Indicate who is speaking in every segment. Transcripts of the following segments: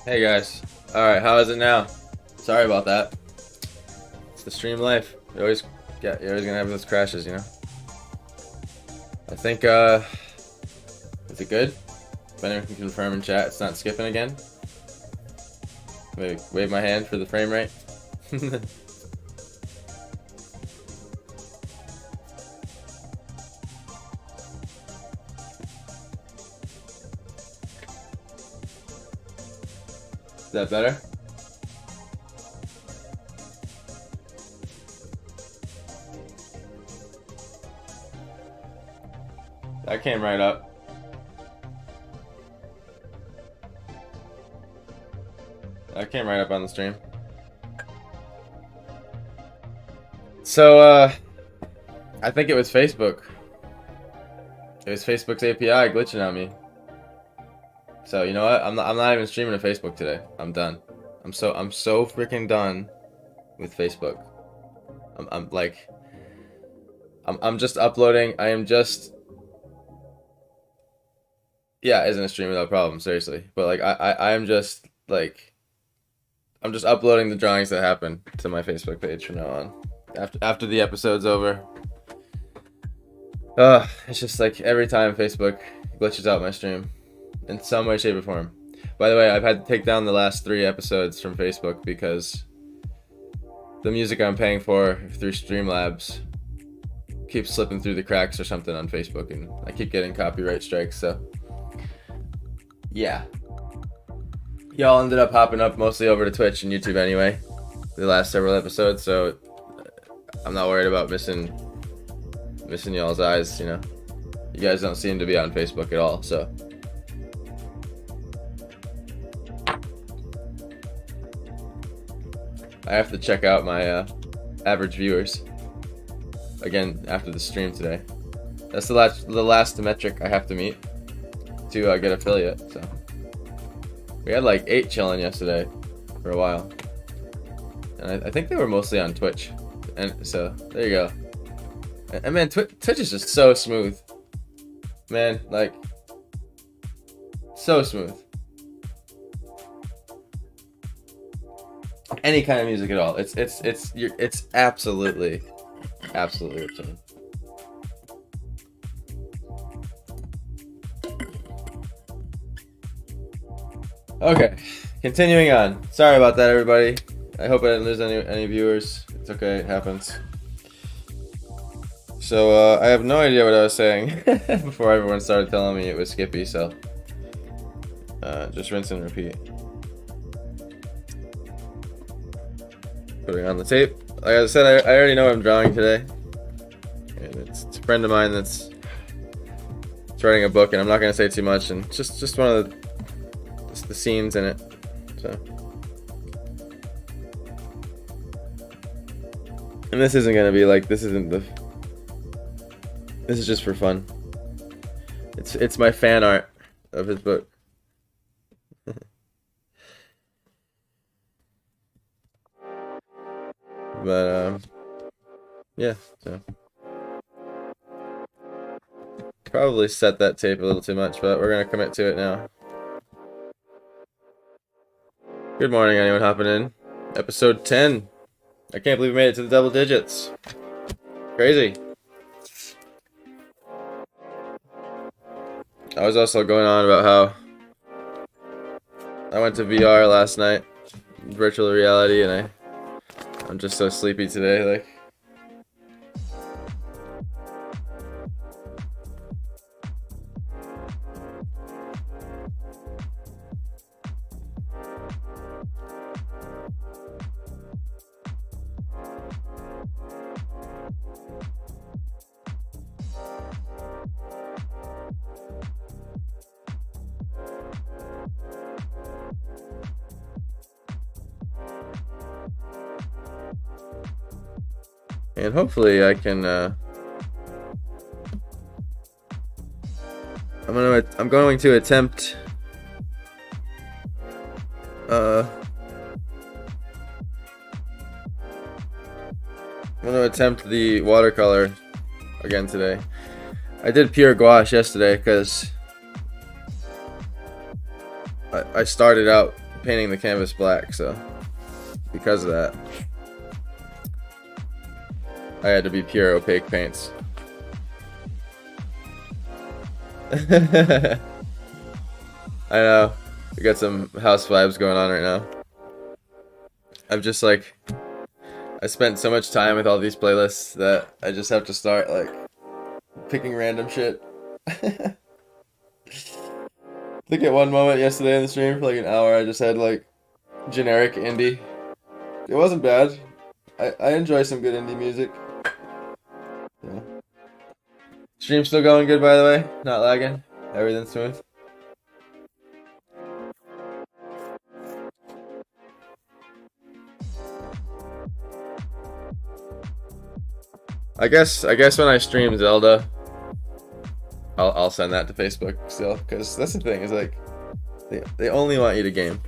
Speaker 1: Hey guys. Alright, how is it now? Sorry about that. It's the stream life. You're always gonna have those crashes, you know? I think is it good? If anyone can confirm in chat it's not skipping again. Maybe wave my hand for the frame rate. Is that better? That came right up. That came right up on the stream. So, I think it was Facebook. It was Facebook's API glitching on me. So you know what? I'm not even streaming to Facebook today. I'm done. I'm so freaking done with Facebook. I'm just uploading. I am just isn't a stream without problem, seriously. But like I am just like I'm just uploading the drawings that happen to my Facebook page from now on. After the episode's over. It's just like every time Facebook glitches out my stream. In some way, shape, or form. By the way, I've had to take down the last 3 episodes from Facebook because the music I'm paying for through Streamlabs keeps slipping through the cracks or something on Facebook, and I keep getting copyright strikes, so yeah. Y'all ended up hopping up mostly over to Twitch and YouTube anyway, the last several episodes, so I'm not worried about missing y'all's eyes, you know. You guys don't seem to be on Facebook at all, so I have to check out my average viewers again after the stream today. That's the last metric I have to meet to get affiliate. So we had like 8 chilling yesterday for a while, and I think they were mostly on Twitch. And so there you go. And man, Twitch is just so smooth, man. Like so smooth. Any kind of music at all. It's absolutely absurd. Okay, continuing on. Sorry about that, everybody. I hope I didn't lose any viewers. It's okay, it happens. So I have no idea what I was saying before everyone started telling me it was Skippy. So just rinse and repeat. Putting on the tape. Like I said, I already know I'm drawing today, and it's a friend of mine that's writing a book, and I'm not gonna say too much, and just one of the scenes in it. So, and this isn't gonna be like this is just for fun. It's my fan art of his book. But yeah, so probably set that tape a little too much, but we're gonna commit to it now. Good morning, anyone hopping in. Episode 10. I can't believe we made it to the double digits. Crazy. I was also going on about how I went to VR last night, virtual reality, and I'm just so sleepy today, like. And hopefully I can I'm going to attempt I'm going to attempt the watercolor again today. I did pure gouache yesterday because I started out painting the canvas black, so because of that, I had to be pure opaque paints. I know. We got some house vibes going on right now. I'm just like, I spent so much time with all these playlists that I just have to start like picking random shit. I think at one moment yesterday in the stream for like an hour I just had like generic indie. It wasn't bad. I enjoy some good indie music. Yeah. Stream still going good, by the way? Not lagging? Everything's smooth? I guess when I stream Zelda, I'll send that to Facebook still, because that's the thing, is like they only want you to game.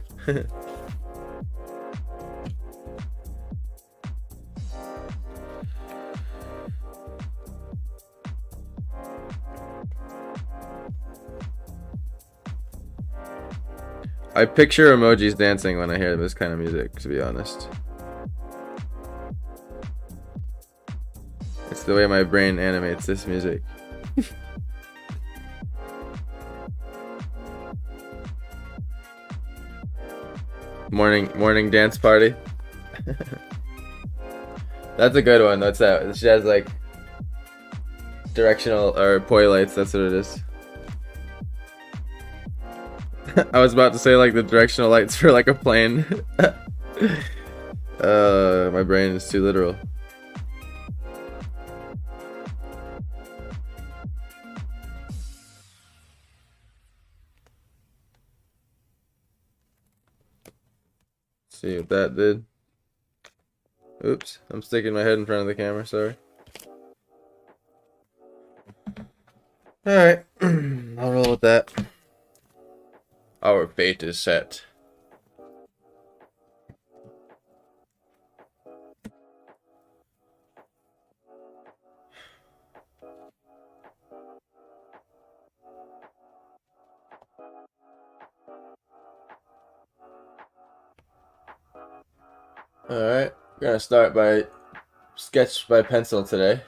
Speaker 1: I picture emojis dancing when I hear this kind of music, to be honest. It's the way my brain animates this music. Morning dance party. That's a good one. That's that. She has like directional or poi lights. That's what it is. I was about to say like the directional lights for like a plane. My brain is too literal. See what that did. Oops, I'm sticking my head in front of the camera, sorry. Alright, I'll roll with that. Our fate is set. Alright, we're gonna start by sketch by pencil today.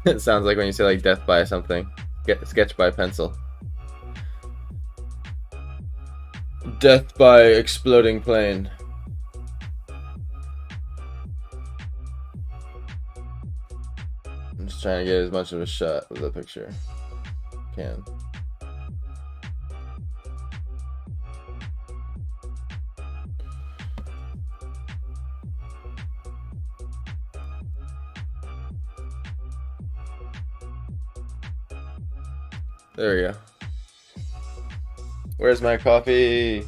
Speaker 1: It sounds like when you say like death by something. Sketch by pencil. Death by exploding plane. I'm just trying to get as much of a shot of the picture. Can. There we go. Where's my coffee?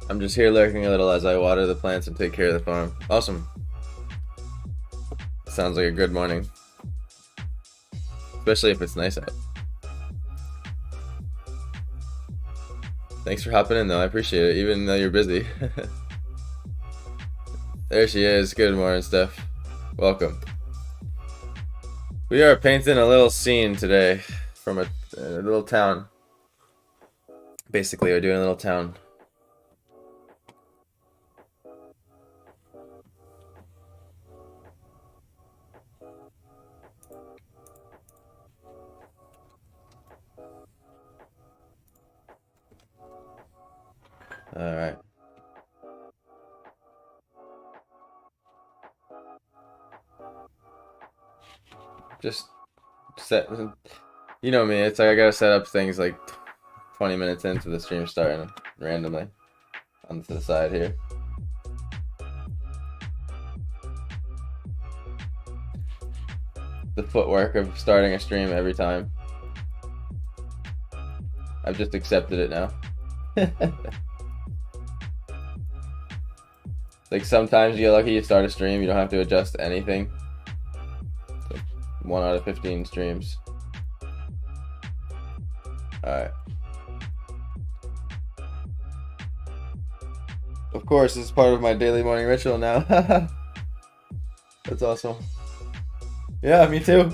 Speaker 1: I'm just here lurking a little as I water the plants and take care of the farm. Awesome. Sounds like a good morning. Especially if it's nice out. Thanks for hopping in though, I appreciate it, even though you're busy. There she is. Good morning, Steph. Welcome. We are painting a little scene today from a little town. Basically, we're doing a little town. All right. Just set, you know me, it's like I gotta set up things like 20 minutes into the stream starting randomly on to the side here. The footwork of starting a stream every time. I've just accepted it now. Like sometimes you get lucky, you start a stream, you don't have to adjust anything. 1 out of 15 streams. Alright. Of course, this is part of my daily morning ritual now. That's awesome. Yeah, me too.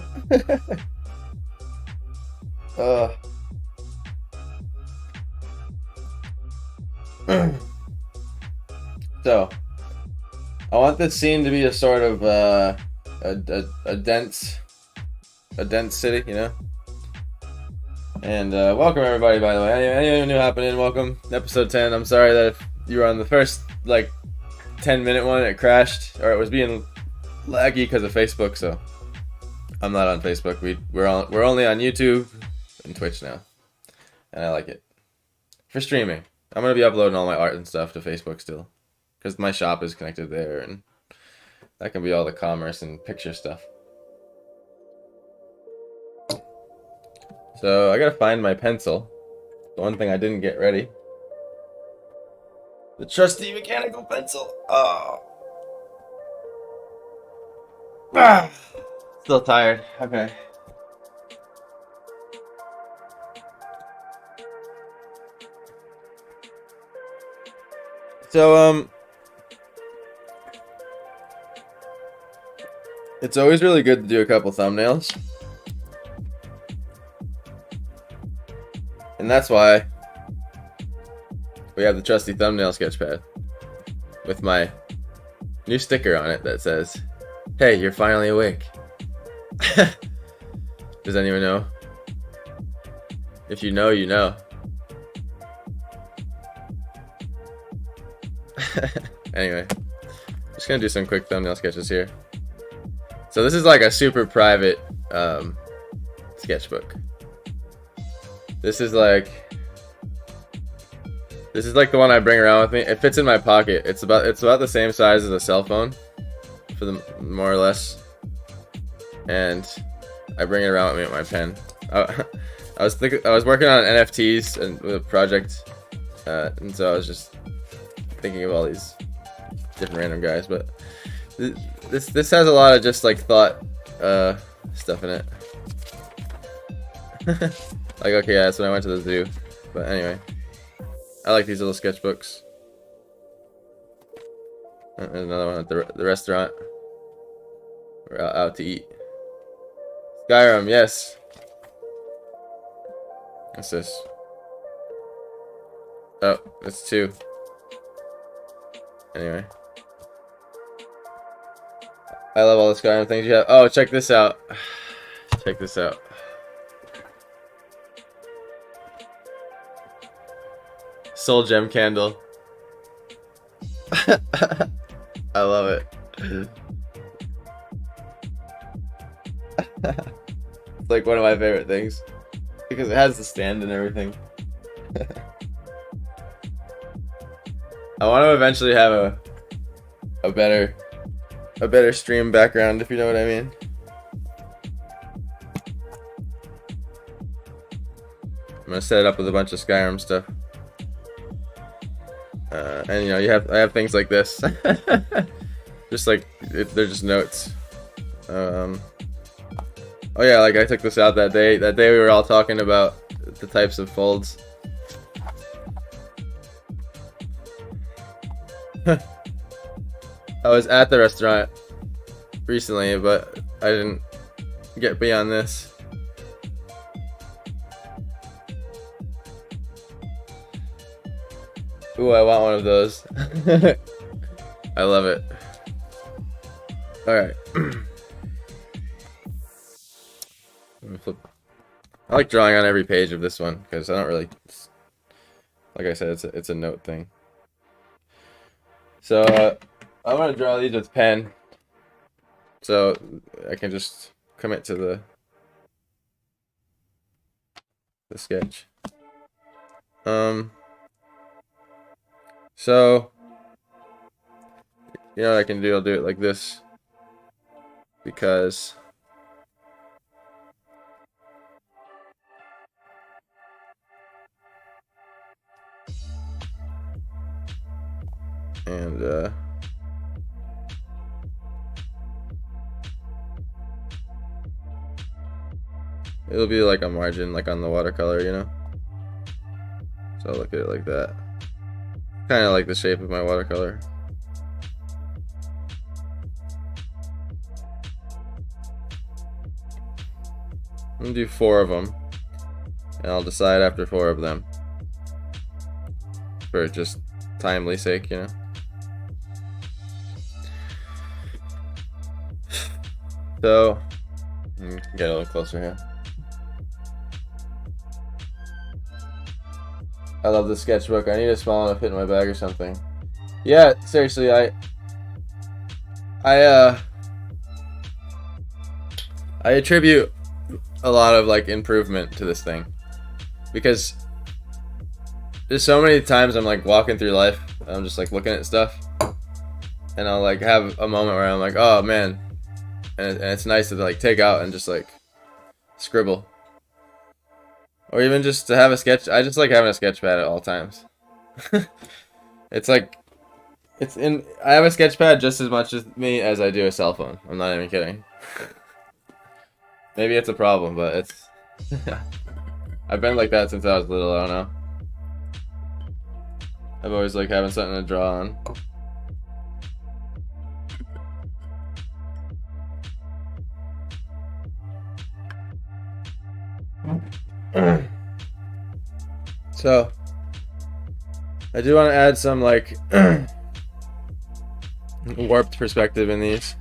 Speaker 1: uh. So, I want this scene to be a sort of a dense city, you know. And welcome everybody, by the way. Anyone new hopping in, welcome. Episode 10. I'm sorry that if you were on the first like 10-minute one, it crashed or it was being laggy because of Facebook. So I'm not on Facebook. We're only on YouTube and Twitch now, and I like it for streaming. I'm gonna be uploading all my art and stuff to Facebook still, because my shop is connected there, and that can be all the commerce and picture stuff. So I gotta find my pencil. The one thing I didn't get ready. The trusty mechanical pencil. Oh. Ah. Still tired. Okay. So it's always really good to do a couple thumbnails. And that's why we have the trusty thumbnail sketchpad with my new sticker on it that says, "Hey, you're finally awake." Does anyone know? If you know, you know. Anyway, just gonna do some quick thumbnail sketches here. So this is like a super private sketchbook. This is like the one I bring around with me. It fits in my pocket. It's about the same size as a cell phone, for the more or less. And I bring it around with me with my pen. I was working on NFTs and with a project, and so I was just thinking of all these different random guys. But this has a lot of just like thought stuff in it. Like, okay, yeah, that's when I went to the zoo. But anyway, I like these little sketchbooks. And another one at the restaurant. We're out to eat. Skyrim, yes. What's this? Oh, it's 2. Anyway. I love all the Skyrim things you have. Oh, check this out. Check this out. Soul Gem candle. I love it. It's like one of my favorite things because it has the stand and everything. I want to eventually have a better stream background, if you know what I mean. I'm gonna set it up with a bunch of Skyrim stuff. And you know, I have things like this. Just like they're just notes. Oh yeah, like I took this out that day. That day we were all talking about the types of folds. I was at the restaurant recently, but I didn't get beyond this. Ooh, I want one of those. I love it. Alright. Let me flip. I like drawing on every page of this one because I don't really, like I said, it's a note thing. So I'm gonna draw these with pen, so I can just commit to the sketch. So you know what I can do? I'll do it like this because it'll be like a margin, like on the watercolor, you know? So I'll look at it like that. Kind of like the shape of my watercolor. I'm gonna do 4 of them, and I'll decide after 4 of them. For just timely sake, you know. So, get a little closer here. I love the sketchbook. I need a small enough fit in my bag or something. Yeah, seriously, I attribute a lot of like improvement to this thing, because there's so many times I'm like walking through life, I'm just like looking at stuff, and I'll like have a moment where I'm like, oh man, and it's nice to like take out and just like scribble, or even just to have a sketch. I just like having a sketch pad at all times. It's like I have a sketch pad just as much as me as I do a cell phone. I'm not even kidding. Maybe it's a problem, but it's I've been like that since I was little. I don't know. I've always liked having something to draw on. So I do want to add some like warped perspective in these.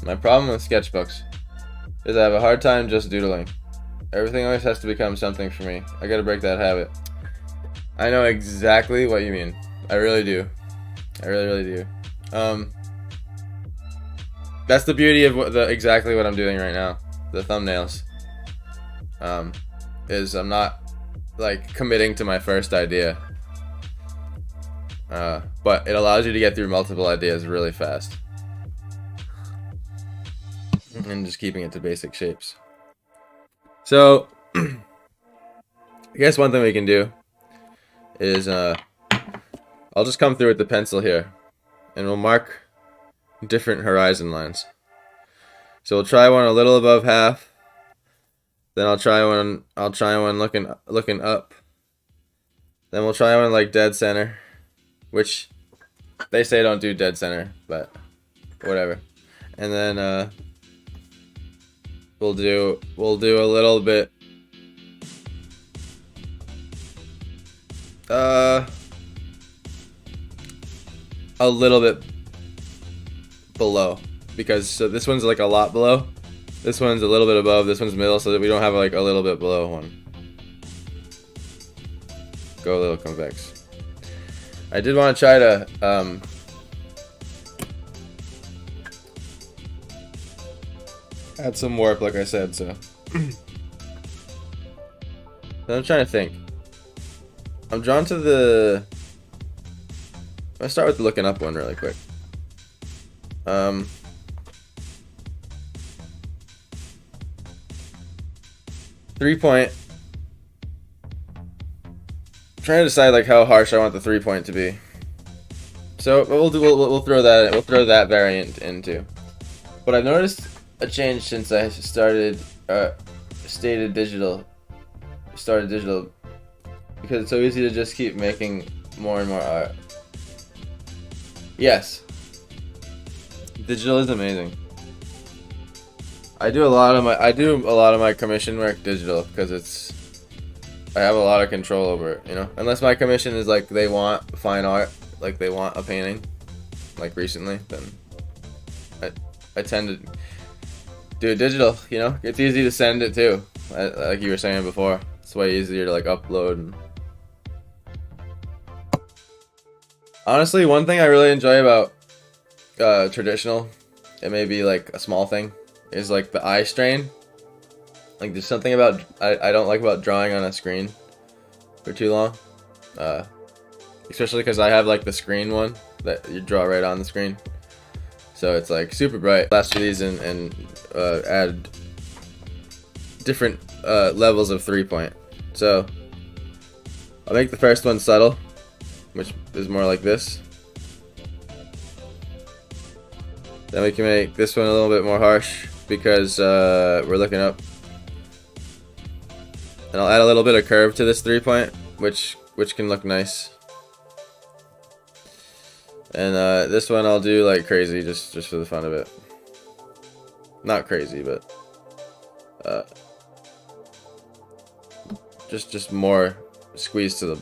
Speaker 1: My problem with sketchbooks is I have a hard time just doodling. Everything always has to become something for me. I gotta break that habit. I know exactly what you mean. I really do. I really do. That's the beauty of exactly what I'm doing right now. The thumbnails. Is I'm not like committing to my first idea. But it allows you to get through multiple ideas really fast. And just keeping it to basic shapes. So, I guess one thing we can do is I'll just come through with the pencil here, and we'll mark different horizon lines. So we'll try one a little above half. Then I'll try one looking up. Then we'll try one like dead center, which they say don't do dead center, but whatever. And then we'll do a little bit a little bit below, because so this one's like a lot below, this one's a little bit above, this one's middle, so that we don't have like a little bit below one. Go a little convex. I did want to try to add some warp, like I said, so. I'm trying to think. I'm drawn to the... Let's start with the looking up one really quick. 3-point. I'm trying to decide like how harsh I want the 3-point to be. So we'll throw that variant in too. But I've noticed a change since I started digital, because it's so easy to just keep making more and more art. Yes, digital is amazing. I do a lot of my commission work digital because I have a lot of control over it, you know. Unless my commission is like they want fine art, like they want a painting, like recently, then I tend to do it digital, you know. It's easy to send it too, like you were saying before. It's way easier to like upload. Honestly, one thing I really enjoy about traditional, it may be like a small thing, is like the eye strain. Like there's something about I don't like about drawing on a screen for too long, especially because I have like the screen one that you draw right on the screen, so it's like super bright. Last of these and add different levels of 3-point. So I'll make the first one subtle, which is more like this. Then we can make this one a little bit more harsh because we're looking up. And I'll add a little bit of curve to this 3-point, which can look nice. And this one I'll do like crazy, just for the fun of it. Not crazy, but just more squeeze to the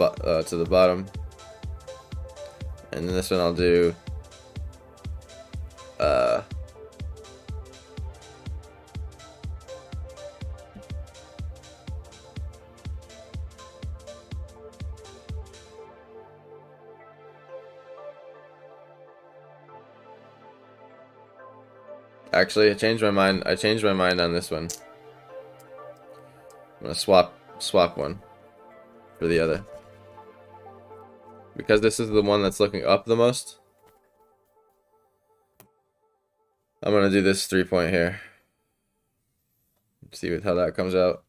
Speaker 1: bottom. And then this one I'll do actually, I changed my mind. I changed my mind on this one. I'm gonna swap one for the other. Because this is the one that's looking up the most, I'm gonna do this 3-point here. See how that comes out,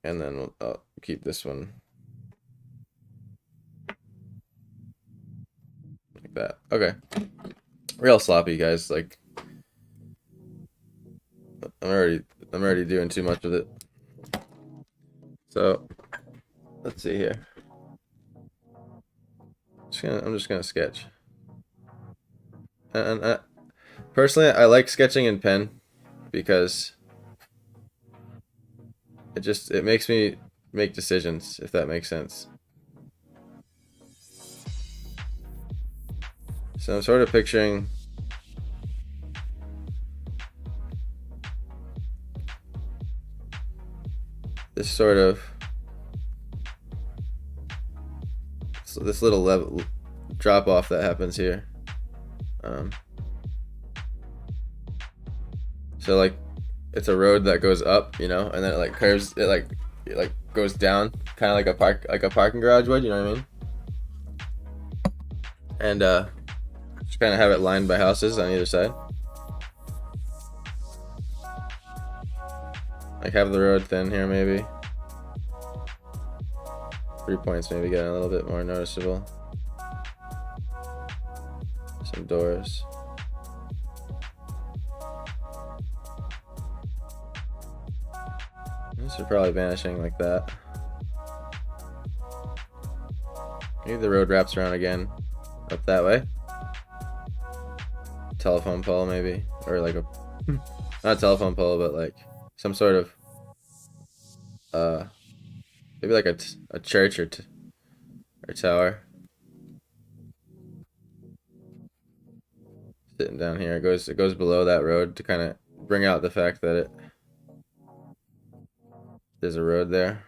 Speaker 1: and then I'll keep this one like that. Okay, real sloppy, guys. Like I'm already doing too much with it. So let's see here. I'm just gonna sketch. And personally, I like sketching in pen because it makes me make decisions, if that makes sense. So I'm sort of picturing this sort of this little level drop off that happens here. So like it's a road that goes up, you know, and then it like curves. It like goes down, kind of like a parking garage would. You know what I mean? And just kind of have it lined by houses on either side. Like have the road thin here, maybe. 3 points maybe getting a little bit more noticeable. Some doors. This is probably vanishing like that. Maybe the road wraps around again up that way. Telephone pole maybe, or like a not a telephone pole, but like some sort of maybe like a church or tower. Sitting down here, it goes below that road to kind of bring out the fact that there's a road there.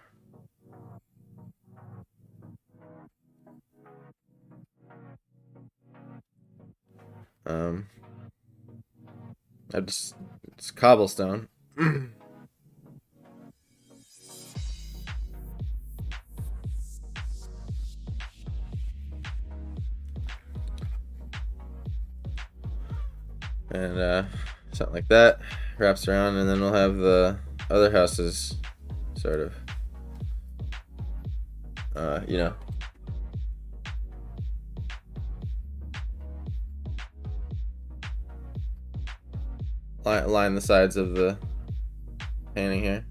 Speaker 1: It's cobblestone. And something like that wraps around, and then we'll have the other houses sort of you know, line the sides of the painting here.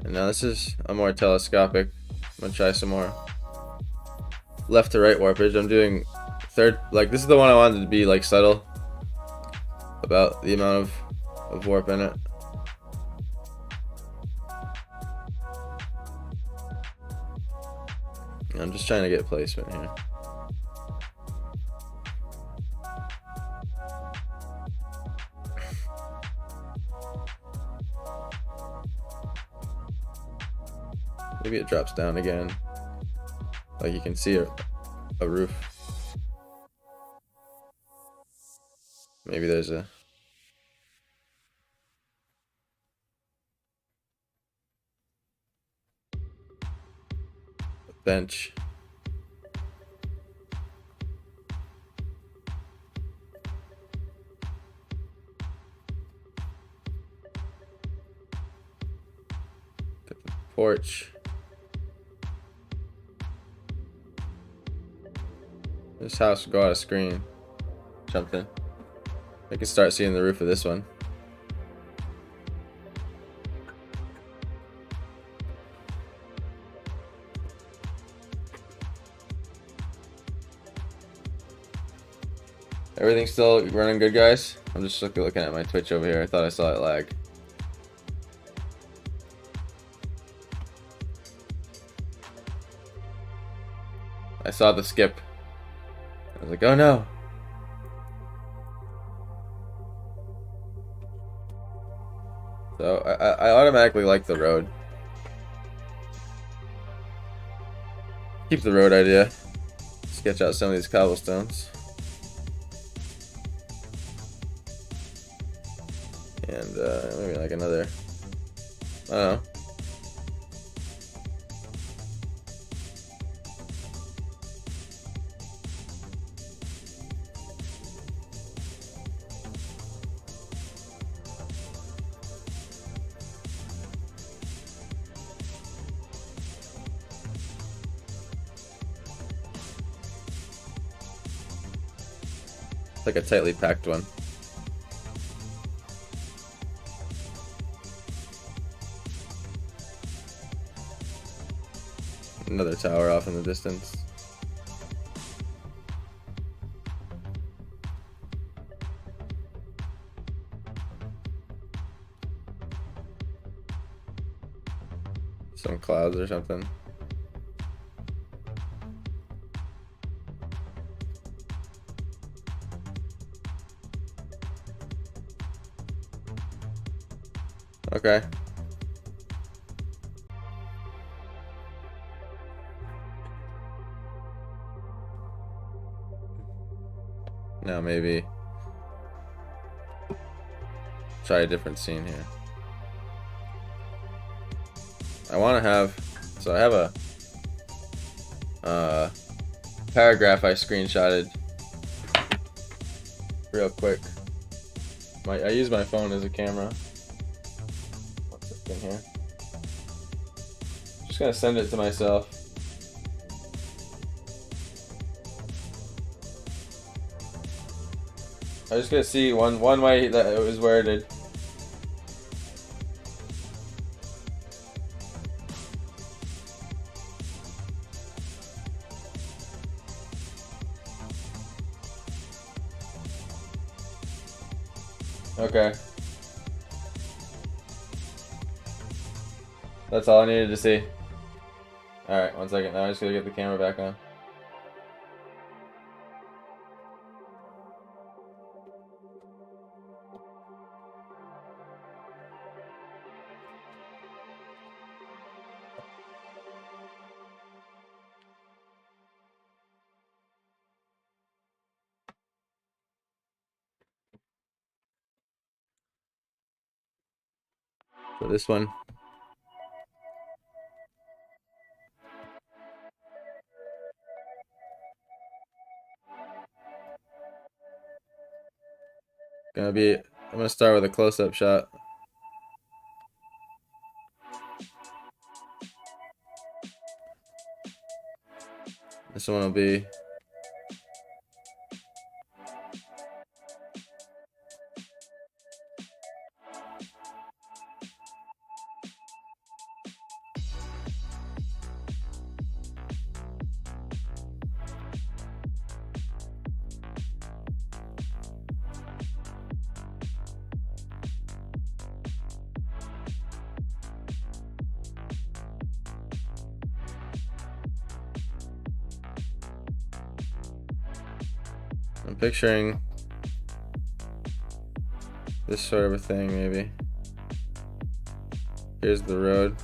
Speaker 1: And now this is a more telescopic. I'm gonna try some more left to right warpage. I'm doing third, like this is the one I wanted to be like subtle about the amount of warp in it. I'm just trying to get placement here. Maybe it drops down again. Like you can see a roof. Maybe there's a bench. Got the porch. This house will go out of screen. Something. I can start seeing the roof of this one. Everything's still running good, guys? I'm just looking at my Twitch over here. I thought I saw it lag. I saw the skip. I was like, oh no. So I automatically like the road. Keep the road idea. Sketch out some of these cobblestones. And maybe like another, I don't know. It's like a tightly packed one. Another tower off in the distance. Some clouds or something. Okay. Now maybe try a different scene here. I want to have, so I have a paragraph I screenshotted real quick. I use my phone as a camera. What's this thing here? Just gonna send it to myself. I'm just gonna see one way that it was worded. Okay. That's all I needed to see. Alright, 1 second. Now I just gotta get the camera back on. So this one. I'm gonna start with a close-up shot. This one will be I'm picturing this sort of a thing, maybe. Here's the road.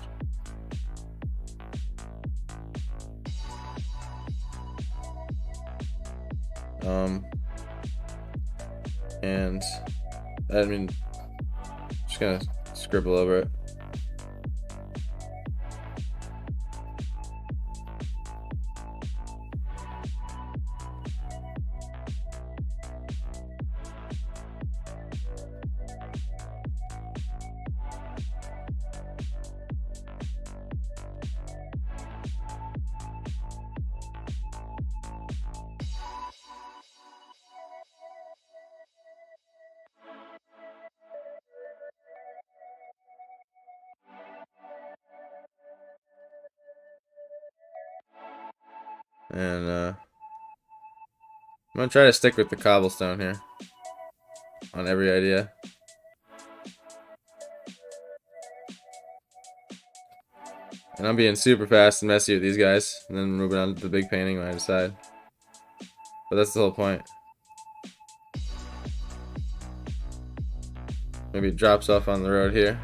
Speaker 1: And I mean, just gonna scribble over it. And I'm gonna try to stick with the cobblestone here on every idea. And I'm being super fast and messy with these guys, and then moving on to the big painting when I decide. But that's the whole point. Maybe it drops off on the road here.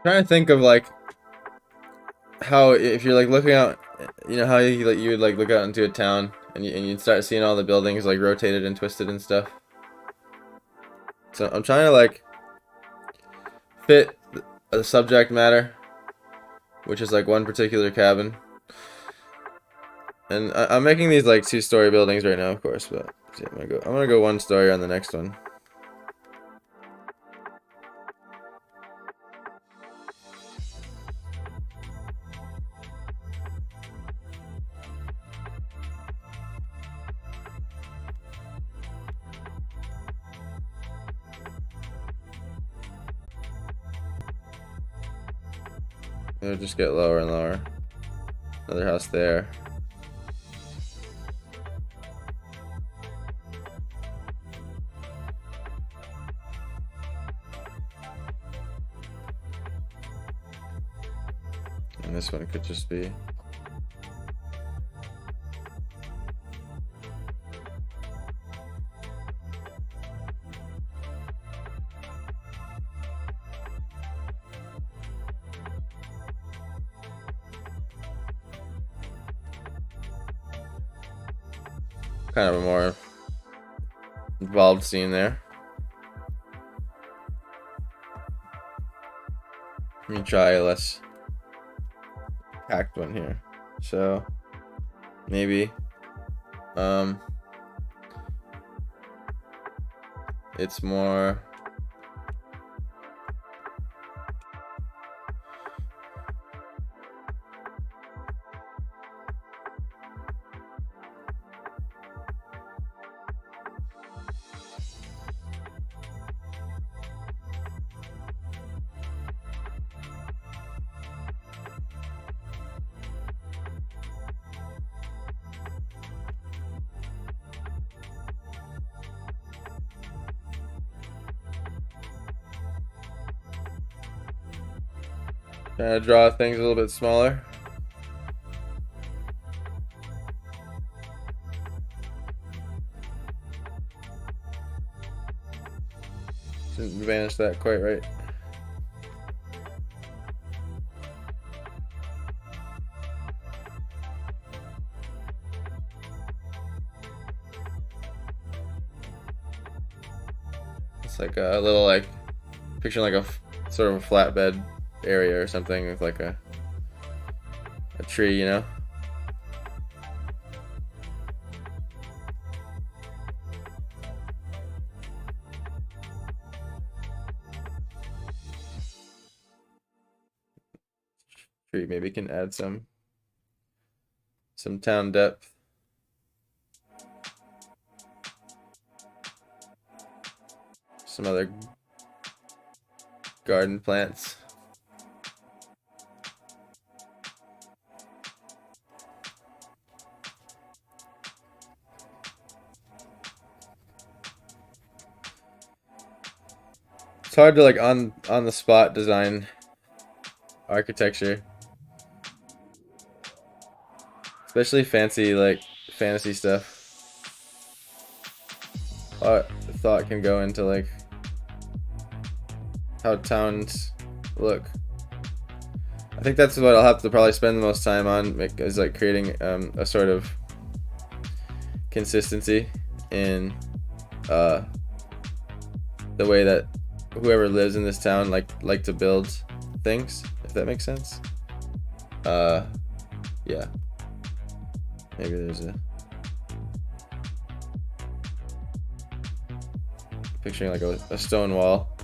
Speaker 1: Trying to think of like how if you're like looking out, you know how you would like look out into a town and you'd start seeing all the buildings like rotated and twisted and stuff. So I'm trying to like fit the subject matter, which is like one particular cabin. And I'm making these like 2-story buildings right now, of course, but see, I'm gonna go 1 story on the next one. It'll just get lower and lower. Another house there. And this one could just be kind of a more involved scene there. Let me try a less packed one here. So maybe it's more trying to draw things a little bit smaller. Didn't manage that quite right. It's like a little like picture like a sort of a flatbed area or something with like a tree, you know. Tree maybe can add some town depth. Some other garden plants. It's hard to like on the spot design architecture, especially fancy like fantasy stuff. A lot of thought can go into like how towns look. I think that's what I'll have to probably spend the most time on, is like creating a sort of consistency in the way that whoever lives in this town like to build things, if that makes sense. Yeah. Maybe there's a picturing like a stone wall.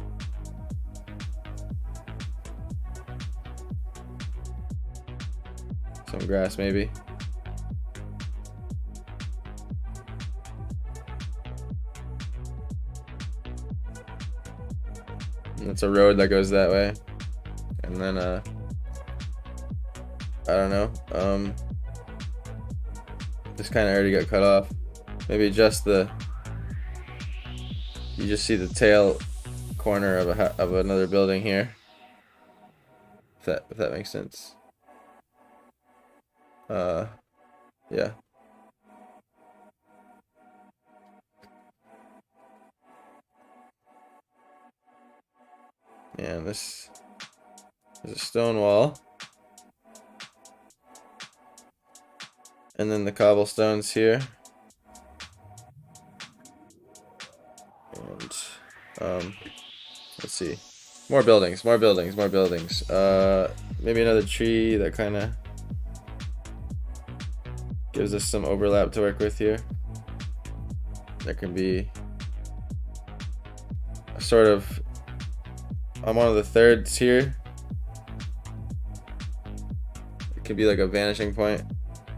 Speaker 1: Some grass maybe. And it's a road that goes that way. And then I don't know. This kind of already got cut off. Maybe just you just see the tail corner of another building here. If that makes sense. Yeah. And this is a stone wall. And then the cobblestones here. And let's see. More buildings. Maybe another tree that kind of gives us some overlap to work with here. There can be a sort of, on one of the thirds here, it could be like a vanishing point.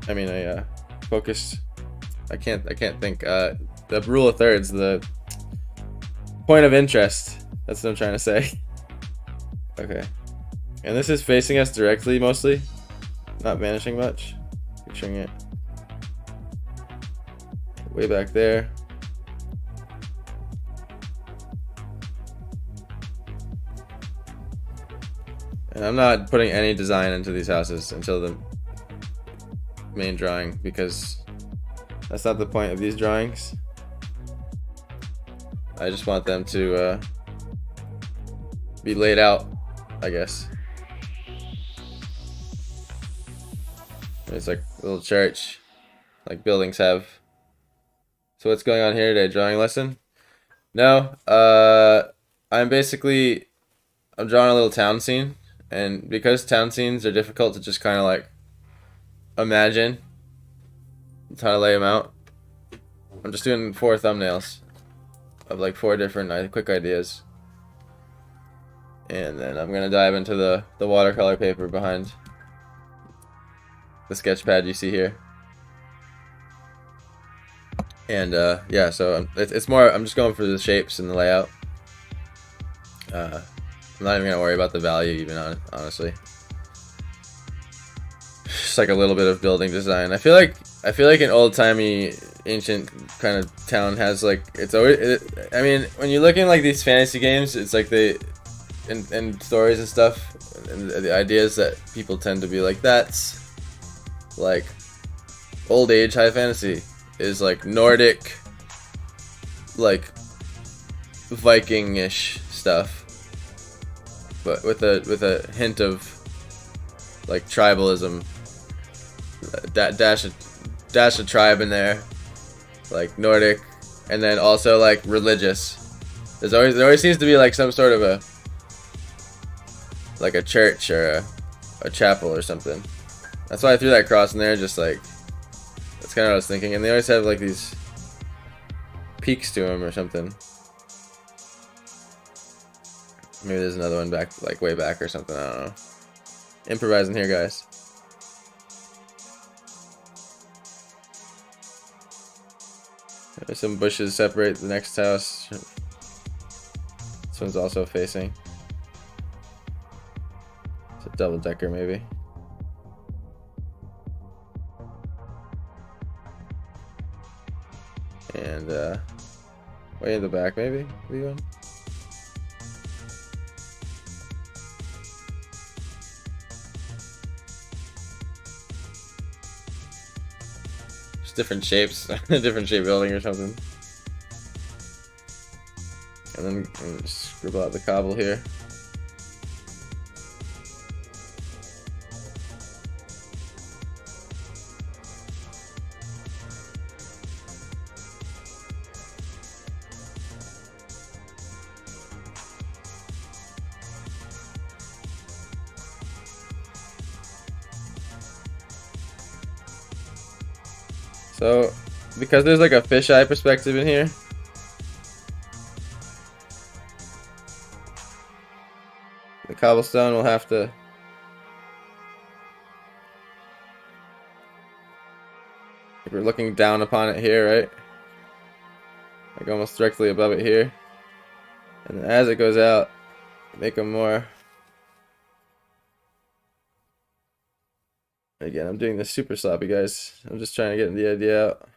Speaker 1: I mean a focused, I can't think, the rule of thirds, the point of interest, that's what I'm trying to say. Okay, and this is facing us directly mostly, not vanishing much. Picturing it way back there. And I'm not putting any design into these houses until the main drawing, because that's not the point of these drawings. I just want them to be laid out, I guess. It's like a little church, like buildings have. So what's going on here today? Drawing lesson? No. I'm drawing a little town scene, and because town scenes are difficult to just kind of like imagine, that's how to lay them out. I'm just doing 4 thumbnails of like 4 different quick ideas, and then I'm gonna dive into the watercolor paper behind the sketch pad you see here. And yeah, so it's more, I'm just going for the shapes and the layout. I'm not even gonna worry about the value even, honestly. Just like a little bit of building design. I feel like an old-timey ancient kind of town has like, it's always, I mean, when you look in like these fantasy games, it's like and stories and stuff, and the ideas that people tend to be like, that's like old age high fantasy is like Nordic, like Viking-ish stuff, but with a hint of like tribalism, dash a tribe in there, like Nordic, and then also like religious. There always seems to be like some sort of a church or a chapel or something. That's why I threw that cross in there, just like, that's kind of what I was thinking. And they always have like these peaks to them or something. Maybe there's another one back, like way back or something, I don't know. Improvising here, guys. There's some bushes separate the next house. This one's also facing. It's a double decker maybe. And way in the back maybe, Just different shapes, different shape building or something. And then just scribble out the cobble here. So, because there's like a fisheye perspective in here, the cobblestone will have to if we're looking down upon it here, right? Like almost directly above it here. And then as it goes out, make them more. Again, I'm doing this super sloppy, guys. I'm just trying to get the idea out.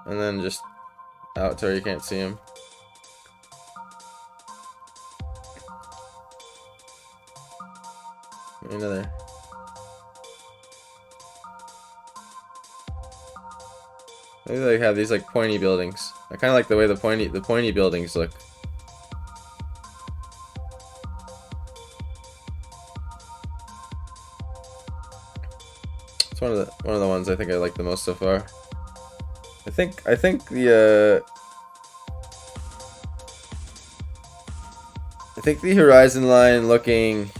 Speaker 1: And then just out to where you can't see them. Another. Maybe they have these like pointy buildings. I kind of like the way the pointy buildings look. It's one of the ones I think I like the most so far. I think the horizon line looking.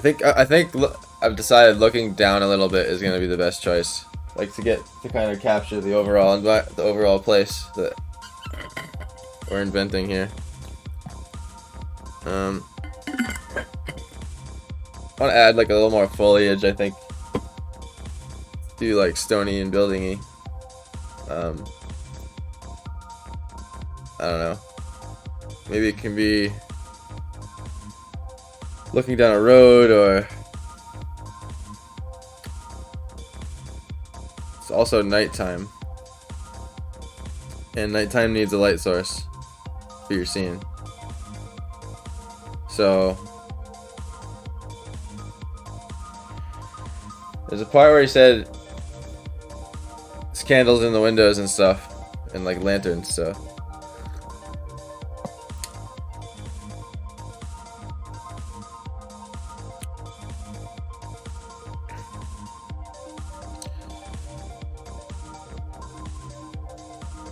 Speaker 1: I've decided looking down a little bit is gonna be the best choice. Like to kind of capture the overall place that we're inventing here. I want to add like a little more foliage. I think do like stony and buildingy. I don't know. Maybe it can be looking down a road, or it's also nighttime, and nighttime needs a light source for your scene. So there's a part where he said there's candles in the windows and stuff, and like lanterns, so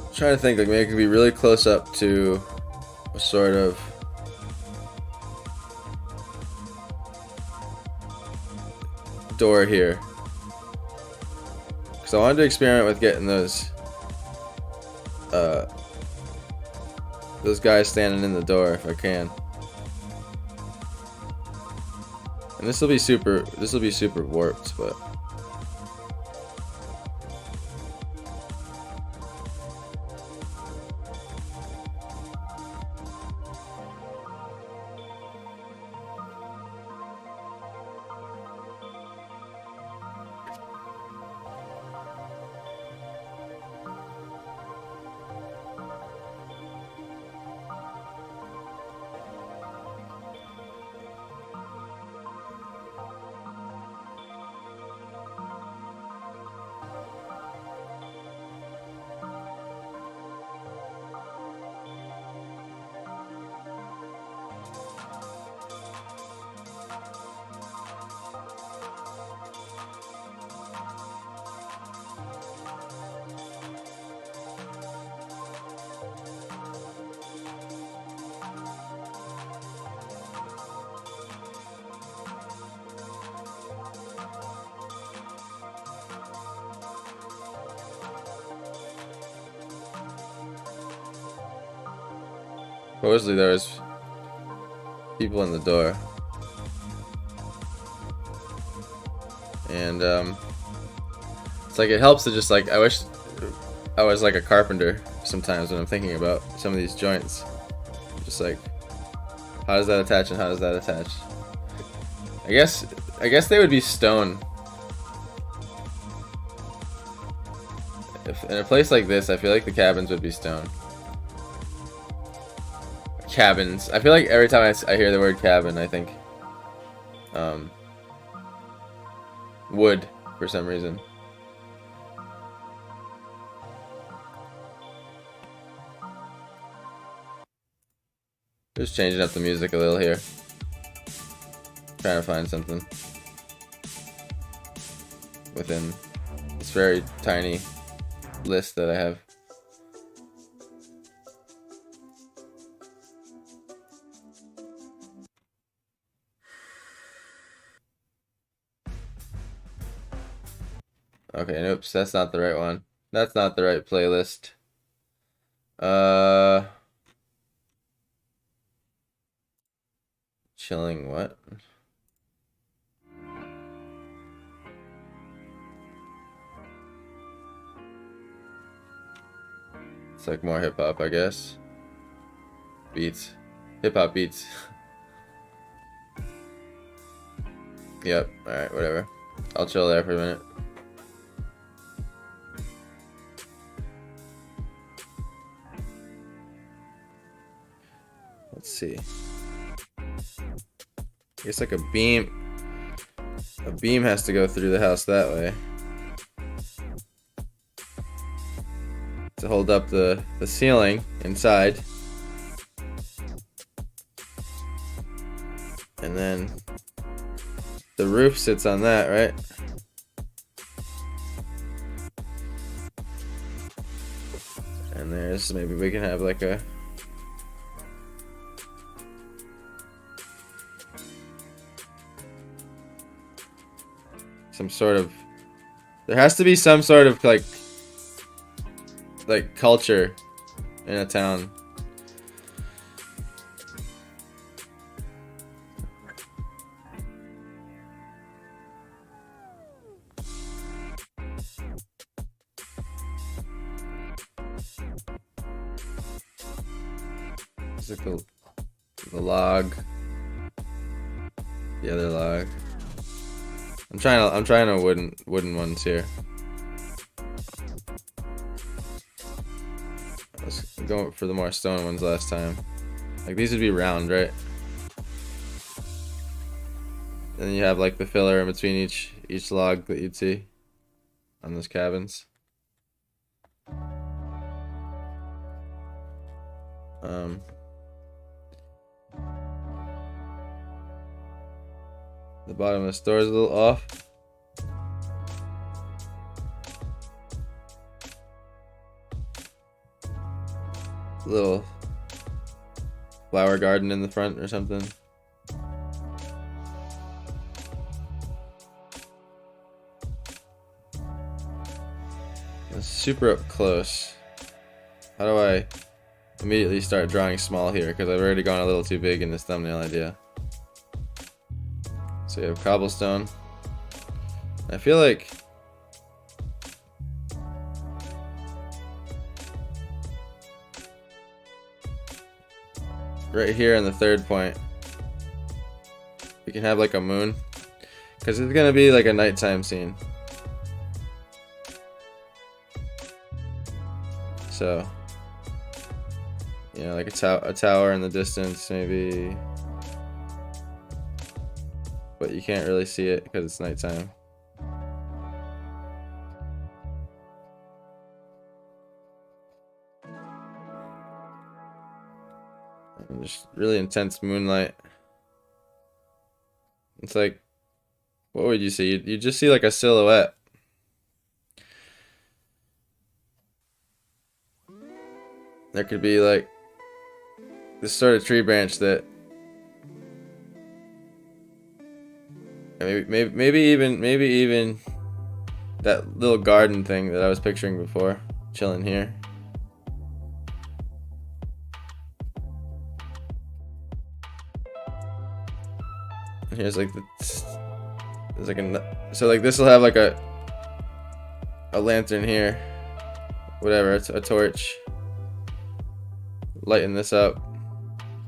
Speaker 1: I'm trying to think, like maybe it could be really close up to a sort of door here. So I wanted to experiment with getting those guys standing in the door if I can. And this will be super warped, but supposedly there's people in the door, and it's like it helps to just like, I wish I was like a carpenter sometimes when I'm thinking about some of these joints, just like how does that attach and how does that attach. I guess they would be stone. If in a place like this, I feel like the cabins would be stone. I cabins. I feel like every time I hear the word cabin, I think wood for some reason. Just changing up the music a little here. Trying to find something within this very tiny list that I have. Okay, nope, that's not the right one. That's not the right playlist. Chilling what? It's like more hip hop, I guess. Beats. Hip hop beats. Yep, alright, whatever. I'll chill there for a minute. Let's see. I guess like a beam has to go through the house that way to hold up the ceiling inside, and then the roof sits on that, right? And there's, maybe we can have like a some sort of, there has to be some sort of like culture in a town. It's like the log, the other log. I'm trying to wooden ones here. I was going for the more stone ones last time. Like these would be round, right? And then you have like the filler in between each log that you'd see on those cabins. The bottom of the store is a little off. Little flower garden in the front or something. It's super up close. How do I immediately start drawing small here? Because I've already gone a little too big in this thumbnail idea. So you have cobblestone. I feel like right here in the third point, we can have like a moon, because it's gonna be like a nighttime scene. So, you know, like a tower in the distance, maybe. But you can't really see it because it's nighttime. And just really intense moonlight. It's like, what would you see? You just see like a silhouette. There could be like this sort of tree branch that maybe even that little garden thing that I was picturing before, chilling here. And here's like there's like so like this will have like a lantern here, whatever, it's a torch, lighten this up.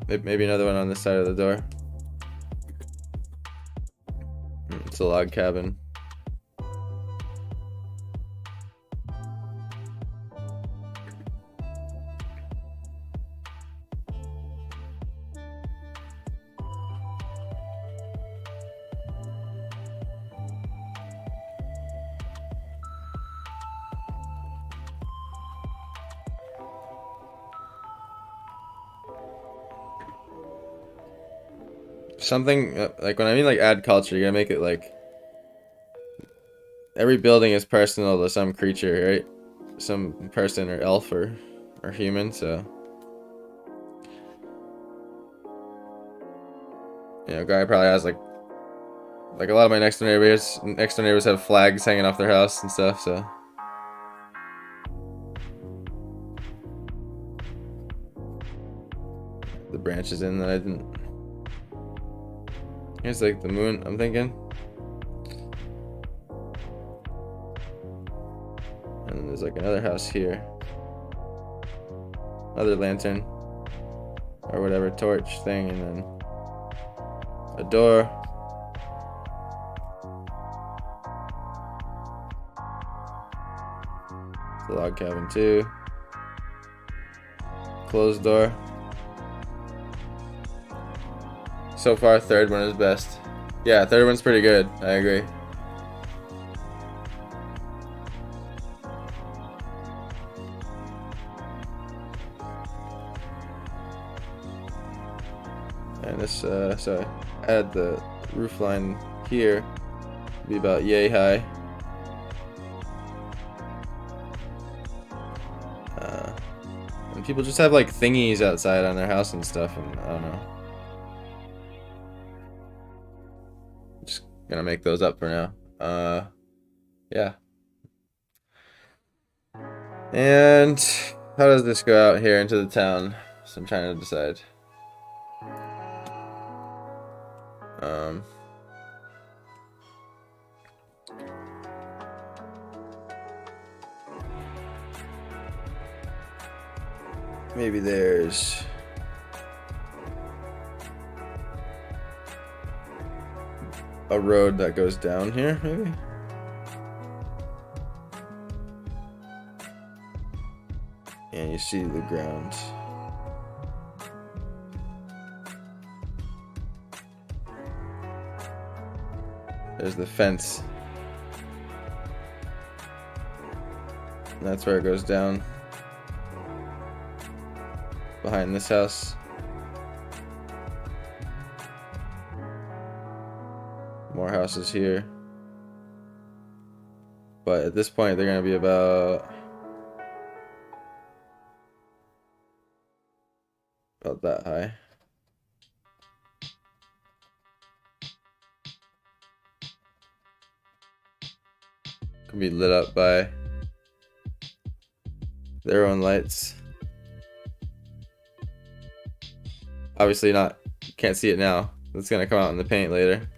Speaker 1: Maybe another one on this side of the door. It's a log cabin. something like when I mean like add culture, you gotta make it like every building is personal to some creature, right? Some person or elf or human. So guy probably has like a lot of my next door neighbors have flags hanging off their house and stuff. So the branches in that I didn't. Here's like the moon, I'm thinking. And then there's like another house here. Another lantern. Or whatever, torch thing, and then a door. The log cabin too. Closed door. So far, third one is best. Yeah, third one's pretty good. I agree. And this, so I add the roof line here. Be about yay high. And people just have like thingies outside on their house and stuff, and I don't know. Just gonna make those up for now. Yeah. And how does this go out here into the town? So I'm trying to decide. Maybe there's a road that goes down here, maybe? And you see the ground. There's the fence. And that's where it goes down. Behind this house. More houses here. But at this point, they're going to be about that high. Can be lit up by their own lights. Obviously not, can't see it now. It's gonna come out in the paint later.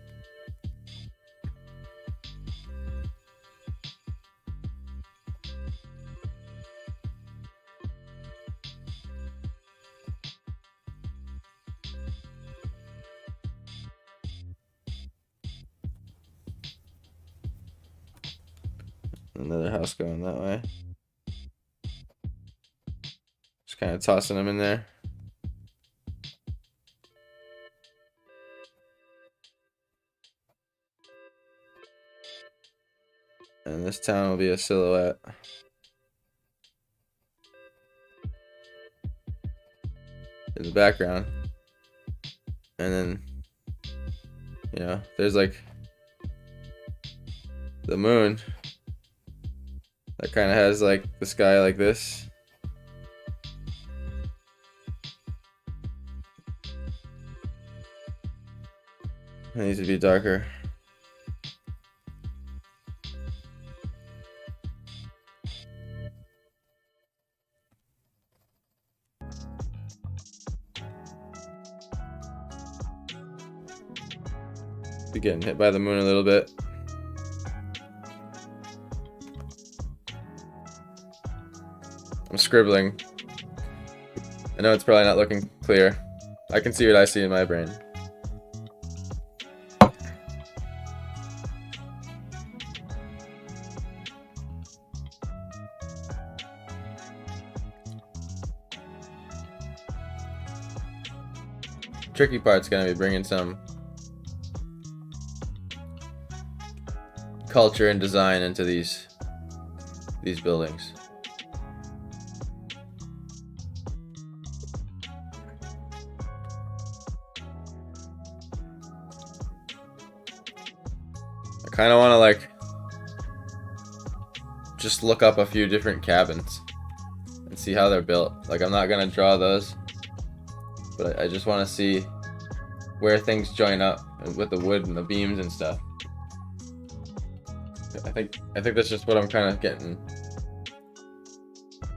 Speaker 1: Another house going that way. Just kind of tossing them in there. And this town will be a silhouette. In the background. And then, there's like the moon that kind of has like the sky like this. It needs to be darker. Be getting hit by the moon a little bit. I'm scribbling. I know it's probably not looking clear. I can see what I see in my brain. Tricky part's gonna be bringing some culture and design into these buildings. kind of want to like just look up a few different cabins and see how they're built. Like, I'm not gonna draw those, but I just want to see where things join up with the wood and the beams and stuff. I think that's just what I'm kind of getting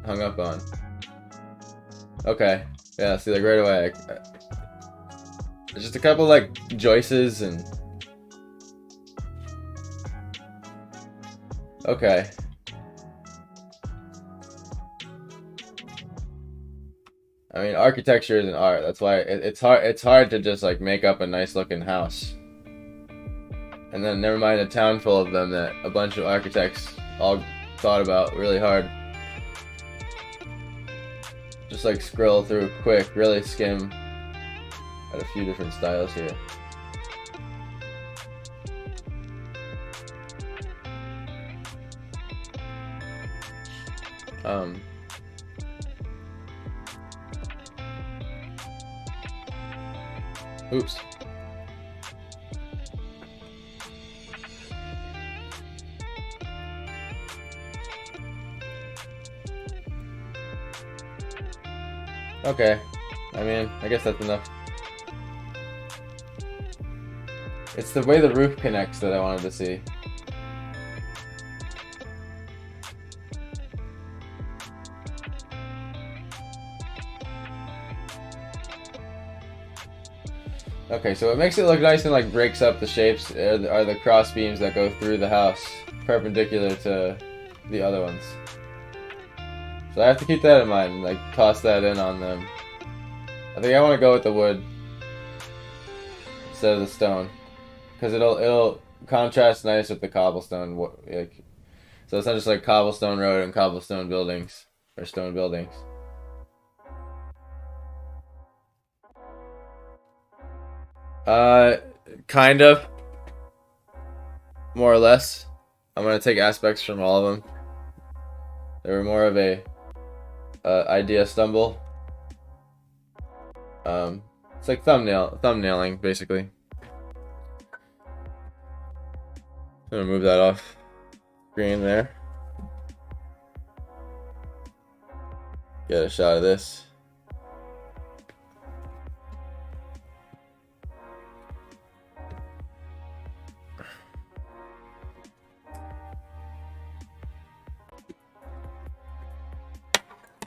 Speaker 1: hung up on. Okay, yeah, see, like right away, there's just a couple like joists and okay. I mean, architecture is an art. That's why it's hard. It's hard to just like make up a nice looking house, and then never mind a town full of them that a bunch of architects all thought about really hard. Just like scroll through quick, really skim at a few different styles here. Oops. Okay. I mean, I guess that's enough. It's the way the roof connects that I wanted to see. Okay, so what makes it look nice and like breaks up the shapes are the cross beams that go through the house, perpendicular to the other ones. So I have to keep that in mind, like toss that in on them. I think I want to go with the wood instead of the stone, because it'll contrast nice with the cobblestone. Like, so it's not just like cobblestone road and cobblestone buildings or stone buildings. Kind of. More or less. I'm gonna take aspects from all of them. They were more of a idea stumble. It's like thumbnailing, basically. I'm gonna move that off screen there. Get a shot of this.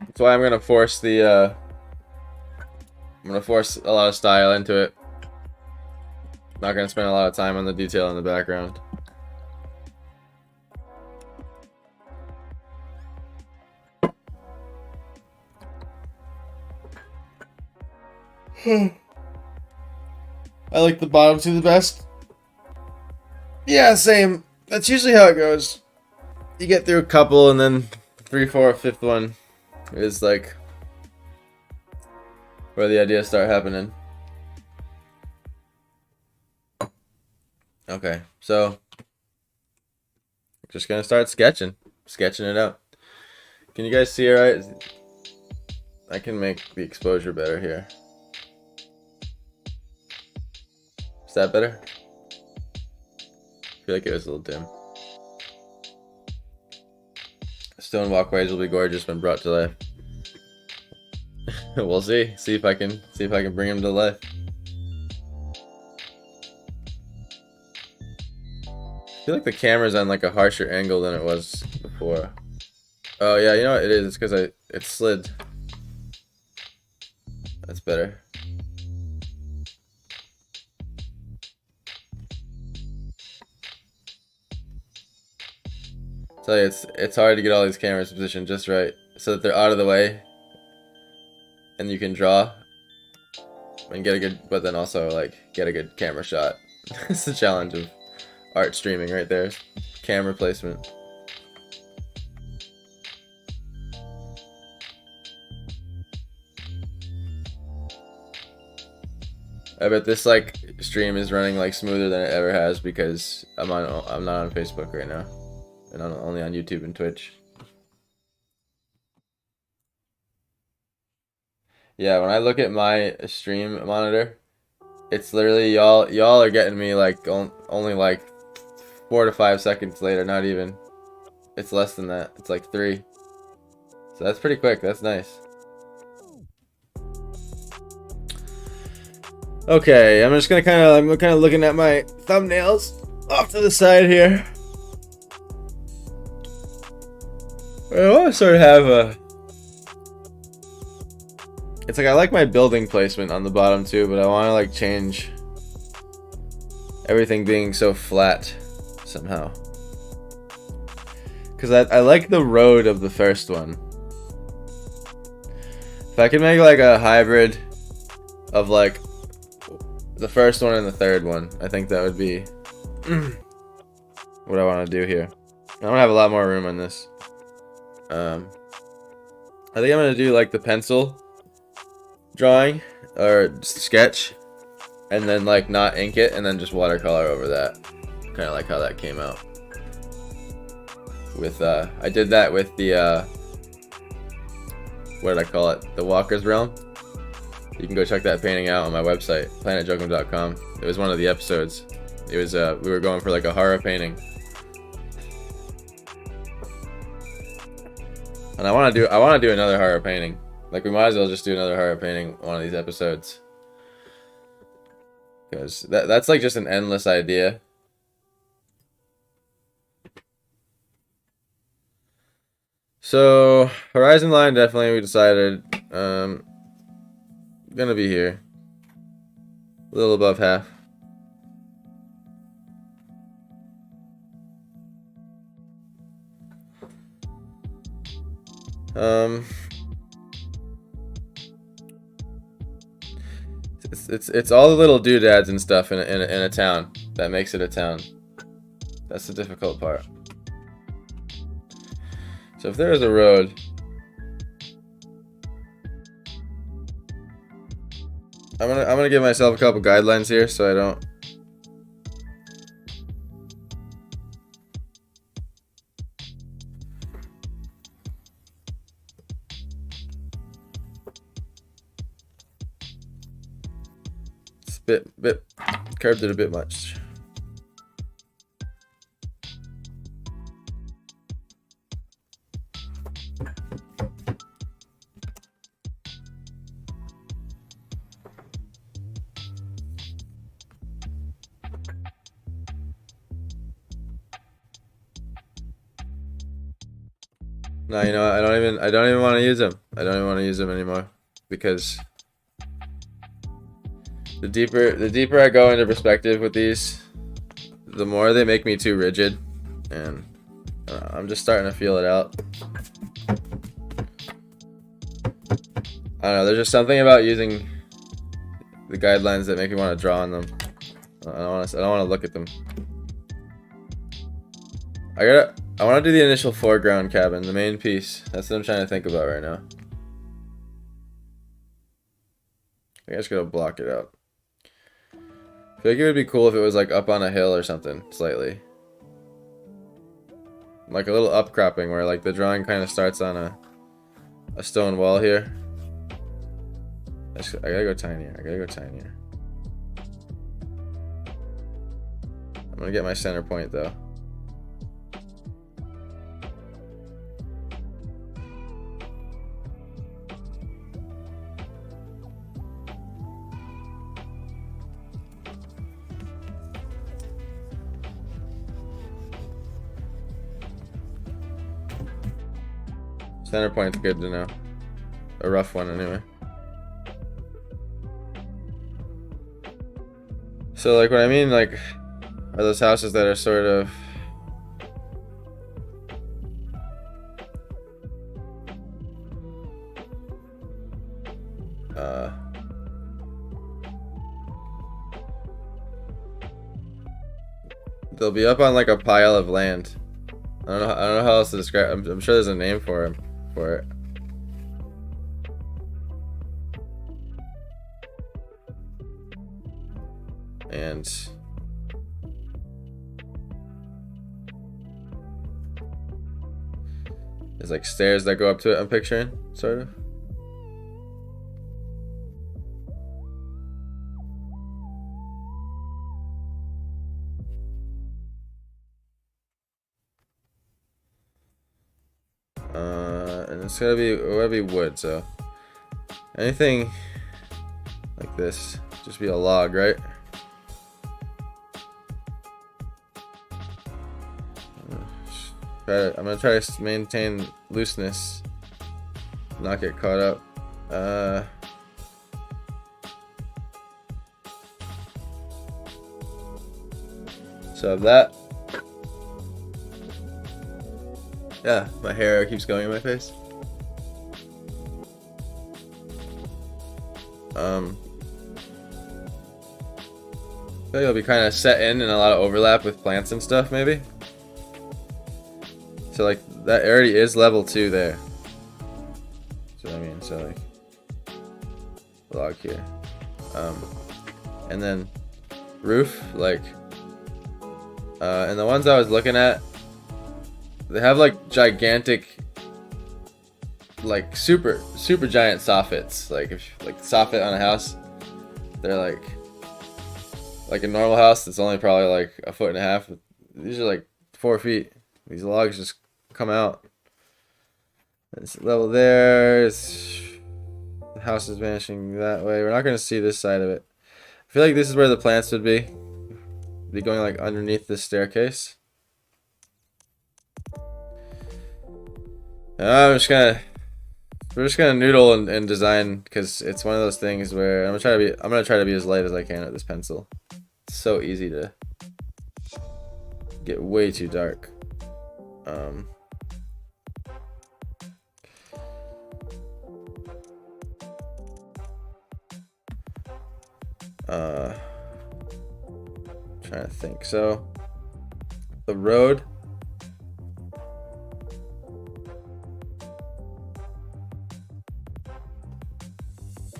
Speaker 1: That's why I'm gonna force the I'm gonna force a lot of style into it. Not gonna spend a lot of time on the detail in the background. I like the bottom two the best. Yeah, same. That's usually how it goes. You get through a couple and then 3, 4, 5th one is like where the ideas start happening. Okay, so just gonna start sketching it out. Can you guys see it right? I can make the exposure better here. Is that better? I feel like it was a little dim. Stone walkways will be gorgeous when brought to life. We'll see. See if I can bring him to life. I feel like the camera's on like a harsher angle than it was before. Oh yeah, you know what it is? It's because it slid. That's better. Tell you, it's hard to get all these cameras positioned just right so that they're out of the way and you can draw and get a good, but then also like get a good camera shot. It's the challenge of art streaming right there. Camera placement. I bet this like stream is running like smoother than it ever has because I'm not on Facebook right now. And only on YouTube and Twitch. Yeah, when I look at my stream monitor, it's literally y'all are getting me like only like 4 to 5 seconds later, not even. It's less than that. It's like 3. So that's pretty quick. That's nice. Okay, I'm just gonna I'm kind of looking at my thumbnails off to the side here. I want to sort of have a. It's like I like my building placement on the bottom too, but I want to like change everything being so flat somehow. Because I like the road of the first one. If I could make like a hybrid of like the first one and the third one, I think that would be what I want to do here. I want to have a lot more room on this. I think I'm gonna do like the pencil drawing or sketch, and then like not ink it, and then just watercolor over that. Kind of like how that came out. With I did that with the what did I call it? The Walker's Realm. You can go check that painting out on my website, planetjokum.com. It was one of the episodes. It was we were going for like a horror painting. And I want to do another horror painting. Like we might as well just do another horror painting one of these episodes. Because that's like just an endless idea. So horizon line, definitely we decided gonna be here. A little above half. It's all the little doodads and stuff in a town that makes it a town. That's the difficult part. So if there is a road, I'm gonna give myself a couple guidelines here so I don't. It's a bit curved it a bit much. No, you know what? I don't even want to use them. I don't even want to use them anymore because the deeper I go into perspective with these, the more they make me too rigid, and I'm just starting to feel it out. I don't know. There's just something about using the guidelines that make me want to draw on them. I don't want to look at them. I want to do the initial foreground cabin, the main piece. That's what I'm trying to think about right now. I just gotta block it out. I feel like it would be cool if it was like up on a hill or something, slightly. Like a little upcropping where like the drawing kind of starts on a stone wall here. I gotta go tinier. I'm gonna get my center point though. Center point's good to know. A rough one anyway. So like what I mean like are those houses that are sort of they'll be up on like a pile of land. I don't know how else to describe. I'm sure there's a name for it. And there's like stairs that go up to it. I'm picturing, sort of. and it's gotta be wood. So anything like this, just be a log, right? I'm gonna try to maintain looseness, not get caught up. So that. Yeah, my hair keeps going in my face. I feel like it'll be kind of set in and a lot of overlap with plants and stuff, maybe. So like that already is level 2 there. That's what I mean. So like log here, and then roof, like, and the ones I was looking at, they have like gigantic, like super giant soffits. Like if like soffit on a house, they're like a normal house that's only probably like 1.5 feet. These are like 4 feet. These logs just come out. This level there. The house is vanishing that way. We're not gonna see this side of it. I feel like this is where the plants would be. Be going like underneath this staircase. We're just gonna noodle and design, because it's one of those things where I'm gonna try to be as light as I can with this pencil. It's so easy to get way too dark. Trying to think. So the road.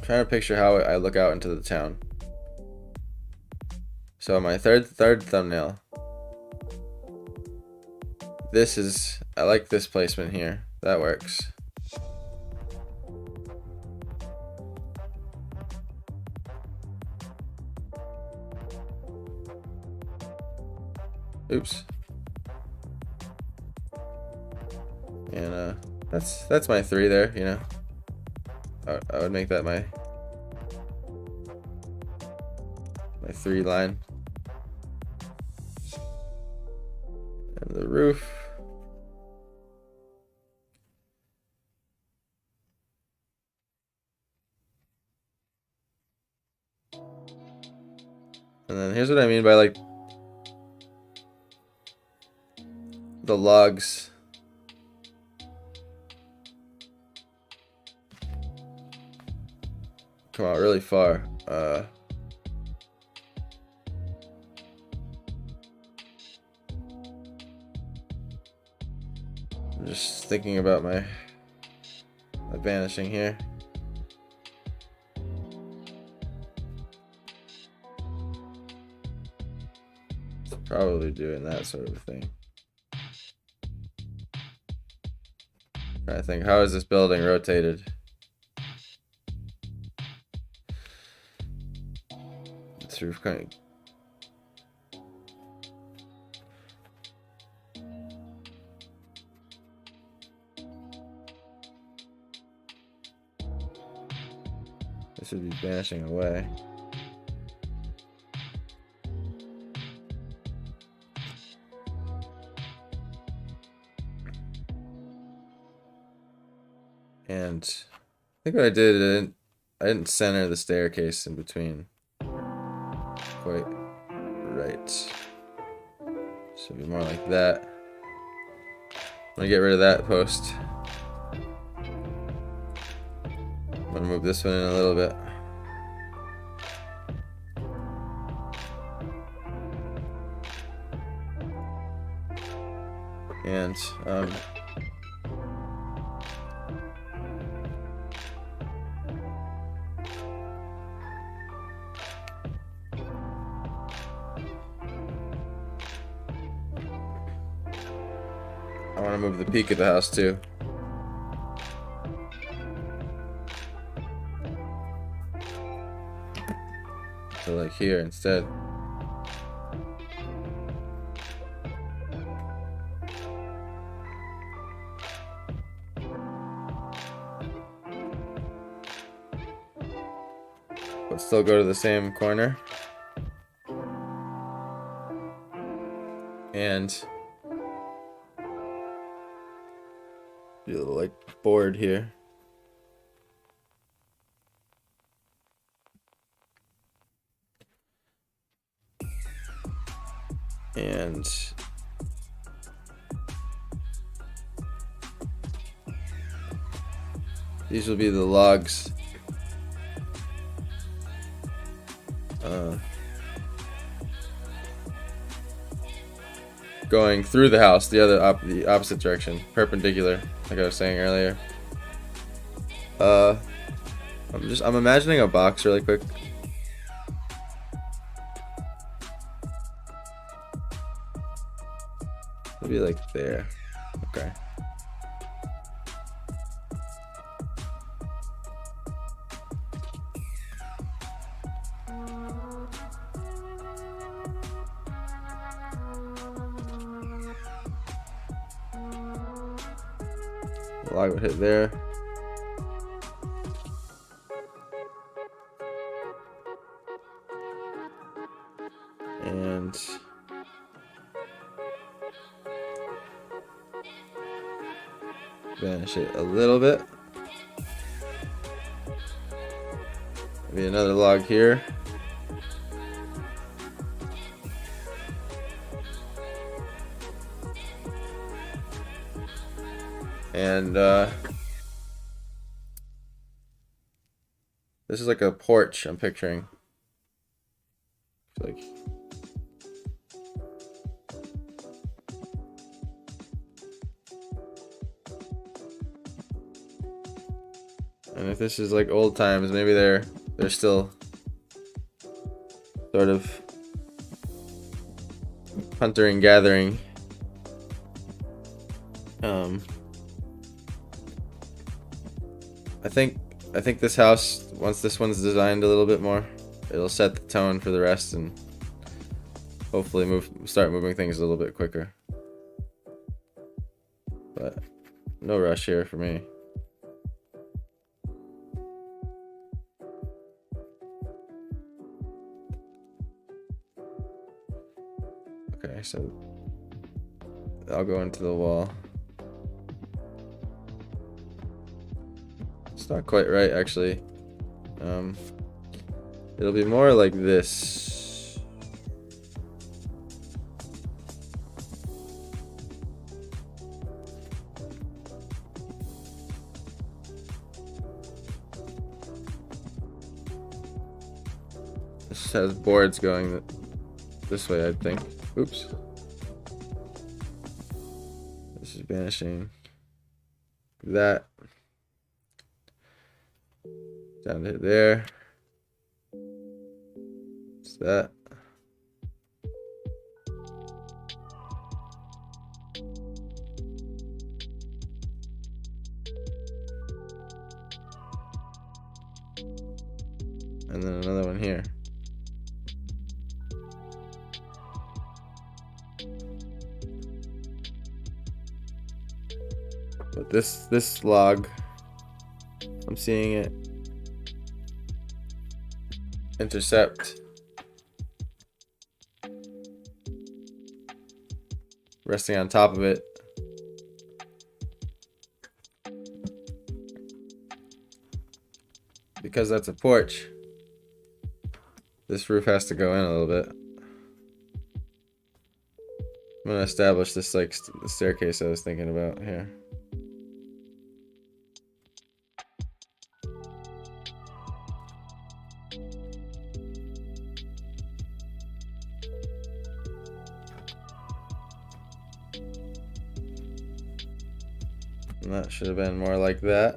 Speaker 1: Trying to picture how I look out into the town. So my third thumbnail. I like this placement here. That works. Oops. And that's my 3 there, you know. I would make that my 3 line. And the roof. And then here's what I mean by like the logs. Come out really far. I'm just thinking about my vanishing here. Probably doing that sort of thing. Trying to think, how is this building rotated? This roof kind of. This would be vanishing away. And I think what I did, I didn't center the staircase in between quite right. So it'd be more like that. I'm gonna get rid of that post. I'm gonna move this one in a little bit. And I want to move the peak of the house too. So like here instead. still go to the same corner. And do a little like board here. And these will be the logs. Going through the house, the opposite direction, perpendicular, like I was saying earlier. I'm imagining a box really quick. It'll be like there. Okay. The log would hit there. And vanish it a little bit. Maybe another log here. And this is like a porch I'm picturing. Like and if this is like old times, maybe they're still sort of hunter and gathering. I think this house, once this one's designed a little bit more, it'll set the tone for the rest and hopefully start moving things a little bit quicker. But no rush here for me. Okay, so I'll go into the wall. It's not quite right, actually. It'll be more like this. This has boards going this way, I think. Oops. This is vanishing. That. Down to there. What's that? And then another one here. But this log, I'm seeing it intercept, resting on top of it. Because that's a porch, this roof has to go in a little bit. I'm gonna establish this like the staircase I was thinking about here. And that should have been more like that.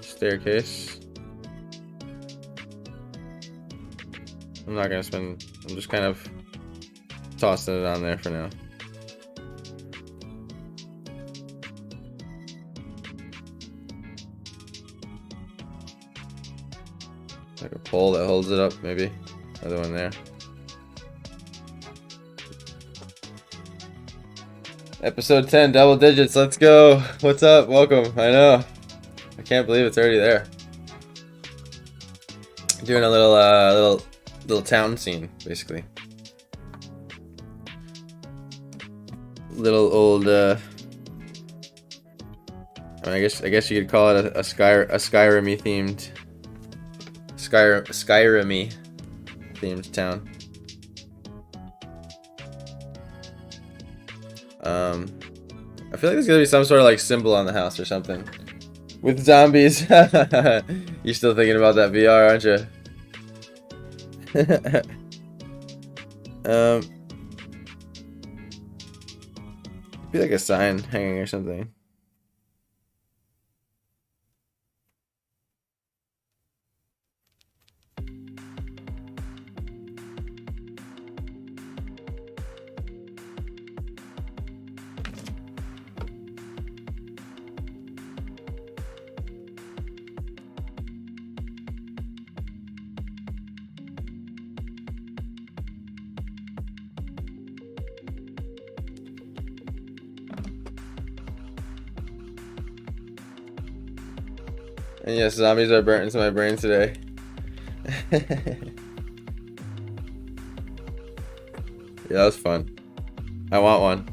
Speaker 1: Staircase. I'm not gonna spend I'm just kind of tossing it on there for now. Like a pole that holds it up, maybe. Another one there. Episode 10, double digits, let's go. What's up? Welcome. I know. I can't believe it's already there. Doing a little town scene, basically. Little old I mean, I guess you could call it a Skyrim-y themed Skyrim-y themed town. I feel like there's gonna be some sort of like symbol on the house or something with zombies. You still thinking about that VR, aren't you? Be like a sign hanging or something. And yes, zombies are burnt into my brain today. Yeah, that was fun. I want one.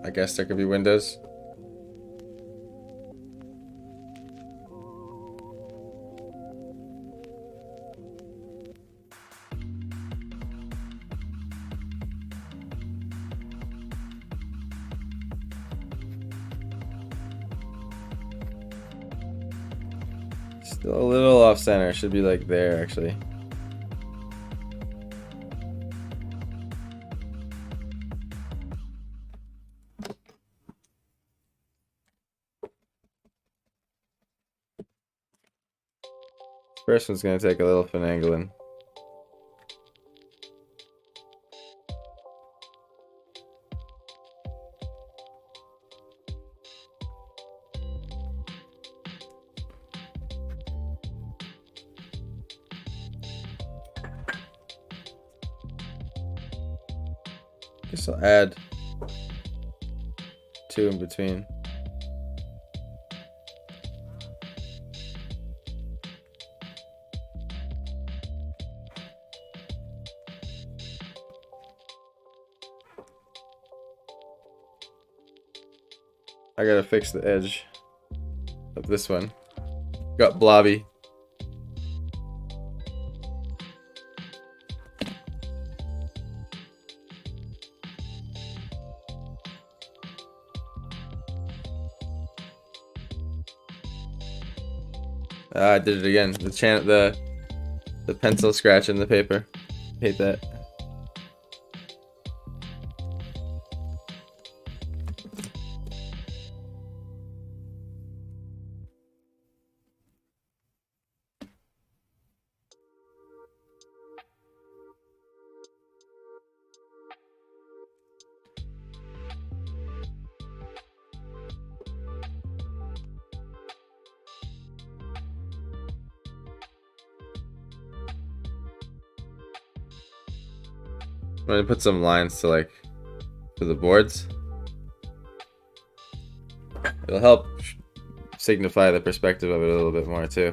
Speaker 1: I guess there could be windows. Still a little off center. Should be like there, actually. First one's gonna take a little finagling. Guess I'll add 2 in between. I gotta fix the edge of this one. Got blobby. I did it again. The pencil scratch in the paper. Hate that. I'm gonna put some lines to like for the boards. It'll help signify the perspective of it a little bit more too.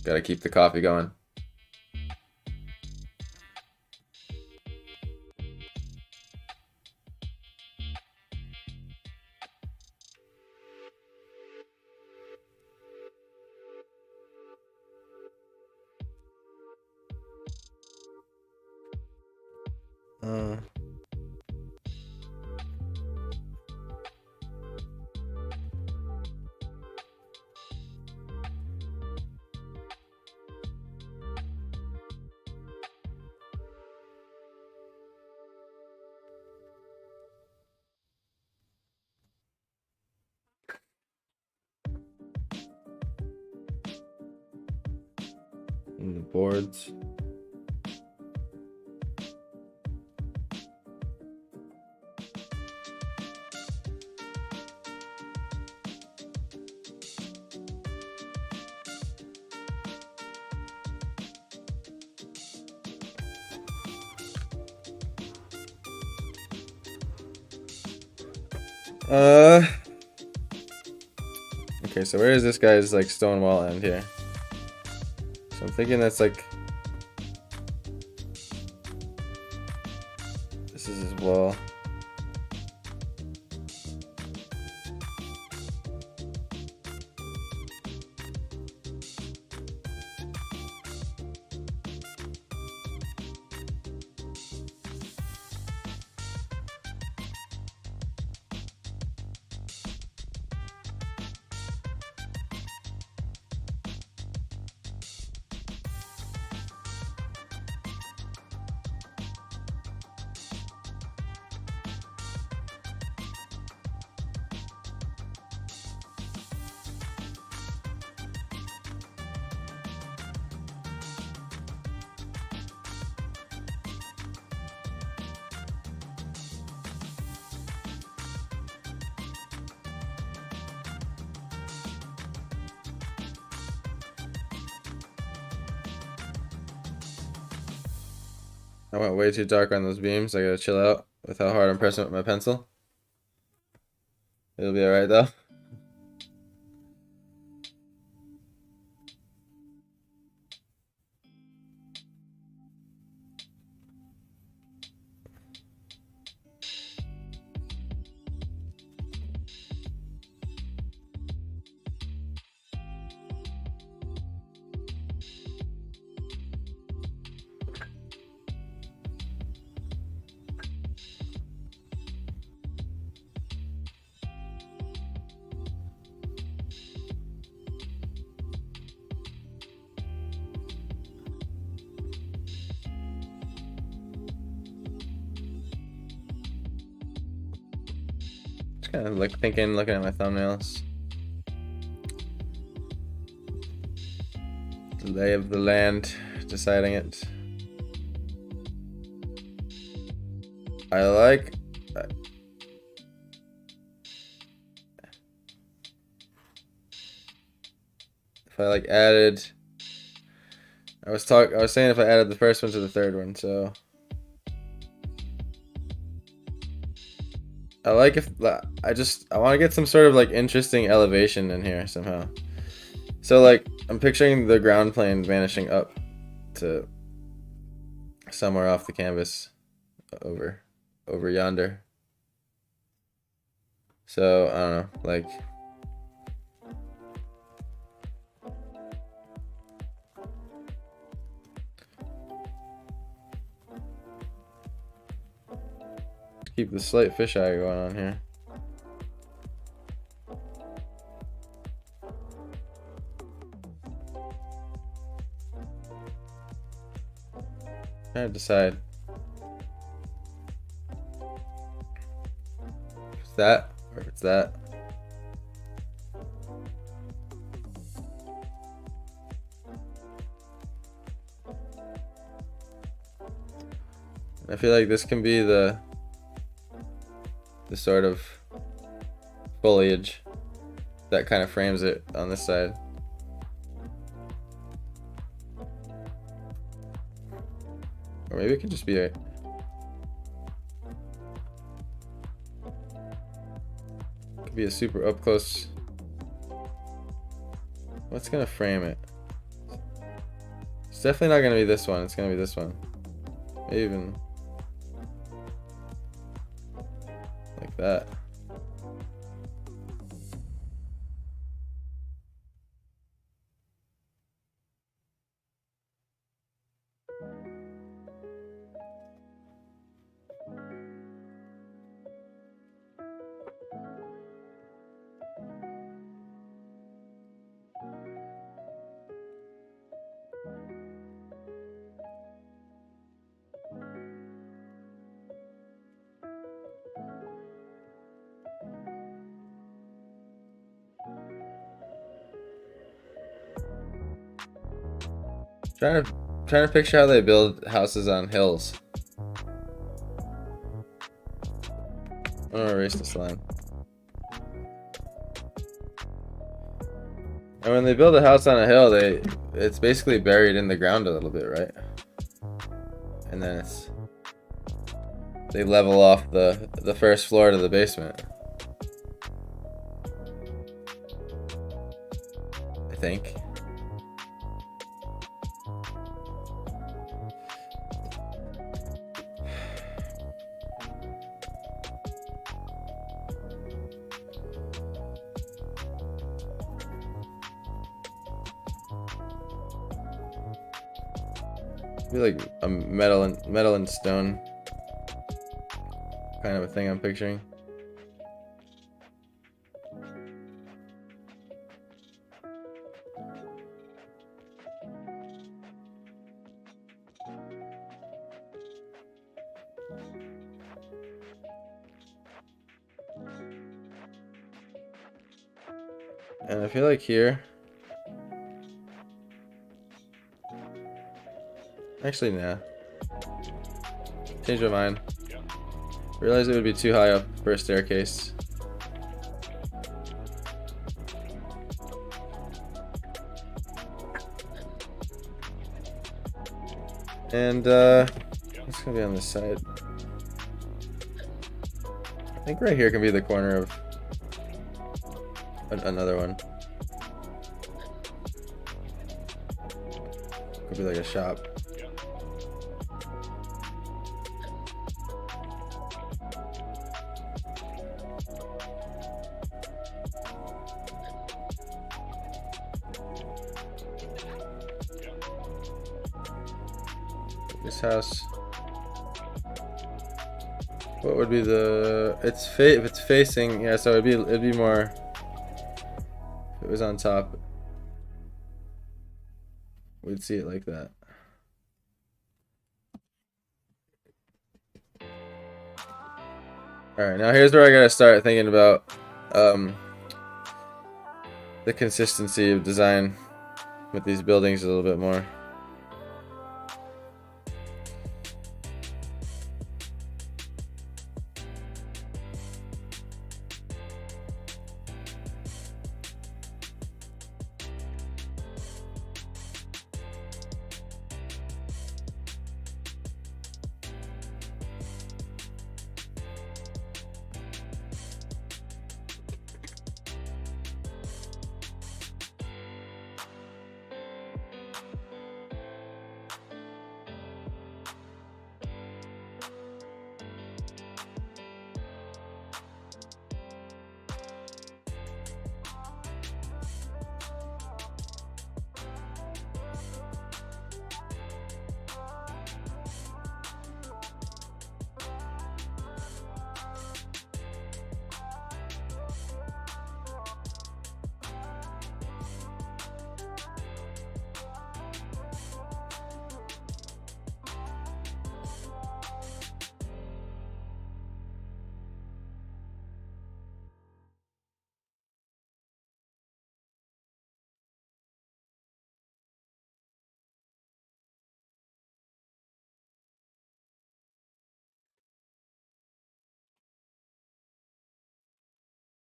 Speaker 1: Gotta keep the coffee going. in the boards. Okay, so where is this guy's like stone wall end here? So I'm thinking that's like, this is his wall. I went way too dark on those beams. I gotta chill out with how hard I'm pressing with my pencil. It'll be alright though. Just kind of like thinking, looking at my thumbnails. The lay of the land, deciding it. I like. If I like added. I was saying if I added the first one to the third one, so. I like if I want to get some sort of like interesting elevation in here somehow. So like I'm picturing the ground plane vanishing up to somewhere off the canvas over yonder. So I don't know, like keep the slight fisheye going on here. Trying to decide. If it's that or if it's that. I feel like this can be the sort of foliage that kind of frames it on this side. Or maybe it could just be a super up close. What's gonna frame it? It's definitely not gonna be this one. It's gonna be this one. Maybe even like that. Trying to picture how they build houses on hills. I'm gonna erase this line. And when they build a house on a hill, it's basically buried in the ground a little bit, right? And then they level off the first floor to the basement. I think. Be like a metal and stone kind of a thing I'm picturing. And I feel like here, actually, nah. Change my mind. Realized it would be too high up for a staircase. And it's gonna be on this side. I think right here can be the corner of another one. Could be like a shop. This house. What would be the? If it's facing, yeah. So it'd be more. If it was on top, we'd see it like that. All right, now here's where I gotta start thinking about the consistency of design with these buildings a little bit more.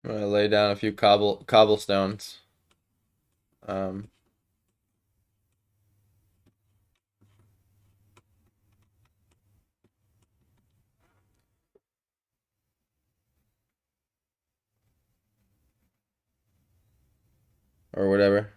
Speaker 1: I'm gonna lay down a few cobblestones. Um, or whatever.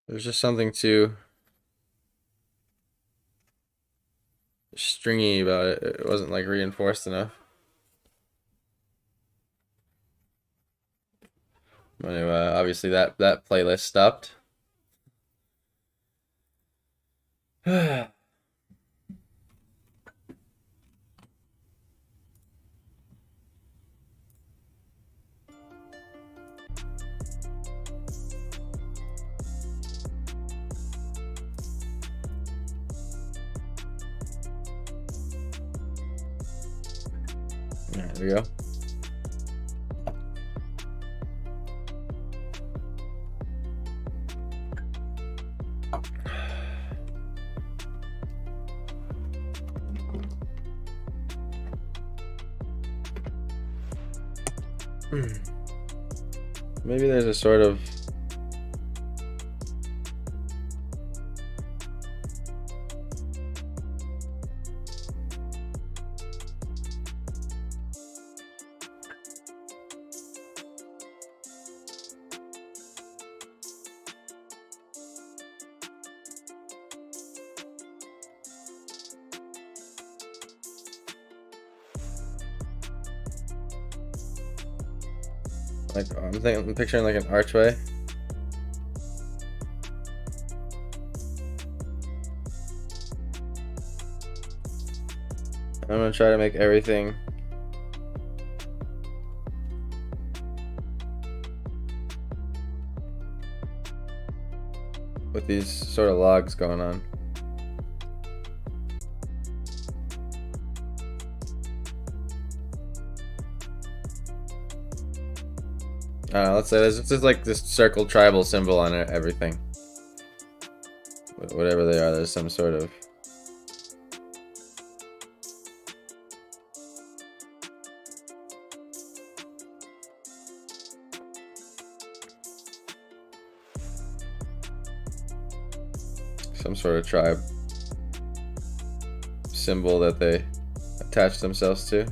Speaker 1: There's just something too stringy about it. It wasn't like reinforced enough. Anyway, obviously that playlist stopped. There we go. Maybe there's a sort of like I'm picturing like an archway. I'm gonna try to make everything with these sort of logs going on. Let's say there's just like this circle tribal symbol on it, everything. Whatever they are, there's some sort of tribe symbol that they attach themselves to.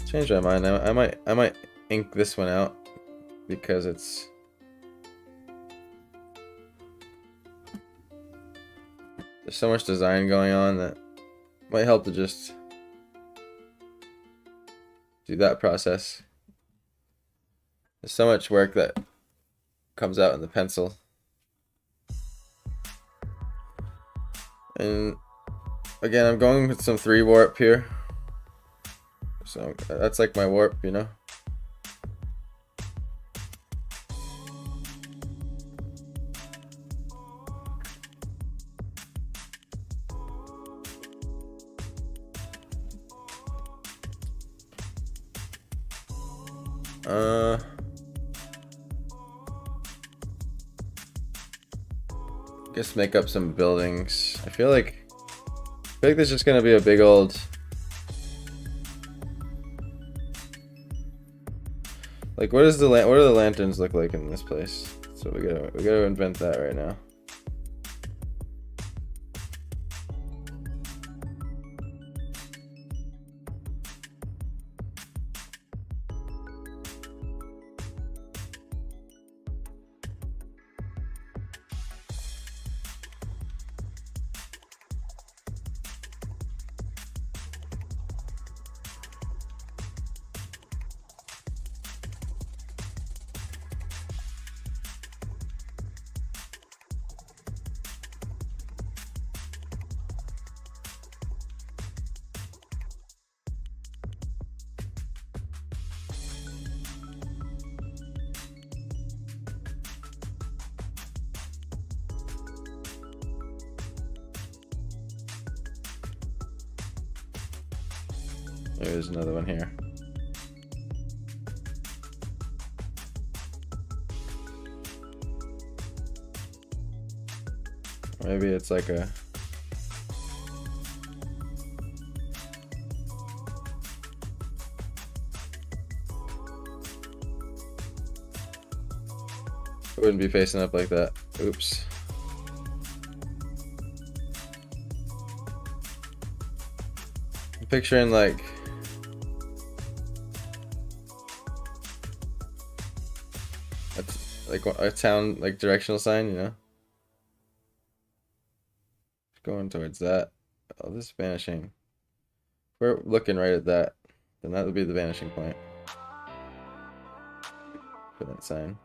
Speaker 1: Change my mind. I might ink this one out because there's so much design going on that might help to just do that process. There's so much work that comes out in the pencil. And again, I'm going with some 3 warp here. So that's like my warp, you know? Guess make up some buildings. I feel like this is just gonna be a big old like what do the lanterns look like in this place? So we gotta invent that right now. There's another one here. Maybe it's like a it wouldn't be facing up like that. Oops. I'm picturing like a town like directional sign, you know? Going towards that. Oh, this is vanishing. We're looking right at that. Then that would be the vanishing point for that sign.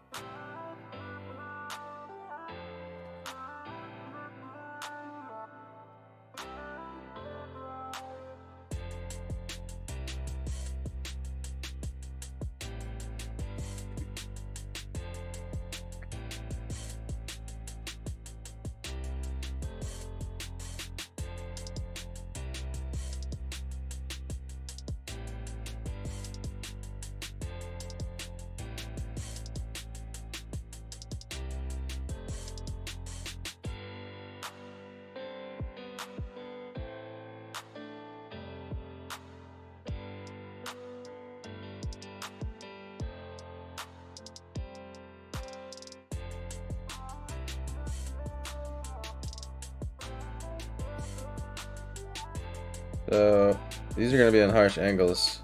Speaker 1: So these are going to be on harsh angles.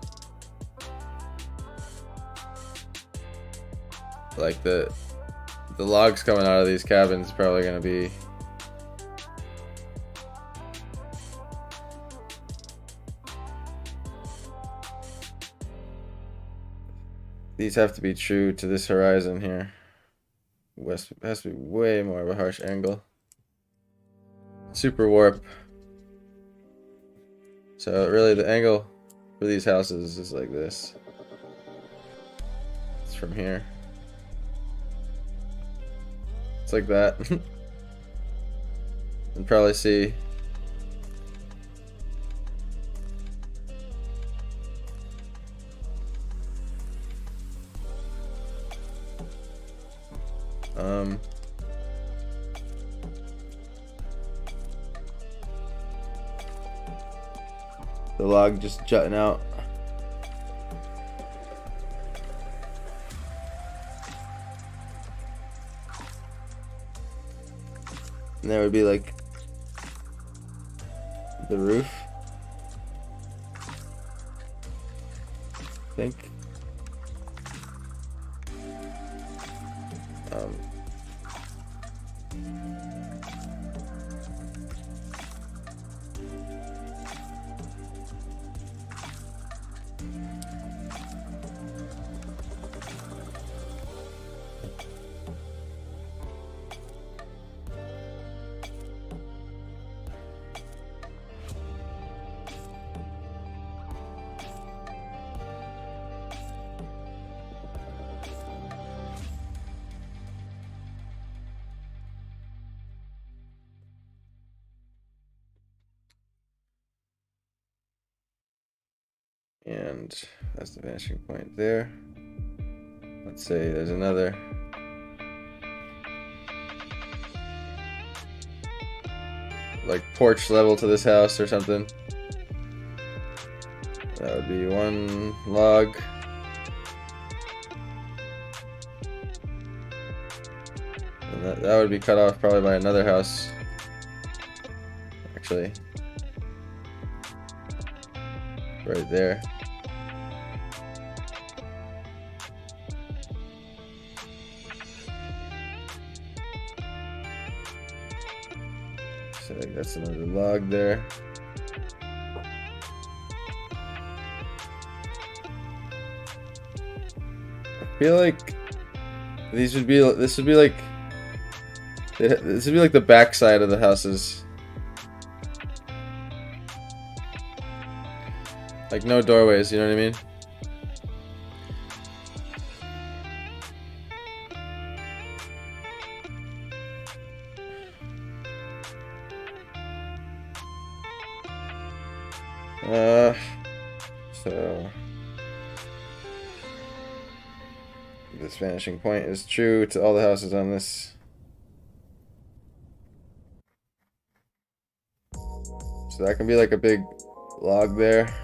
Speaker 1: Like the logs coming out of these cabins is probably going to be these have to be true to this horizon here. West has to be way more of a harsh angle. Super warp. So really the angle for these houses is like this. It's from here. It's like that. And probably see the log just jutting out. And there would be like the roof, I think. And that's the vanishing point there. Let's say there's another like porch level to this house or something. That would be one log. And that would be cut off probably by another house. Actually. Right there. So that's another log there. I feel like this would be like the back side of the houses. Like no doorways, you know what I mean? So this vanishing point is true to all the houses on this. So that can be like a big log there.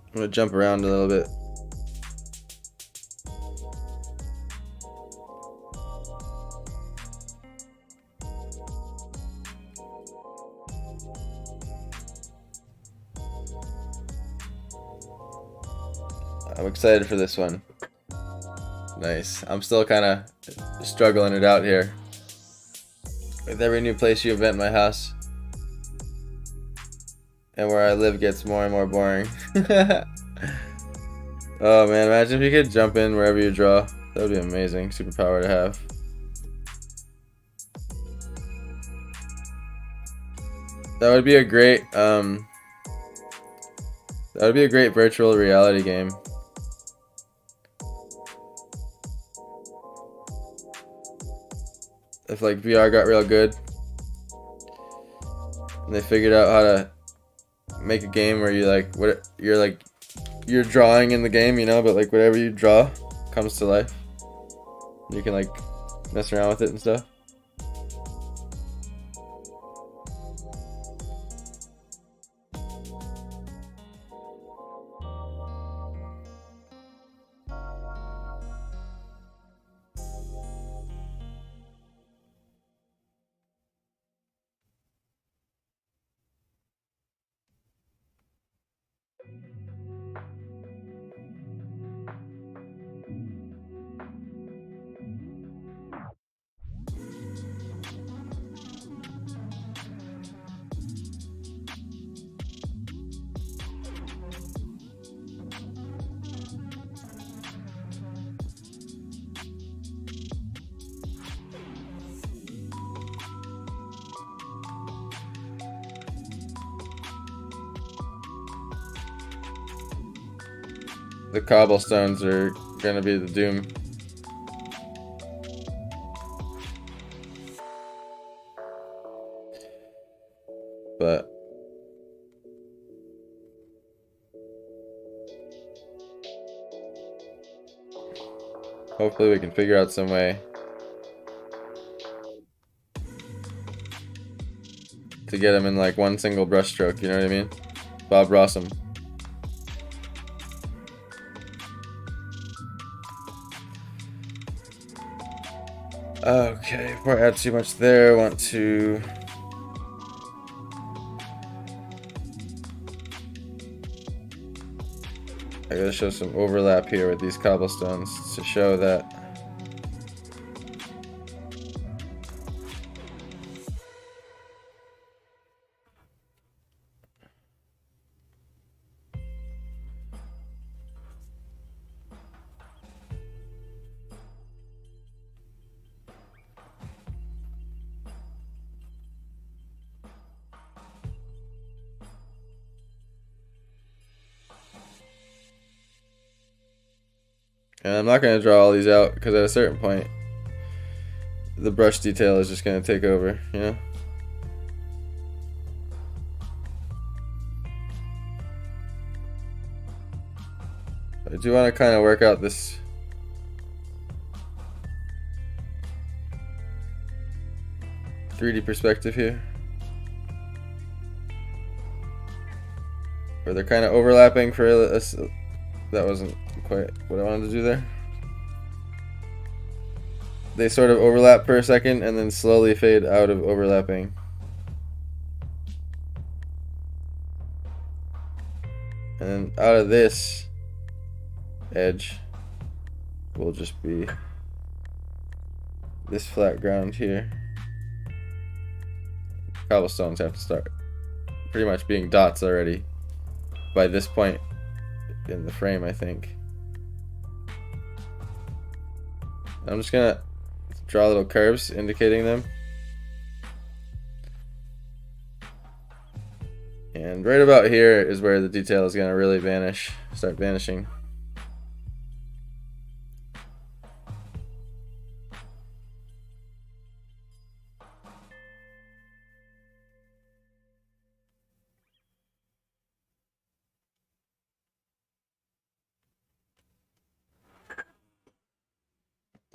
Speaker 1: I'm gonna jump around a little bit. I'm excited for this one. Nice. I'm still kind of struggling it out here. With every new place you invent my house. And where I live gets more and more boring. Oh man, imagine if you could jump in wherever you draw. That would be amazing superpower to have. That would be a great virtual reality game. If like VR got real good and they figured out how to make a game where you like you're drawing in the game, you know, but like whatever you draw comes to life. You can like mess around with it and stuff. The cobblestones are gonna be the doom. But hopefully we can figure out some way to get them in like one single brush stroke, you know what I mean? Bob Ross 'em. Okay, before I add too much there, I want to I gotta show some overlap here with these cobblestones to show that and I'm not going to draw all these out because at a certain point the brush detail is just going to take over, you know? I do want to kind of work out this .3D perspective here, where they're kind of overlapping for us. That wasn't quite what I wanted to do there. They sort of overlap for a second and then slowly fade out of overlapping. And then out of this edge will just be this flat ground here. Cobblestones have to start pretty much being dots already by this point in the frame, I think. I'm just gonna draw little curves indicating them. And right about here is where the detail is gonna really start vanishing.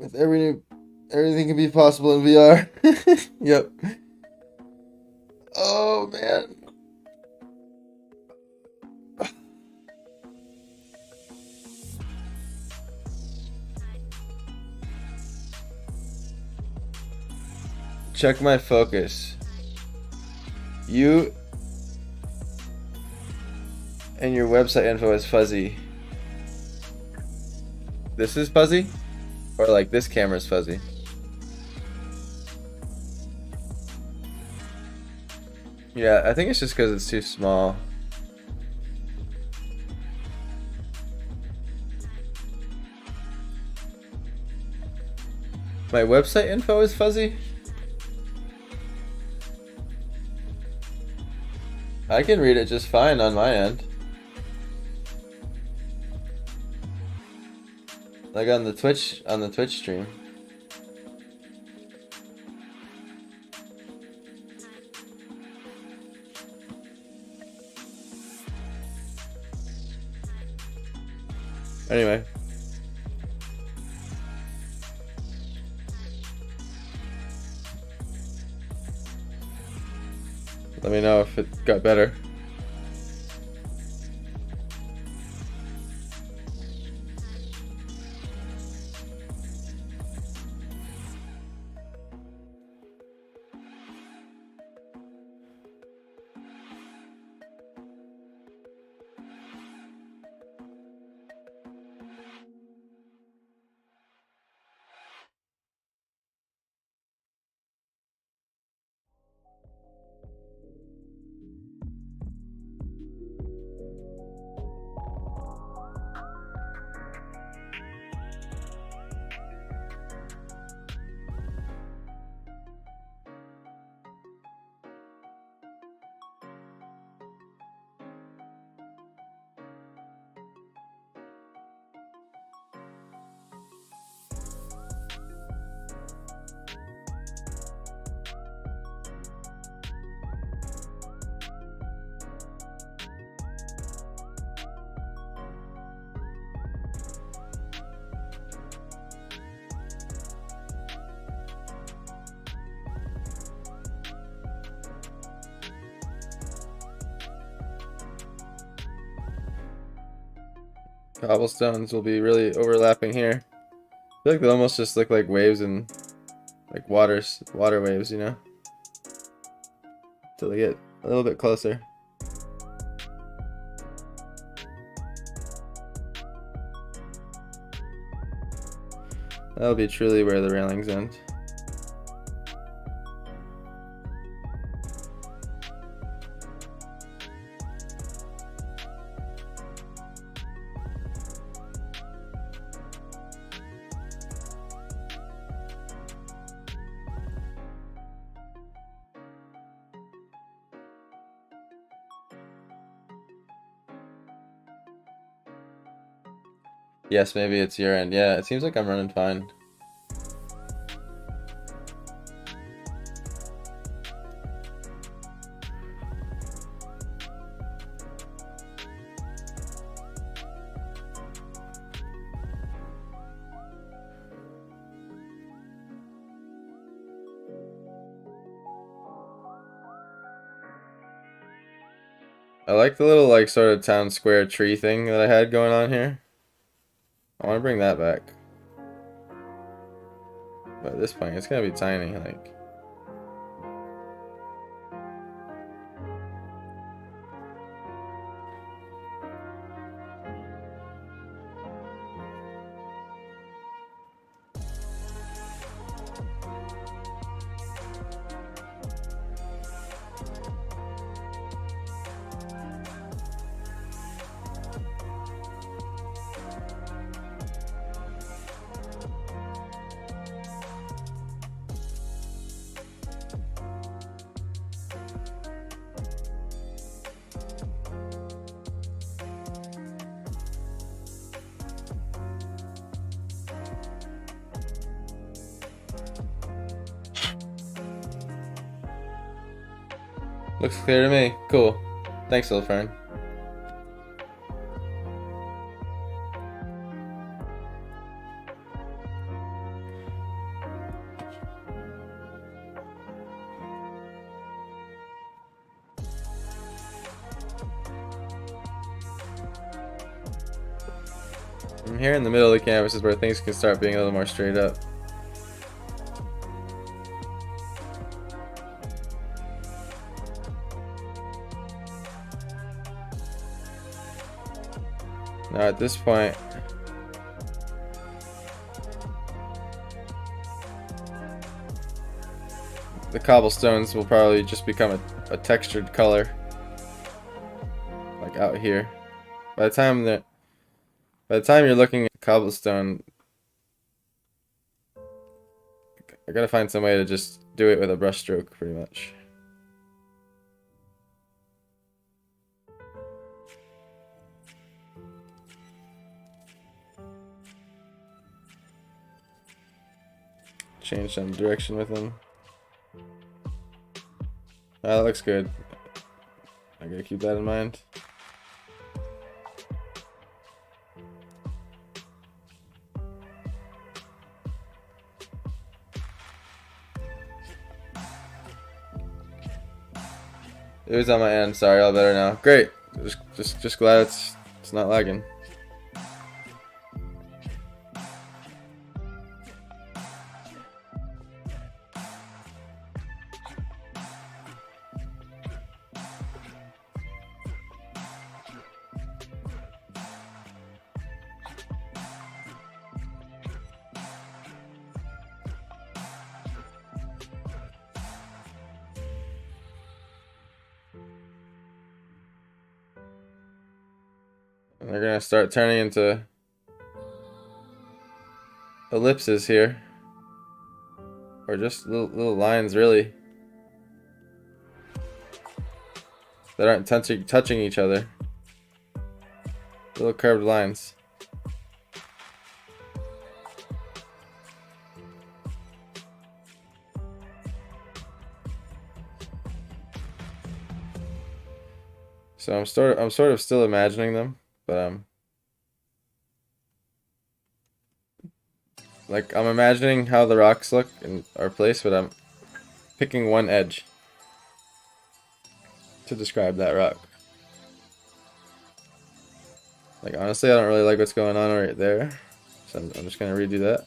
Speaker 1: With everything can be possible in VR. Yep. Oh man. Check my focus. You and your website info is fuzzy. This is fuzzy? Or like this camera's fuzzy. Yeah, I think it's just because it's too small. My website info is fuzzy? I can read it just fine on my end. Like on the Twitch stream. Anyway. Let me know if it got better. Cobblestones will be really overlapping here. I feel like they almost just look like waves and like water waves, you know? Till they get a little bit closer. That'll be truly where the railings end. Yes, maybe it's your end. Yeah, it seems like I'm running fine. I like the little like sort of town square tree thing that I had going on here. I want to bring that back. But at this point, it's gonna be tiny, like. Looks clear to me. Cool. Thanks, little friend. I'm here in the middle of the campus is where things can start being a little more straight up. Now at this point, the cobblestones will probably just become a textured color, like out here. By the time you're looking at cobblestone, I gotta find some way to just do it with a brush stroke, pretty much. Change some direction with them. That looks good. I gotta keep that in mind. It was on my end. Sorry, all better now. Great. Just glad it's not lagging. And they're gonna start turning into ellipses here, or just little lines, really, that aren't touching each other. Little curved lines. So I'm sort of still imagining them, but like I'm imagining how the rocks look and are placed, but I'm picking one edge to describe that rock. Like honestly, I don't really like what's going on right there, so I'm just gonna redo that.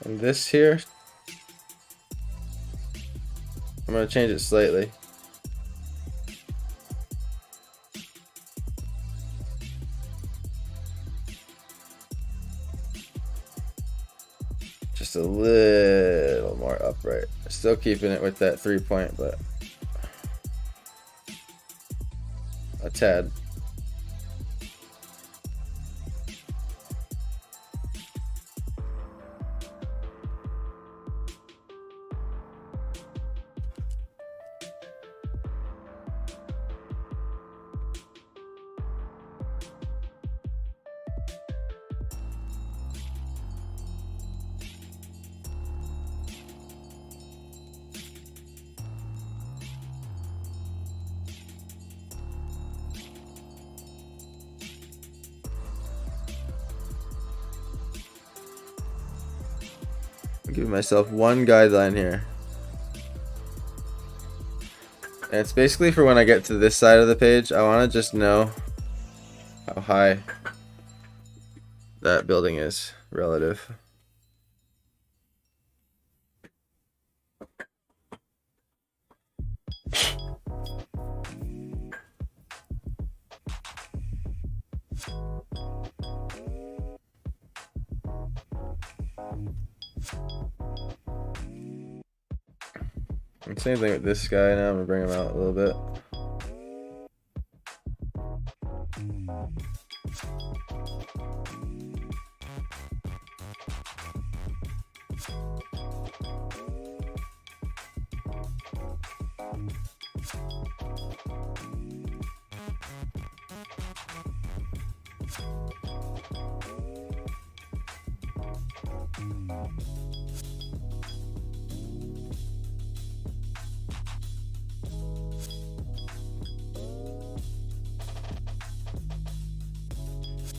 Speaker 1: And this here, I'm gonna change it slightly. Just a little more upright. Still keeping it with that 3-point, but a tad. I'm giving myself one guideline here. And it's basically for when I get to this side of the page, I want to just know how high that building is relative. And same thing with this guy now. I'm gonna bring him out a little bit.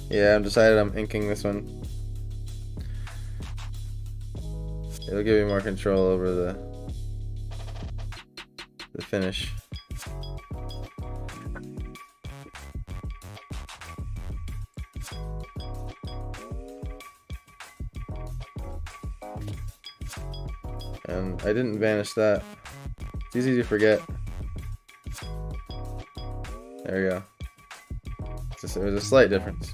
Speaker 1: Yeah, I've decided I'm inking this one. It'll give you more control over the finish. And I didn't vanish that. It's easy to forget. There we go. It was a slight difference.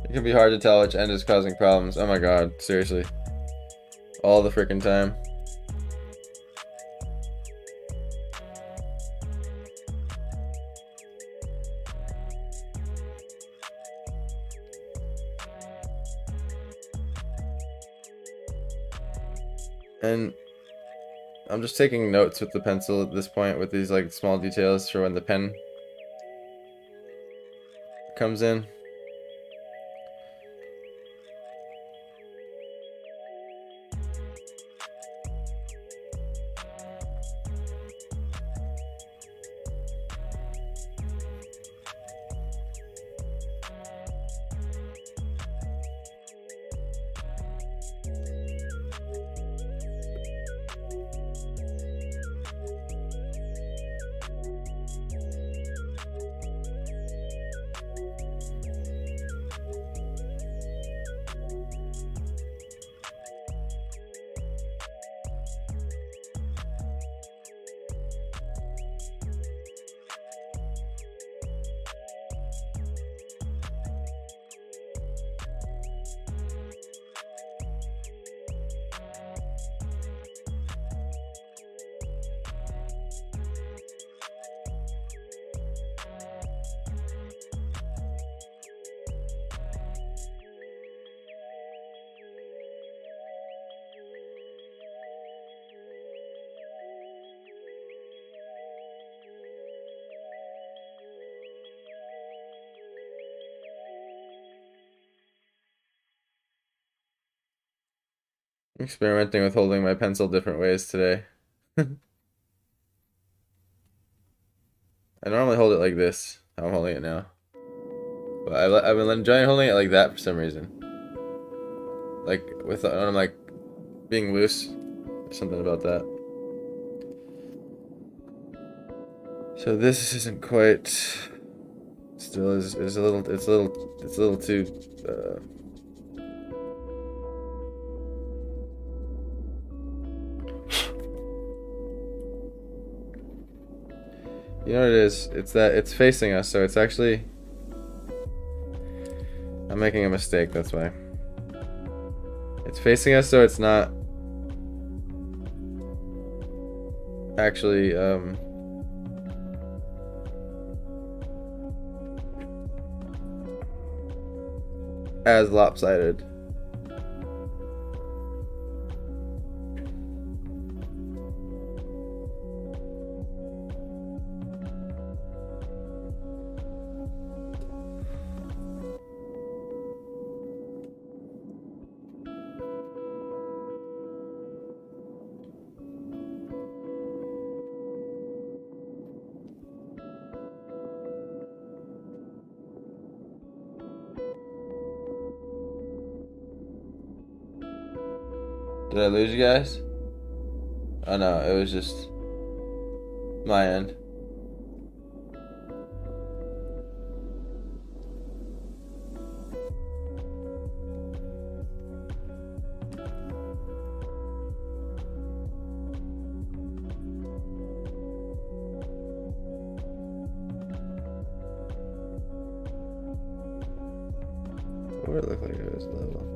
Speaker 1: It can be hard to tell which end is causing problems. Oh my god, seriously. All the freaking time. And I'm just taking notes with the pencil at this point with these like small details for when the pen comes in. I'm experimenting with holding my pencil different ways today. I normally hold it like this, how I'm holding it now. But I've been enjoying holding it like that for some reason. Like, when I'm like being loose, or something about that. So this isn't quite, still is a little, it's a little too, you know what it is? It's that it's facing us, so it's actually, I'm making a mistake, that's why. It's facing us, so it's not actually, as lopsided. Did I lose you guys? Oh no, it was just my end. What did it look like it was level?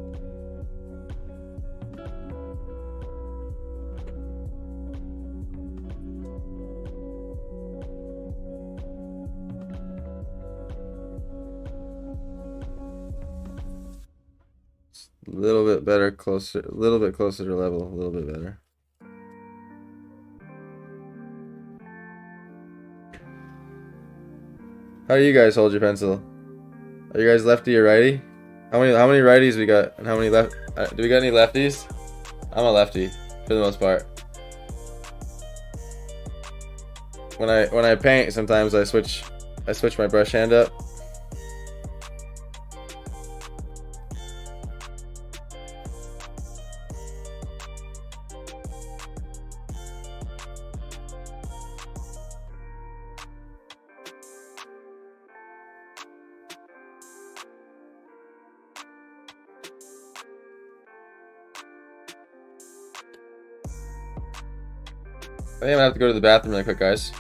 Speaker 1: A little bit better, closer, a little bit closer to level, a little bit better. How do you guys hold your pencil? Are you guys lefty or righty? How many righties we got, and how many left? Do we got any lefties? I'm a lefty for the most part. When I paint, sometimes I switch my brush hand up. I think I'm gonna have to go to the bathroom really quick, guys.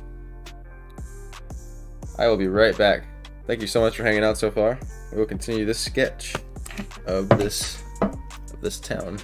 Speaker 1: I will be right back. Thank you so much for hanging out so far. We will continue this sketch of this town.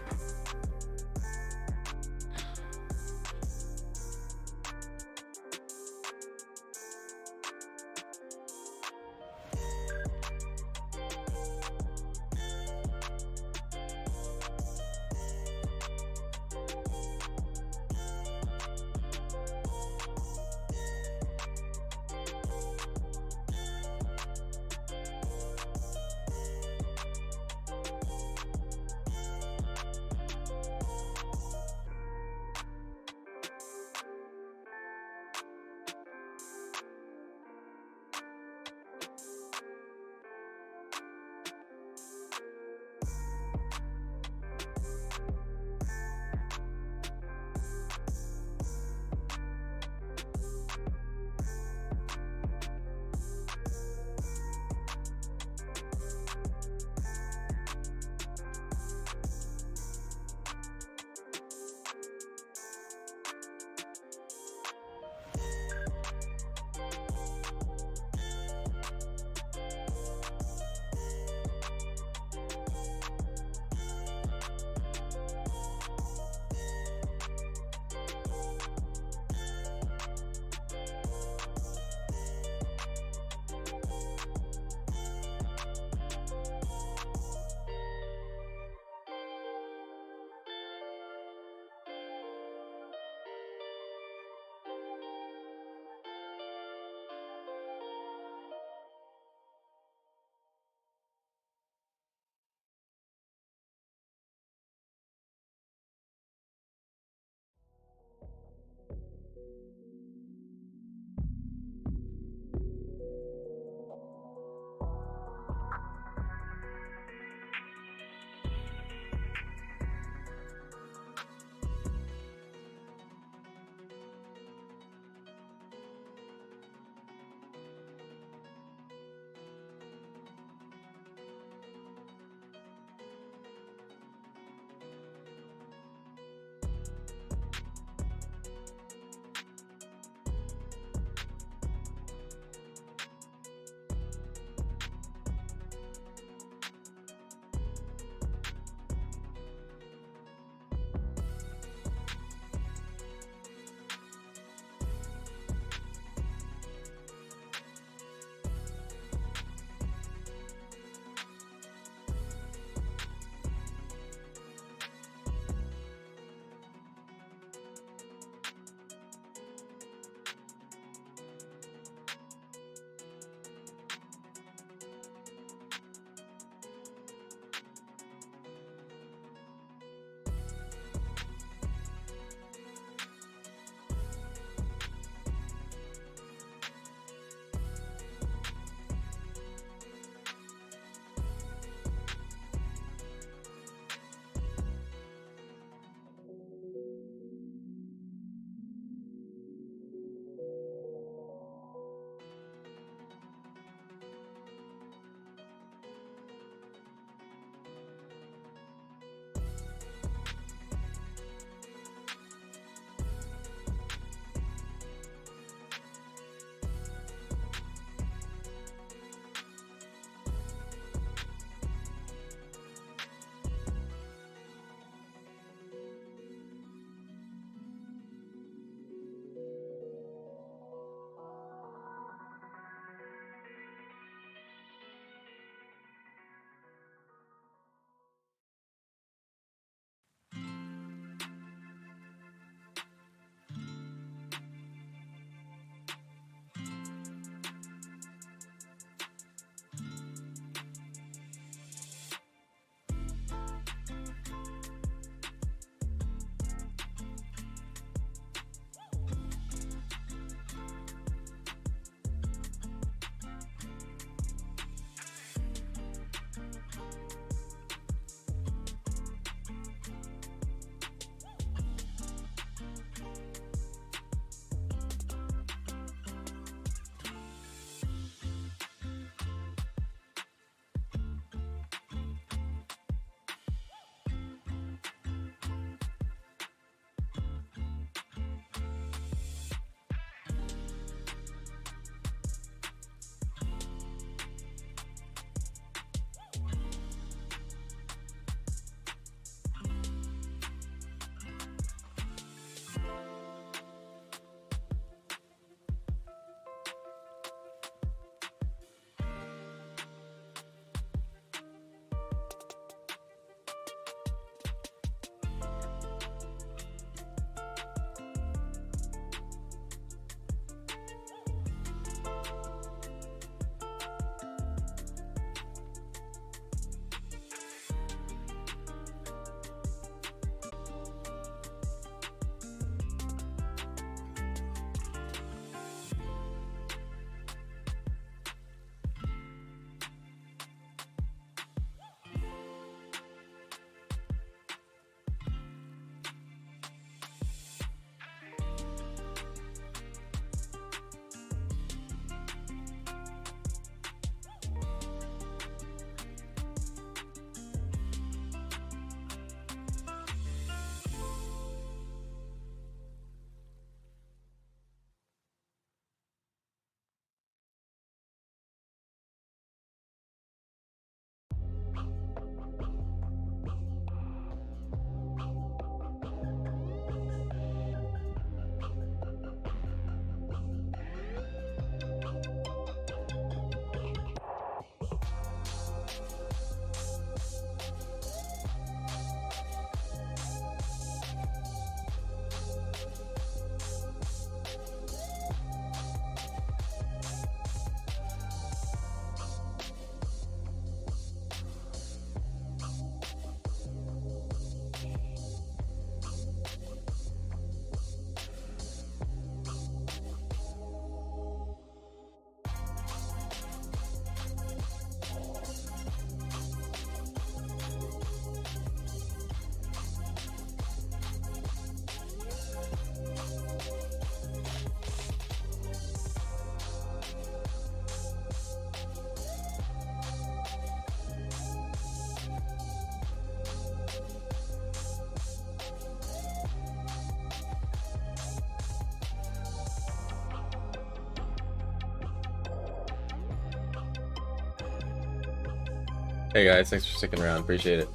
Speaker 1: Hey guys, thanks for sticking around. Appreciate it.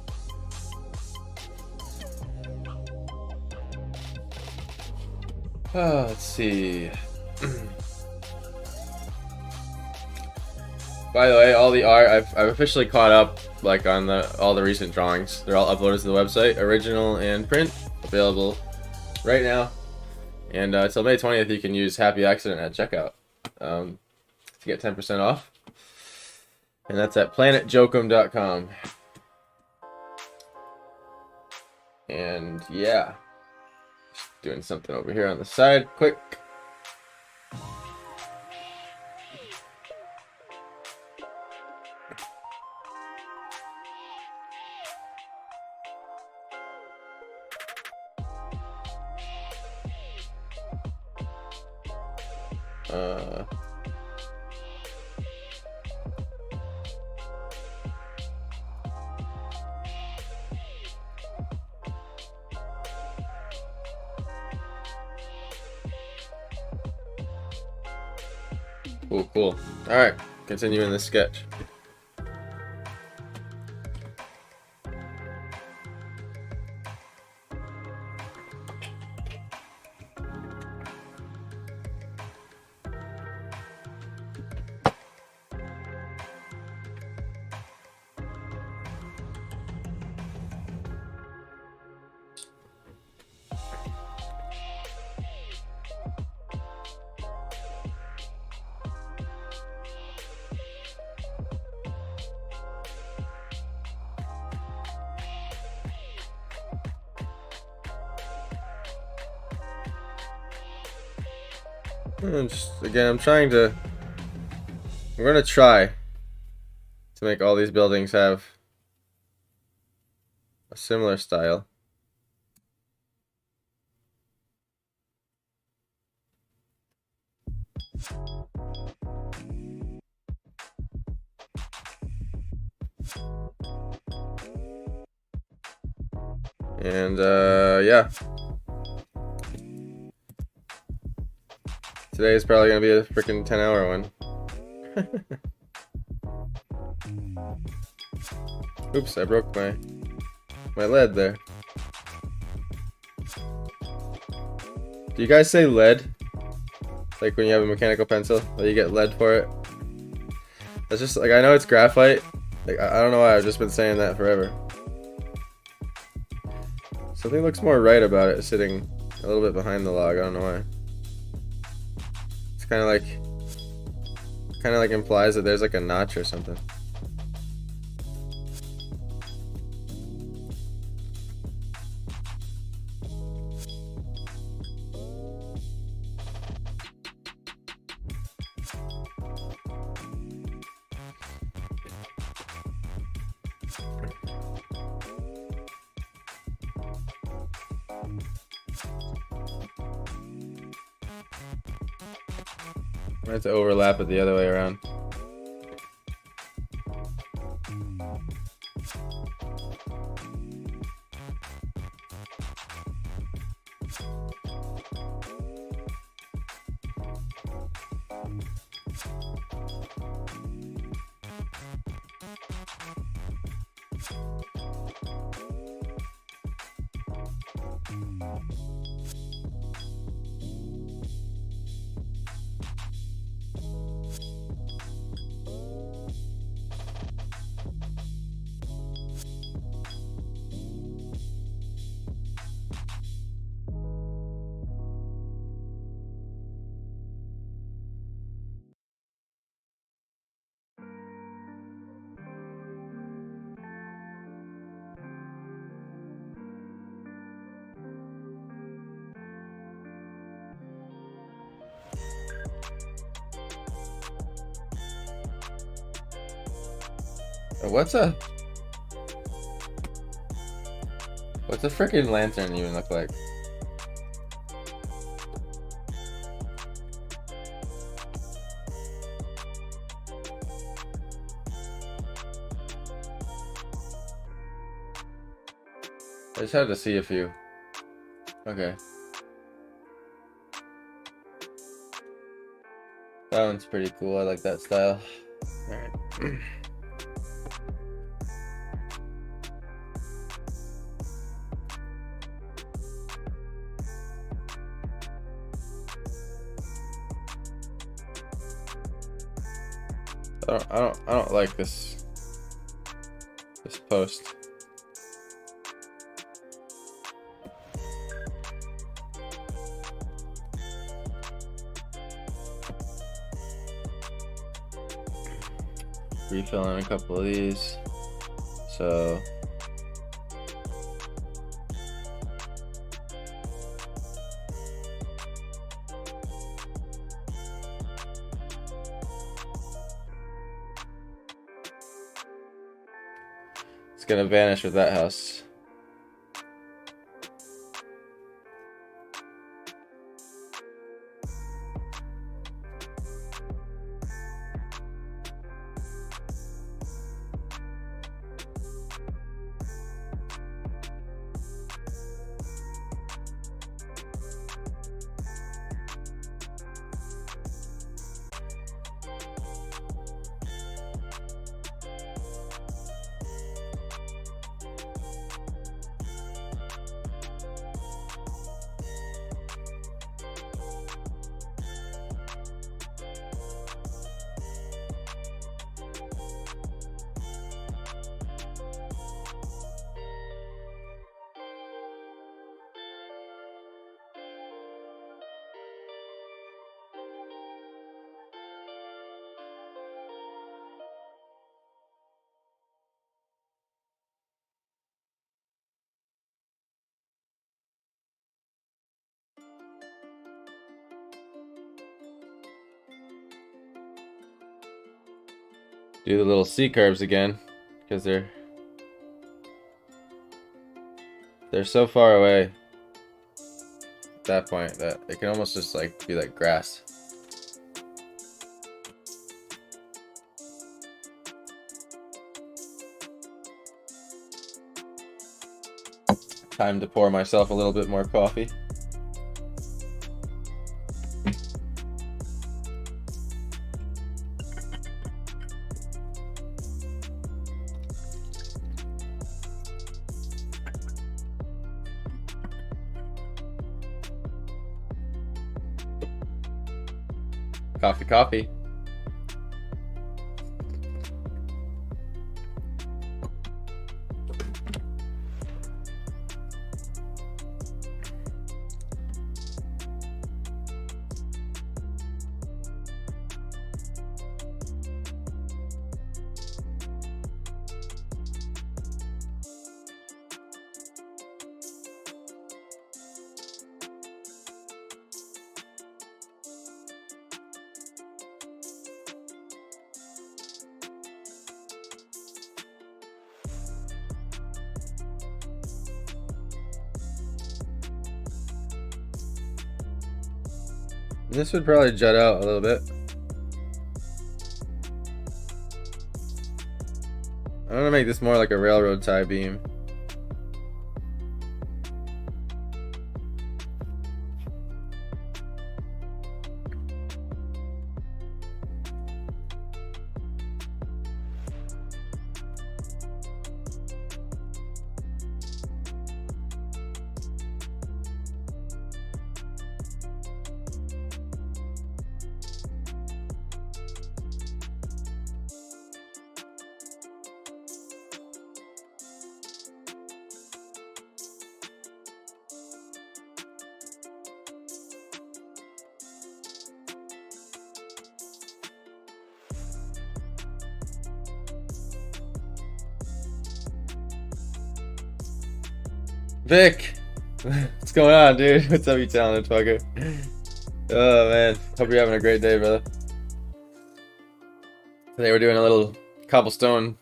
Speaker 1: Let's see. By the way, all the art I've officially caught up, like on all the recent drawings. They're all uploaded to the website, original and print, available right now. And until May 20th, you can use Happy Accident at checkout to get 10% off. And that's at planetjokum.com. And yeah, just doing something over here on the side, quick. Cool. Alright, continuing the sketch. I'm gonna try to make all these buildings have a similar style. And yeah. Today is probably gonna be a freaking 10-hour one. Oops, I broke my lead there. Do you guys say lead? Like when you have a mechanical pencil, that you get lead for it? That's just like, I know it's graphite. Like I don't know why I've just been saying that forever. Something looks more right about it sitting a little bit behind the log. I don't know why. It's kind of like implies that there's like a notch or something. I have to overlap it the other way around. What's a freaking lantern even look like? I just had to see a few. Okay. That one's pretty cool. I like that style. Alright. I don't like this post. Refilling a couple of these. So it's gonna vanish with that house. Do the little C curves again, because they're so far away at that point that it can almost just like be like grass. Time to pour myself a little bit more coffee. Coffee, coffee. This would probably jut out a little bit. I'm gonna make this more like a railroad tie beam. Vic! What's going on, dude? What's up, you talented fucker? Oh, man. Hope you're having a great day, brother. Today we're doing a little cobblestone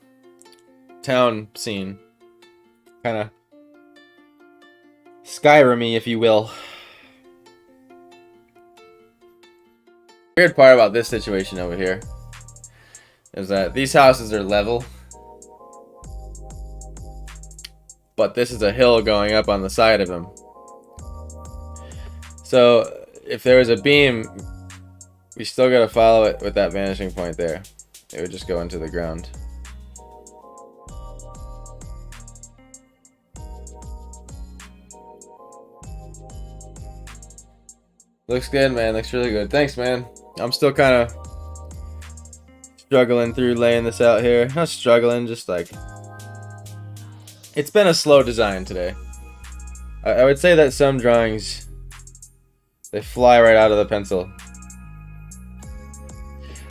Speaker 1: town scene. Kind of Skyrim-y, if you will. The weird part about this situation over here is that these houses are level, but this is a hill going up on the side of them. So if there was a beam, we still gotta follow it with that vanishing point there. It would just go into the ground. Looks good, man. Looks really good. Thanks, man. I'm still kind of Struggling through laying this out here. Not struggling, just like... It's been a slow design today. I would say that some drawings, they fly right out of the pencil.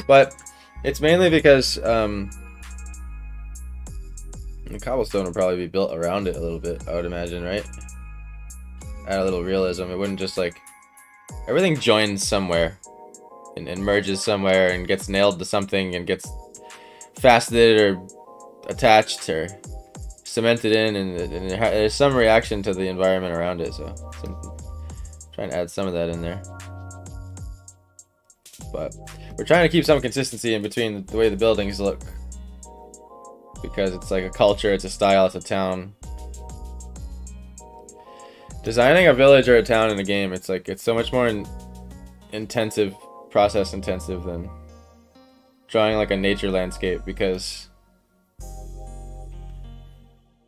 Speaker 1: But it's mainly because the cobblestone would probably be built around it a little bit, I would imagine, right? Add a little realism. It wouldn't just like... Everything joins somewhere and merges somewhere and gets nailed to something and gets faceted or attached or cemented in, and there's some reaction to the environment around it, so trying to add some of that in there. But we're trying to keep some consistency in between the way the buildings look, because it's like a culture, it's a style, it's a town. Designing a village or a town in a game, it's so much more intensive, process intensive than drawing like a nature landscape, because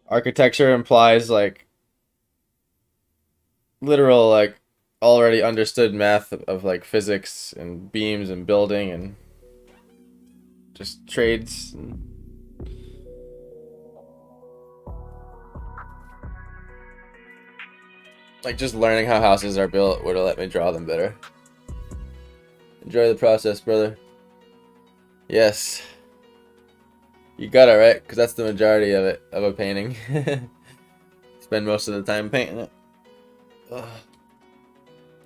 Speaker 1: architecture implies like literal, like already understood math of like physics and beams and building and just trades and like just learning how houses are built would have let me draw them better. Enjoy the process, brother. Yes. You got it, right? Because that's the majority of it, of a painting. Spend most of the time painting it. Ugh.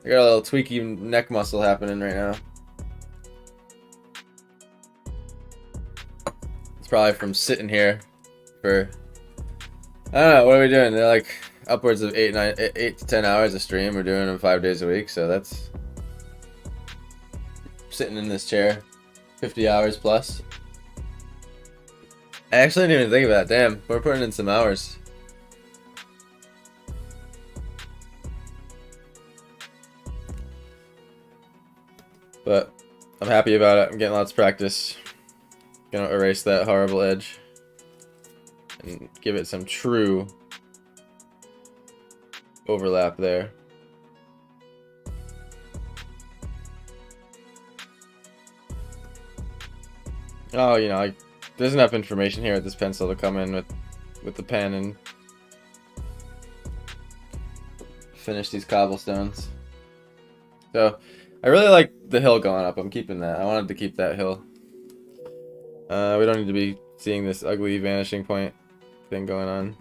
Speaker 1: I got a little tweaky neck muscle happening right now. It's probably from sitting here for... I don't know, what are we doing? They're like upwards of 8 to 10 hours a stream. We're doing them 5 days a week, so that's... Sitting in this chair 50 hours plus. I actually didn't even think of that. Damn, we're putting in some hours. But I'm happy about it. I'm getting lots of practice. Gonna erase that horrible edge and give it some true overlap there. Oh, you know, there's enough information here with this pencil to come in with the pen and finish these cobblestones. So, I really like the hill going up. I'm keeping that. I wanted to keep that hill. We don't need to be seeing this ugly vanishing point thing going on.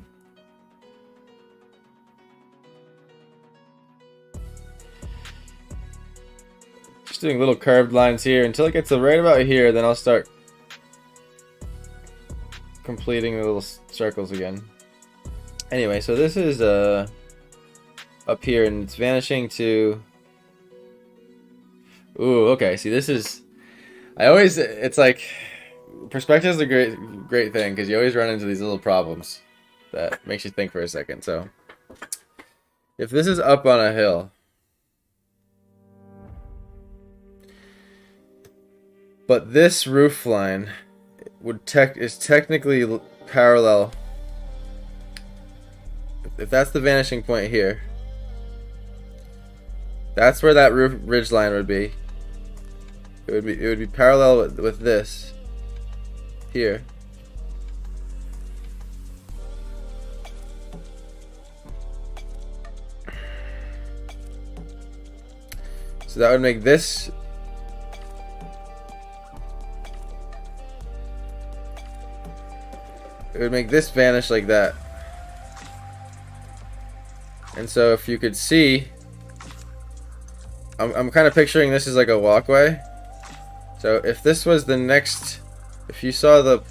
Speaker 1: Just doing little curved lines here until it gets right about here, then I'll start completing the little circles again. Anyway, so this is up here and it's vanishing to... Ooh, okay, see this is... it's like... Perspective is a great thing, because you always run into these little problems that makes you think for a second. So, if this is up on a hill, but this roof line is technically parallel. If that's the vanishing point here, that's where that roof ridge line would be. It would be parallel with this here. So that would make this vanish like that. And so if you could see, I'm kind of picturing this as like a walkway. So if this was the next, if you saw the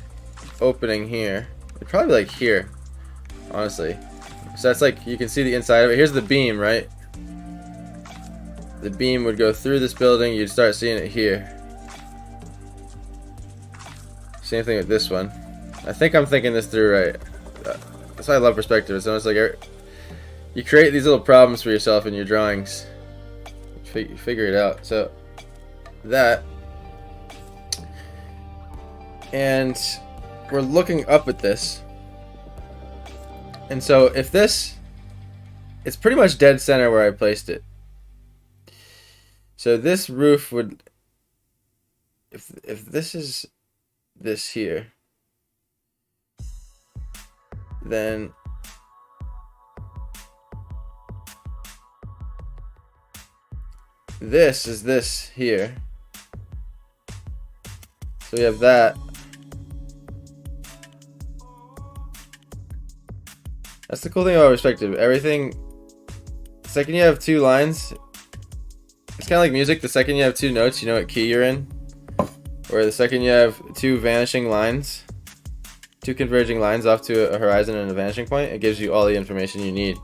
Speaker 1: opening here, it'd probably be like here, honestly. So that's like, you can see the inside of it. Here's the beam, right? The beam would go through this building, you'd start seeing it here. Same thing with this one. I think I'm thinking this through right. That's why I love perspective. It's almost like you create these little problems for yourself in your drawings. You figure it out. So that, and we're looking up at this. And so if this, it's pretty much dead center where I placed it. So this roof would, if this is this here. Then this is this here. So we have that. That's the cool thing about perspective. Everything, the second you have two lines, it's kind of like music. The second you have two notes, you know what key you're in. Or the second you have two vanishing lines, two converging lines off to a horizon and a vanishing point, it gives you all the information you need.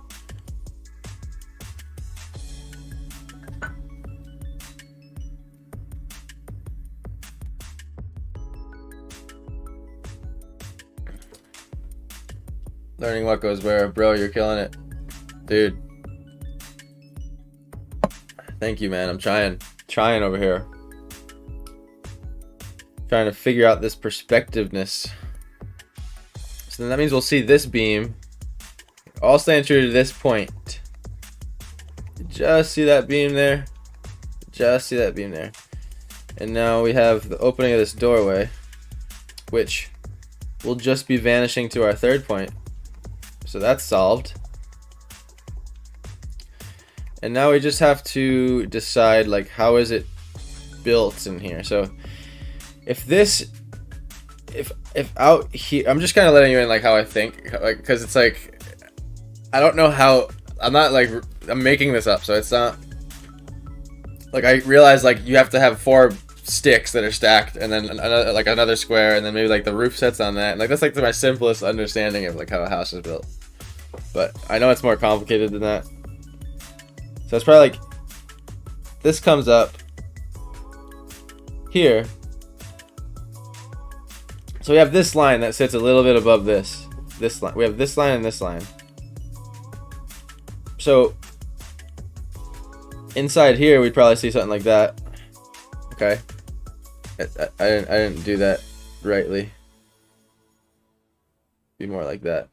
Speaker 1: Learning what goes where. Bro, you're killing it. Dude. Thank you, man. I'm trying over here. Trying to figure out this perspectiveness. So then that means we'll see this beam all stand true to this point. Just see that beam there. Just see that beam there. And now we have the opening of this doorway, which will just be vanishing to our third point. So that's solved. And now we just have to decide, like, how is it built in here. So if out here, I'm just kind of letting you in, like, how I think, like, because it's like, I don't know how, I'm not like, I'm making this up, so it's not like, I realize, like, you have to have 4 sticks that are stacked, and then another, like, another square, and then maybe like the roof sets on that. And, like, that's like my simplest understanding of like how a house is built. But I know it's more complicated than that. So it's probably like this comes up here. So we have this line that sits a little bit above this line. We have this line and this line. So inside here we'd probably see something like that. Okay. I didn't do that rightly. Be more like that.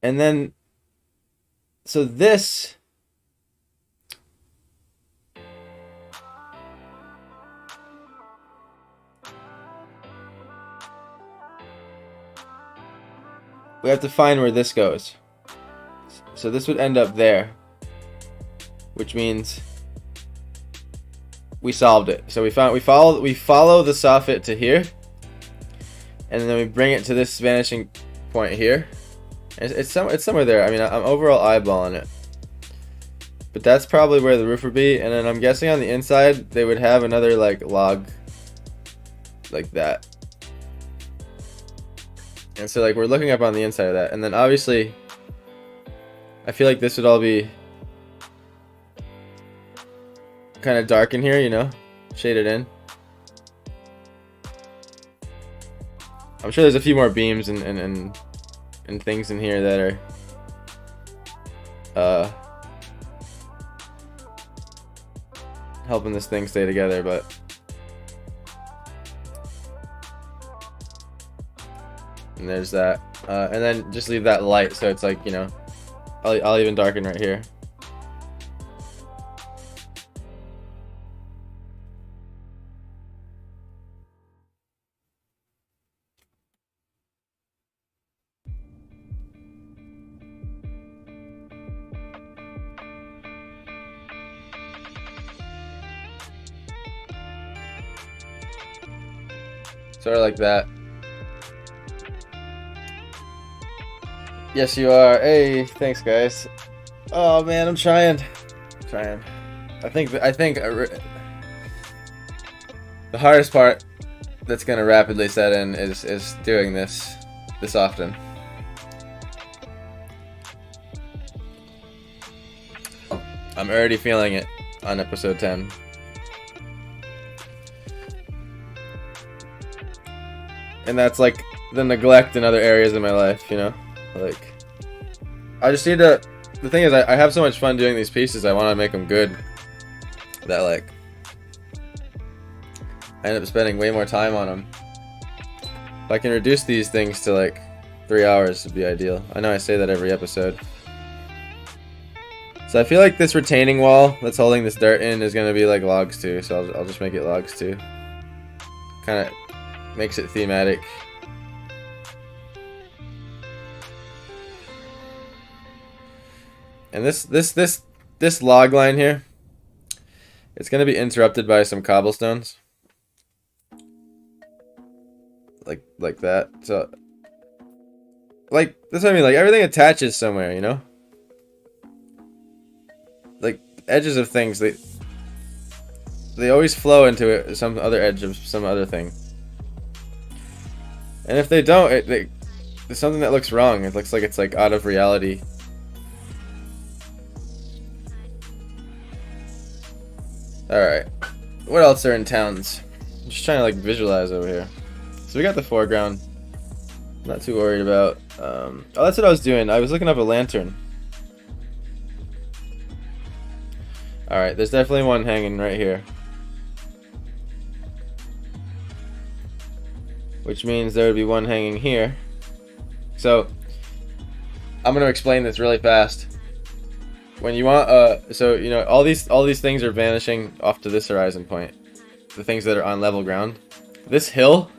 Speaker 1: And then, so this, we have to find where this goes. So this would end up there, which means we solved it. So we follow the soffit to here, and then we bring it to this vanishing point here. It's somewhere there. I mean, I'm overall eyeballing it, but that's probably where the roof would be. And then I'm guessing on the inside they would have another like log like that. And so like we're looking up on the inside of that, and then obviously I feel like this would all be kind of dark in here, you know, shaded in. I'm sure there's a few more beams and things in here that are helping this thing stay together, but and there's that, and then just leave that light so it's like, you know, I'll even darken right here. Sort of like that. Yes, you are. Hey, thanks, guys. Oh man, I'm trying. I think the hardest part that's gonna rapidly set in is doing this often. I'm already feeling it on episode 10. And that's like the neglect in other areas of my life, you know? Like, I just need to, the thing is, I have so much fun doing these pieces, I want to make them good, that like, I end up spending way more time on them. If I can reduce these things to like 3 hours, would be ideal. I know I say that every episode. So I feel like this retaining wall that's holding this dirt in is going to be like logs too, so I'll just make it logs too. Kind of makes it thematic. And this log line here, it's gonna be interrupted by some cobblestones. Like that. So like that's what I mean, like everything attaches somewhere, you know? Like edges of things, they always flow into it, some other edge of some other thing. And if they don't, there's something that looks wrong. It looks like it's like out of reality. Alright. What else are in towns? I'm just trying to like visualize over here. So we got the foreground. Not too worried about. Oh, that's what I was doing. I was looking up a lantern. Alright, there's definitely one hanging right here. Which means there would be one hanging here. So, I'm going to explain this really fast. When you want, so, you know, all these things are vanishing off to this horizon point. The things that are on level ground. This hill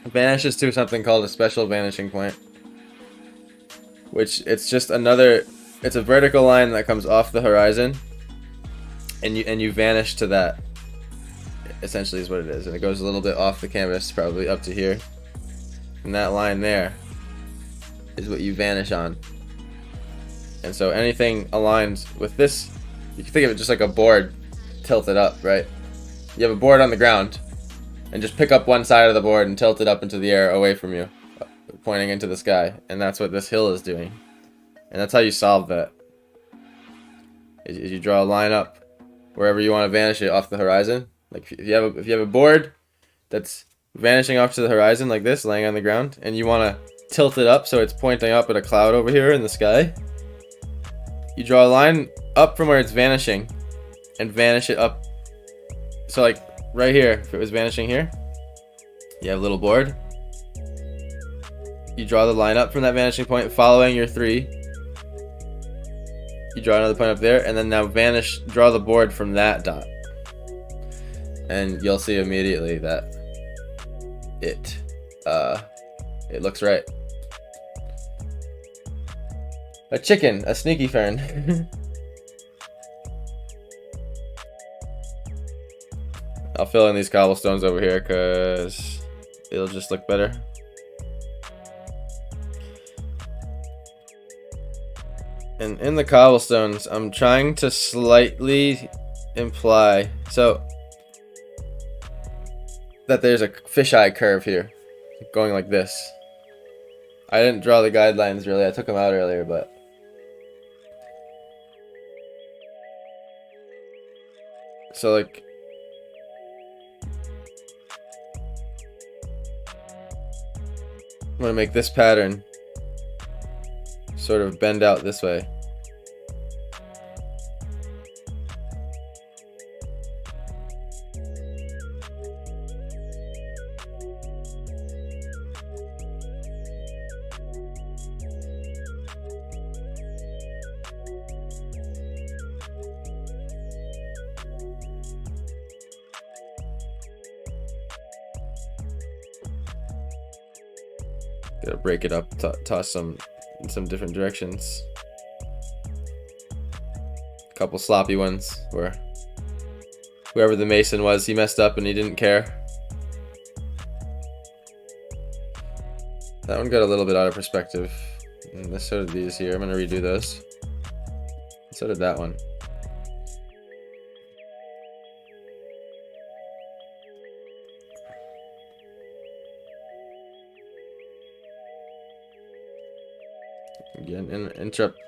Speaker 1: vanishes to something called a special vanishing point. Which, it's just another, it's a vertical line that comes off the horizon. And you vanish to that. Essentially is what it is. And it goes a little bit off the canvas, probably up to here. And that line there is what you vanish on. And so anything aligns with this, you can think of it just like a board tilted up, right? You have a board on the ground, and just pick up one side of the board and tilt it up into the air away from you, pointing into the sky. And that's what this hill is doing. And that's how you solve that. Is you draw a line up wherever you want to vanish it off the horizon. Like if you have a board that's vanishing off to the horizon like this, laying on the ground, and you want to tilt it up so it's pointing up at a cloud over here in the sky, you draw a line up from where it's vanishing and vanish it up. So like right here, if it was vanishing here, you have a little board. You draw the line up from that vanishing point following your 3. You draw another point up there, and then now draw the board from that dot. And you'll see immediately that it looks right. A chicken, a sneaky fern. I'll fill in these cobblestones over here because it'll just look better. And in the cobblestones, I'm trying to slightly imply that there's a fisheye curve here, going like this. I didn't draw the guidelines really, I took them out earlier, but so like I'm gonna make this pattern sort of bend out this way. Gotta break it up, toss some in some different directions. A couple sloppy ones where whoever the mason was, he messed up and he didn't care. That one got a little bit out of perspective. And so did these here. I'm gonna redo those. So did that one. Again, interrupt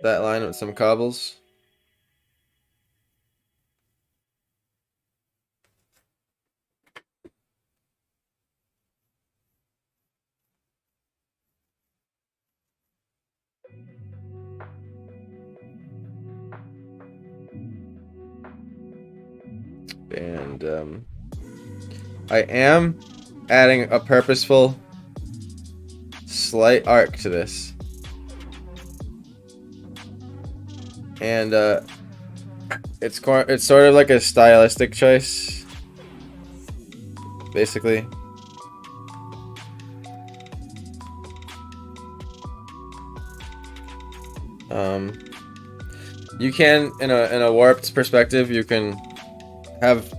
Speaker 1: that line with some cobbles. And I am adding a purposeful slight arc to this, and it's sort of like a stylistic choice. basically. You can, in a warped perspective, you can have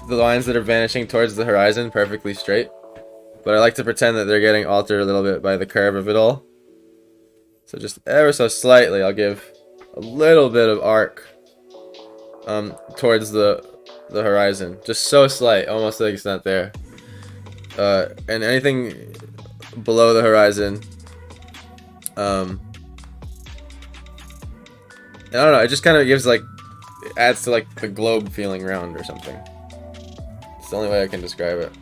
Speaker 1: the lines that are vanishing towards the horizon perfectly straight. But I like to pretend that they're getting altered a little bit by the curve of it all. So just ever so slightly, I'll give a little bit of arc towards the horizon. Just so slight, almost like it's not there. And anything below the horizon, I don't know, it just kind of gives like, it adds to like the globe feeling round or something. It's the only way I can describe it.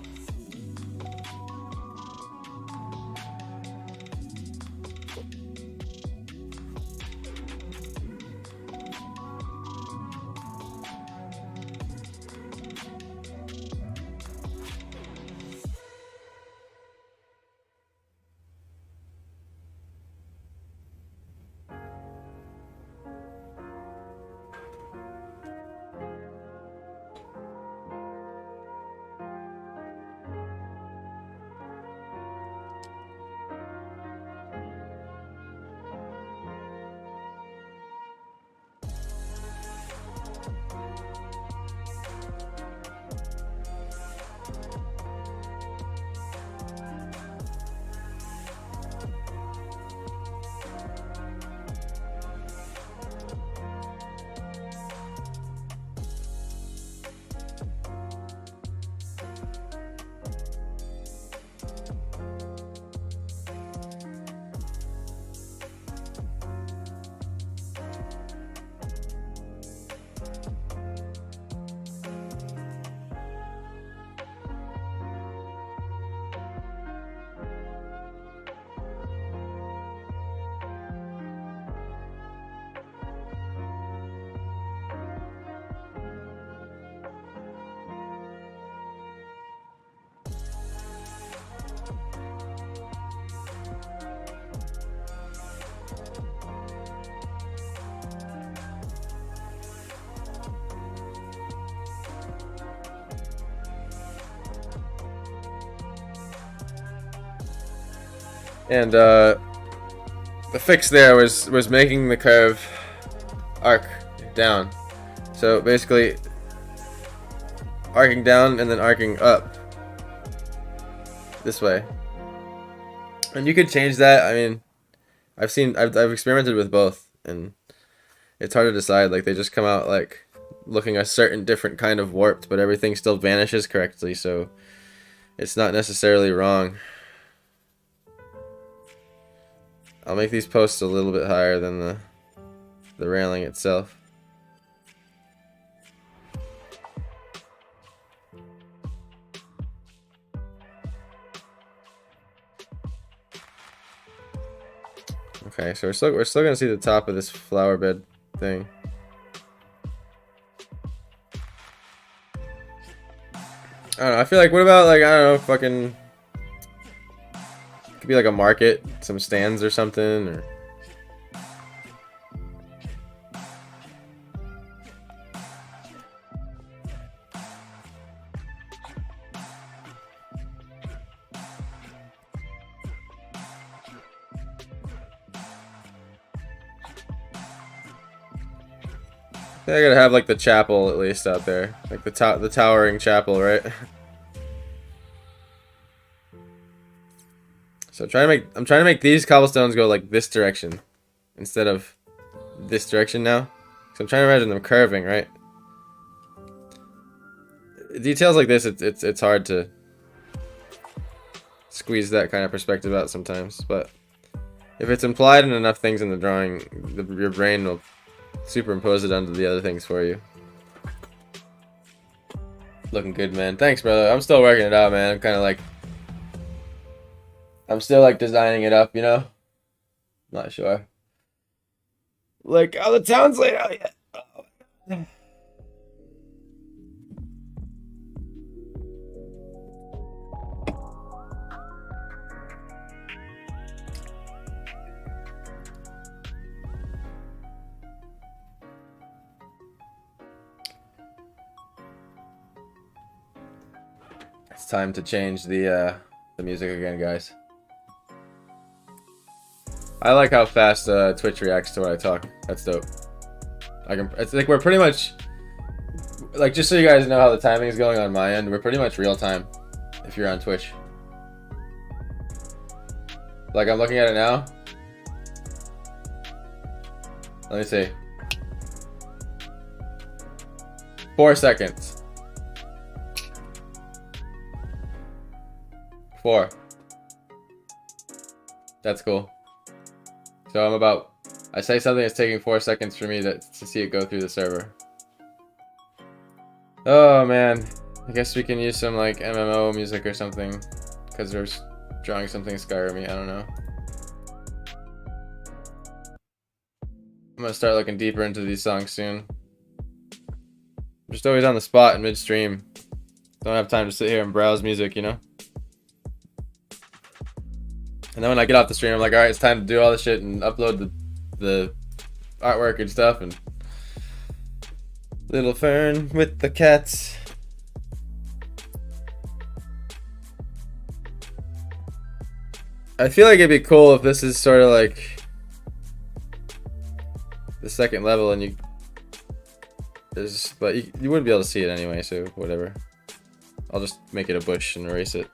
Speaker 1: And the fix there was making the curve arc down. So basically arcing down and then arcing up this way. And you could change that. I mean, I've experimented with both, and it's hard to decide. Like, they just come out like looking a certain different kind of warped, but everything still vanishes correctly, so it's not necessarily wrong. I'll make these posts a little bit higher than the railing itself. Okay, so we're still gonna see the top of this flower bed thing. I don't know, I feel like, what about, like, I don't know, fucking, it could be like a market, some stands or something, or I gotta have like the chapel at least out there, like the towering chapel, right? So I'm trying to make these cobblestones go like this direction instead of this direction now. So I'm trying to imagine them curving, right? Details like this, it's hard to squeeze that kind of perspective out sometimes, but if it's implied in enough things in the drawing, your brain will superimpose it onto the other things for you. Looking good, man. Thanks, brother. I'm still working it out, man. I'm kind of like, I'm still like designing it up, you know? Not sure. Like, oh, the town's laid out yet. Oh. It's time to change the music again, guys. I like how fast Twitch reacts to what I talk. That's dope. It's like we're pretty much, like, just so you guys know how the timing is going on my end, we're pretty much real time if you're on Twitch. Like, I'm looking at it now. Let me see. 4 seconds. 4. That's cool. So I say something, it's taking 4 seconds for me to see it go through the server. Oh man, I guess we can use some like MMO music or something, because there's drawing something Skyrim-y, I don't know. I'm gonna start looking deeper into these songs soon. I'm just always on the spot in midstream. Don't have time to sit here and browse music, you know? And then when I get off the stream, I'm like, alright, it's time to do all this shit and upload the artwork and stuff. And little Fern with the cats. I feel like it'd be cool if this is sort of like the second level and but you wouldn't be able to see it anyway, so whatever. I'll just make it a bush and erase it.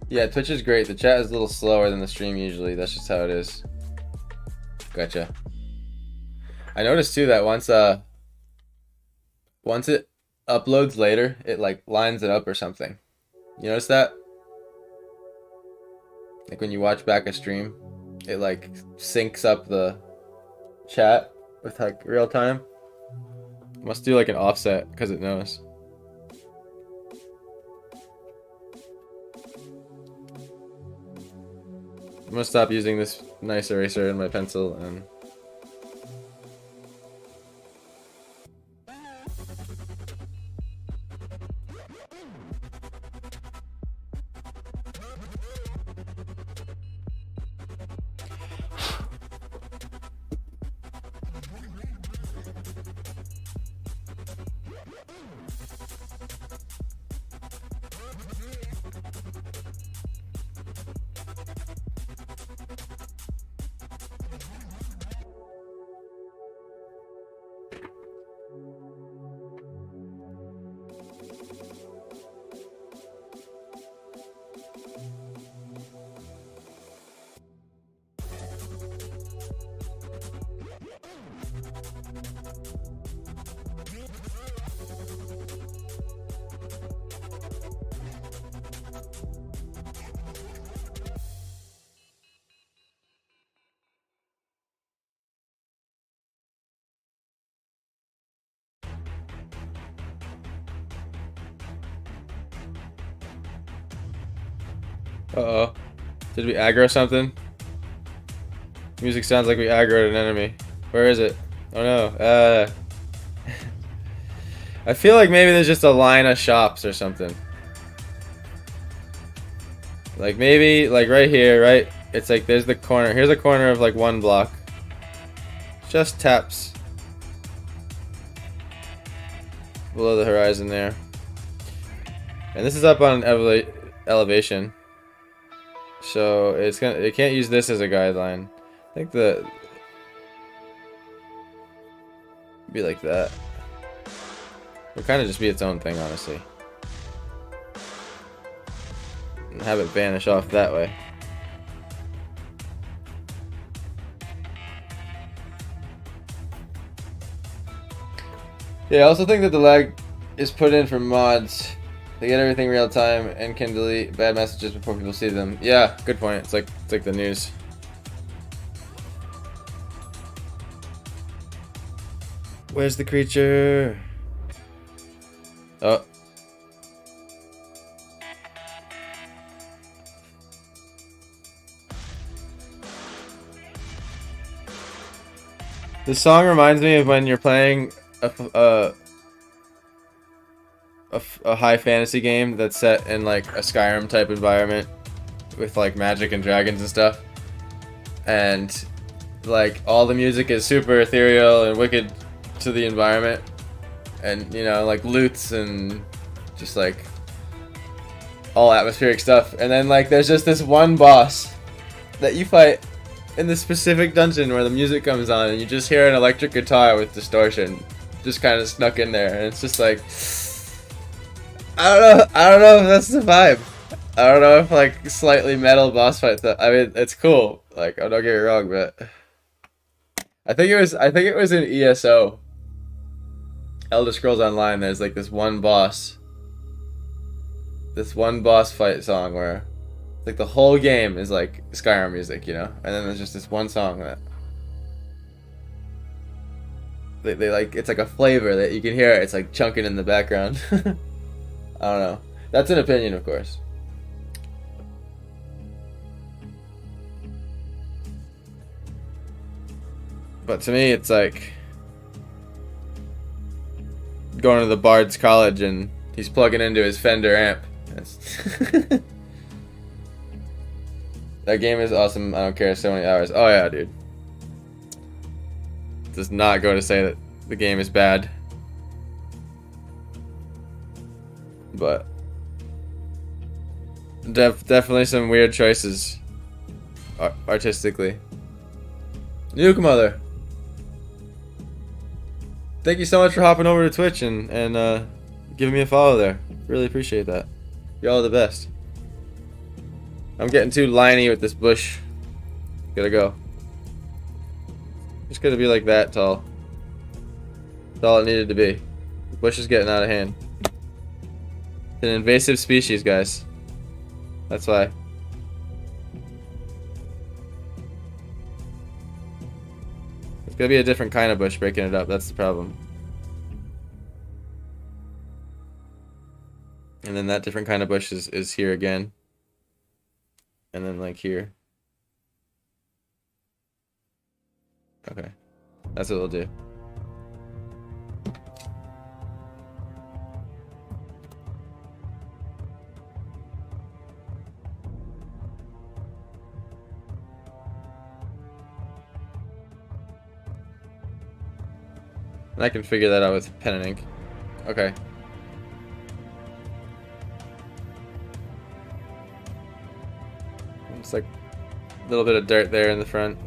Speaker 1: Yeah, Twitch is great. The chat is a little slower than the stream usually. That's just how it is. Gotcha. I noticed too that once it uploads later, it like lines it up or something. You notice that? Like when you watch back a stream, it like syncs up the chat with like real time. Must do like an offset because it knows. I'm gonna stop using this nice eraser and my pencil and uh-oh. Did we aggro something? Music sounds like we aggroed an enemy. Where is it? Oh no. I feel like maybe there's just a line of shops or something. Like maybe, like right here, right? It's like there's the corner. Here's a corner of like one block. Just taps below the horizon there. And this is up on elevation. So it can't use this as a guideline. I think be like that. It'll kind of just be its own thing, honestly. And have it vanish off that way. Yeah, I also think that the lag is put in for mods. They get everything real time and can delete bad messages before people see them. Yeah, good point. It's like the news. Where's the creature? Oh. This song reminds me of when you're playing a high fantasy game that's set in like a Skyrim type environment with like magic and dragons and stuff, and like all the music is super ethereal and wicked to the environment, and you know, like loots and just like all atmospheric stuff, and then like there's just this one boss that you fight in this specific dungeon where the music comes on and you just hear an electric guitar with distortion just kind of snuck in there, and it's just like, I don't know if that's the vibe. I don't know if like slightly metal boss fight stuff. I mean, it's cool. Like, don't get me wrong, but I think it was in ESO, Elder Scrolls Online. There's like this one boss fight song where like the whole game is like Skyrim music, you know, and then there's just this one song that they like, it's like a flavor that you can hear. It's like chunking in the background. I don't know. That's an opinion, of course. But to me, it's like going to the Bard's College and he's plugging into his Fender amp. That game is awesome. I don't care. So many hours. Oh yeah, dude. Does not go to say that the game is bad. But definitely some weird choices artistically. Nuke Mother, thank you so much for hopping over to Twitch and giving me a follow there. Really appreciate that. Y'all are the best. I'm getting too liney with this bush. Gotta go. Just gotta be like that tall. That's all it needed to be. The bush is getting out of hand. It's an invasive species, guys. That's why. It's gonna be a different kind of bush breaking it up. That's the problem. And then that different kind of bush is here again. And then like here. Okay. That's what we'll do. And I can figure that out with pen and ink. Okay. It's like a little bit of dirt there in the front.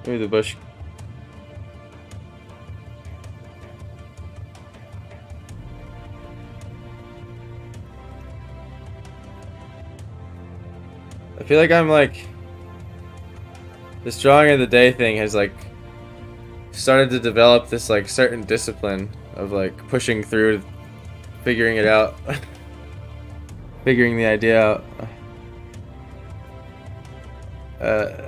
Speaker 1: Maybe the bush. I feel like I'm like, this drawing of the day thing has like started to develop this like certain discipline of like pushing through, figuring it out, figuring the idea out.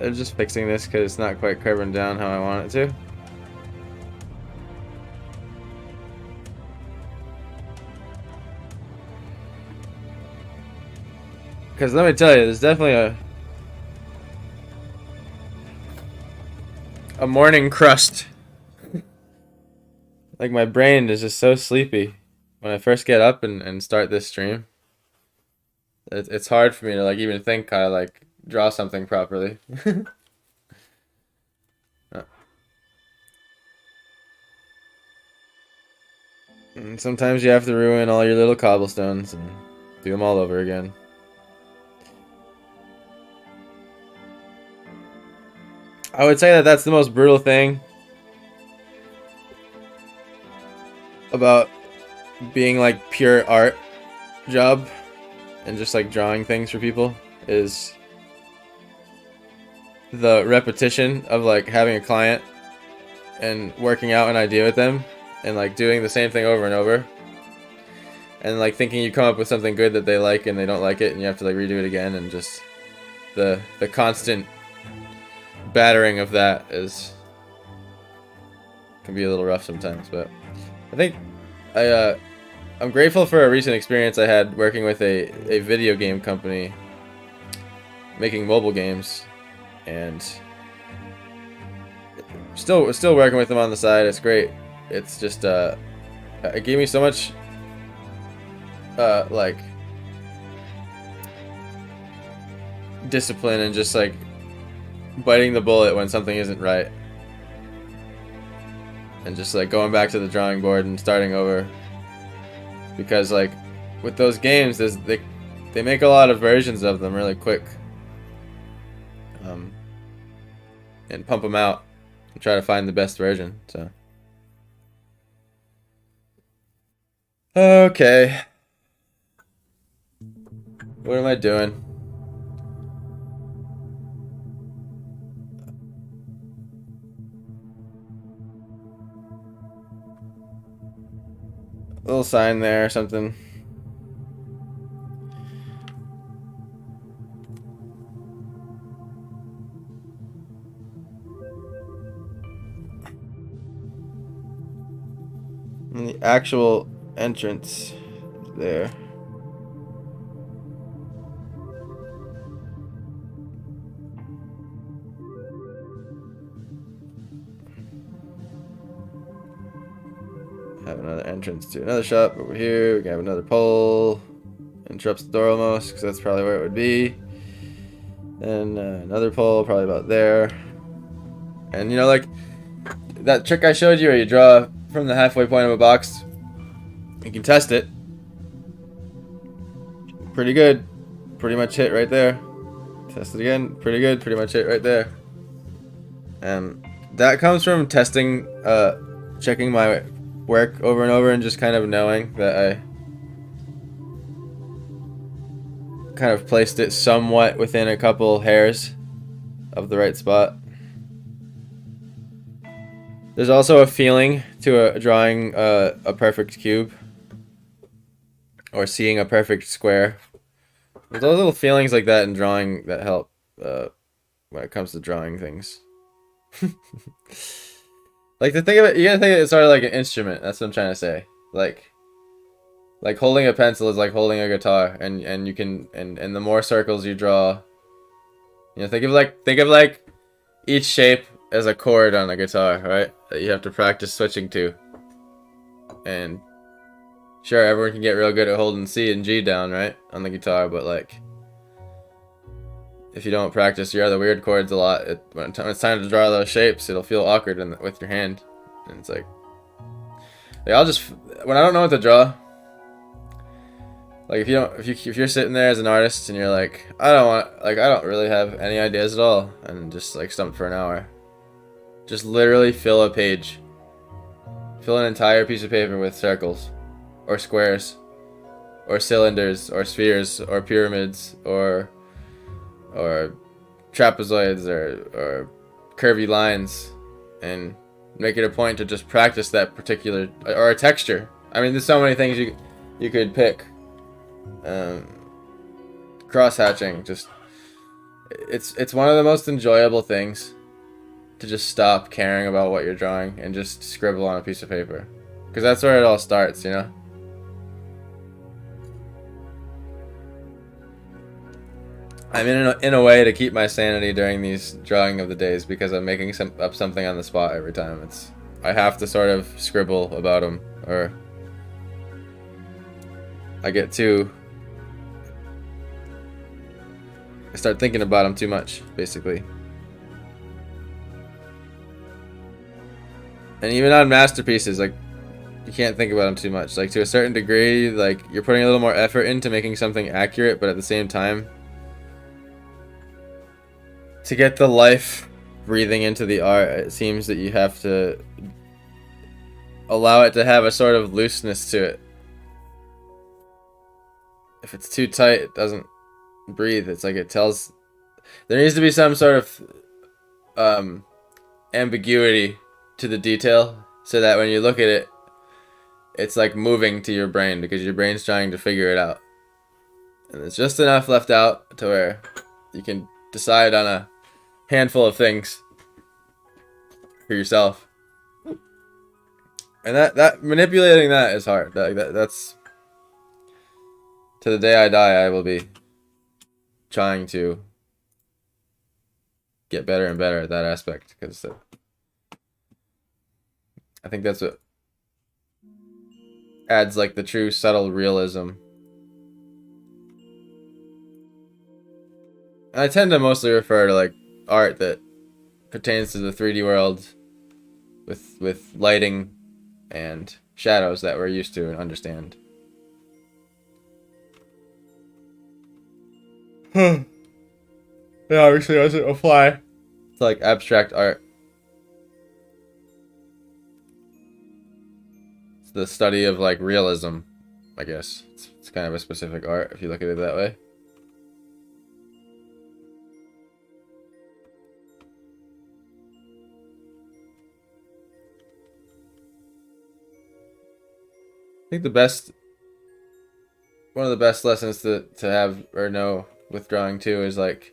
Speaker 1: I'm just fixing this because it's not quite carving down how I want it to. Because let me tell you, there's definitely a morning crust. Like my brain is just so sleepy when I first get up and start this stream. It's hard for me to like even think how to like draw something properly. And sometimes you have to ruin all your little cobblestones and do them all over again. I would say that that's the most brutal thing about being like pure art job and just like drawing things for people is the repetition of like having a client and working out an idea with them and like doing the same thing over and over and like thinking you come up with something good that they like and they don't like it and you have to like redo it again, and just the constant battering of that can be a little rough sometimes. But I think I'm grateful for a recent experience I had working with a video game company making mobile games, and still working with them on the side. It's great. It's just it gave me so much like discipline and just like biting the bullet when something isn't right, and just like going back to the drawing board and starting over, because like with those games they make a lot of versions of them really quick, and pump them out and try to find the best version. So okay, what am I doing? A little sign there or something. And the actual entrance is there. Have another entrance to another shop over here. We can have another pole. Interrupts the door almost, because that's probably where it would be. And another pole, probably about there. And you know, like that trick I showed you where you draw from the halfway point of a box, you can test it. Pretty good. Pretty much hit right there. Test it again. Pretty good. Pretty much hit right there. And that comes from testing, checking my work over and over and just kind of knowing that I kind of placed it somewhat within a couple hairs of the right spot. There's also a feeling to drawing a perfect cube or seeing a perfect square. There's those little feelings like that in drawing that help when it comes to drawing things. Like, to think of it, you gotta think of it sort of like an instrument. That's what I'm trying to say. Like holding a pencil is like holding a guitar, and you can and the more circles you draw, you know, think of like each shape as a chord on a guitar, right? That you have to practice switching to. And sure, everyone can get real good at holding C and G down, right, on the guitar, but like if you don't practice your other weird chords a lot, when it's time to draw those shapes, it'll feel awkward with your hand. And it's like I'll just, when I don't know what to draw, like if you're sitting there as an artist and you're like, I don't really have any ideas at all, and just like stumped for an hour, just literally fill a page, fill an entire piece of paper with circles or squares or cylinders or spheres or pyramids or trapezoids or curvy lines, and make it a point to just practice that particular, or a texture. I mean, there's so many things you could pick. Cross hatching, just it's one of the most enjoyable things to just stop caring about what you're drawing and just scribble on a piece of paper, because that's where it all starts, you know. I'm in a way to keep my sanity during these drawing of the days, because I'm making up something on the spot every time. I have to sort of scribble about them, or I start thinking about them too much, basically. And even on masterpieces, like, you can't think about them too much. Like, to a certain degree, like, you're putting a little more effort into making something accurate, but at the same time, to get the life breathing into the art, it seems that you have to allow it to have a sort of looseness to it. If it's too tight, it doesn't breathe. It's like it tells, there needs to be some sort of um, ambiguity to the detail, so that when you look at it, it's like moving to your brain because your brain's trying to figure it out. And there's just enough left out to where you can decide on a handful of things for yourself. And that manipulating that is hard. That's to the day I die, I will be trying to get better and better at that aspect, because I think that's what adds like the true subtle realism. And I tend to mostly refer to like art that pertains to the 3D world with lighting and shadows that we're used to and understand. Yeah, obviously doesn't apply. It's like abstract art. It's the study of like realism, I guess. It's kind of a specific art if you look at it that way. I think one of the best lessons to have or know with drawing too is like,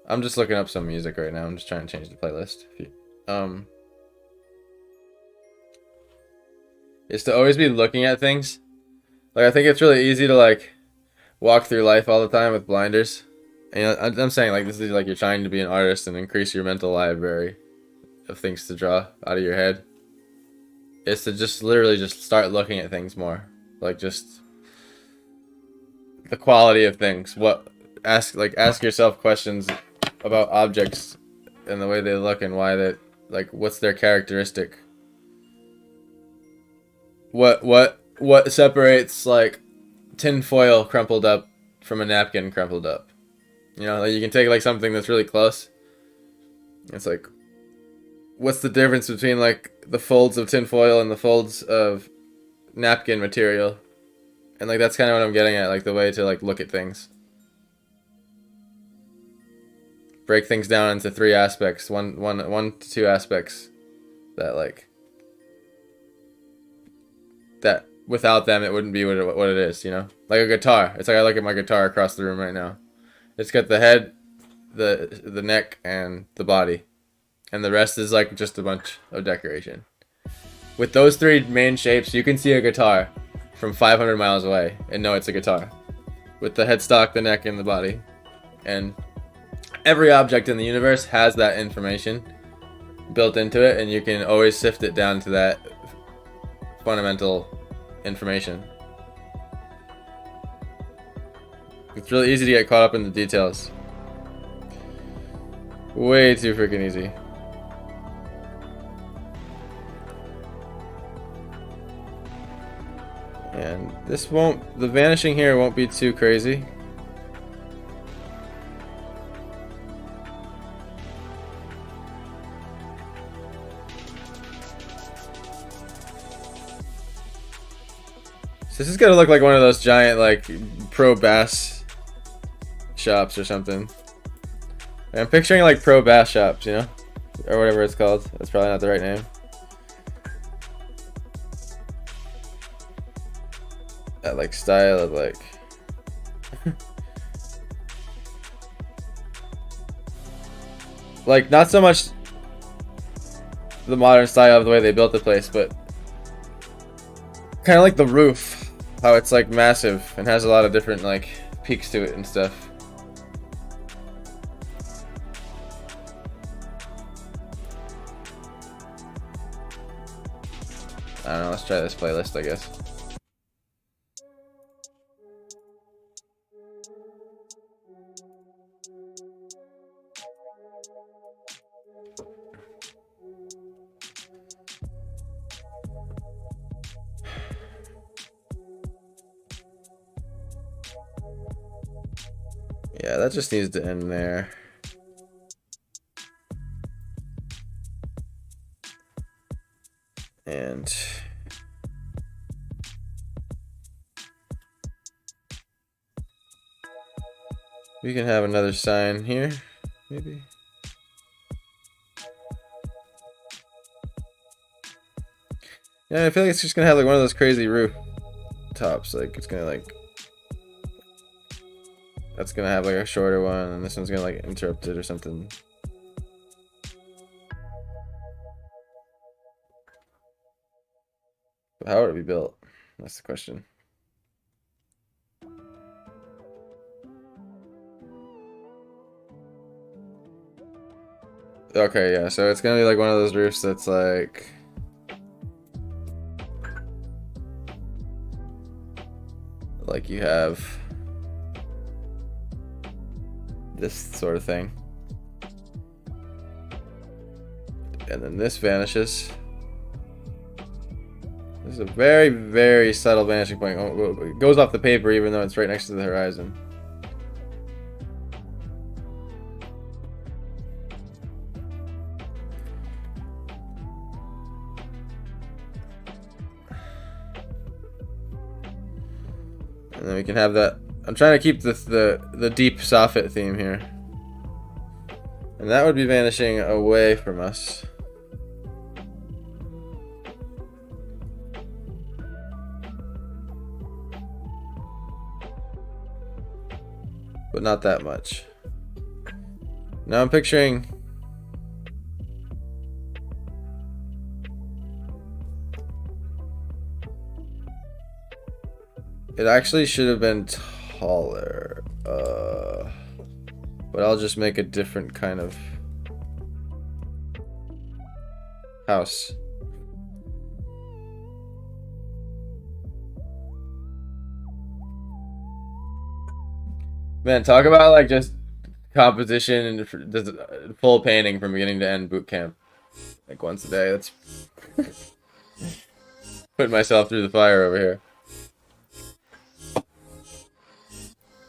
Speaker 1: I'm just looking up some music right now. I'm just trying to change the playlist. Is to always be looking at things. Like, I think it's really easy to like walk through life all the time with blinders. And I'm saying like this is like you're trying to be an artist and increase your mental library of things to draw out of your head. Is to just literally just start looking at things more. Like just the quality of things. Ask yourself questions about objects and the way they look and why they like what's their characteristic. What separates like tin foil crumpled up from a napkin crumpled up? You know, like you can take like something that's really close. It's like, what's the difference between like the folds of tin foil and the folds of napkin material? And like that's kind of what I'm getting at, like the way to like look at things. Break things down into three aspects, one to two aspects that like that without them it wouldn't be what it is, you know? Like a guitar. It's like I look at my guitar across the room right now. It's got the head, the neck, and the body. And the rest is like just a bunch of decoration. With those three main shapes, you can see a guitar from 500 miles away and know it's a guitar. With the headstock, the neck, and the body. And every object in the universe has that information built into it, and you can always sift it down to that fundamental information. It's really easy to get caught up in the details. Way too freaking easy. And the vanishing here won't be too crazy. So this is gonna look like one of those giant like pro bass shops or something. And I'm picturing like pro bass shops, you know? Or whatever it's called. That's probably not the right name. That like style of like like not so much the modern style of the way they built the place, but kind of like the roof, how it's like massive and has a lot of different like peaks to it and stuff. I don't know, let's try this playlist, I guess. Yeah, that just needs to end there. And we can have another sign here, maybe. Yeah, I feel like it's just gonna have like one of those crazy roof tops. Like it's gonna like that's gonna have like a shorter one, and this one's gonna like interrupt it or something. But how would it be built? That's the question. Okay, yeah, so it's gonna be like one of those roofs that's like you have this sort of thing, and then this vanishes. This is a very, very subtle vanishing point. It goes off the paper even though it's right next to the horizon. And then we can have that. I'm trying to keep the deep soffit theme here. And that would be vanishing away from us. But not that much. Now I'm picturing it actually should have been taller, but I'll just make a different kind of house. Man, talk about like just composition and just full painting from beginning to end boot camp. Like once a day. That's putting myself through the fire over here.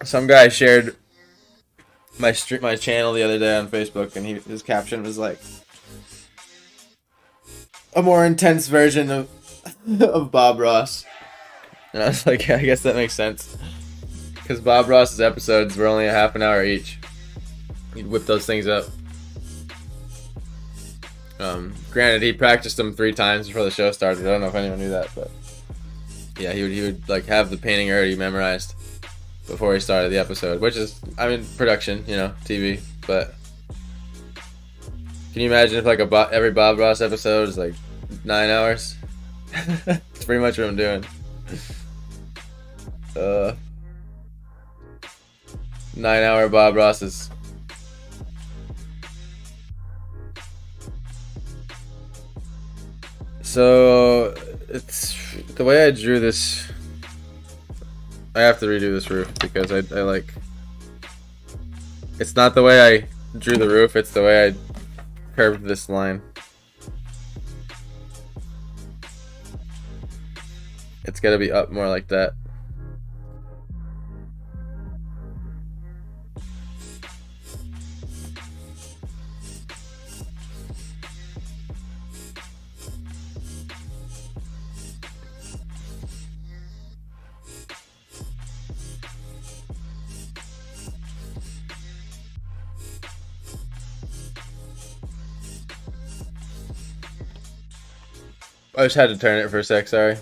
Speaker 1: Some guy shared my channel the other day on Facebook, and his caption was like, a more intense version of of Bob Ross. And I was like, yeah, I guess that makes sense. Because Bob Ross's episodes were only a half an hour each. He'd whip those things up. Granted, he practiced them 3 times before the show started. I don't know if anyone knew that, but yeah, he would like have the painting already memorized before he started the episode, which is, I mean, production, you know, TV. But can you imagine if like every Bob Ross episode is like 9 hours? It's pretty much what I'm doing. 9-hour Bob Rosses. So it's the way I drew this. I have to redo this roof because I like. It's not the way I drew the roof. It's the way I curved this line. It's gotta be up more like that. I just had to turn it for a sec, sorry.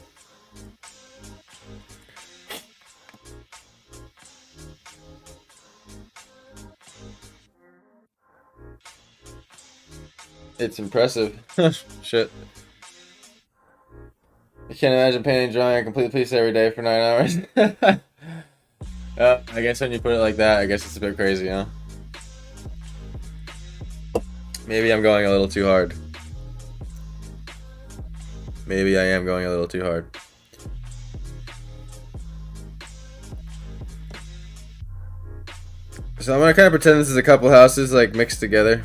Speaker 1: It's impressive. Shit. I can't imagine painting and drawing a complete piece every day for 9 hours. I guess when you put it like that, I guess it's a bit crazy, huh? Maybe I'm going a little too hard. Maybe I am going a little too hard. So I'm gonna kind of pretend this is a couple houses like mixed together.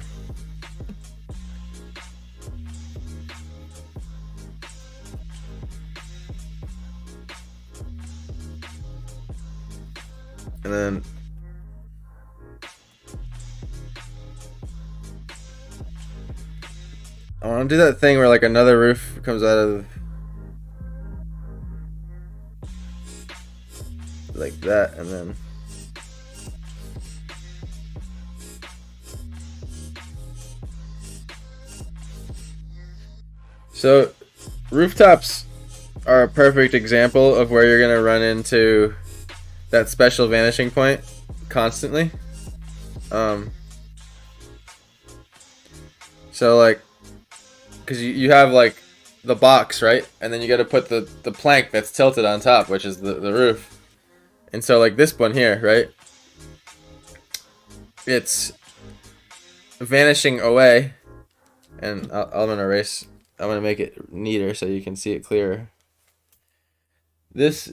Speaker 1: And then I want to do that thing where like another roof comes out of like that, and then so rooftops are a perfect example of where you're gonna run into that special vanishing point constantly. So like, because you have like the box, right? And then you got to put the plank that's tilted on top, which is the roof. And so like this one here, right? It's vanishing away. And I'm gonna erase. I'm gonna make it neater so you can see it clearer. This,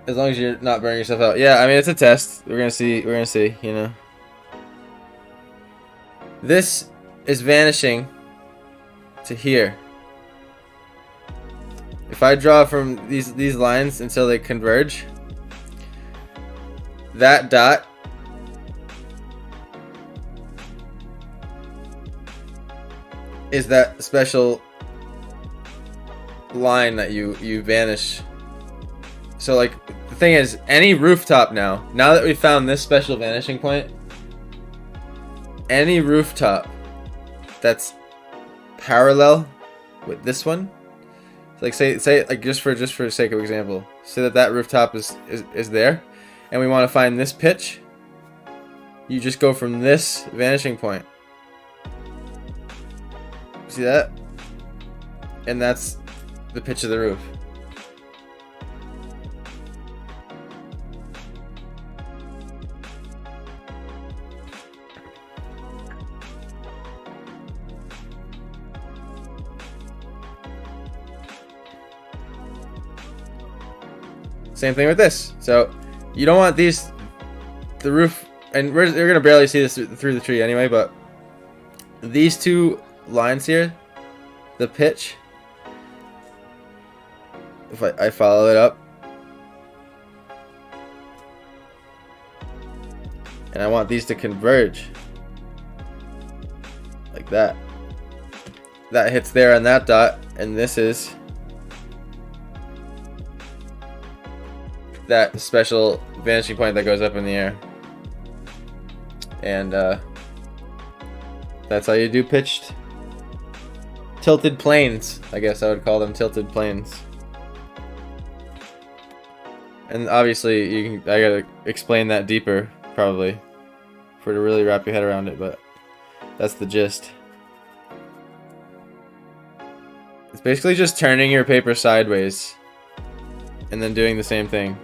Speaker 1: as long as you're not burning yourself out. Yeah, I mean it's a test. We're gonna see. We're gonna see. You know. This is vanishing to here. If I draw from these lines until they converge, that dot is that special line that you vanish. So like the thing is, any rooftop now that we found this special vanishing point, any rooftop that's parallel with this one, like say like just for sake of example, say that rooftop is there, and we want to find this pitch, you just go from this vanishing point. See that? And that's the pitch of the roof. Same thing with this. So you don't want the roof, and you're gonna barely see this through the tree anyway, but these two lines here, the pitch, if I follow it up, and I want these to converge like that. That hits there on that dot, and this is that special vanishing point that goes up in the air. And that's how you do pitched tilted planes. I guess I would call them tilted planes. And obviously I gotta explain that deeper probably for to really wrap your head around it, but that's the gist. It's basically just turning your paper sideways and then doing the same thing.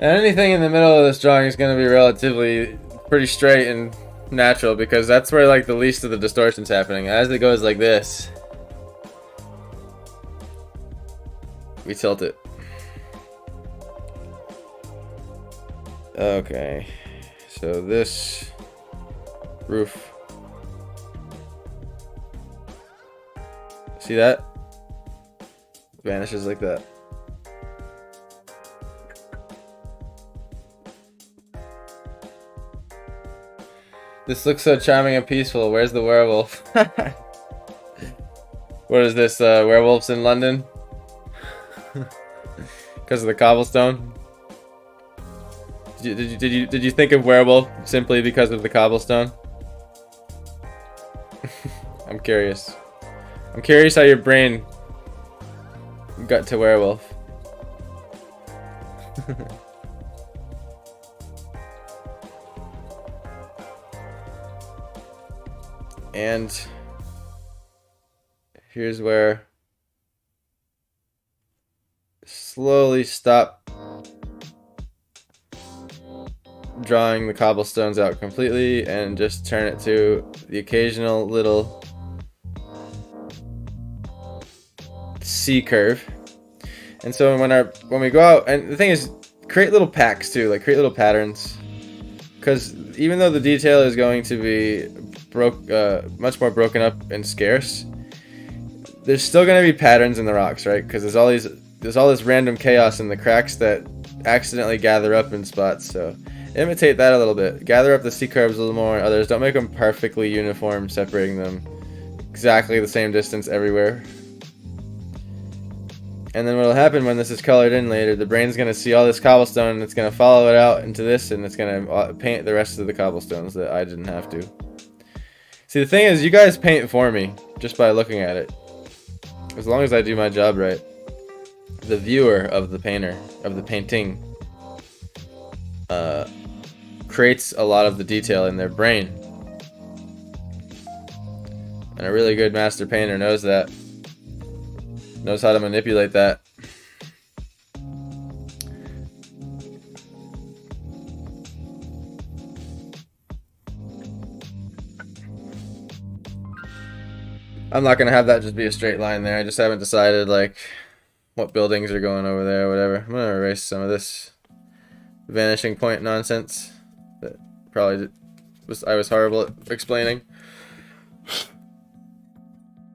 Speaker 1: And anything in the middle of this drawing is going to be relatively pretty straight and natural, because that's where like the least of the distortion's happening. As it goes like this, we tilt it. Okay, so this roof, see that? Vanishes like that. This looks so charming and peaceful. Where's the werewolf? What is this? Werewolves in London? Because of the cobblestone? Did you think of werewolf simply because of the cobblestone? I'm curious. I'm curious how your brain got to werewolf. And here's where slowly stop drawing the cobblestones out completely and just turn it to the occasional little C curve. And so when we go out, and the thing is, create little packs too, like create little patterns, because even though the detail is going to be much more broken up and scarce, there's still going to be patterns in the rocks, right? Because there's all this random chaos in the cracks that accidentally gather up in spots. So imitate that a little bit. Gather up the C curves a little more. Others, don't make them perfectly uniform, separating them exactly the same distance everywhere. And then what'll happen when this is colored in later, the brain's going to see all this cobblestone and it's going to follow it out into this, and it's going to paint the rest of the cobblestones that I didn't have to. See, the thing is, you guys paint for me just by looking at it. As long as I do my job right. The viewer of the painting, creates a lot of the detail in their brain. And a really good master painter knows that. Knows how to manipulate that. I'm not gonna have that just be a straight line there. I just haven't decided like what buildings are going over there or whatever. I'm gonna erase some of this vanishing point nonsense that probably I was horrible at explaining.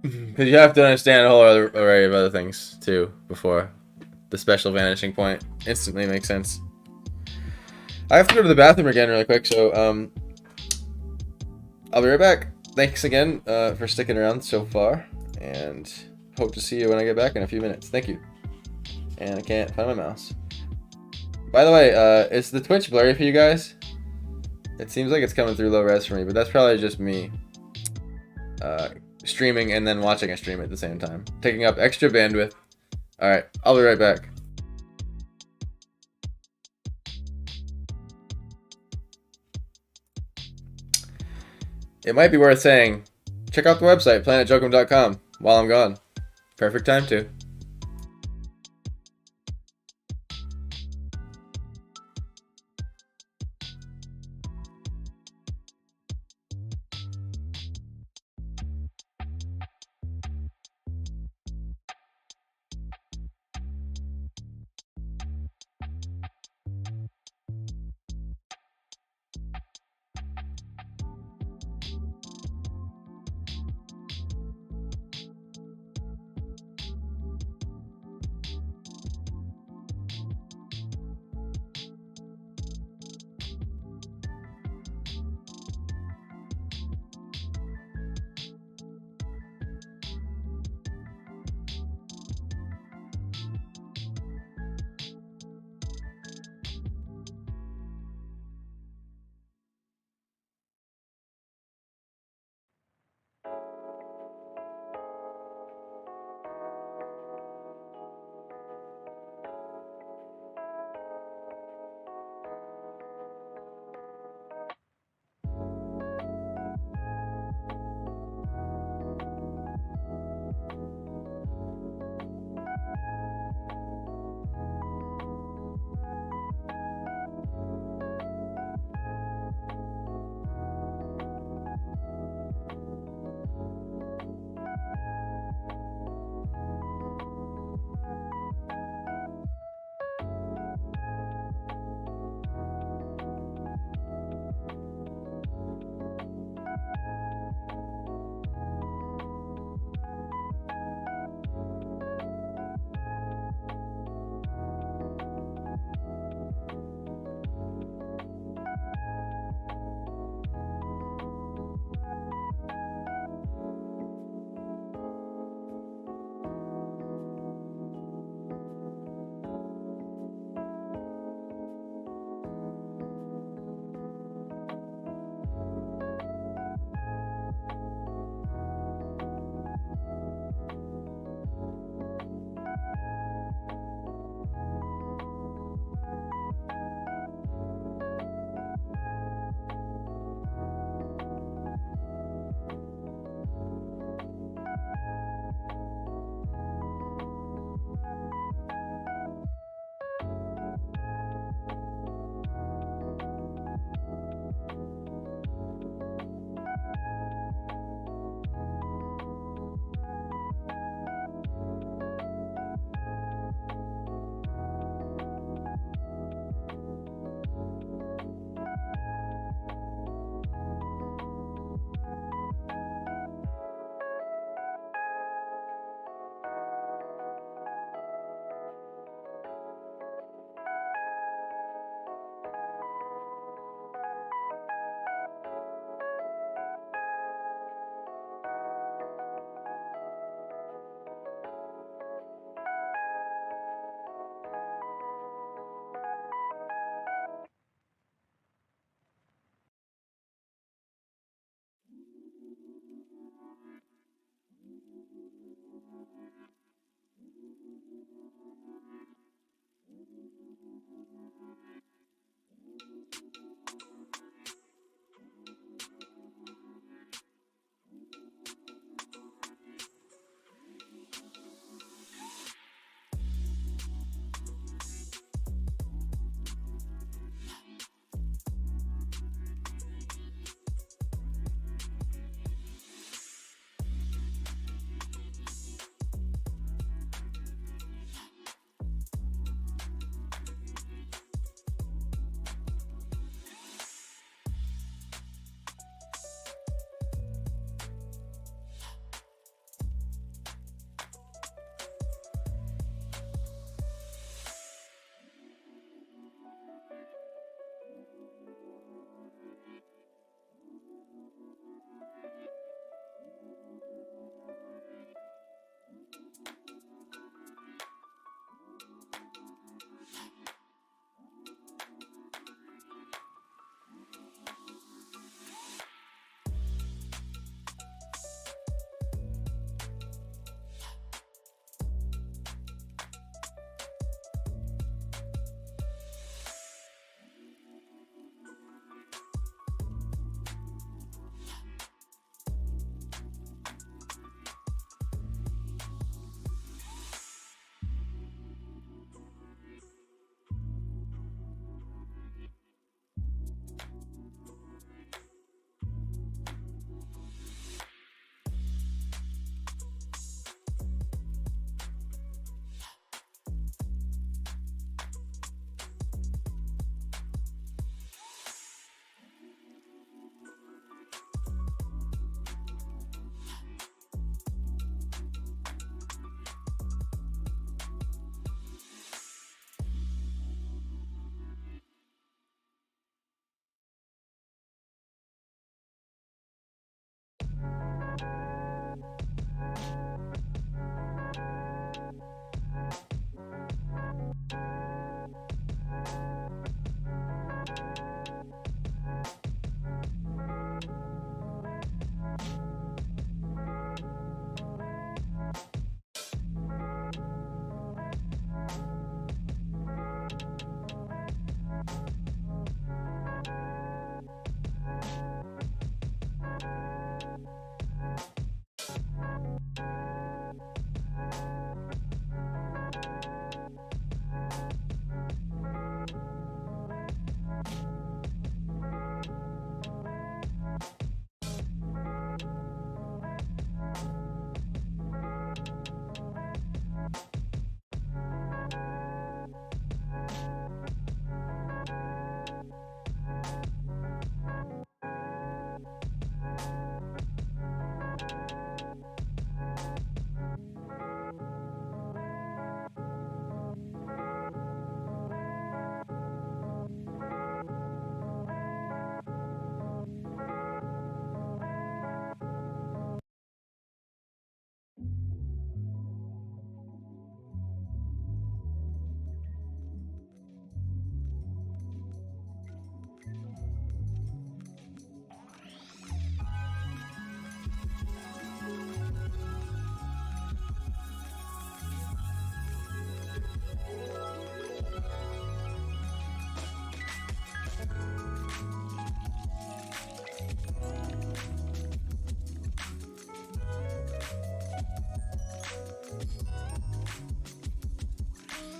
Speaker 1: Because you have to understand a whole other array of other things too before the special vanishing point instantly makes sense. I have to go to the bathroom again really quick, so I'll be right back. Thanks again for sticking around so far, and hope to see you when I get back in a few minutes. Thank you. And I can't find my mouse. By the way, is the Twitch blurry for you guys? It seems like it's coming through low res for me, but that's probably just me streaming and then watching a stream at the same time, taking up extra bandwidth. Alright, I'll be right back. It might be worth saying, check out the website, planetjokum.com, while I'm gone. Perfect time to.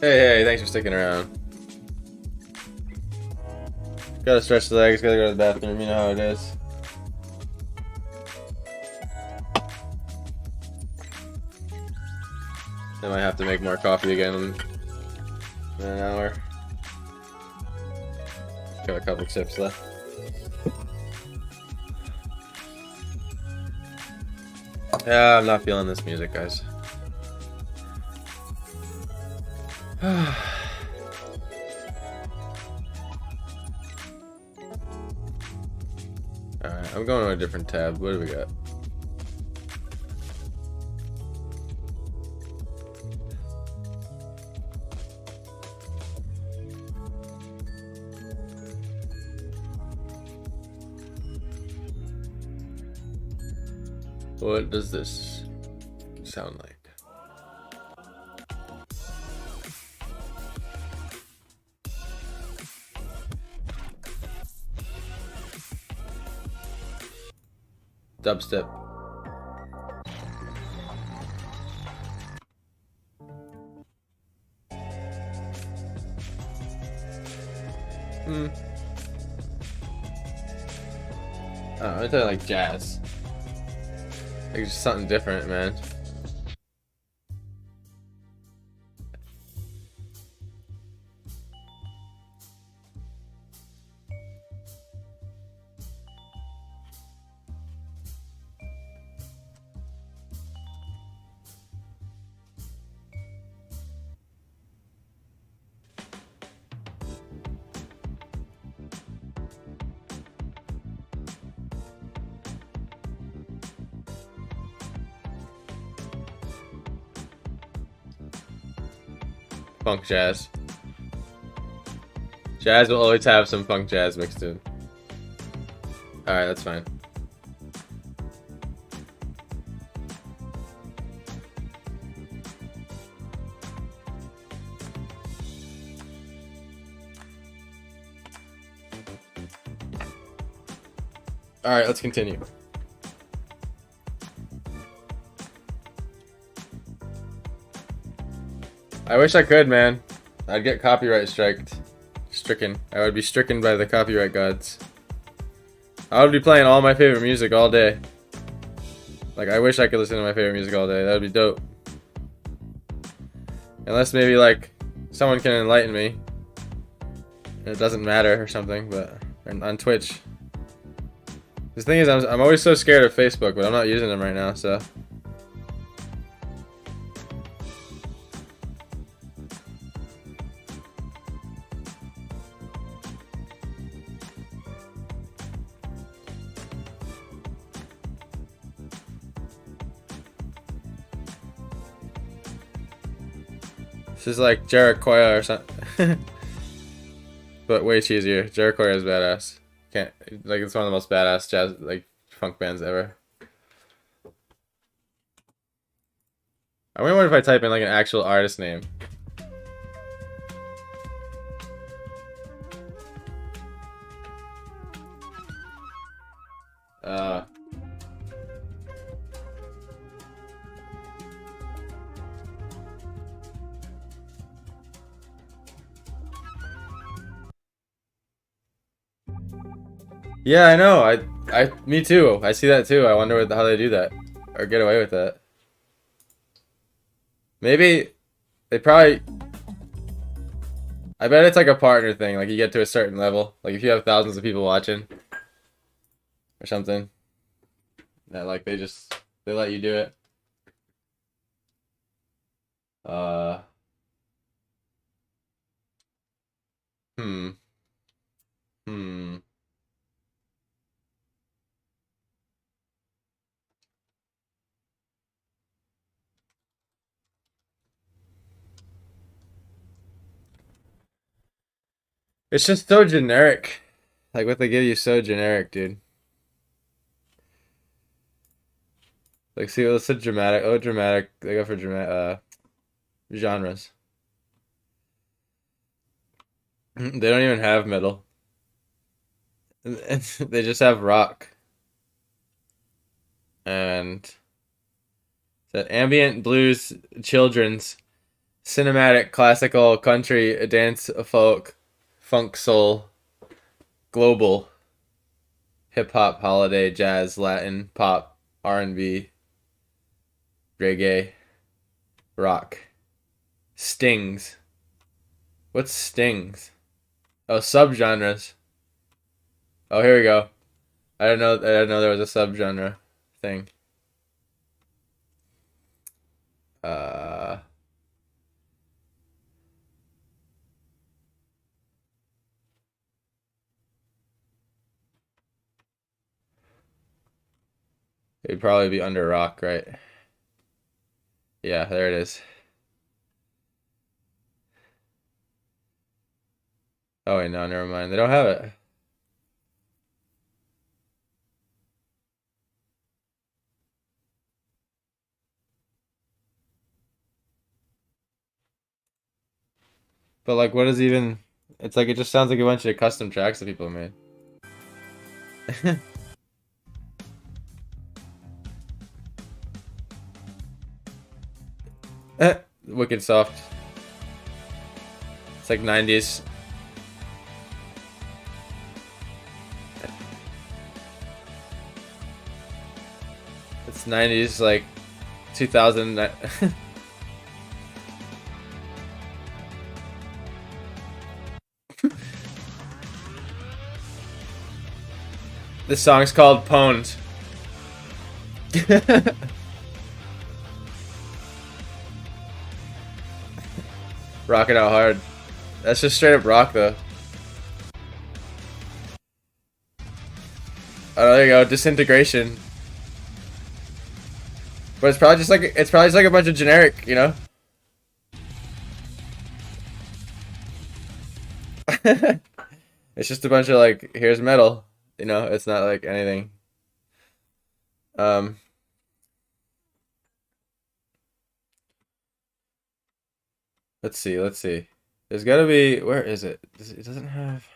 Speaker 1: Hey, thanks for sticking around. Gotta stretch the legs, gotta go to the bathroom, you know how it is. I might have to make more coffee again in an hour. Got a couple chips left. Yeah, I'm not feeling this music, guys. Alright, I'm going to a different tab. What do we got? What does this sound like? Dubstep. Hmm. Oh, I'm talking like jazz. Like just something different, man. Funk jazz. Jazz will always have some funk jazz mixed in. Alright, that's fine. Alright, let's continue. I wish I could, man. I'd get copyright stricken. I would be stricken by the copyright gods. I would be playing all my favorite music all day. Like, I wish I could listen to my favorite music all day. That would be dope. Unless maybe, like, someone can enlighten me. And it doesn't matter or something, but on Twitch. The thing is, I'm always so scared of Facebook, but I'm not using them right now, so. This is like Jerichoya or something. But way cheesier. Jerichoya is badass. Can't, like, it's one of the most badass jazz, like, funk bands ever. I wonder if I type in, like, an actual artist name. Yeah, I know. Me too. I see that too. I wonder how they do that, or get away with that. Maybe they probably. I bet it's like a partner thing. Like you get to a certain level, like if you have thousands of people watching, or something. That like they let you do it. Hmm. Hmm. It's just so generic. Like what they give you is so generic, dude. Like see, it's so dramatic. Oh, dramatic. They go for dramatic genres. They don't even have metal. They just have rock. And that ambient blues, children's, cinematic, classical, country, dance, folk, funk, soul, global, hip hop, holiday, jazz, Latin, pop, R&B, reggae, rock. Stings. What's stings? Oh, subgenres. Oh, here we go. I didn't know there was a subgenre thing. Uh It'd probably be under rock, right? Yeah, there it is. Oh wait, no, never mind. They don't have it. But like, what is even? It's like it just sounds like a bunch of custom tracks that people made. wicked soft. It's like 90s. It's 90s, like 2000. This song's called Pwned. Rock it out hard. That's just straight up rock though. Oh, there you go, Disintegration. But it's probably just like a bunch of generic, you know? It's just a bunch of like, here's metal, you know? It's not like anything. Let's see. There's gotta be, where is it? It doesn't have,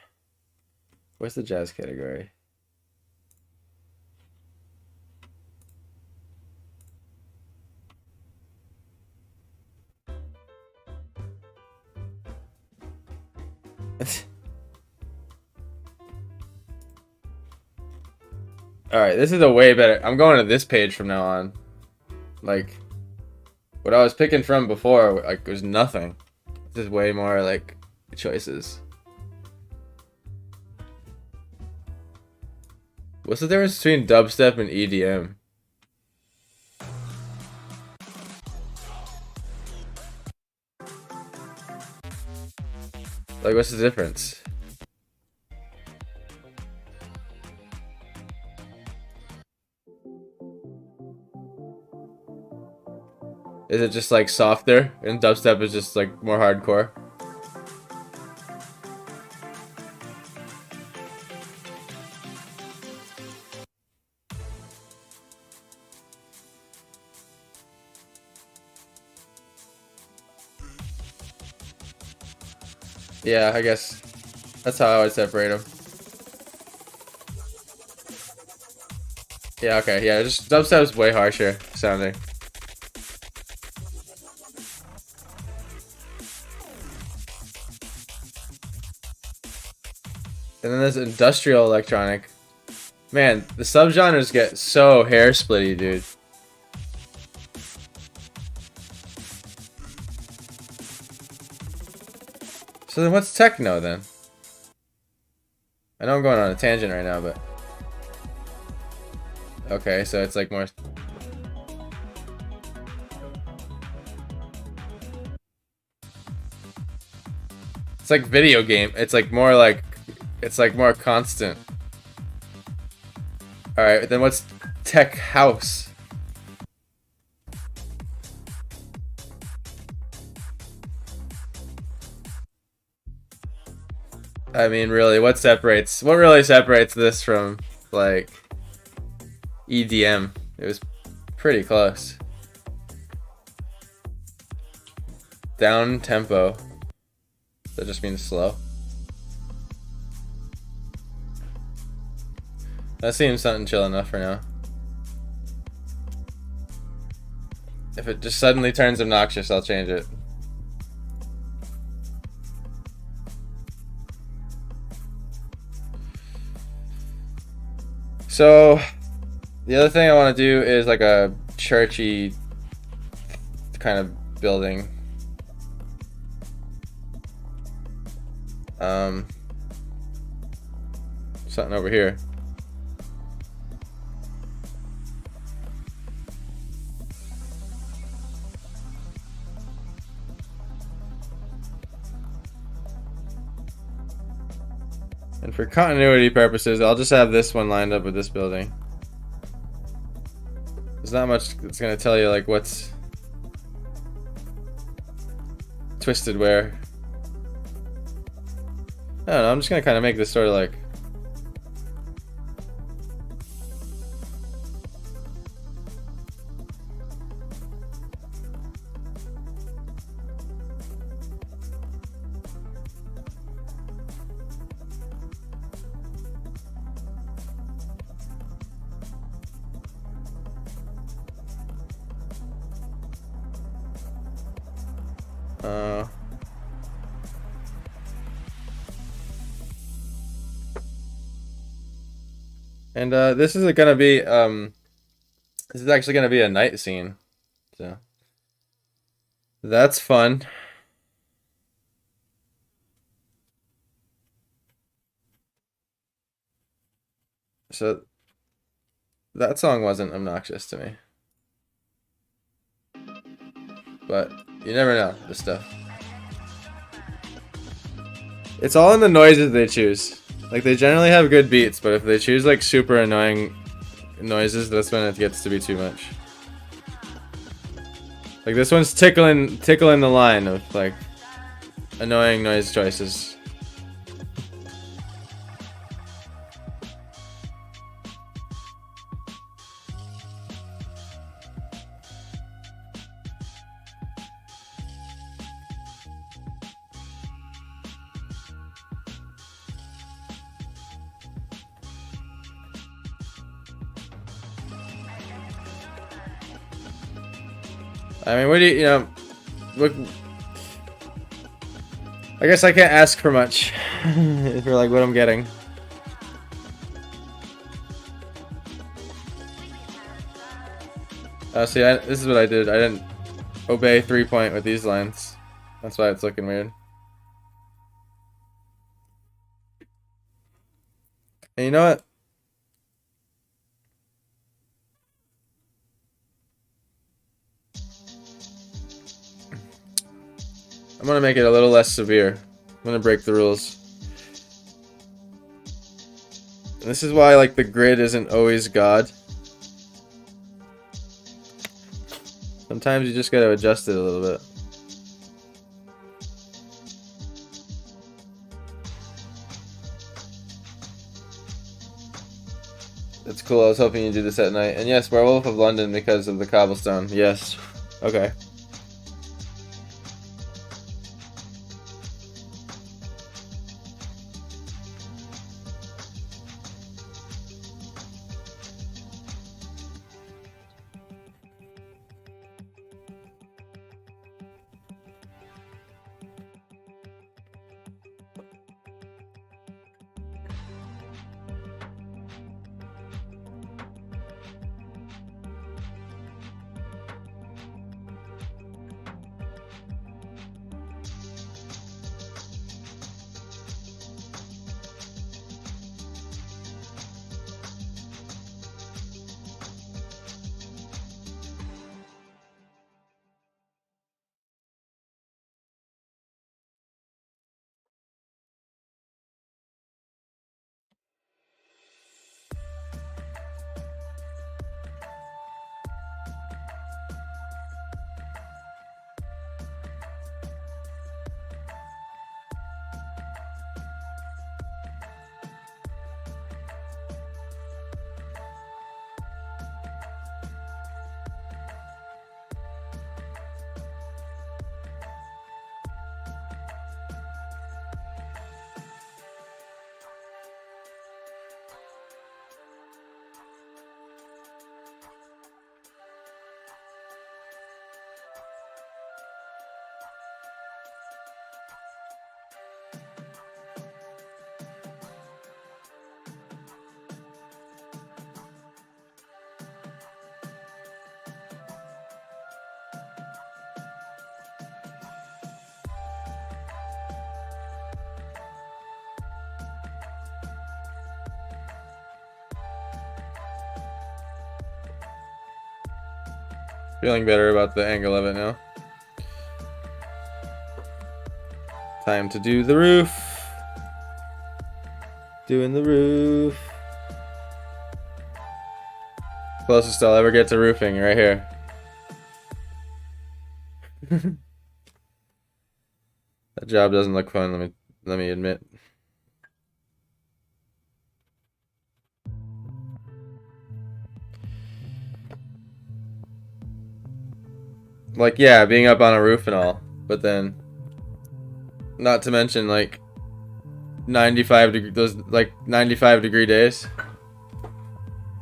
Speaker 1: where's the jazz category? Alright, this is a way better, I'm going to this page from now on. Like, what I was picking from before, like, was nothing. This is way more, like, choices. What's the difference between dubstep and EDM? Like, what's the difference? Is it just like softer and dubstep is just like more hardcore? Yeah, I guess that's how I would separate them. Yeah, okay, yeah, just dubstep is way harsher sounding. And then there's industrial electronic. Man, the subgenres get so hair splitty, dude. So then what's techno then? I know I'm going on a tangent right now, but... Okay, so it's like more... It's like video game. It's like more like... It's like more constant. Alright, then what's tech house? I mean, really, what really separates this from, like, EDM? It was pretty close. Down tempo. That just means slow. That seems something chill enough for now. If it just suddenly turns obnoxious, I'll change it. So, the other thing I want to do is like a churchy kind of building. Something over here. And for continuity purposes, I'll just have this one lined up with this building. There's not much that's gonna tell you like what's twisted where. I don't know, I'm just gonna kind of make this sort of like And this is gonna be this is actually gonna be a night scene, so that's fun. So that song wasn't obnoxious to me, but you never know this stuff. It's all in the noises they choose. Like, they generally have good beats, but if they choose like super annoying noises, that's when it gets to be too much. Like, this one's tickling the line of like annoying noise choices. I mean, what do you know? Look, I guess I can't ask for much for like what I'm getting. See, this is what I did. I didn't obey 3-point with these lines. That's why it's looking weird. And you know what? I'm gonna make it a little less severe. I'm gonna break the rules. And this is why, like, the grid isn't always God. Sometimes you just gotta adjust it a little bit. That's cool. I was hoping you'd do this at night. And yes, Werewolf of London because of the cobblestone. Yes. Okay. Feeling better about the angle of it now. Time to do the roof. Doing the roof. Closest I'll ever get to roofing, right here. That job doesn't look fun, let me admit. Like, yeah, being up on a roof and all, but then not to mention like 95 degree, those like 95-degree days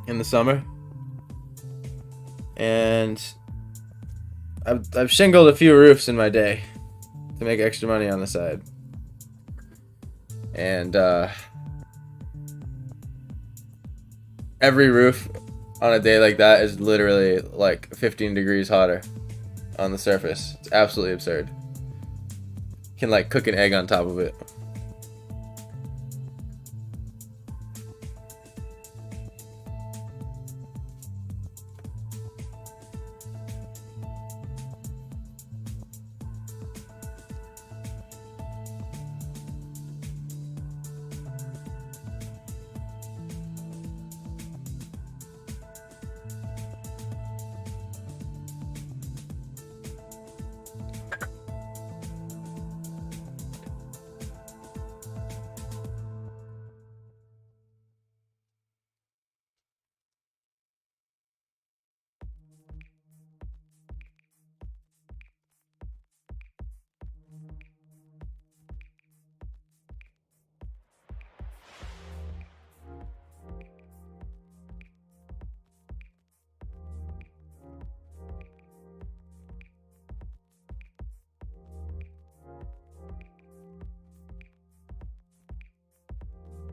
Speaker 1: in the summer. And I've shingled a few roofs in my day. to make extra money on the side. And every roof on a day like that is literally like 15 degrees hotter on the surface. It's absolutely absurd. You can like cook an egg on top of it.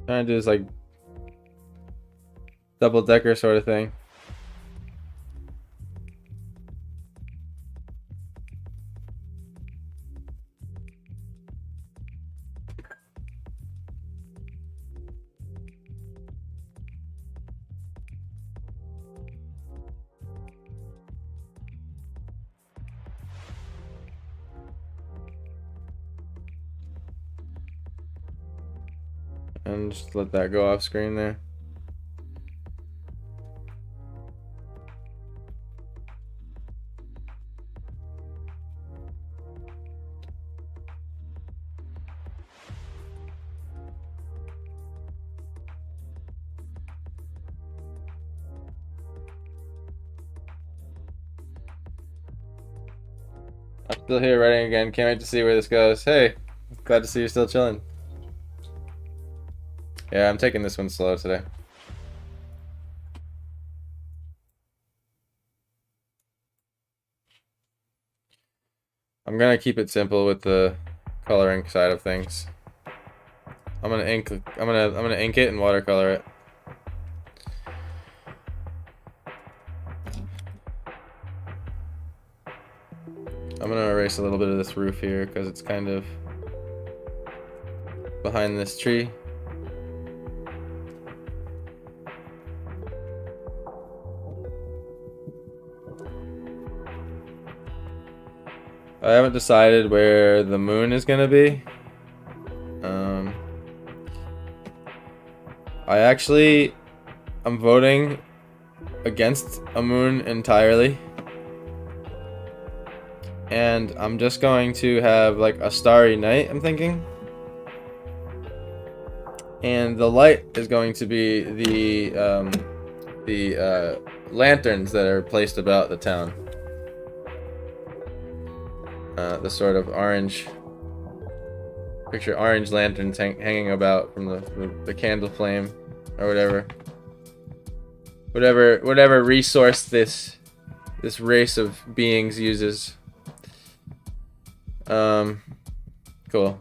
Speaker 1: Trying to do this like double decker sort of thing. And just let that go off screen there. I'm still here writing again. Can't wait to see where this goes. Hey, glad to see you still chilling. Yeah, I'm taking this one slow today. I'm gonna keep it simple with the coloring side of things. I'm gonna ink it and watercolor it. I'm gonna erase a little bit of this roof here because it's kind of behind this tree. I haven't decided where the moon is gonna be. I'm voting against a moon entirely. And I'm just going to have like a starry night, I'm thinking. And the light is going to be the lanterns that are placed about the town. The sort of orange, picture orange lanterns hanging about from the candle flame, or whatever resource this race of beings uses. Cool.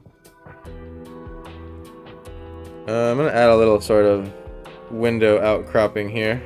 Speaker 1: I'm gonna add a little sort of window outcropping here.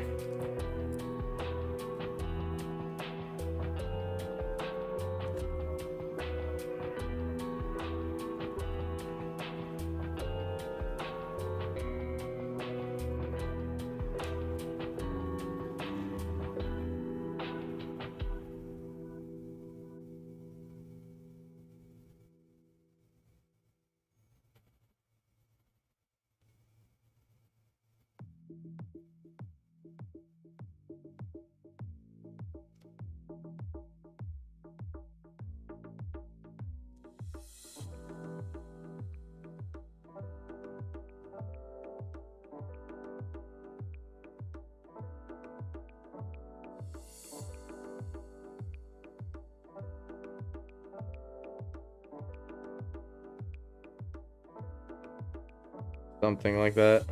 Speaker 1: Something like that.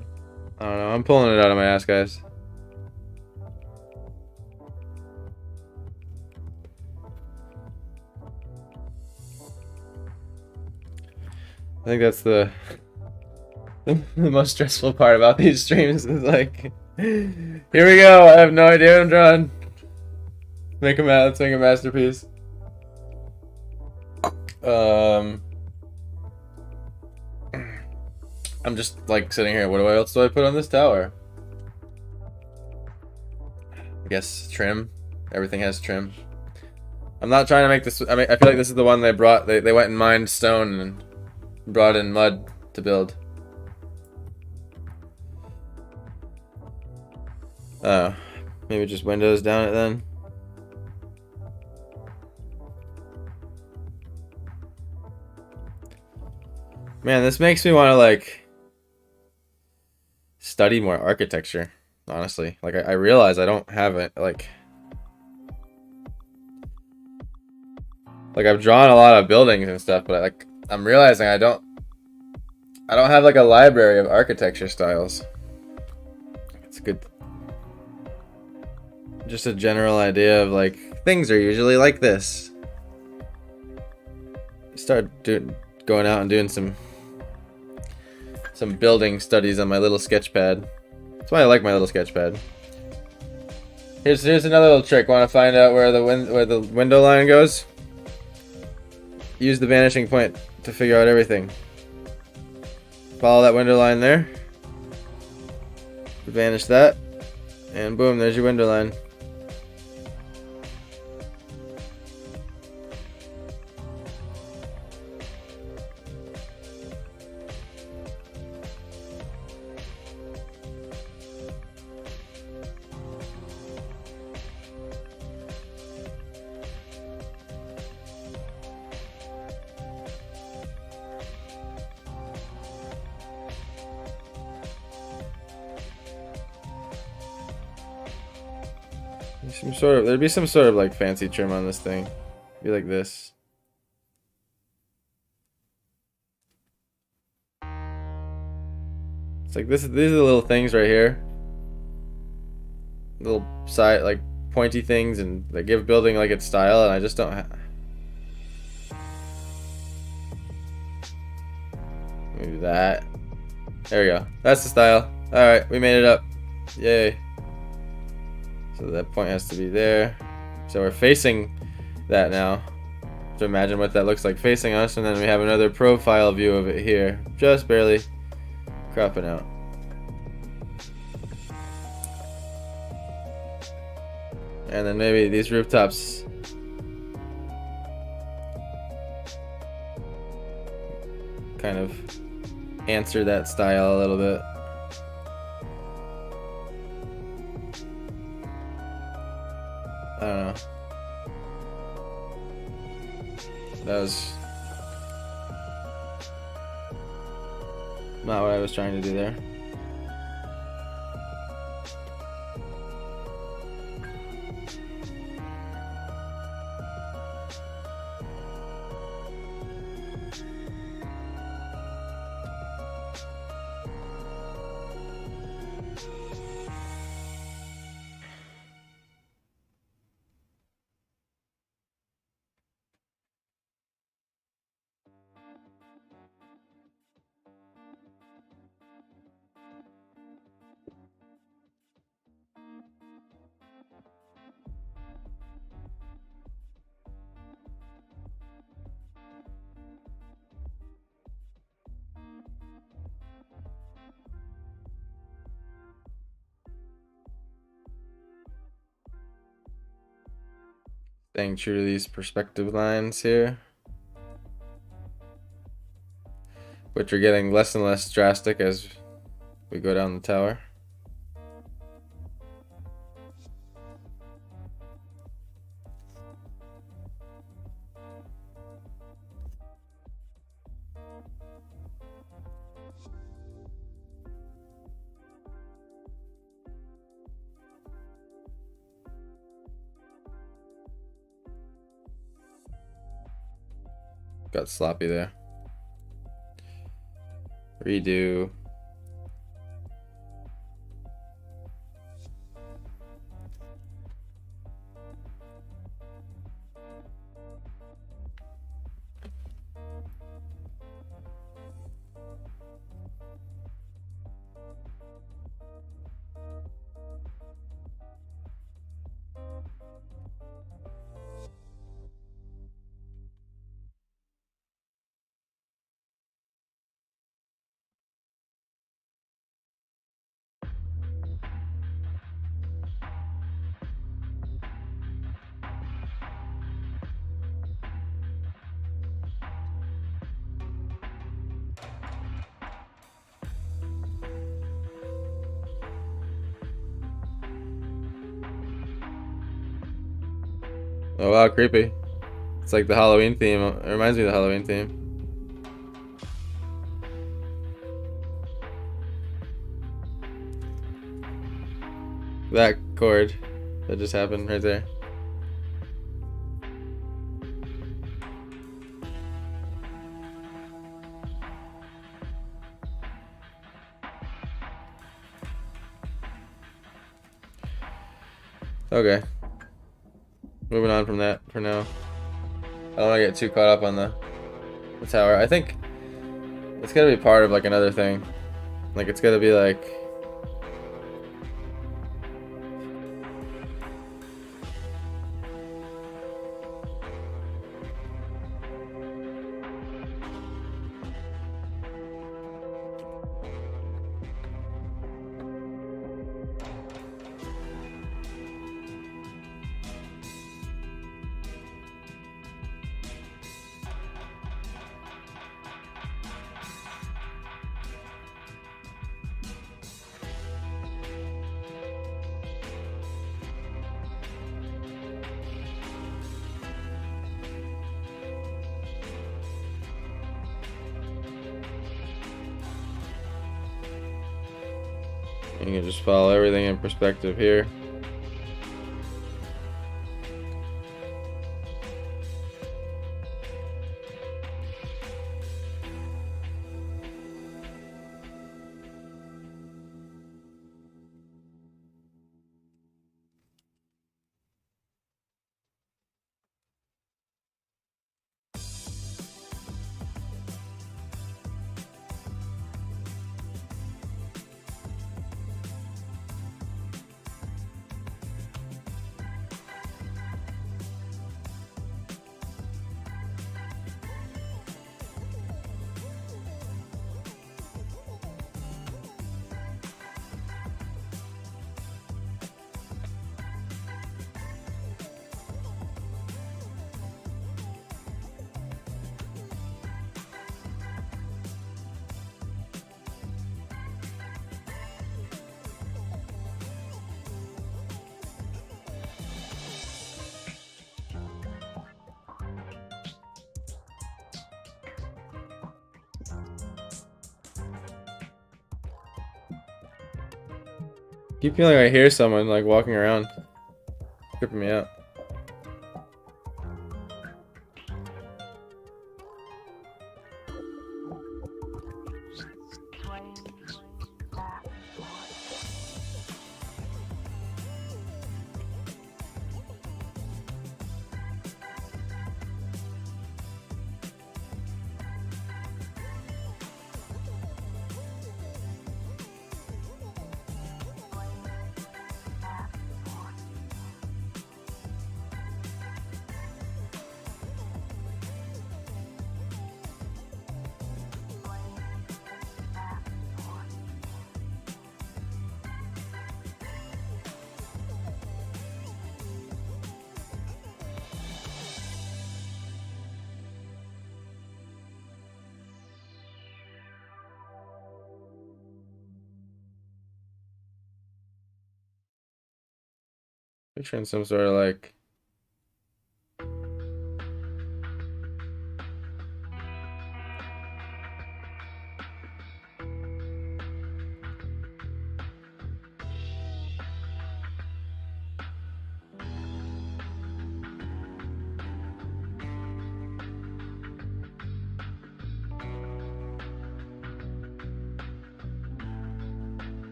Speaker 1: I don't know. I'm pulling it out of my ass, guys. I think that's the most stressful part about these streams is like, here we go. I have no idea what I'm drawing. Let's make a masterpiece. I'm just like sitting here. What else do I put on this tower? I guess trim. Everything has trim. I'm not trying to make this. I mean, I feel like this is the one they brought. They went and mined stone and brought in mud to build. Oh, maybe just windows down it then. Man, this makes me want to like study more architecture. Honestly, like I realize I don't have it. Like I've drawn a lot of buildings and stuff, but I'm realizing I don't have like a library of architecture styles. It's good. Just a general idea of like things are usually like this. Start going out and doing some building studies on my little sketch pad. That's why I like my little sketch pad. Here's another little trick. Want to find out where the window line goes? Use the vanishing point to figure out everything. Follow that window line there. Vanish that. And boom, there's your window line. There'd be some sort of like fancy trim on this thing. Be like this. It's like these are the little things right here. Little side like pointy things, and they give building like its style, and I just don't have. Maybe that. There we go. That's the style. Alright, we made it up. Yay. So that point has to be there. So we're facing that now. So imagine what that looks like facing us, and then we have another profile view of it here. Just barely cropping out. And then maybe these rooftops kind of answer that style a little bit. I don't know. That was not what I was trying to do there. Staying true to these perspective lines here, which are getting less and less drastic as we go down the tower. Got sloppy there. Redo. Oh wow, creepy. It's like the Halloween theme. It reminds me of the Halloween theme. That chord that just happened right there. Okay. Moving on from that for now. I don't want to get too caught up on the tower. I think it's gotta be part of like another thing. Like it's gotta be like you can just follow everything in perspective here. Keep feeling I hear someone like walking around, tripping me out. Picturing some sort of like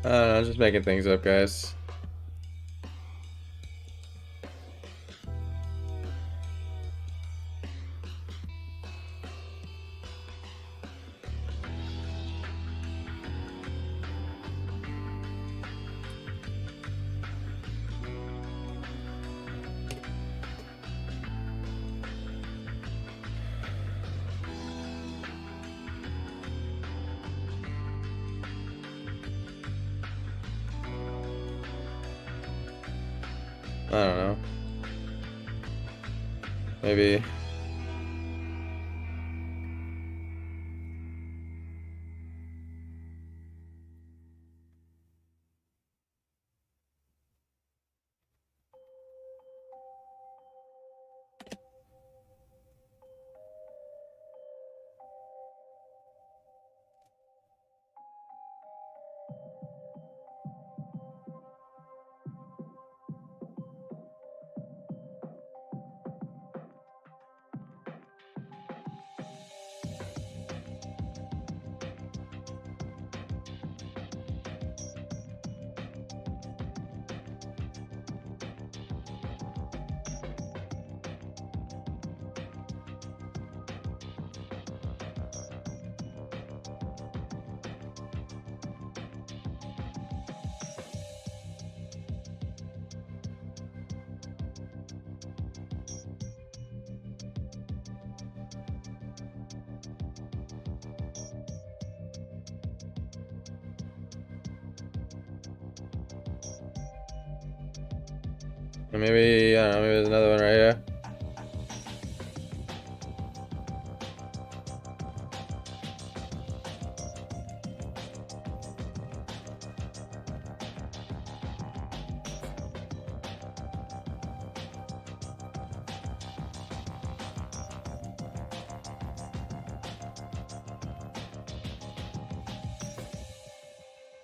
Speaker 1: I don't know, just making things up, guys. I don't know. Maybe. Or maybe, I don't know, maybe there's another one right here.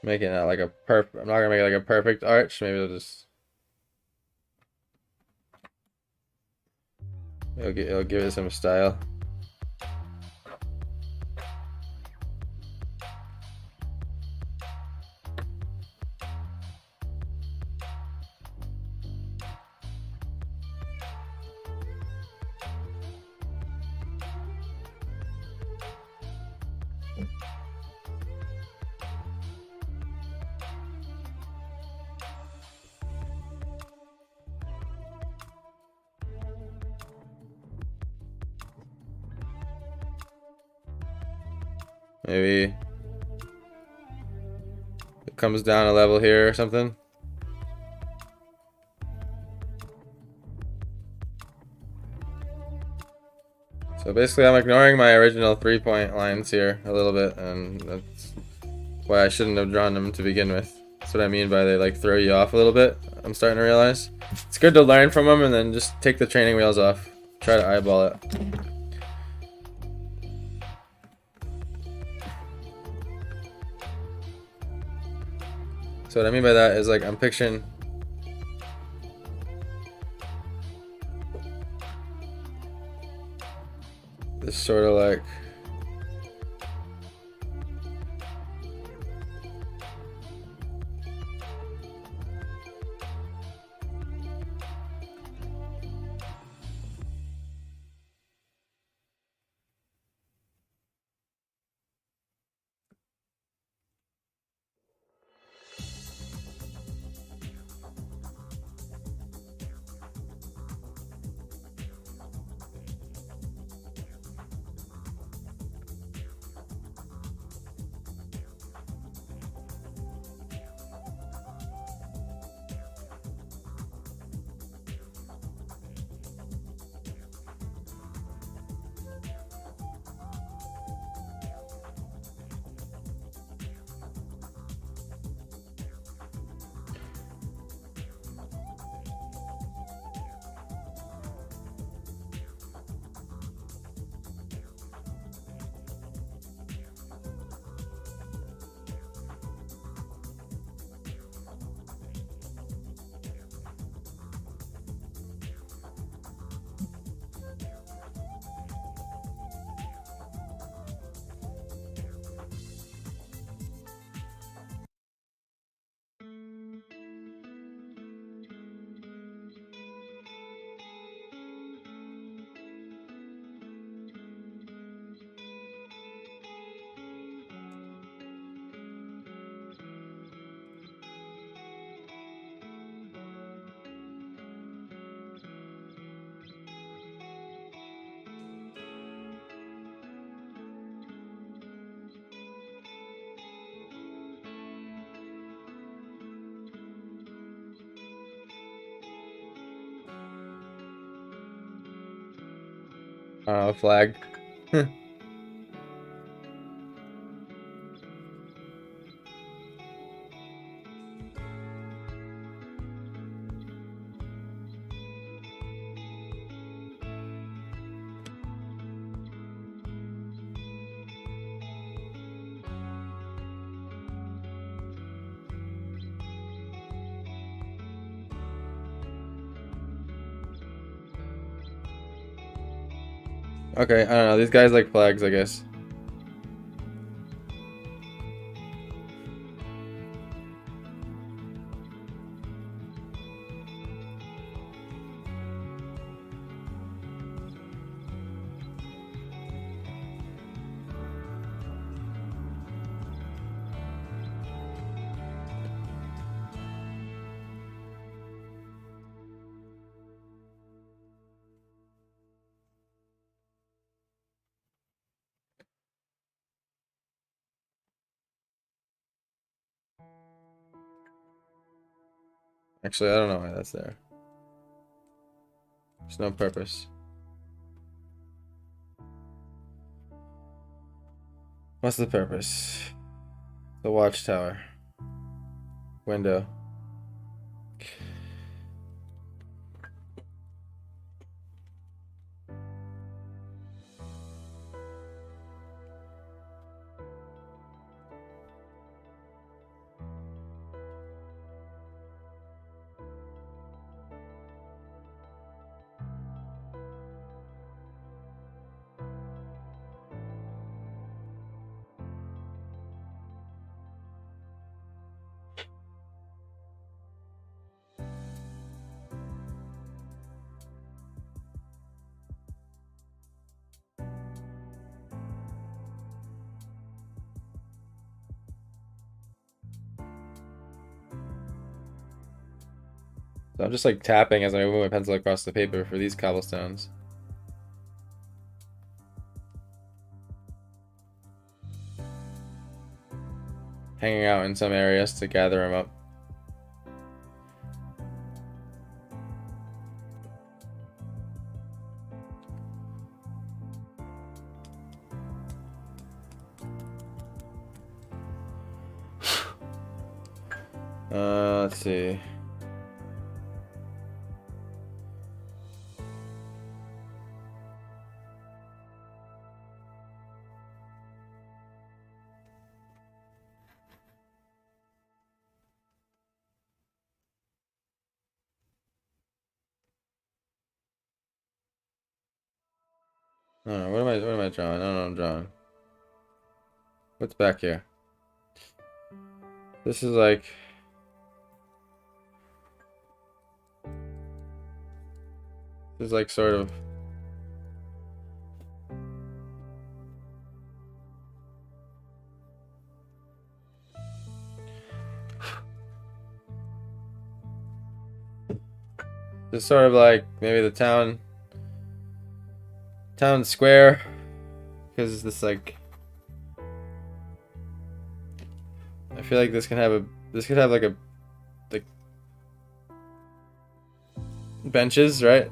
Speaker 1: Making it like a perfect, I'm not gonna make it like a perfect arch, maybe it'll just, it'll give it some style. Maybe it comes down a level here or something. So basically I'm ignoring my original 3-point lines here a little bit, and that's why I shouldn't have drawn them to begin with. That's what I mean by they like throw you off a little bit. I'm starting to realize. It's good to learn from them and then just take the training wheels off. Try to eyeball it. So what I mean by that is, like, I'm picturing this sort of like Flag. Okay, I don't know. These guys like flags, I guess. Actually, I don't know why that's there. There's no purpose. What's the purpose? The watchtower. Window. So I'm just like tapping as I move my pencil across the paper for these cobblestones. Hanging out in some areas to gather them up. Let's see. I don't know, what am I drawing? I don't know what I'm drawing. What's back here? This is like... This is like sort of... This is sort of like maybe the town square, because this like... I feel like this could have like a like benches, right?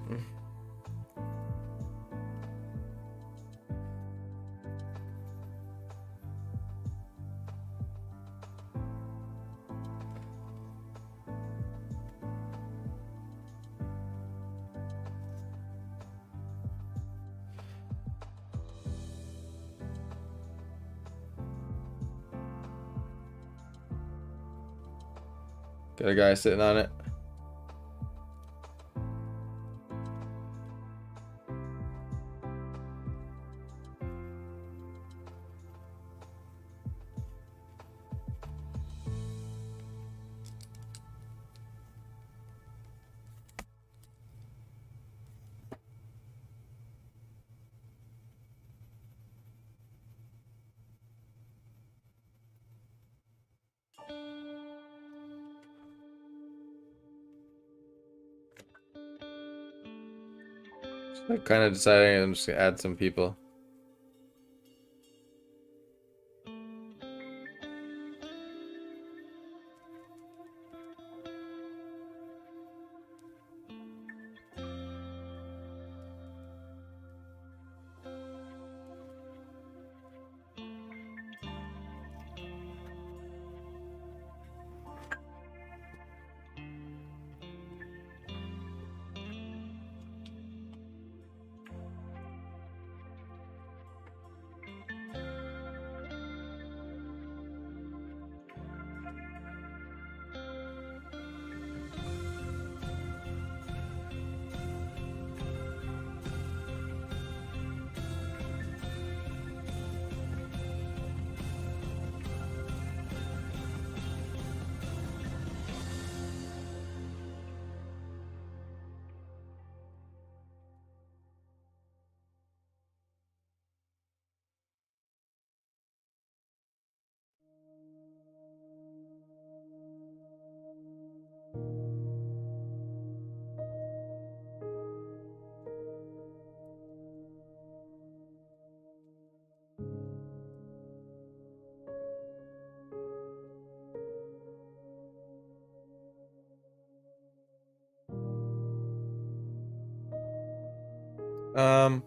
Speaker 1: Got a guy sitting on it. Like kind of deciding I'm just gonna add some people. Um.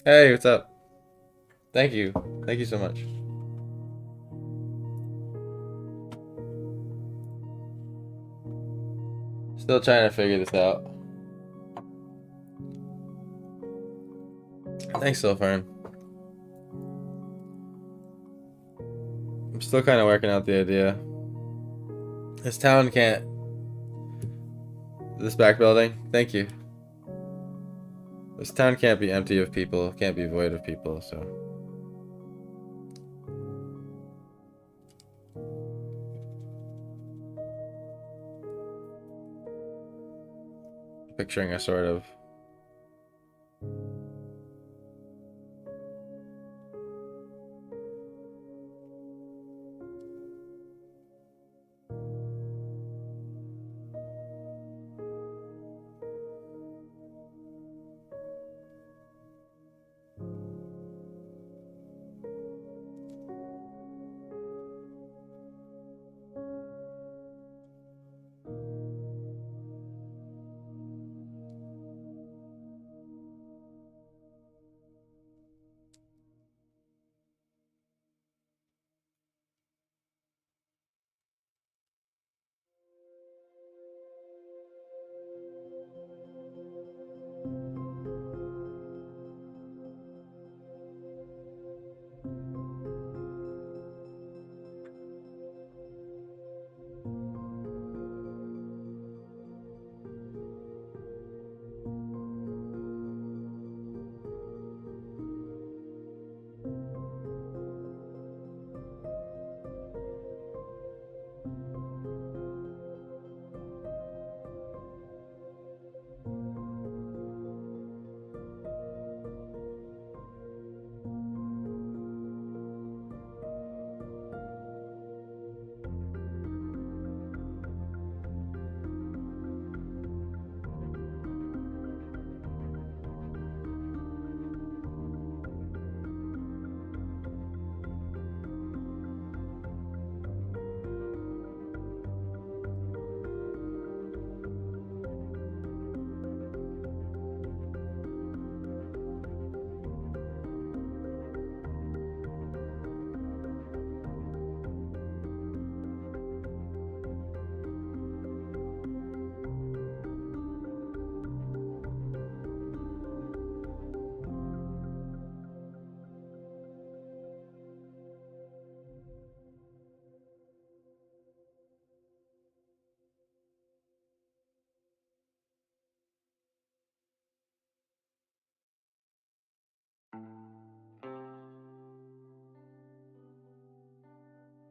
Speaker 1: Hey, what's up? Thank you. Thank you so much. Still trying to figure this out. Thanks, Silfern. I'm still kind of working out the idea. This town can't. This back building. Thank you. This town can't be empty of people. Can't be void of people. So. Picturing a sort of.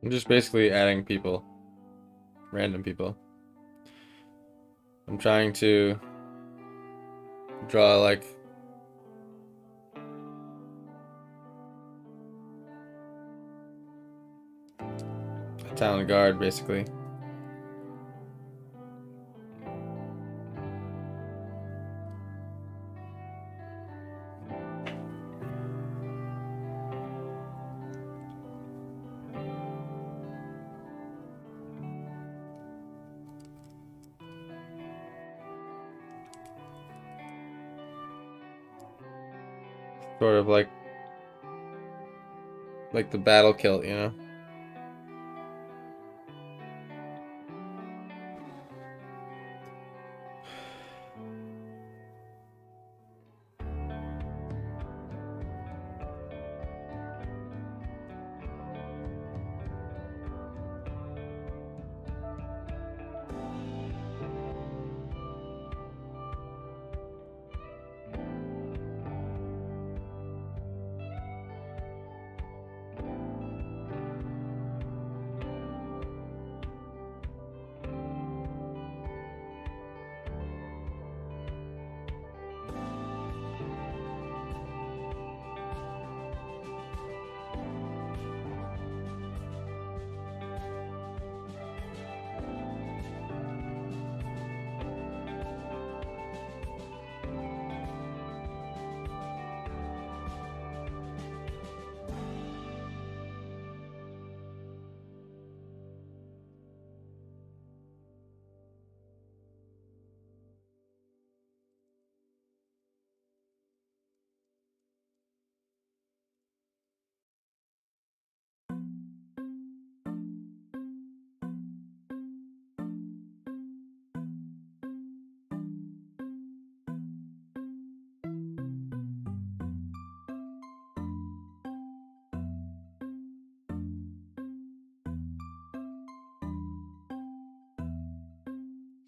Speaker 1: I'm just basically adding people. Random people. I'm trying to draw like a town guard, basically. Sort of like the battle kilt, you know?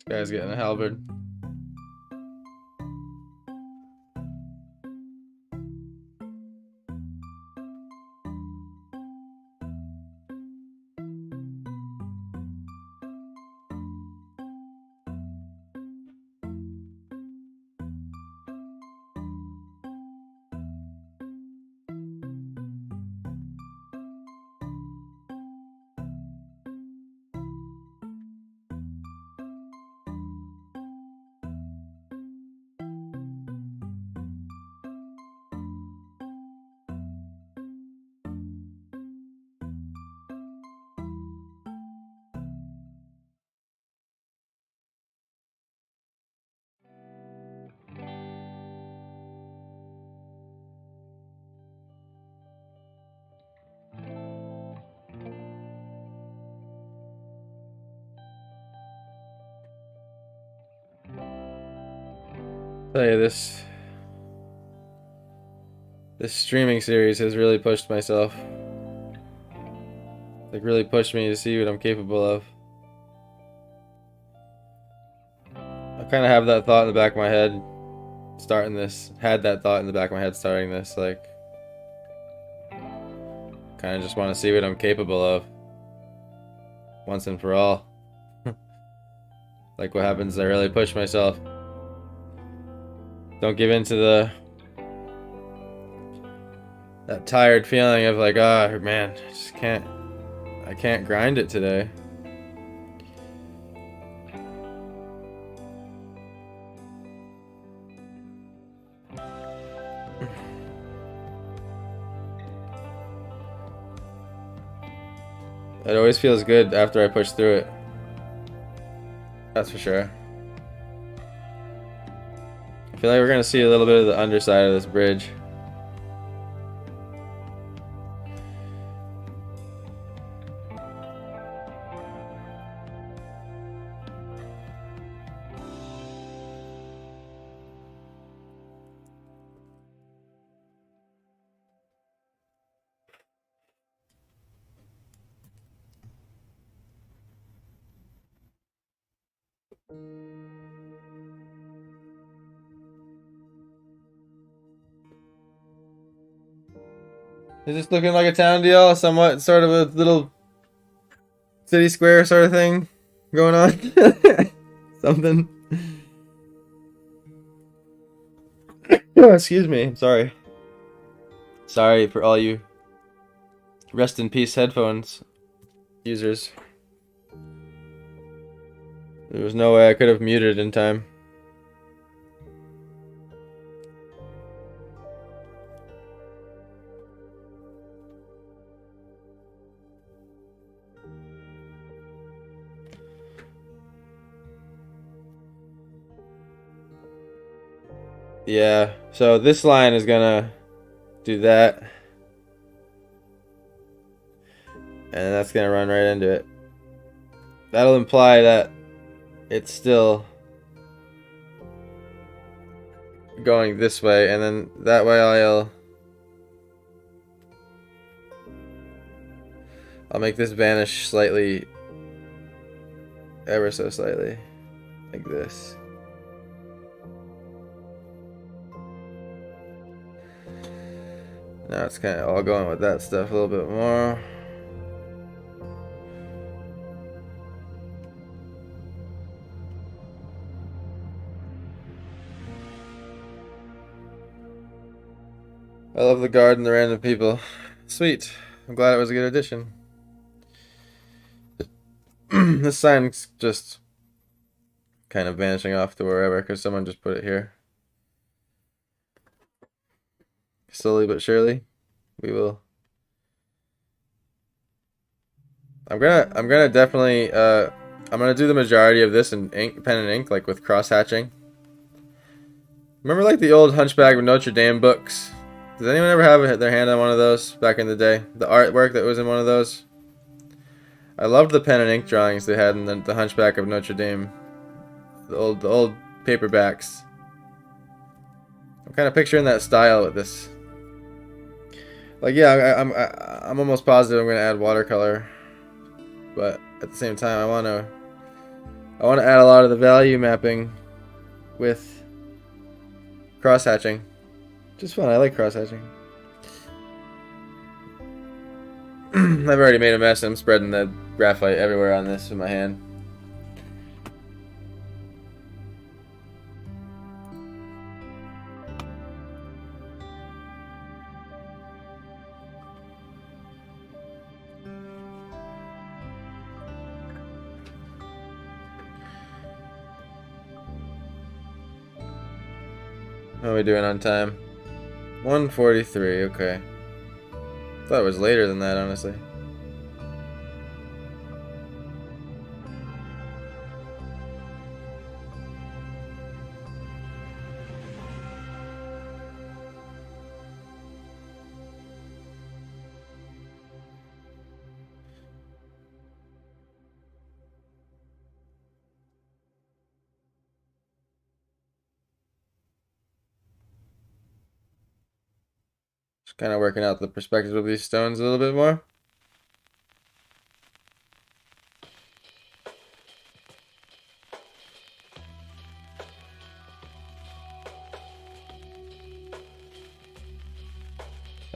Speaker 1: This guy's getting a halberd. Tell you this streaming series has really pushed myself. Like really pushed me to see what I'm capable of. I kind of have that thought in the back of my head starting this. Had that thought in the back of my head starting this, like kind of just want to see what I'm capable of once and for all. Like what happens, I really push myself. Don't give in to that tired feeling of like, oh man, I can't grind it today. It always feels good after I push through it. That's for sure. I feel like we're gonna see a little bit of the underside of this bridge. Is this looking like a town deal? Somewhat, sort of a little city square sort of thing going on? Something. Oh, excuse me. I'm sorry. Sorry for all you rest in peace headphones users. There was no way I could have muted in time. Yeah, so this line is gonna do that. And that's gonna run right into it. That'll imply that it's still going this way, and then that way I'll make this vanish slightly, ever so slightly, like this. Now it's kind of all going with that stuff a little bit more. I love the guard and the random people. Sweet. I'm glad it was a good addition. This sign's just kind of vanishing off to wherever because someone just put it here. Slowly but surely, we will. I'm gonna definitely I'm gonna do the majority of this in ink, pen and ink, like with cross hatching. Remember like the old Hunchback of Notre Dame books? Does anyone ever have their hand on one of those back in the day? The artwork that was in one of those? I loved the pen and ink drawings they had in the Hunchback of Notre Dame. The old paperbacks. I'm kind of picturing that style with this. Like yeah, I'm almost positive I'm gonna add watercolor, but at the same time I want to I want to add a lot of the value mapping with cross-hatching. Just fun. I like cross-hatching. I've already made a mess. I'm spreading the graphite everywhere on this with my hand. How are we doing on time? 1:43, okay. Thought it was later than that, honestly. Just kind of working out the perspective of these stones a little bit more.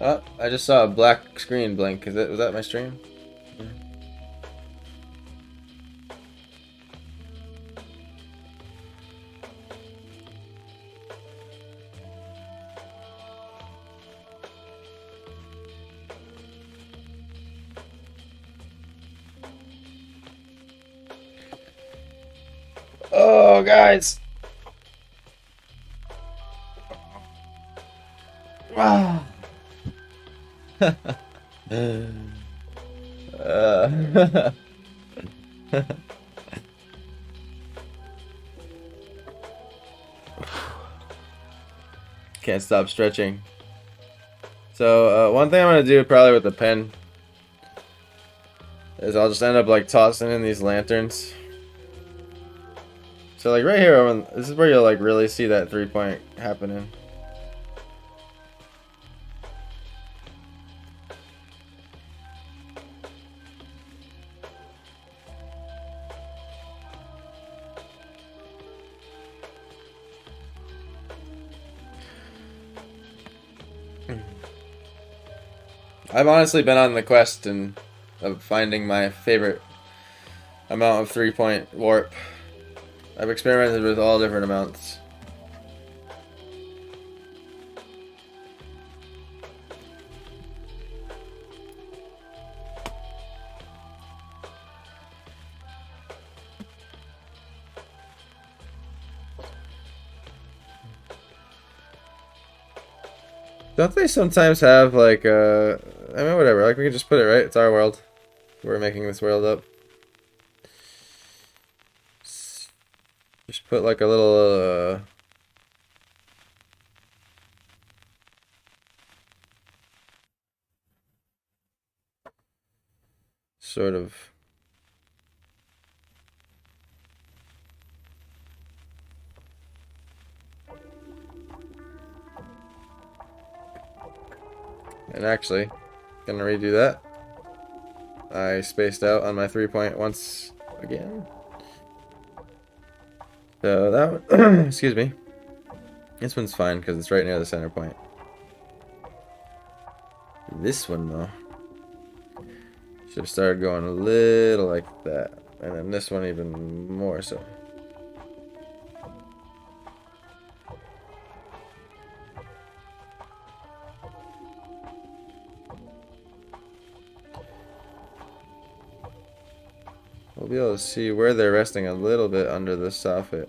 Speaker 1: Oh, I just saw a black screen blink. Was that my stream? Yeah. Oh, guys. Wow. Can't stop stretching. So one thing I'm gonna do probably with the pen is I'll just end up like tossing in these lanterns. So like right here, this is where you'll like really see that 3-point happening. I've honestly been on the quest of finding my favorite amount of 3-point warp. I've experimented with all different amounts. Don't they sometimes have like I mean whatever, like we can just put it right, it's our world. We're making this world up. Just put like a little sort of and actually gonna redo that. I spaced out on my 3-point once again. So that one, excuse me. This one's fine because it's right near the center point. This one though, should have started going a little like that, and then this one even more so. We'll be able to see where they're resting a little bit under the soffit.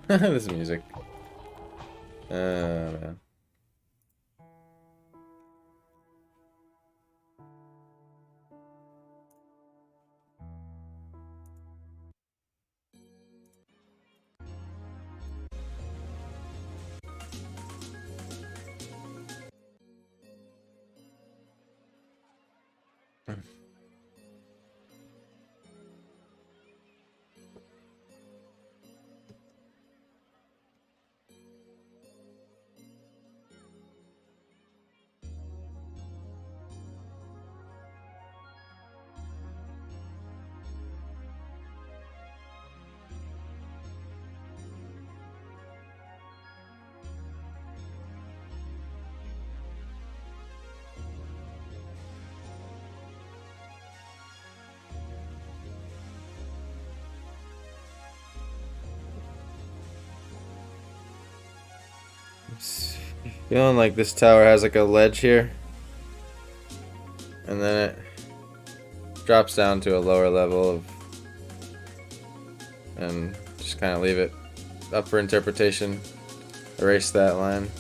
Speaker 1: This music. Man. Feeling like this tower has like a ledge here, and then it drops down to a lower level of, and just kind of leave it up for interpretation. Erase that line.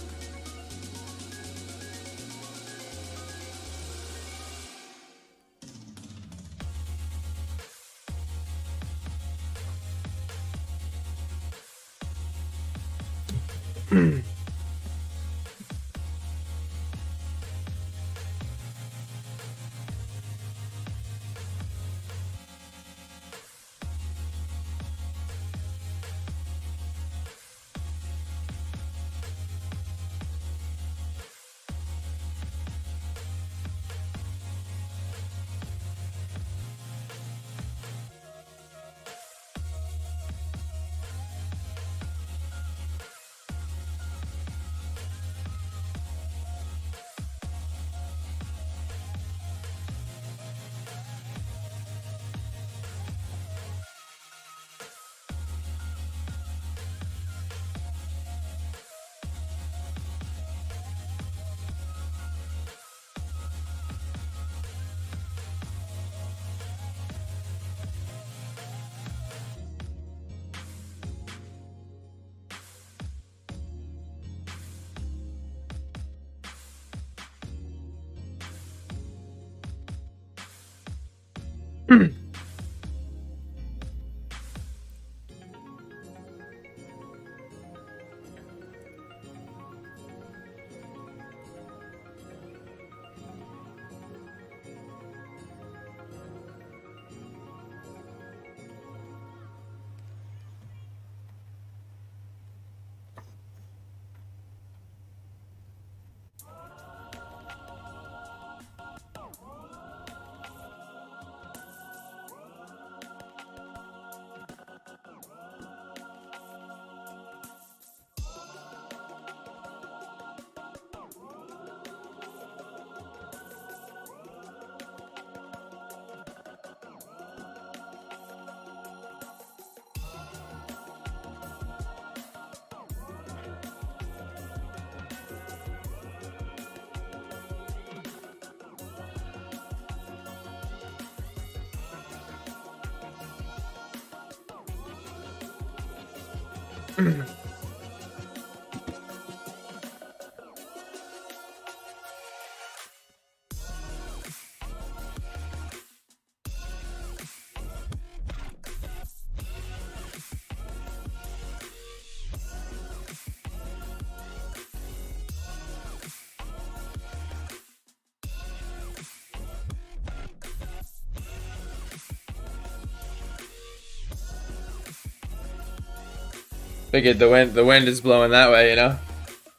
Speaker 1: Figured the wind is blowing that way, you know,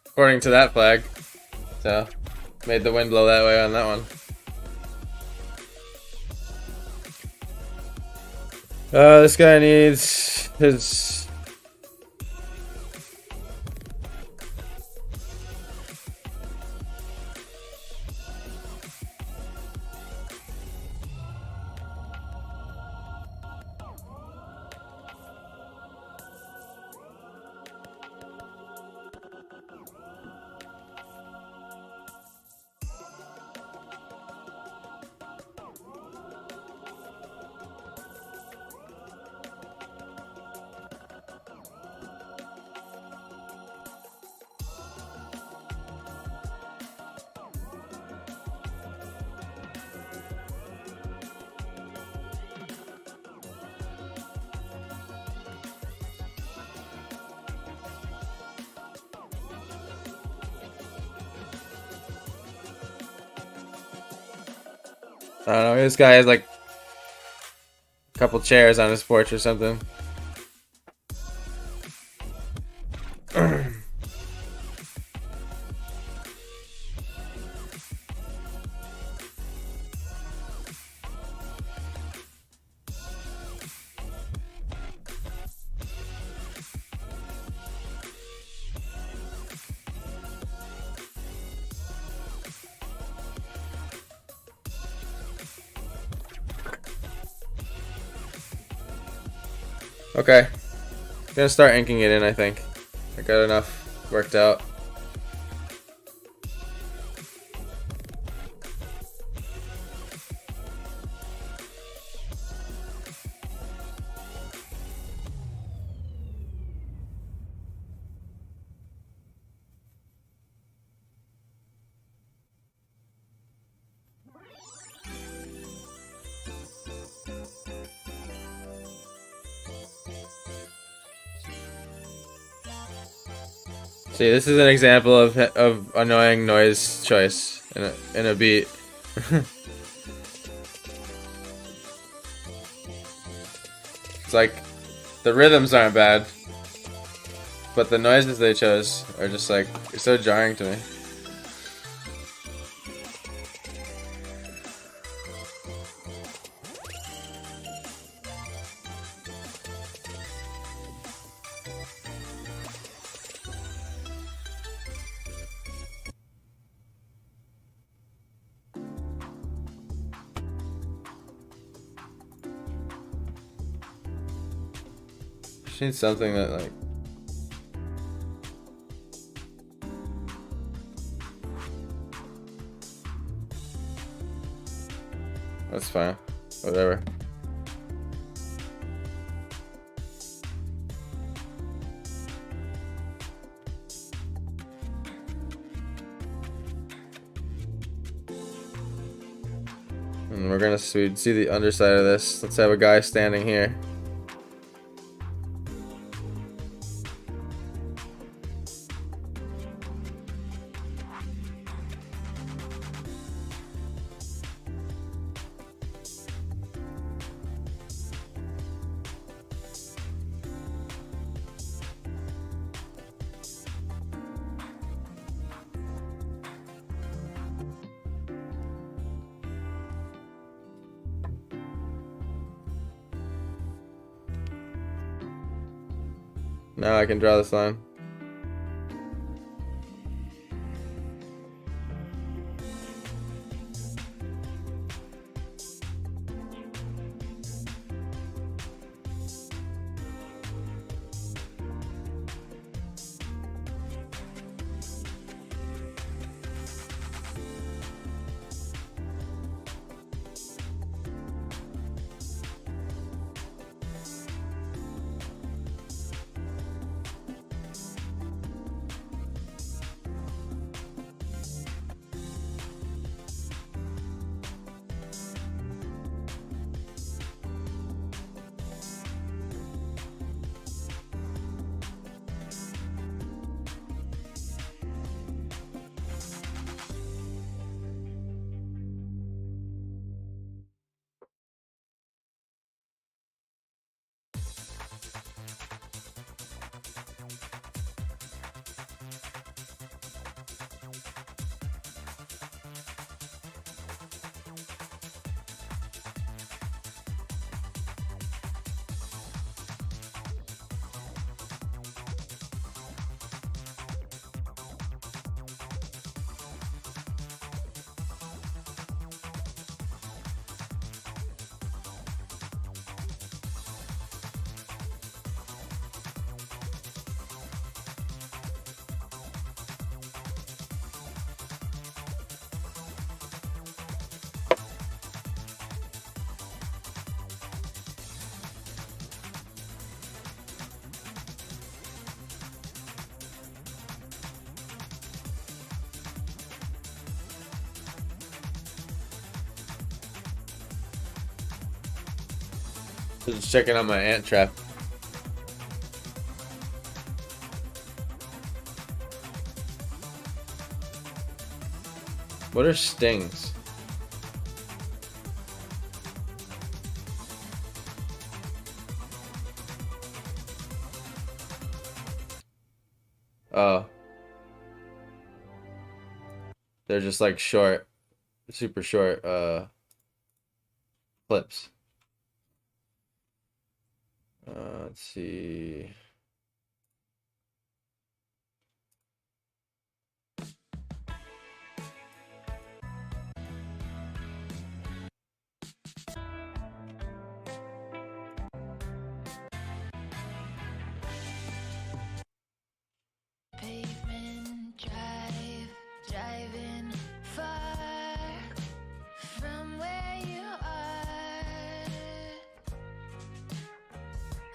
Speaker 1: according to that flag. So made the wind blow that way on that one. This guy needs his. I don't know. This guy has like a couple chairs on his porch or something. Okay. I'm gonna start inking it in, I think. I got enough worked out. See, this is an example of annoying noise choice in a beat. It's like the rhythms aren't bad, but the noises they chose are just like so jarring to me. She needs something that like that's fine. Whatever. And we're gonna see the underside of this. Let's have a guy standing here. Now I can draw this line. Just checking on my ant trap. What are stings? Oh, they're just like short, super short clips. Let's see.
Speaker 2: Pavement drive, driving far from where you are.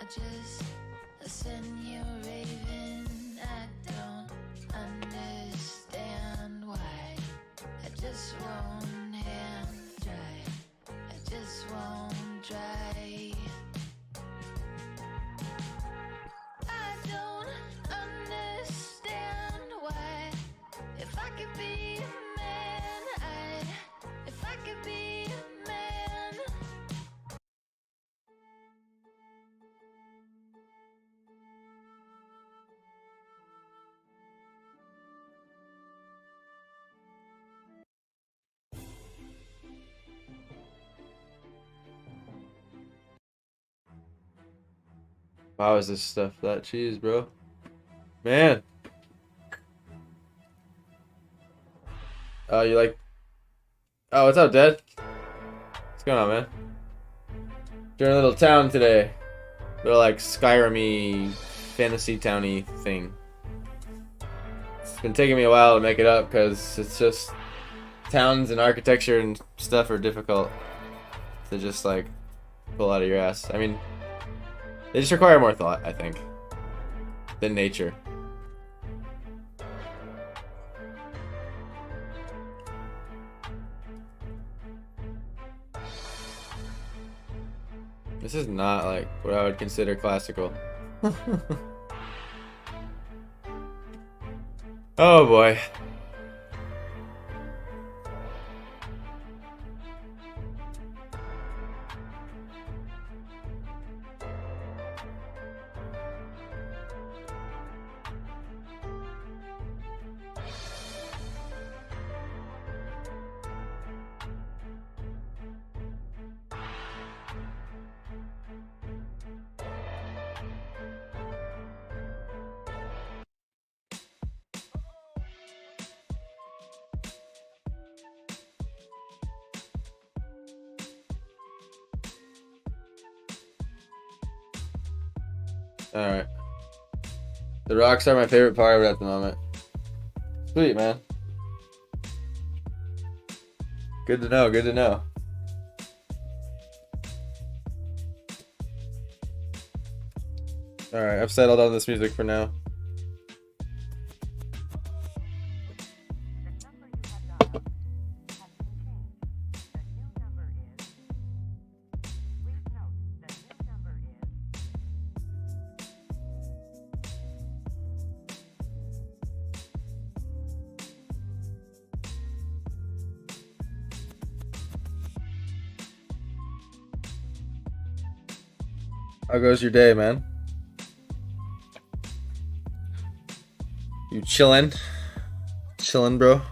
Speaker 2: I just send you raving. I don't understand why. I just won't hand dry. I just won't dry. I don't understand why. If I could be a man, if I could be a man.
Speaker 1: How is this stuff that cheese, bro? Man. Oh, you like? Oh, what's up, Dad? What's going on, man? Doing a little town today. Little like Skyrim-y, fantasy towny thing. It's been taking me a while to make it up because it's just towns and architecture and stuff are difficult to just like pull out of your ass. I mean, they just require more thought, I think, than nature. This is not like what I would consider classical. Oh boy. Alright. The rocks are my favorite part of it at the moment. Sweet, man. Good to know, good to know. Alright, I've settled on this music for now. How goes your day, man? You chillin'? Chillin', bro?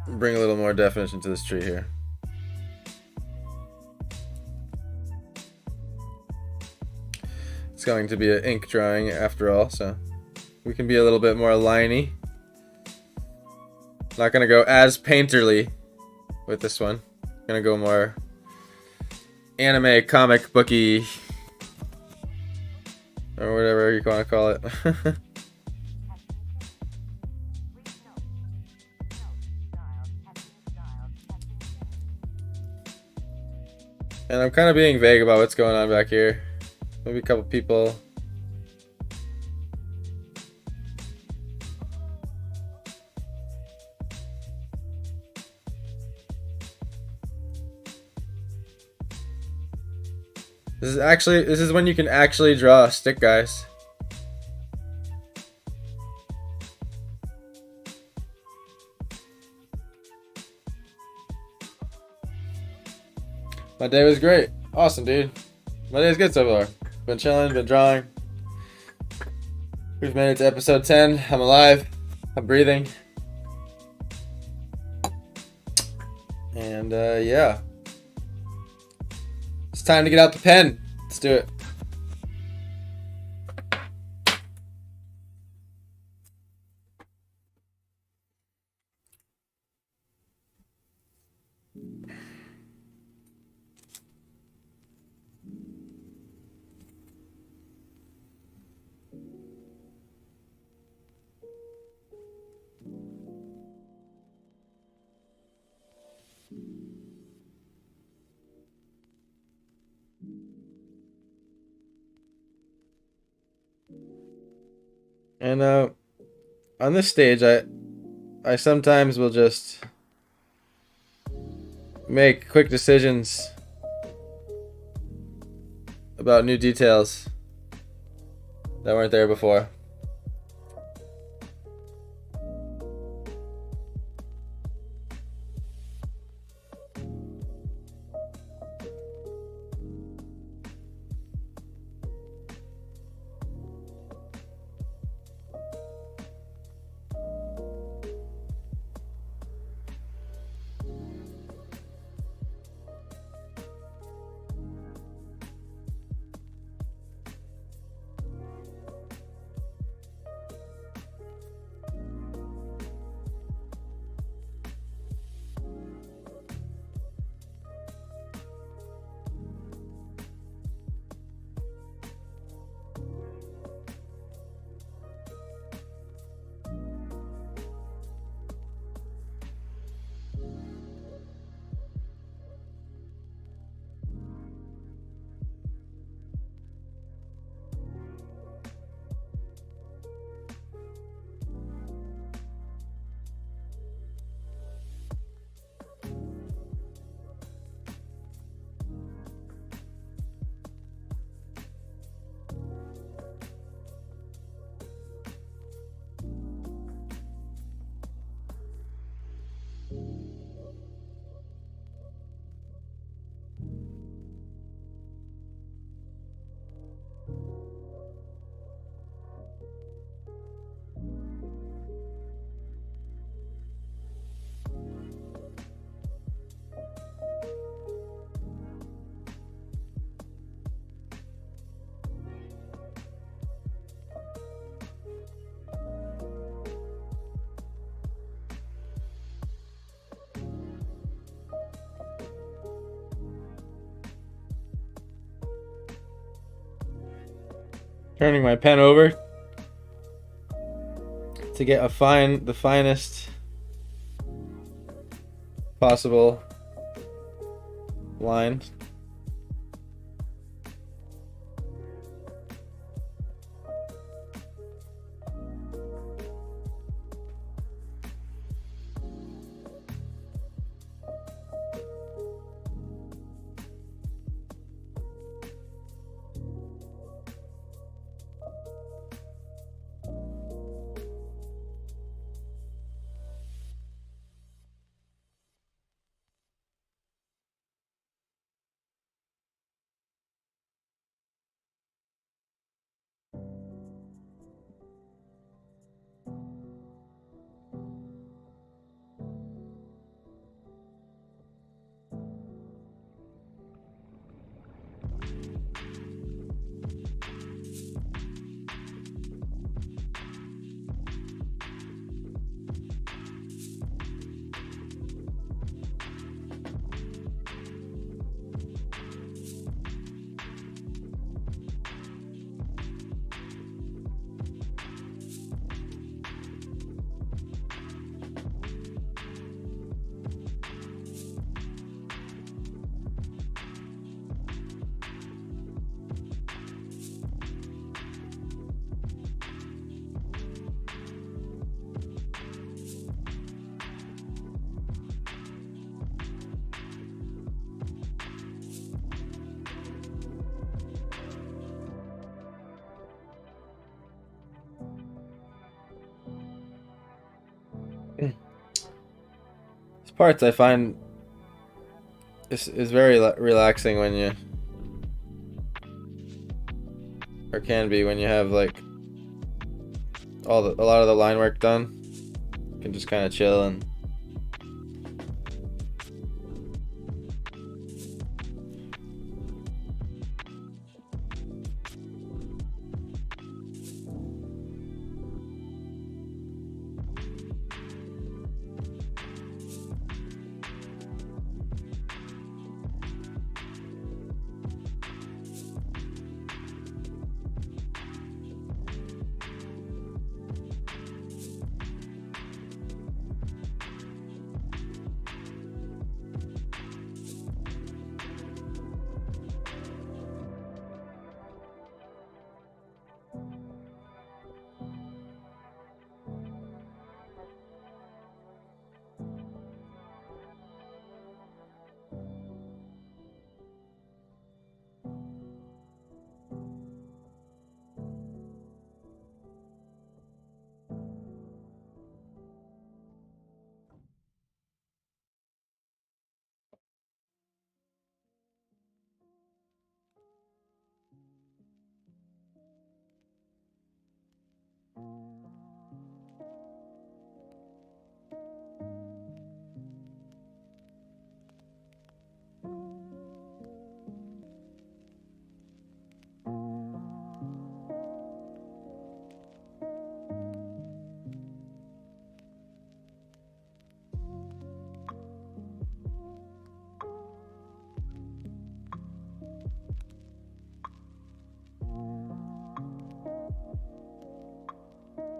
Speaker 1: Bring a little more definition to this tree here. It's going to be an ink drawing after all, so we can be a little bit more liney. Not gonna go as painterly with this one. Gonna go more anime, comic booky, or whatever you want to call it. And I'm kind of being vague about what's going on back here. Maybe a couple people. This is when you can actually draw a stick, guys. My day was great. Awesome, dude. My day's good so far. Been chilling, been drawing. We've made it to episode 10. I'm alive. I'm breathing. And yeah. It's time to get out the pen. Let's do it. And on this stage, I sometimes will just make quick decisions about new details that weren't there before. Turning my pen over to get the finest possible line. These parts I find is very relaxing when or can be when you have like a lot of the line work done. You can just kind of chill and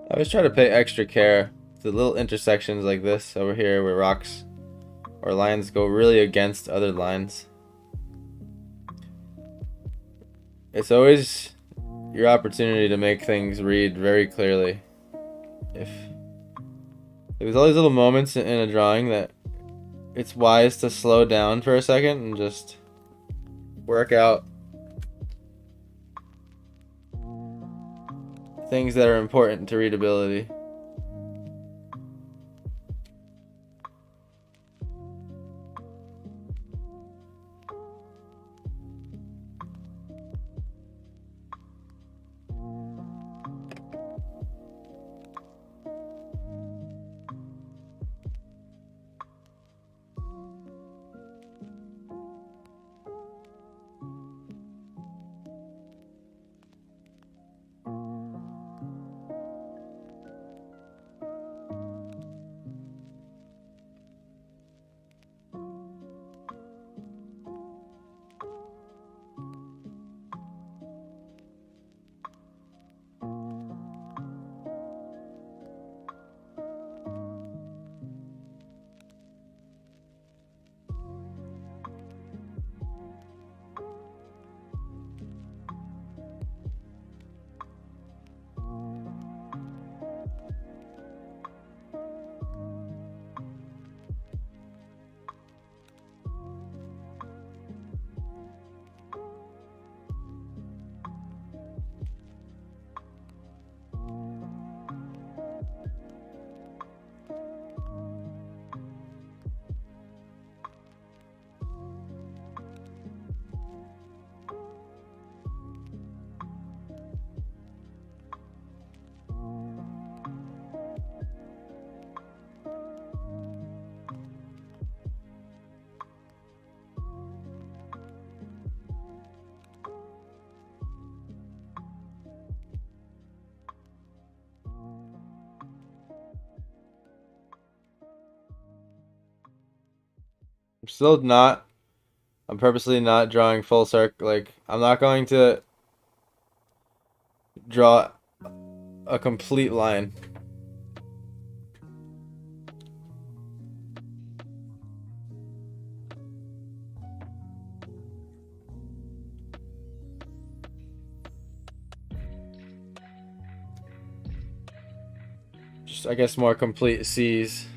Speaker 1: I always try to pay extra care to little intersections like this over here where rocks or lines go really against other lines. It's always your opportunity to make things read very clearly. If there's all these little moments in a drawing that it's wise to slow down for a second and just work out things that are important to readability. I'm still not. I'm purposely not drawing full circle. Like, I'm not going to draw a complete line. Just, I guess, more complete C's.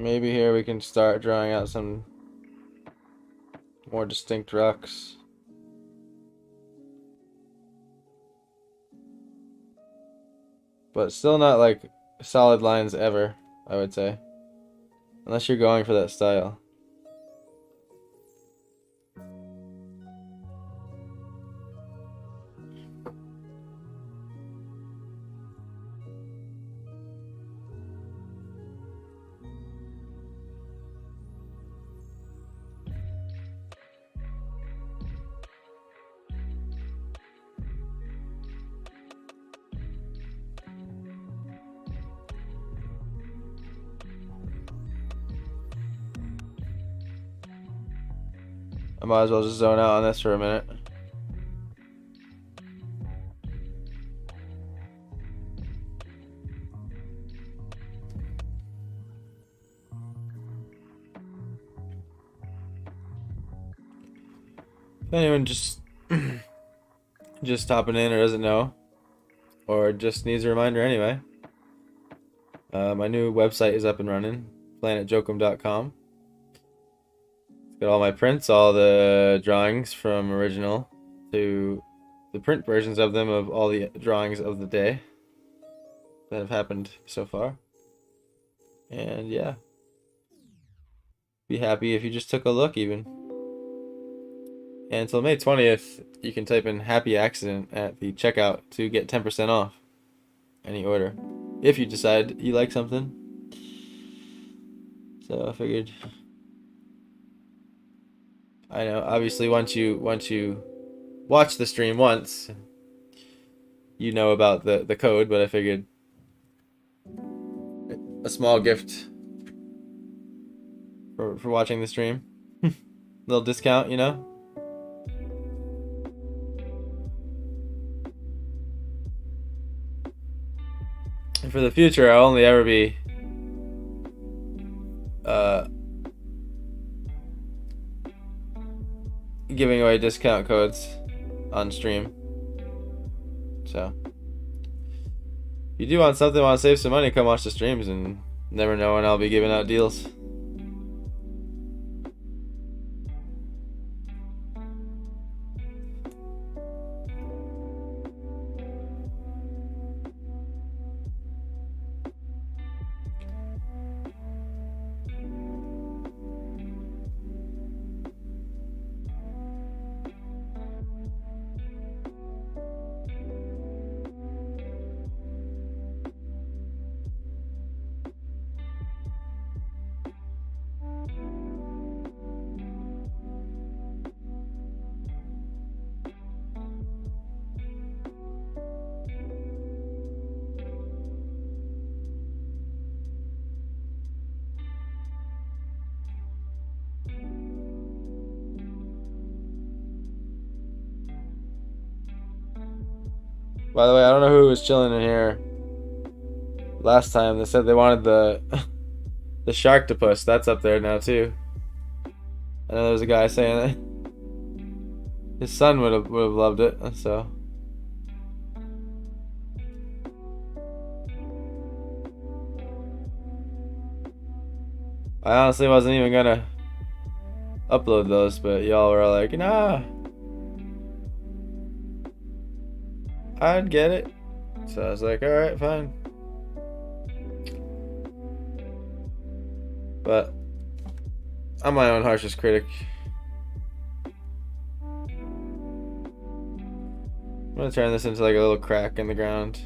Speaker 1: maybe here we can start drawing out some more distinct rocks. But still not like solid lines ever, I would say. Unless you're going for that style. I might as well just zone out on this for a minute. If anyone just hopping in or doesn't know, or just needs a reminder anyway, my new website is up and running, planetjokum.com. It's got all my prints, all the drawings from original to the print versions of them of all the drawings of the day that have happened so far. And yeah, be happy if you just took a look even. And until May 20th, you can type in happy accident at the checkout to get 10% off any order if you decide you like something. So I figured, I know obviously once you watch the stream once, you know about the code, but I figured a small gift for watching the stream. Little discount, you know? And for the future, I'll only ever be giving away discount codes on stream. So if you do want something, want to save some money, come watch the streams and never know when I'll be giving out deals. By the way, I don't know who was chilling in here last time. They said they wanted the the Sharktopus. That's up there now too. I know there was a guy saying that his son would have loved it. So I honestly wasn't even gonna upload those, but y'all were like, nah, I'd get it. So I was like, alright, fine. But I'm my own harshest critic. I'm gonna turn this into like a little crack in the ground.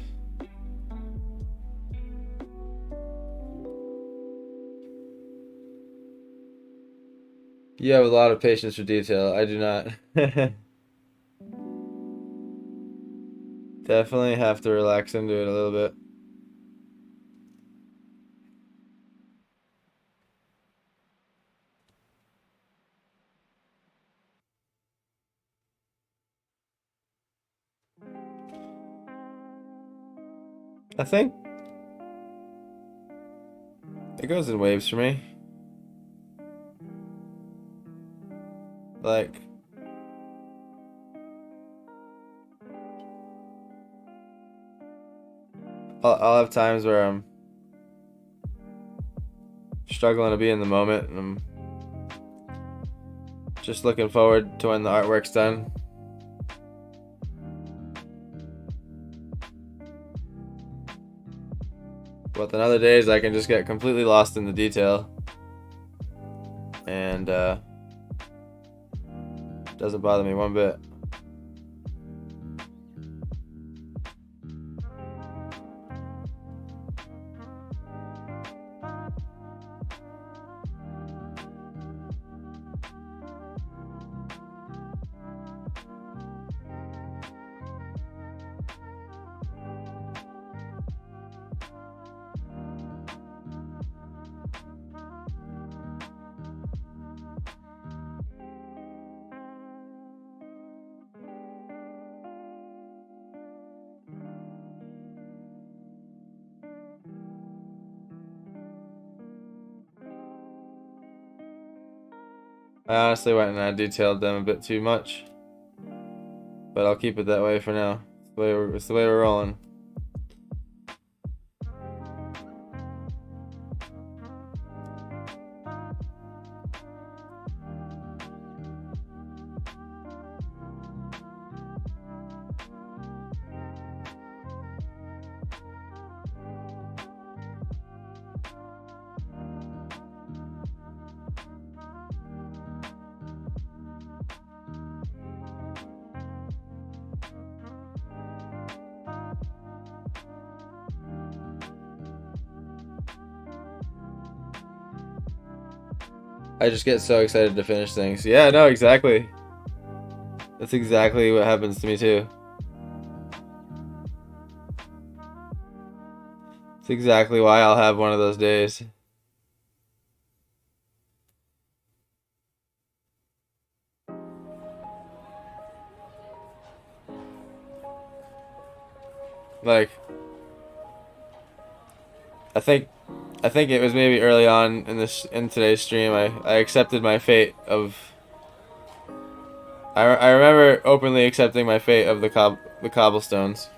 Speaker 1: You have a lot of patience for detail. I do not. Definitely have to relax into it a little bit. I think it goes in waves for me. Like, I'll have times where I'm struggling to be in the moment, and I'm just looking forward to when the artwork's done. But then other days I can just get completely lost in the detail, and doesn't bother me one bit. I honestly went and I detailed them a bit too much, but I'll keep it that way for now. It's the way we're rolling. I just get so excited to finish things. Yeah, no, exactly. That's exactly what happens to me too. It's exactly why I'll have one of those days. Like, I think it was maybe early on in today's stream I accepted my fate of I remember openly accepting my fate of the cobblestones.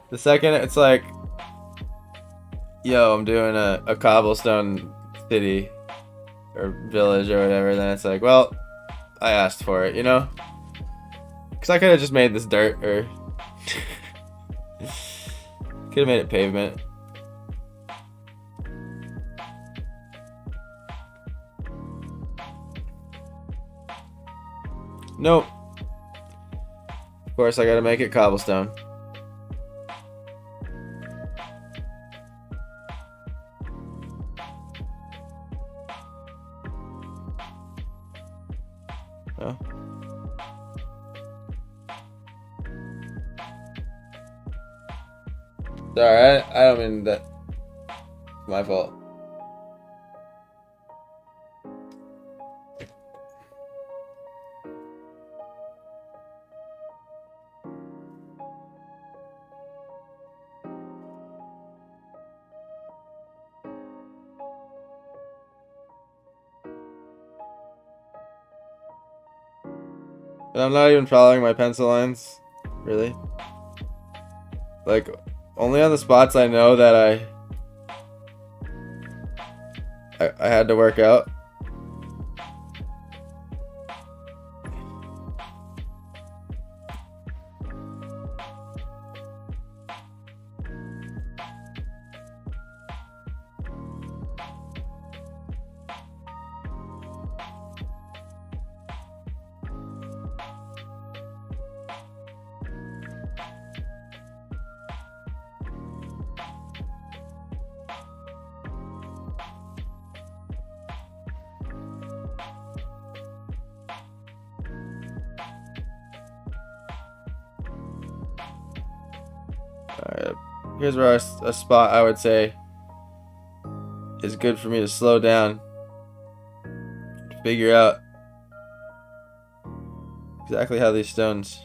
Speaker 1: The second it's like, yo, I'm doing a cobblestone city or village or whatever, then it's like, well, I asked for it, you know? Because I could have just made this dirt, or could have made it pavement. Nope. Of course, I gotta make it cobblestone. Oh. Sorry, I don't mean that. It's my fault. And I'm not even following my pencil lines, really. Like, only on the spots I know that I had to work out. Alright, here's where a spot I would say is good for me to slow down, figure out exactly how these stones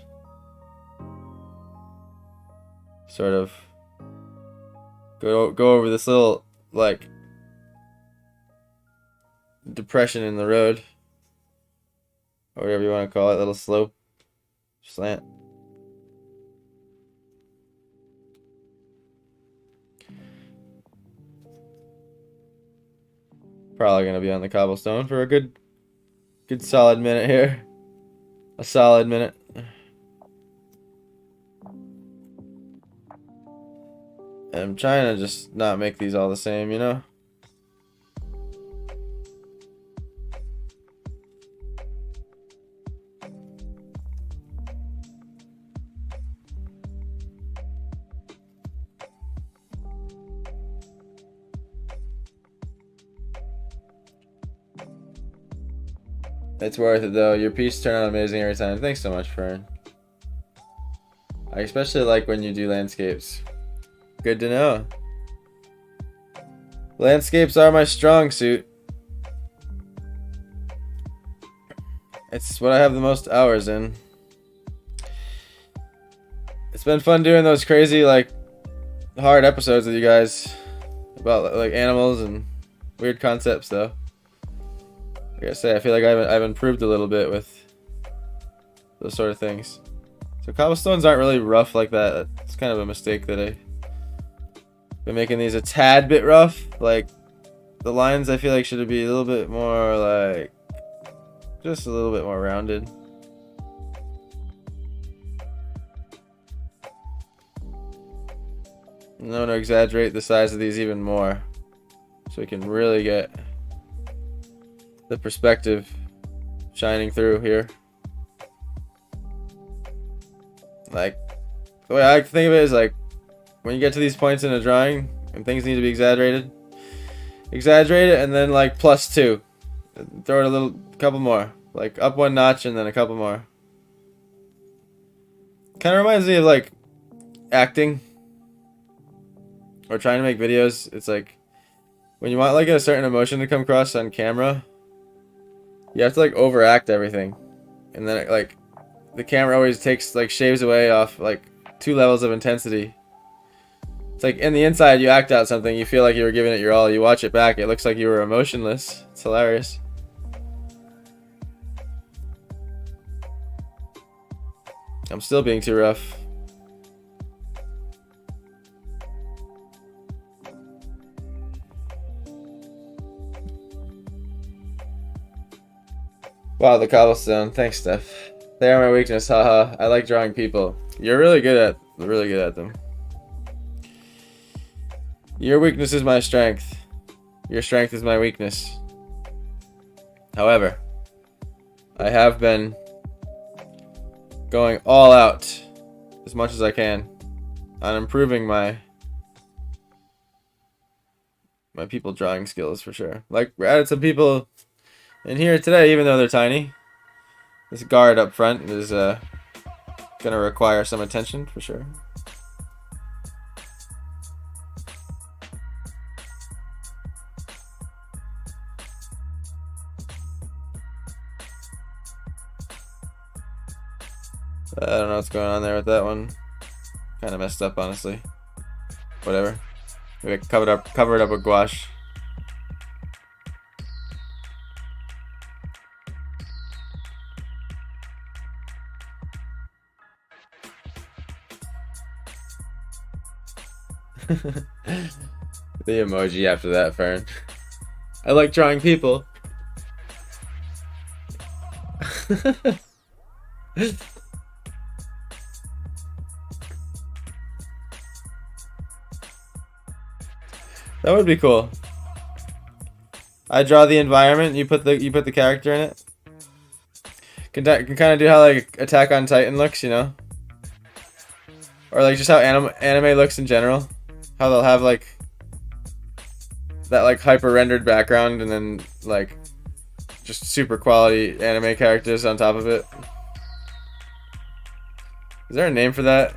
Speaker 1: sort of go over this little, like, depression in the road, or whatever you want to call it, little slope, slant. Probably gonna be on the cobblestone for a good solid minute here. A solid minute. I'm trying to just not make these all the same, you know? It's worth it though. Your piece turned out amazing every time. Thanks so much, Fern. I especially like when you do landscapes. Good to know. Landscapes are my strong suit. It's what I have the most hours in. It's been fun doing those crazy, like, hard episodes with you guys about like animals and weird concepts though. Like I say, I feel like I've improved a little bit with those sort of things. So cobblestones aren't really rough like that. It's kind of a mistake that I've been making these a tad bit rough. Like the lines I feel like should be a little bit more like just a little bit more rounded. I'm going to exaggerate the size of these even more so we can really get the perspective shining through here. Like, the way I like to think of it is like, when you get to these points in a drawing and things need to be exaggerated, exaggerate it and then like +2. Throw it a couple more. Like up one notch and then a couple more. Kind of reminds me of like acting or trying to make videos. It's like when you want like a certain emotion to come across on camera, you have to like overact everything, and then it, like the camera always takes like shaves away off like 2 levels of intensity. It's like in the inside you act out something, you feel like you were giving it your all, you watch it back, it looks like you were emotionless. It's hilarious. I'm still being too rough. Wow, the cobblestone. Thanks, Steph. They are my weakness, haha. I like drawing people. You're really good at them. Your weakness is my strength. Your strength is my weakness. However, I have been going all out as much as I can on improving my people drawing skills for sure. Like, we added some people in here today, even though they're tiny. This guard up front is gonna require some attention for sure. I don't know what's going on there with that one. Kind of messed up, honestly. Whatever. We cover it up with gouache. The emoji after that, Fern. I like drawing people. That would be cool. I draw the environment, you put the character in it. Can kind of do how like Attack on Titan looks, you know? Or like just how anime looks in general. How they'll have like that like hyper rendered background and then like just super quality anime characters on top of it. Is there a name for that?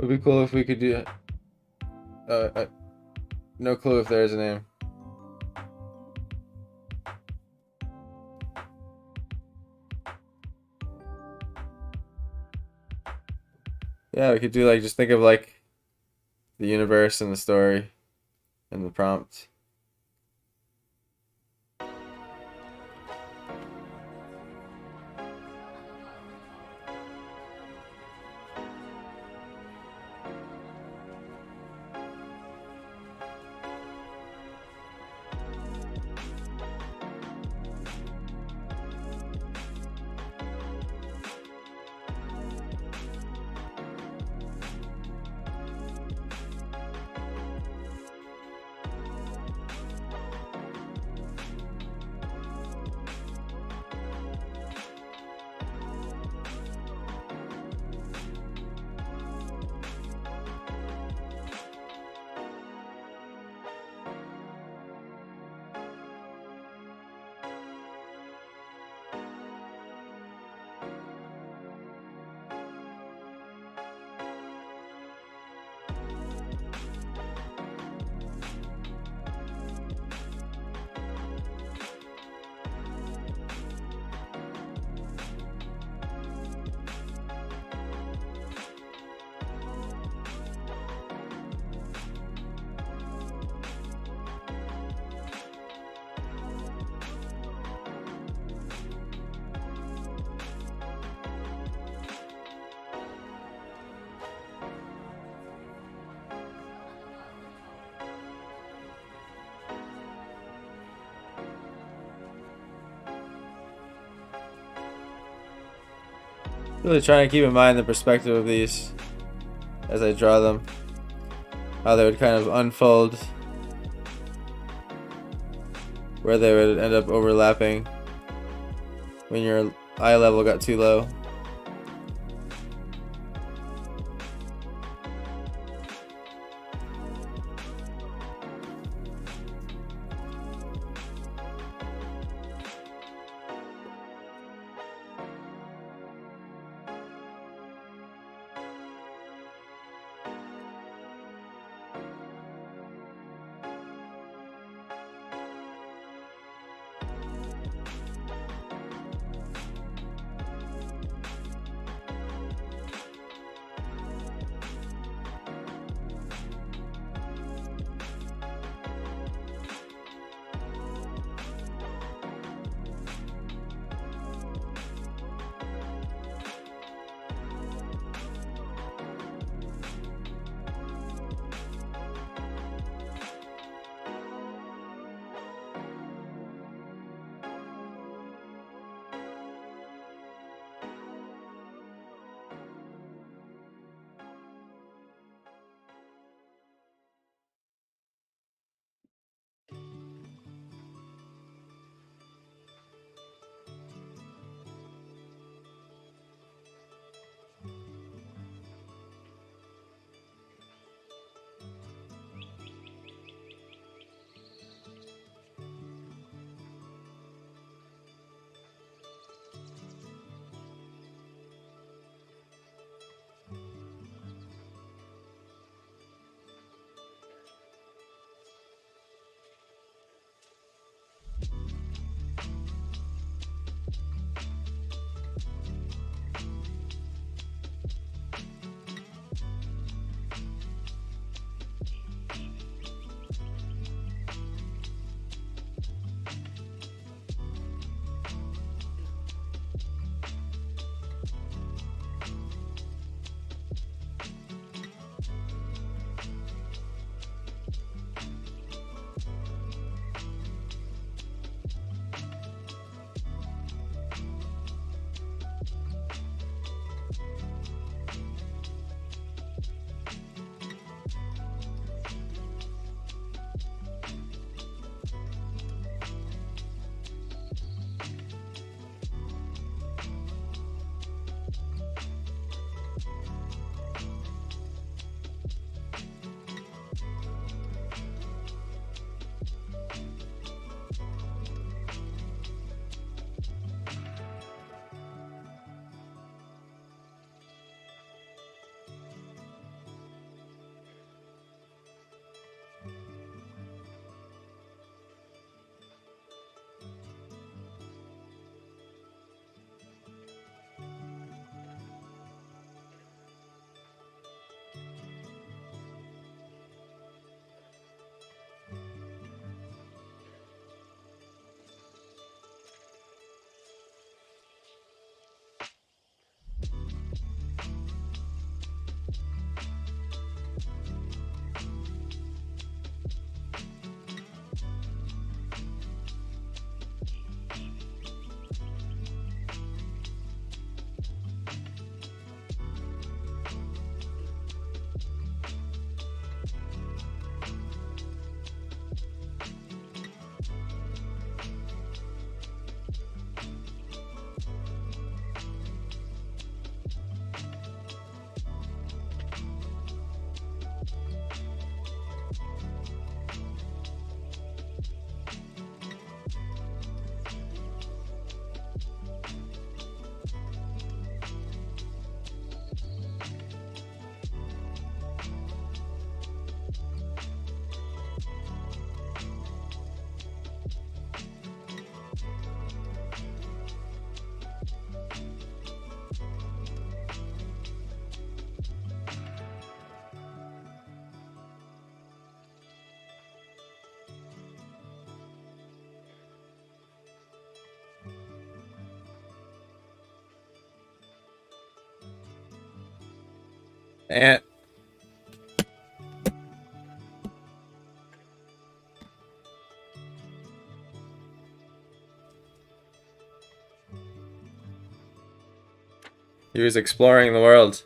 Speaker 1: Would be cool if we could do. No clue if there is a name. Yeah, we could do like just think of like the universe and the story and the prompt. Really trying to keep in mind the perspective of these as I draw them. How they would kind of unfold. Where they would end up overlapping when your eye level got too low. And he was exploring the world.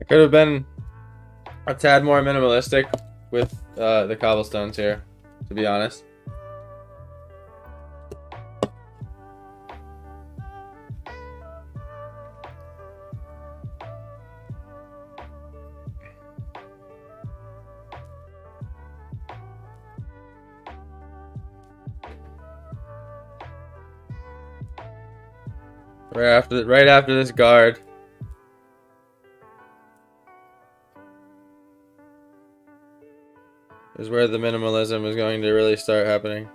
Speaker 1: I could have been a tad more minimalistic with the cobblestones here, to be honest. Right after this guard. Is where the minimalism is going to really start happening.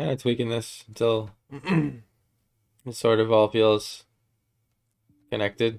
Speaker 1: Kind of tweaking this until it sort of all feels connected.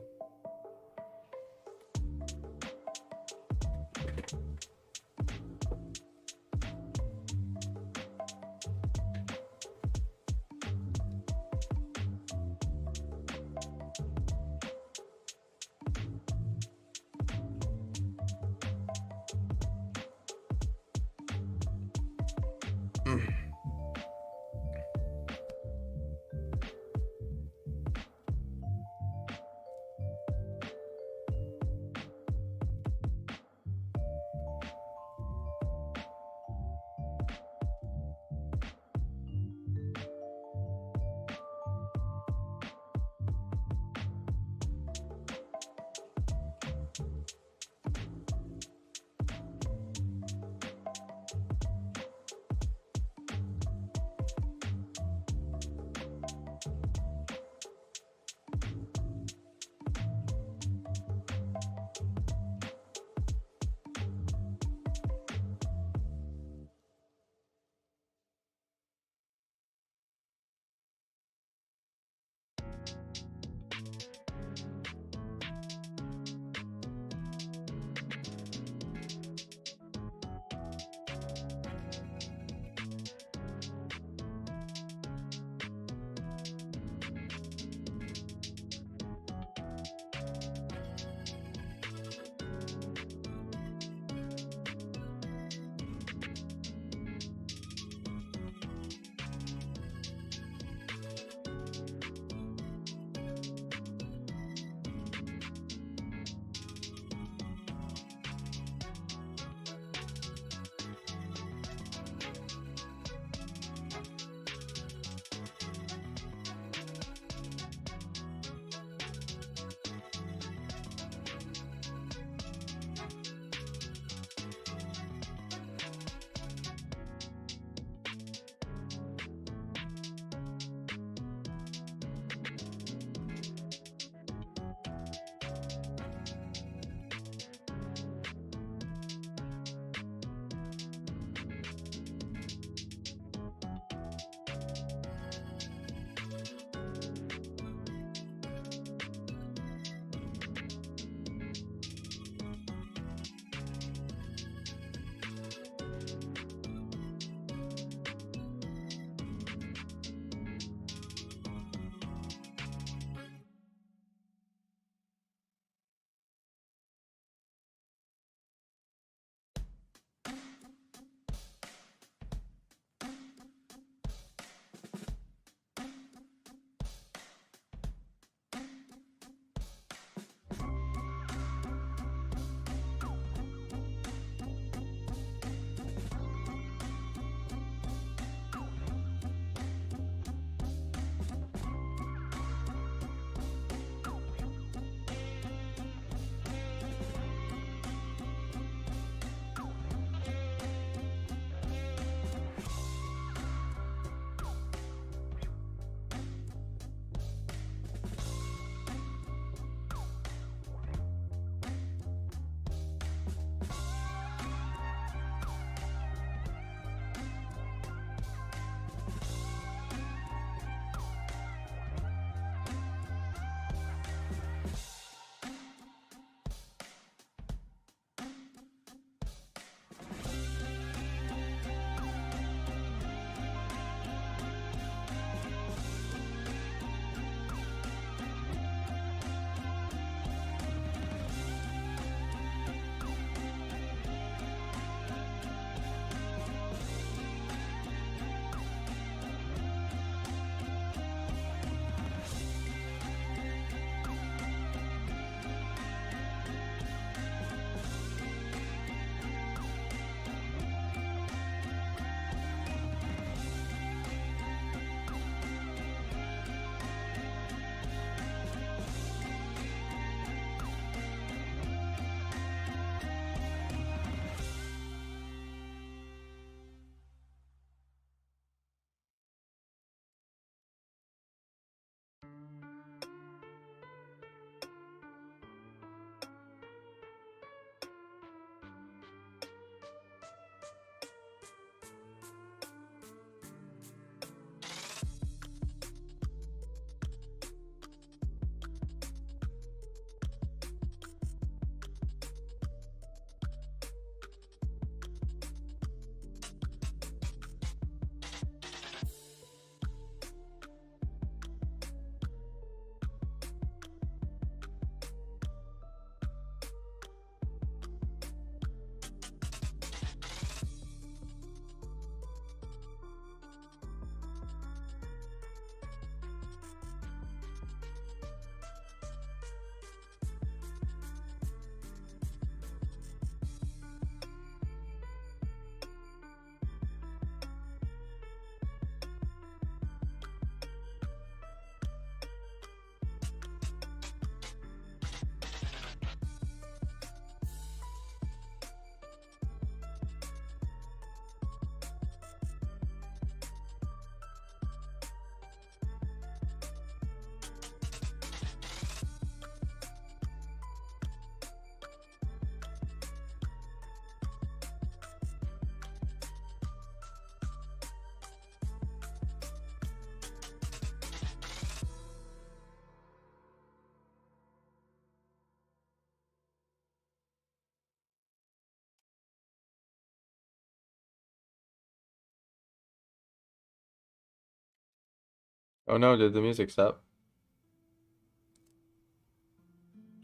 Speaker 1: Oh no, did the music stop?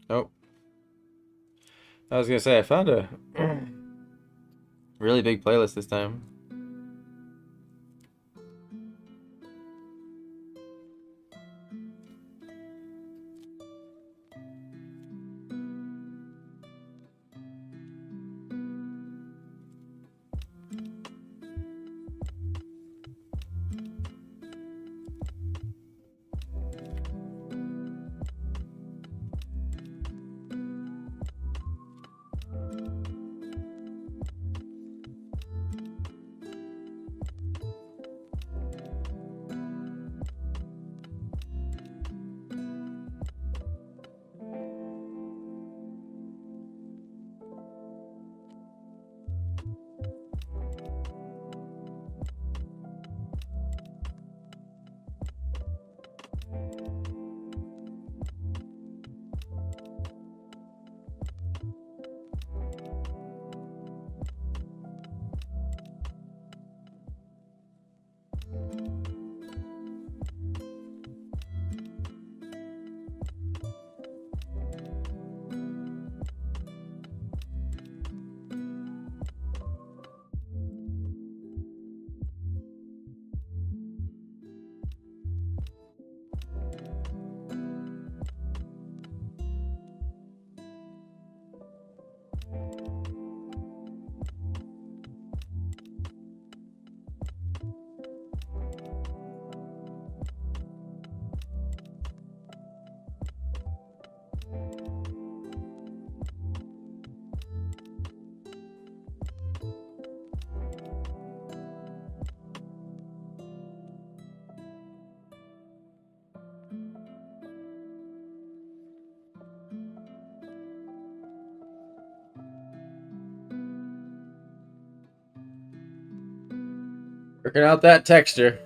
Speaker 1: Nope. I was gonna say, I found a really big playlist this time. Working out that texture.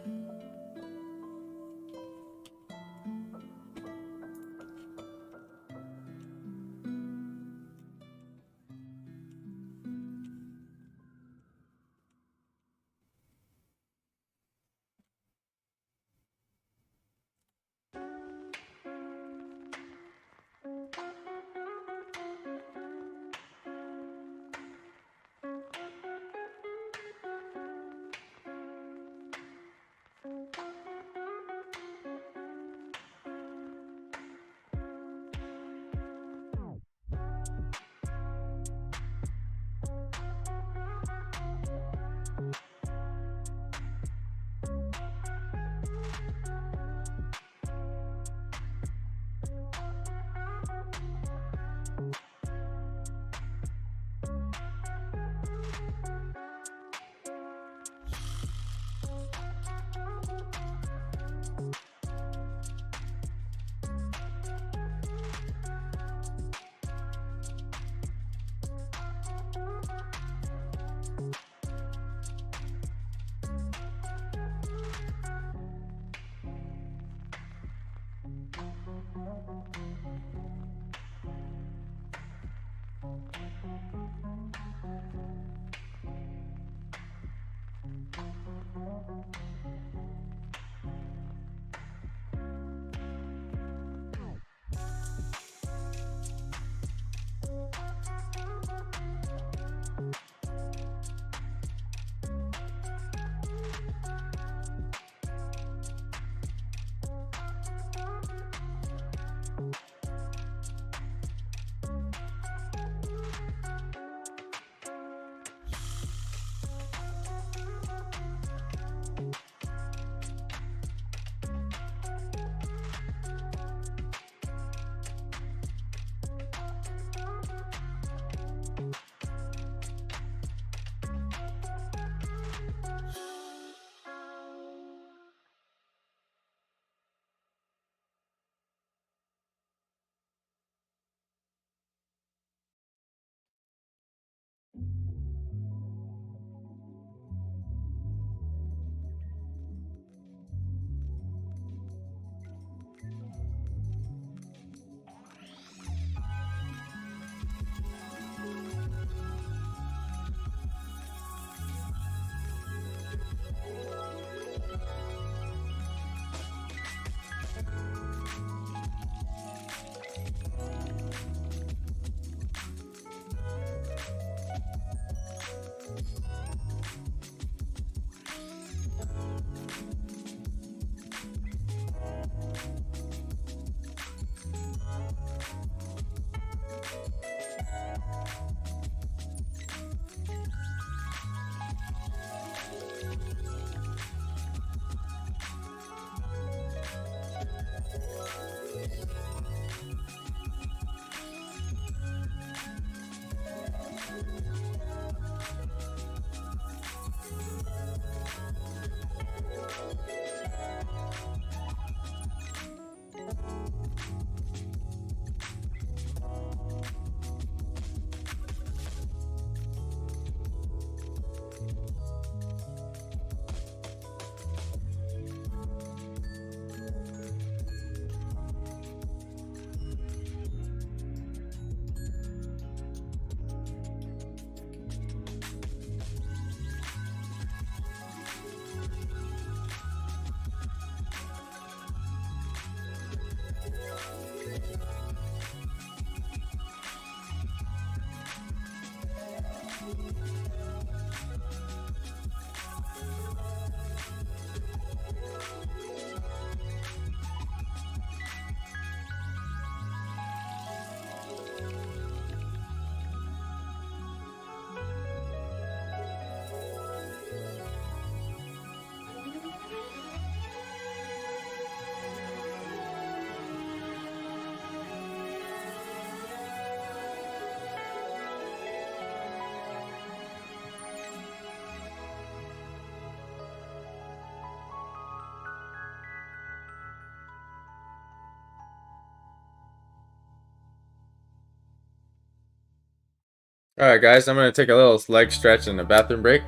Speaker 1: Alright guys, I'm gonna take a little leg stretch and a bathroom break,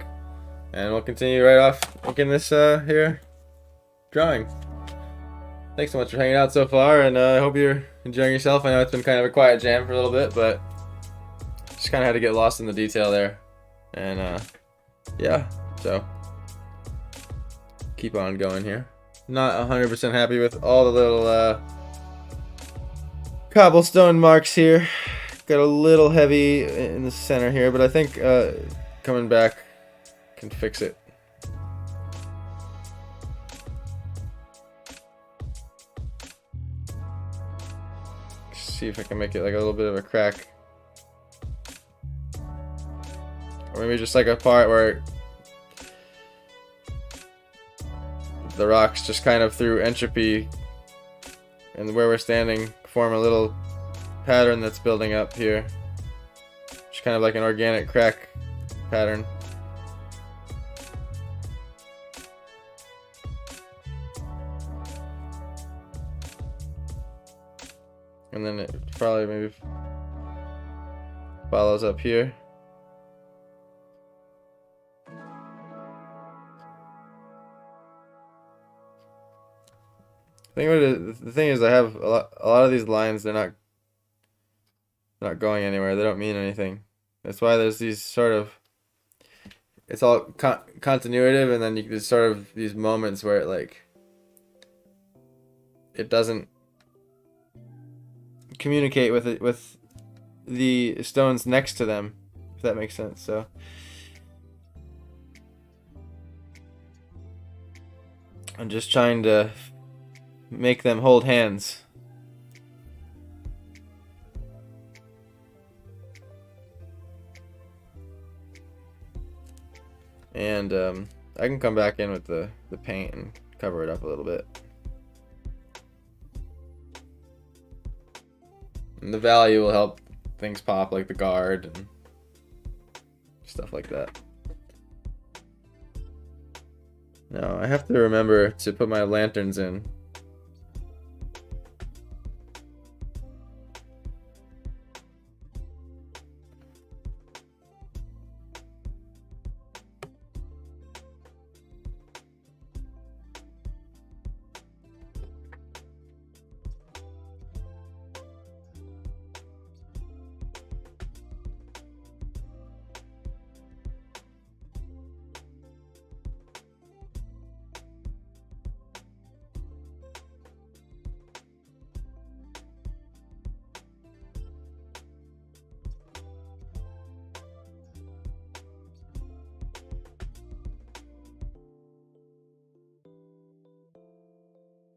Speaker 1: and we'll continue right off making this here drawing. Thanks so much for hanging out so far, and I hope you're enjoying yourself. I know it's been kind of a quiet jam for a little bit, but just kind of had to get lost in the detail there. And yeah, so keep on going here. Not 100% happy with all the little cobblestone marks here. Got a little heavy in the center here, but I think coming back can fix it. See if I can make it like a little bit of a crack. Or maybe just like a part where the rocks just kind of through entropy and where we're standing form a little pattern that's building up here. Just kind of like an organic crack pattern. And then it probably maybe follows up here. The thing is, I have a lot of these lines. They're not going anywhere. They don't mean anything. That's why there's these sort of, it's all continuative, and then there's sort of these moments where it like it doesn't communicate with the stones next to them, if that makes sense. So I'm just trying to make them hold hands. And I can come back in with the paint and cover it up a little bit. And the value will help things pop, like the guard and stuff like that. Now I have to remember to put my lanterns in.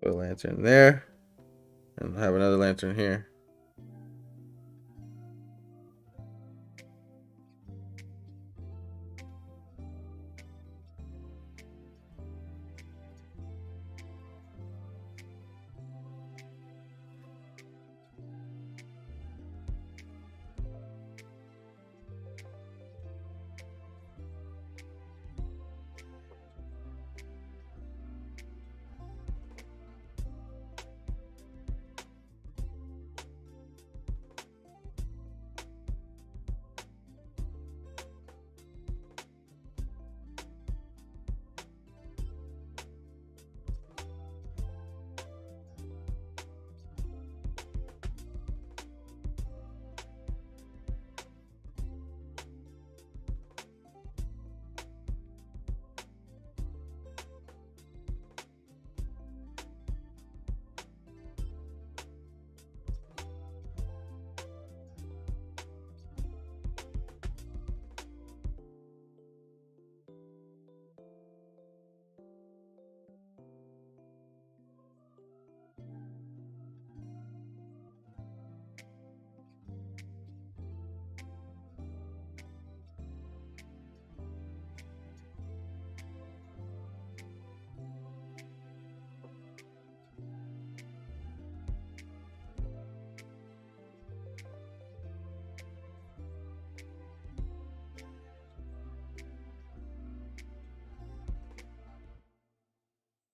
Speaker 1: Put a lantern there, and have another lantern here.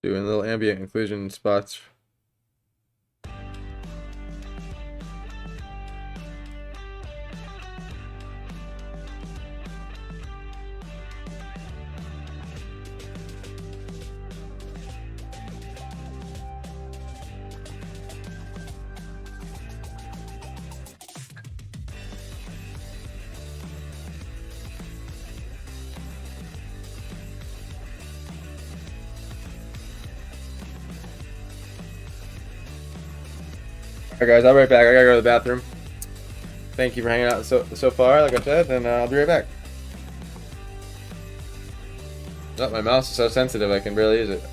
Speaker 1: Doing little ambient inclusion spots. Alright, guys, I'll be right back. I gotta go to the bathroom. Thank you for hanging out so far, like I said, and I'll be right back. Oh, my mouse is so sensitive, I can barely use it.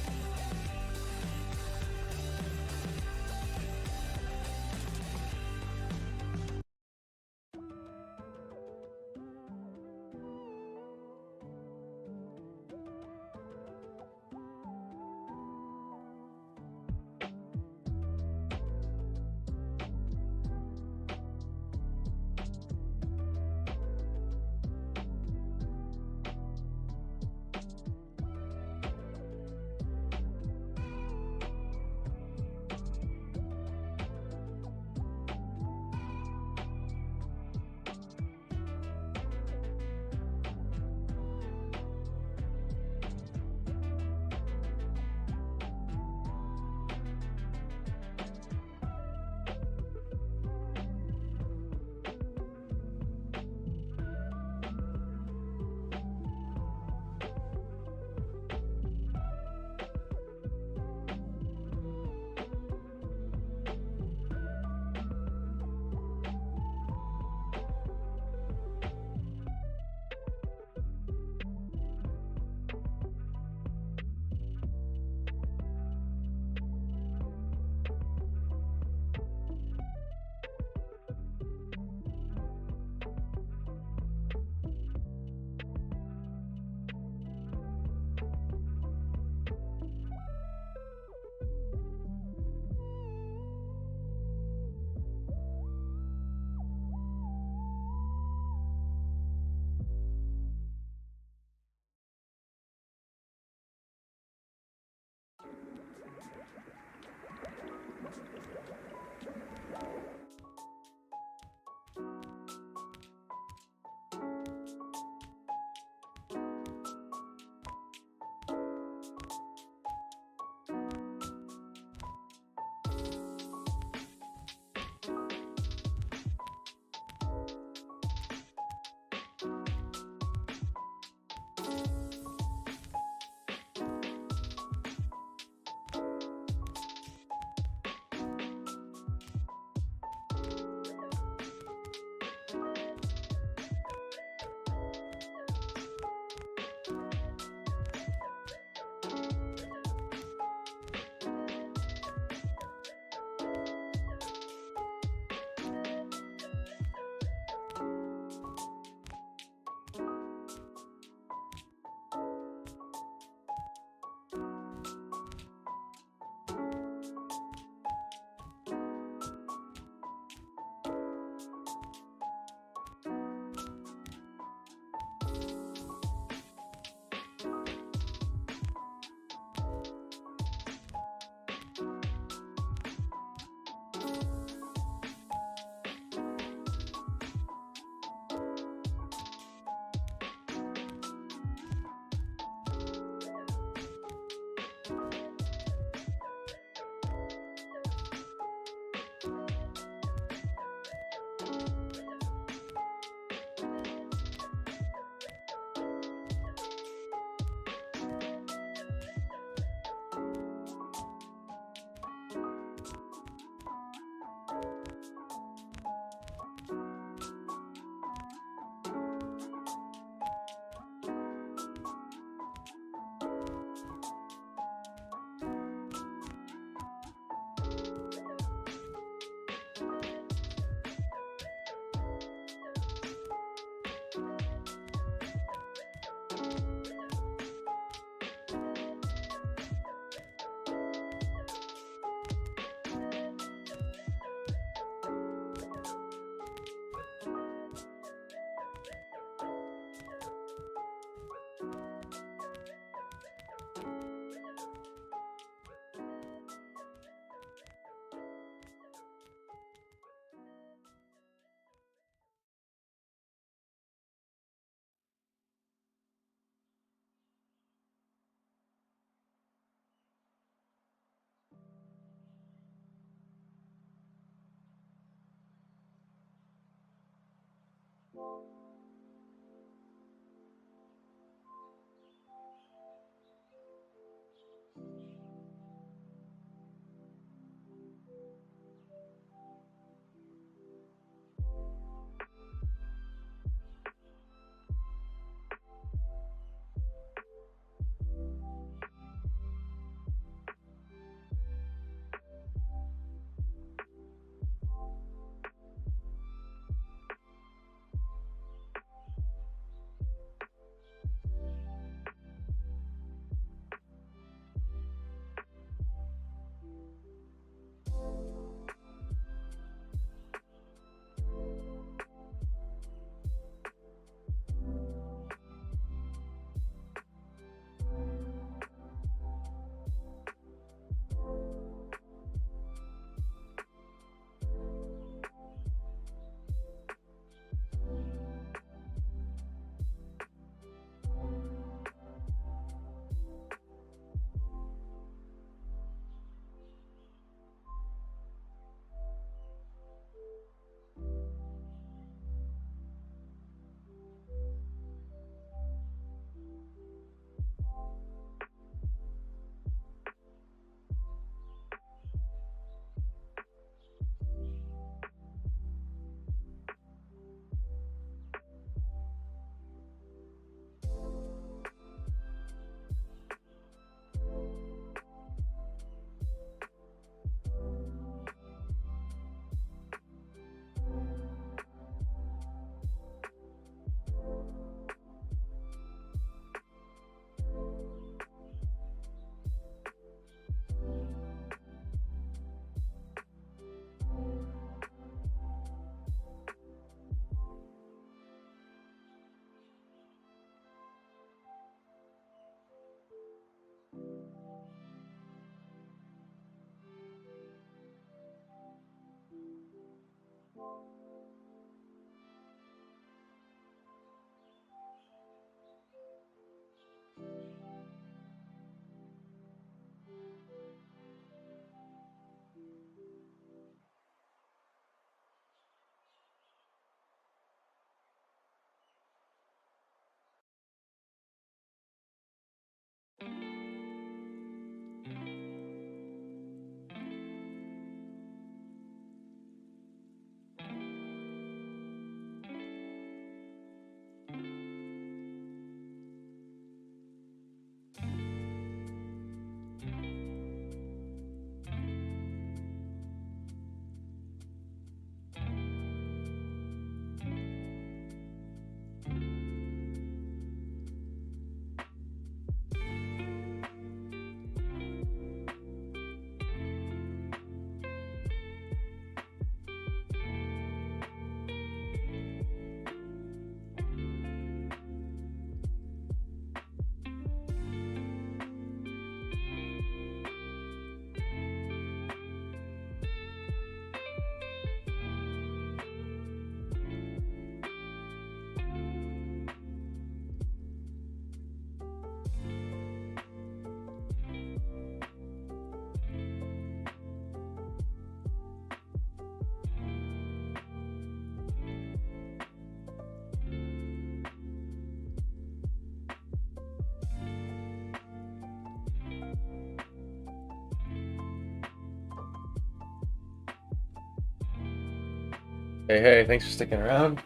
Speaker 1: Hey, thanks for sticking around.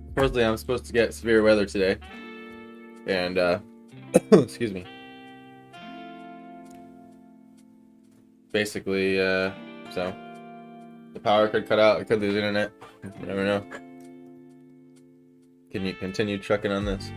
Speaker 1: Supposedly, I'm supposed to get severe weather today. And, excuse me. Basically, so the power could cut out. I could lose internet. You never know. Can you continue trucking on this?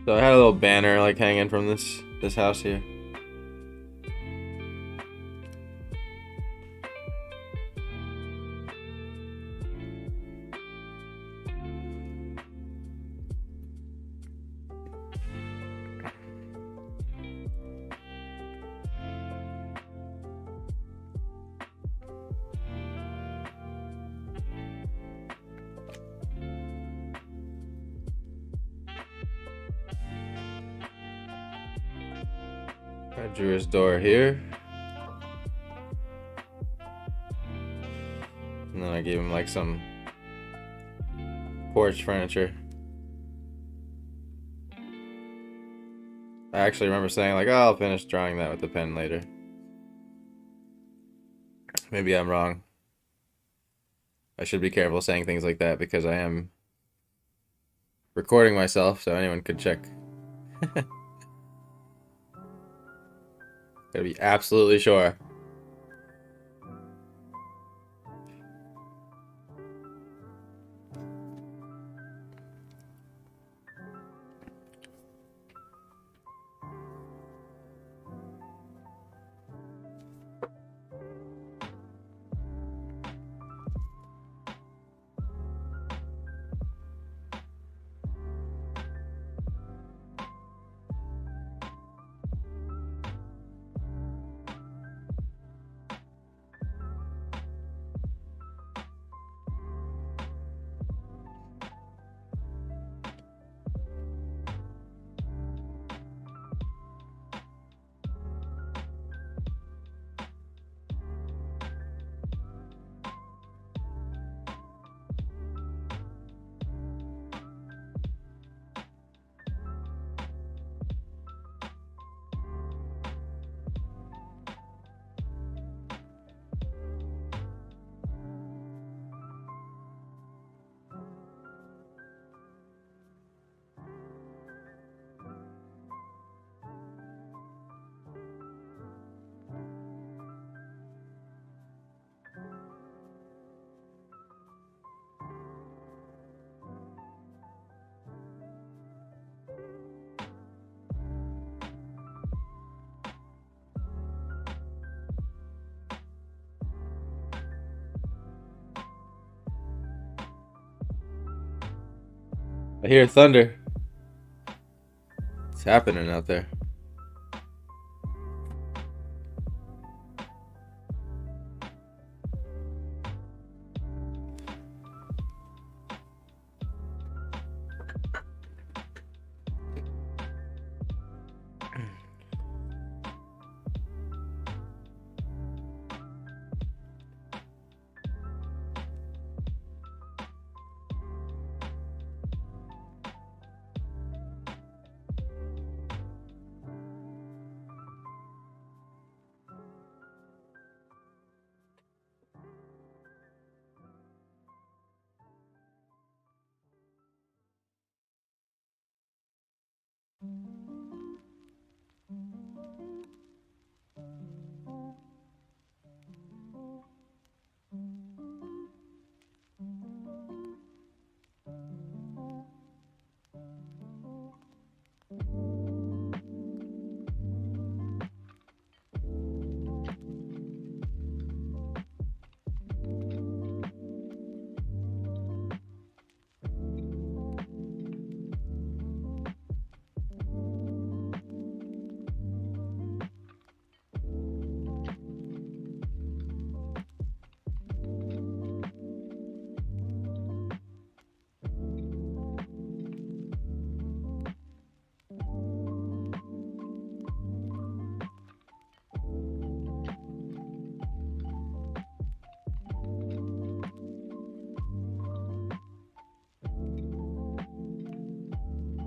Speaker 1: So I had a little banner like hanging from this house here. I drew his door here. And then I gave him like some porch furniture. I actually remember saying like, oh, I'll finish drawing that with the pen later. Maybe I'm wrong. I should be careful saying things like that because I am recording myself, so anyone could check. Gotta be absolutely sure. I hear thunder. It's happening out there.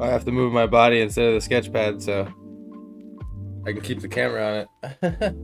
Speaker 1: I have to move my body instead of the sketch pad, so I can keep the camera on it.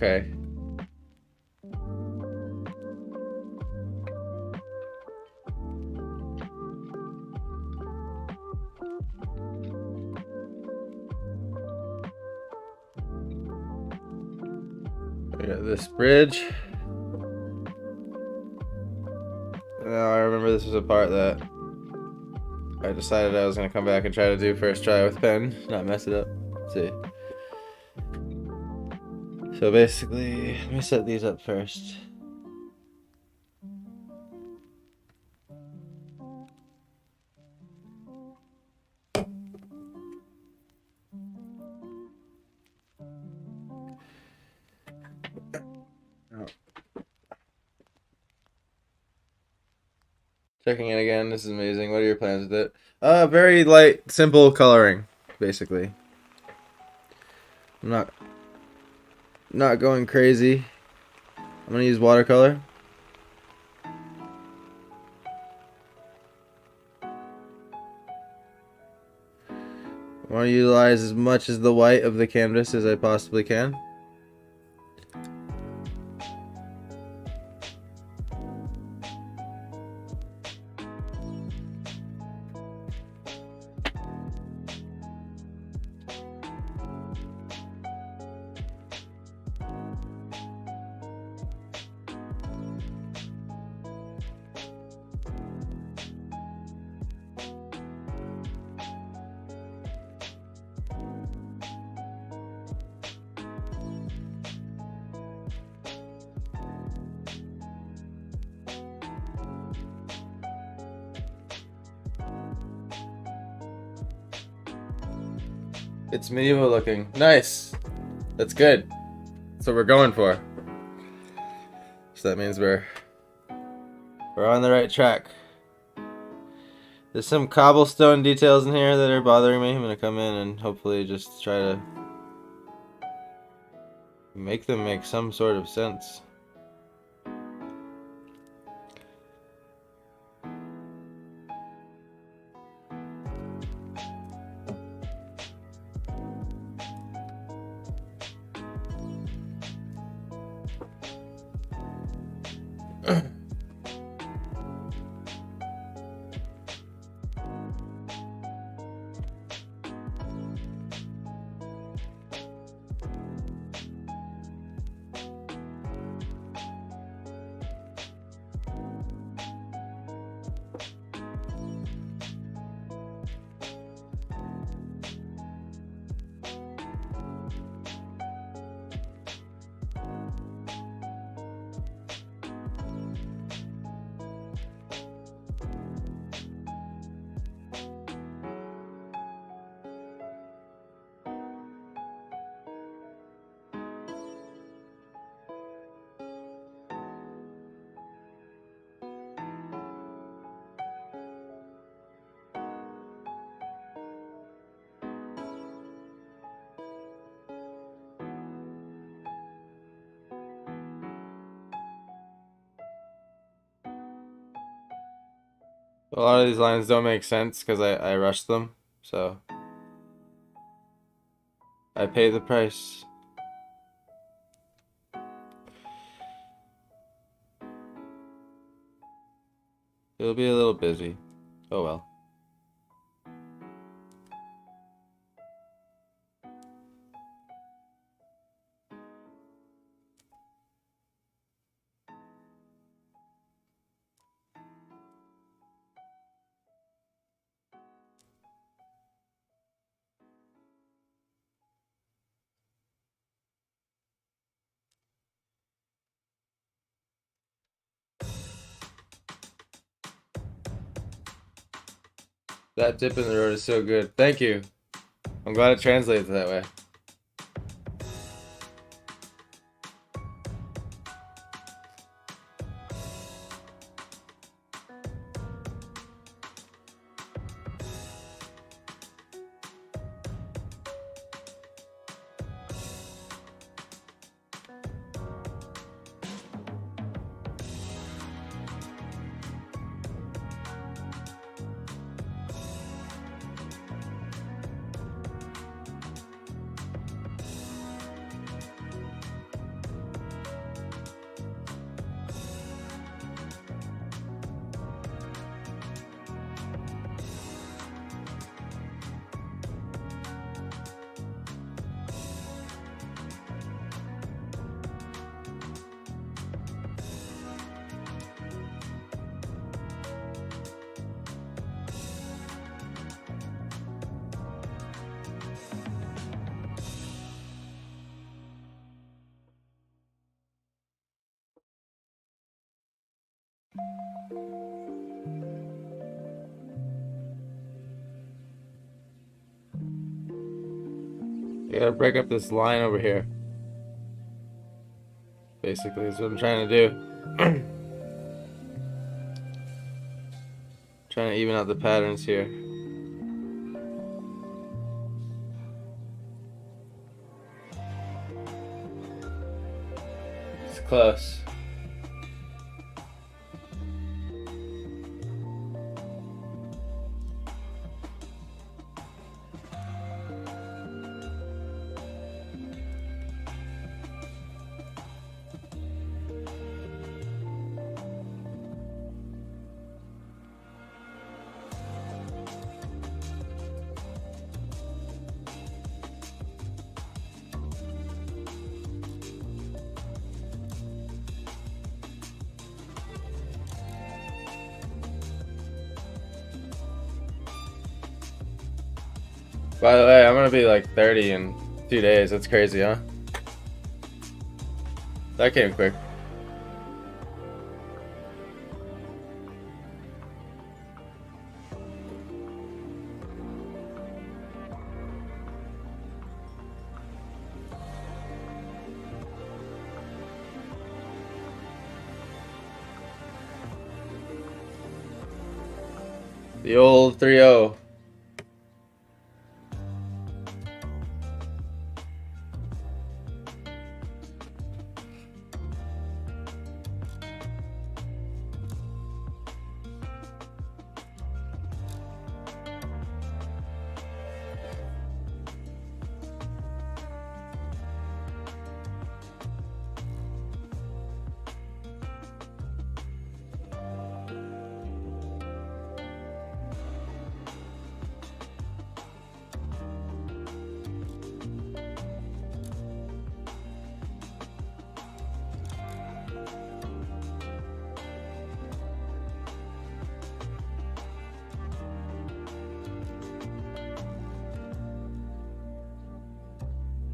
Speaker 1: Okay. We got this bridge. Now I remember this was a part that I decided I was gonna come back and try to do first try with pen, not mess it up. Let's see. So basically, let me set these up first. Checking in again. This is amazing. What are your plans with it? Very light, simple coloring, basically. I'm not going crazy. I'm gonna use watercolor. I want to utilize as much as the white of the canvas as I possibly can. It's medieval looking. Nice. That's good. That's what we're going for. So that means we're on the right track. There's some cobblestone details in here that are bothering me. I'm gonna come in and hopefully just try to make them make some sort of sense. A lot of these lines don't make sense because I rushed them, so I pay the price. It'll be a little busy. Oh well. That dip in the road is so good. Thank you. I'm glad it translates that way. I gotta break up this line over here. Basically, is what I'm trying to do. Trying to even out the patterns here. It's close. By the way, I'm gonna be like 30 in 2 days. That's crazy, huh? That came quick. The old 3-0.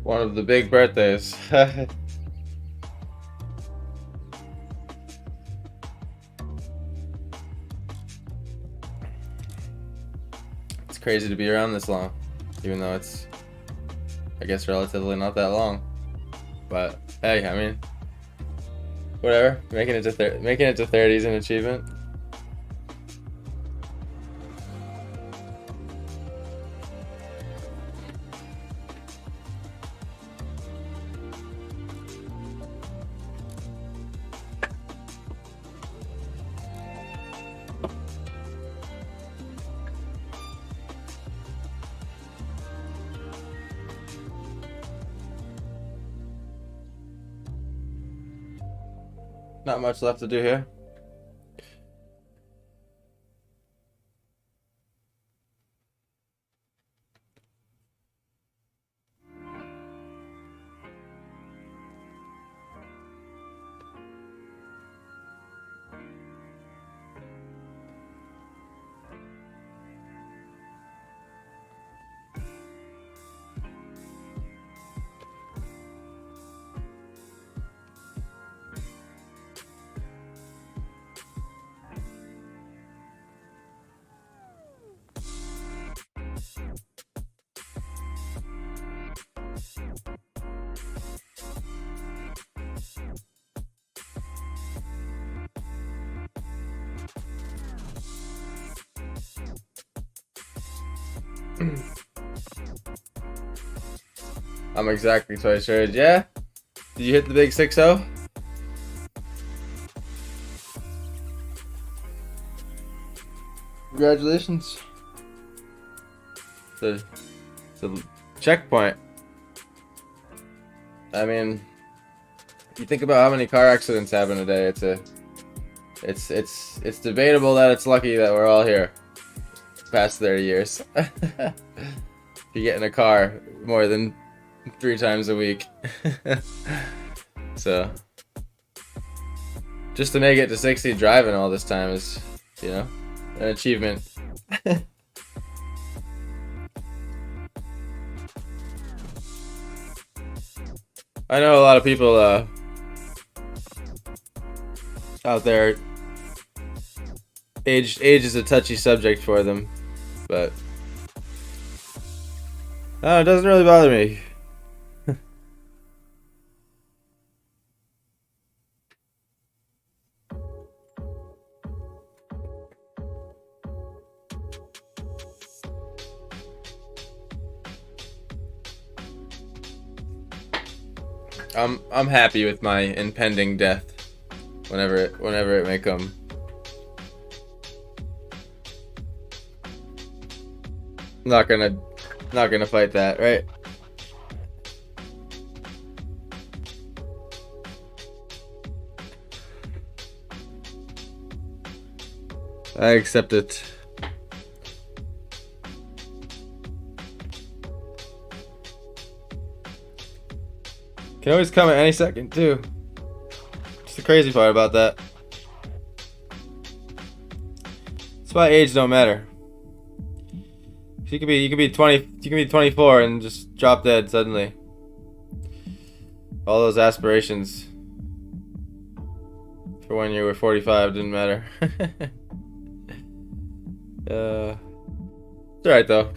Speaker 1: One of the big birthdays. It's crazy to be around this long, even though it's, I guess, relatively not that long. But hey, I mean, whatever. Making it to 30 is an achievement. Not much left to do here. I'm exactly twice your age. Yeah? Did you hit the big 6-0? Congratulations. The checkpoint. I mean, you think about how many car accidents happen a day. It's debatable that it's lucky that we're all here past 30 years. If you get in a car more than 3 times a week. So just to make it to 60 driving all this time is, you know, an achievement. I know a lot of people out there, age is a touchy subject for them, but it doesn't really bother me. I'm happy with my impending death, whenever it may come. Not gonna fight that, right? I accept it. Can always come at any second too. It's the crazy part about that. That's why age don't matter. You could be 24 and just drop dead suddenly. All those aspirations for when you were 45 didn't matter. It's alright though.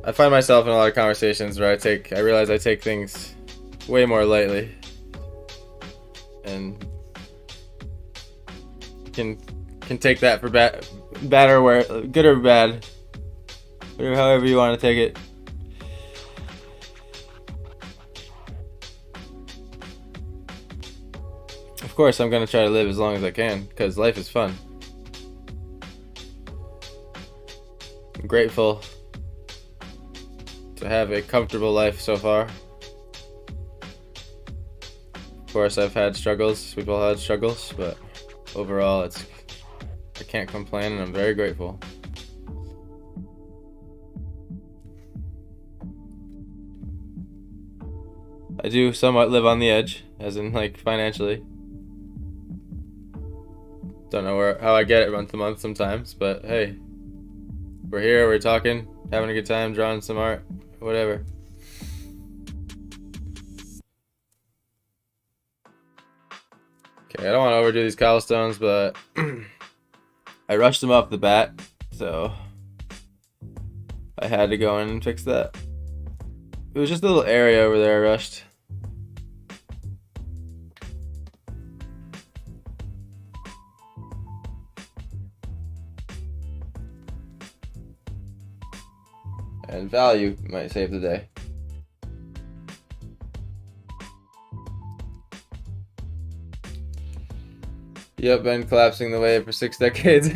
Speaker 1: I find myself in a lot of conversations where I realize I take things way more lightly, and can take that for bad or good or bad, or however you want to take it. Of course, I'm gonna try to live as long as I can because life is fun. I'm grateful to have a comfortable life so far. Of course, I've had struggles. We've all had struggles, but overall, I can't complain, and I'm very grateful. I do somewhat live on the edge, as in like financially. Don't know how I get it month to month sometimes, but hey, we're here, we're talking, having a good time, drawing some art. Whatever. Okay, I don't want to overdo these cobblestones, but I rushed them off the bat, so I had to go in and fix that. It was just a little area over there I rushed. And value might save the day. Yep, been collapsing the wave for 6 decades.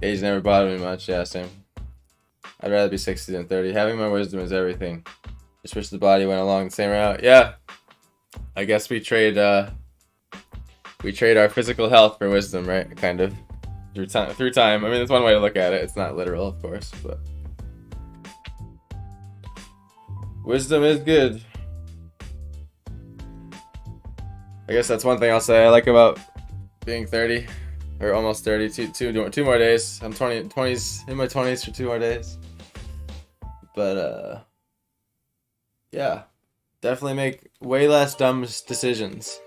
Speaker 1: Age never bothered me much. Yeah, same. I'd rather be 60 than 30. Having my wisdom is everything. Just wish the body went along the same route. Yeah. I guess we trade our physical health for wisdom, right? Kind of through time. I mean, that's one way to look at it. It's not literal, of course, but wisdom is good. I guess that's one thing I'll say I like about being 30 or almost 30. Two more days. I'm 20s in my 20s for 2 more days. But yeah. Definitely make way less dumb decisions.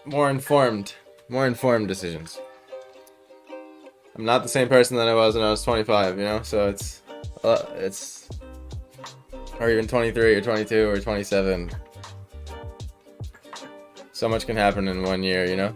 Speaker 1: More informed decisions. I'm not the same person that I was when I was 25, you know? So it's, or even 23 or 22 or 27. So much can happen in 1 year, you know?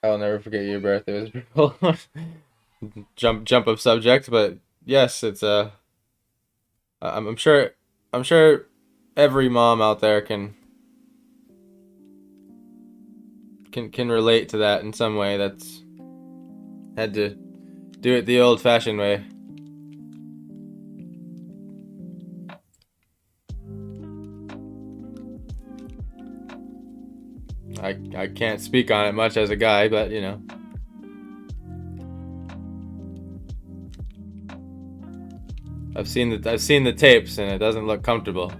Speaker 1: I'll never forget your birthday. It was brutal. Jump of subject, but yes, it's I'm sure I'm sure every mom out there can relate to that in some way. That's had to do it the old-fashioned way. I can't speak on it much as a guy, but you know. I've seen the tapes and it doesn't look comfortable.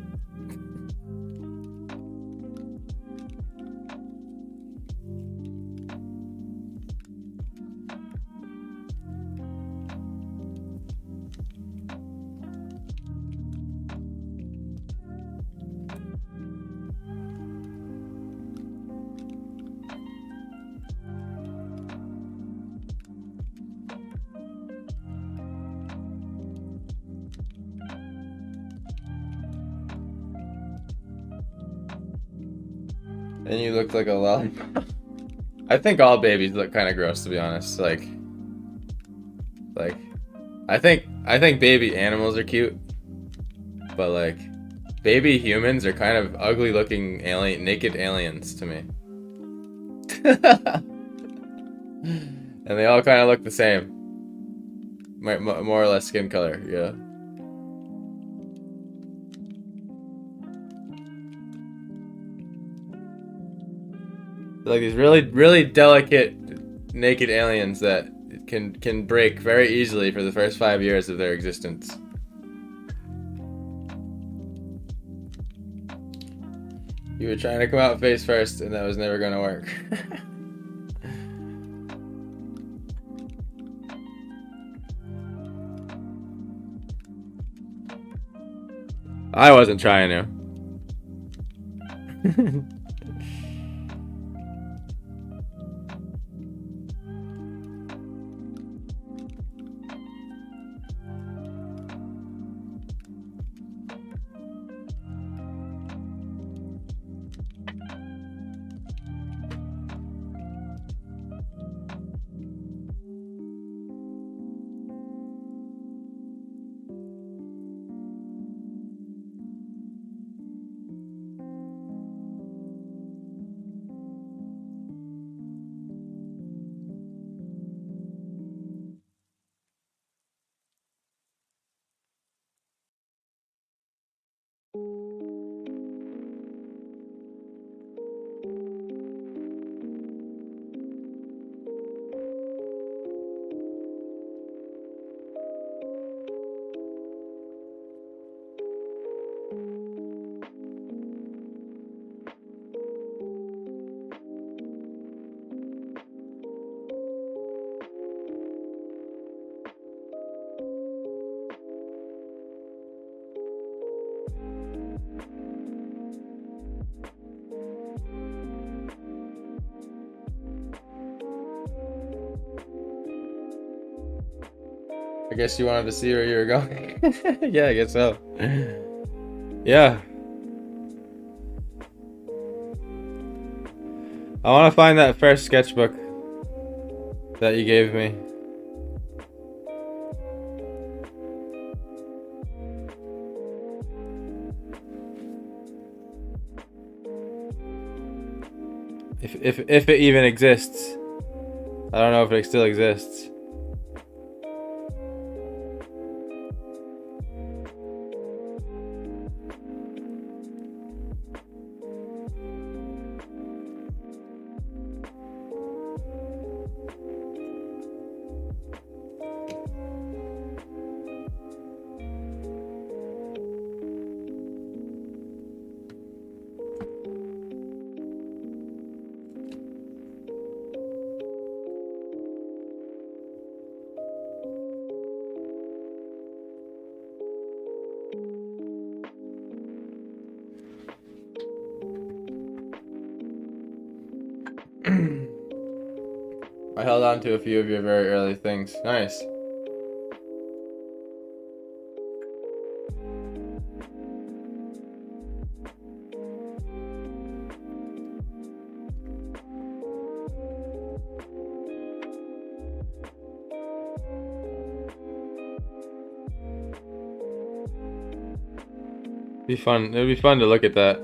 Speaker 1: And you looked like a lollipop. I think all babies look kind of gross, to be honest. Like, I think baby animals are cute, but like, baby humans are kind of ugly looking naked aliens to me. And they all kind of look the same, more or less skin color. Yeah. Like these really delicate naked aliens that can break very easily for the first 5 years of their existence. You were trying to come out face first, and that was never gonna work. I wasn't trying to. I guess you wanted to see where you were going. Yeah, I guess so. Yeah. I want to find that first sketchbook that you gave me. If it even exists. I don't know if it still exists. I held on to a few of your very early things. Nice. Be fun. It would be fun to look at that.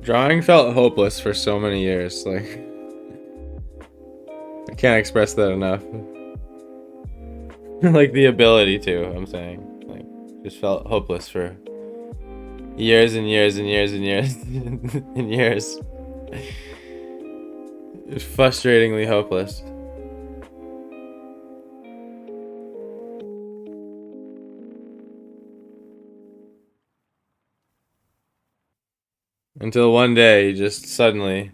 Speaker 1: Drawing felt hopeless for so many years. Like, I can't express that enough. Like the ability to, I'm saying. Like, just felt hopeless for years and years and years and years and years. It was frustratingly hopeless. Until one day, just suddenly,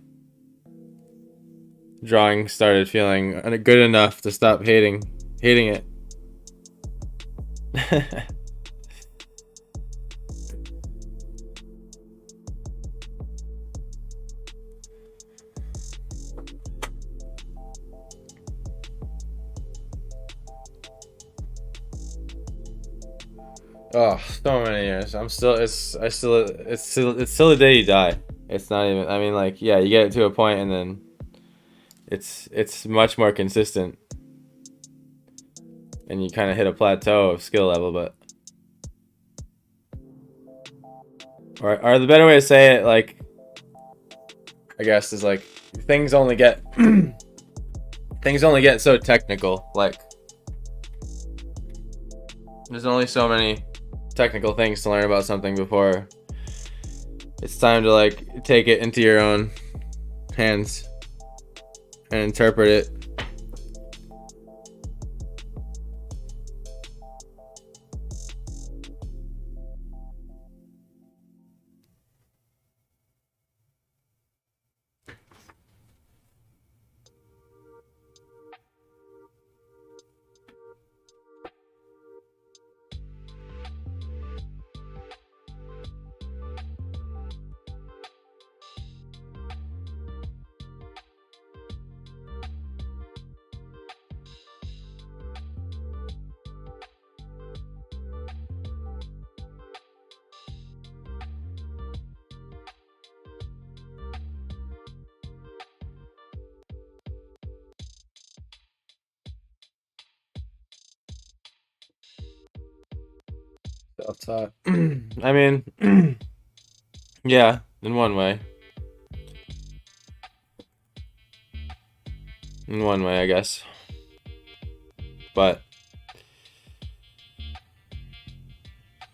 Speaker 1: drawing started feeling good enough to stop hating it. Oh, so many years. It's still the day you die. It's not even, I mean, like, yeah, you get it to a point and then it's much more consistent. And you kind of hit a plateau of skill level, but or the better way to say it, like, I guess, is like things only get so technical. Like, there's only so many technical things to learn about something before it's time to, like, take it into your own hands and interpret it. Self-taught. I mean, yeah, in one way. In one way, I guess. But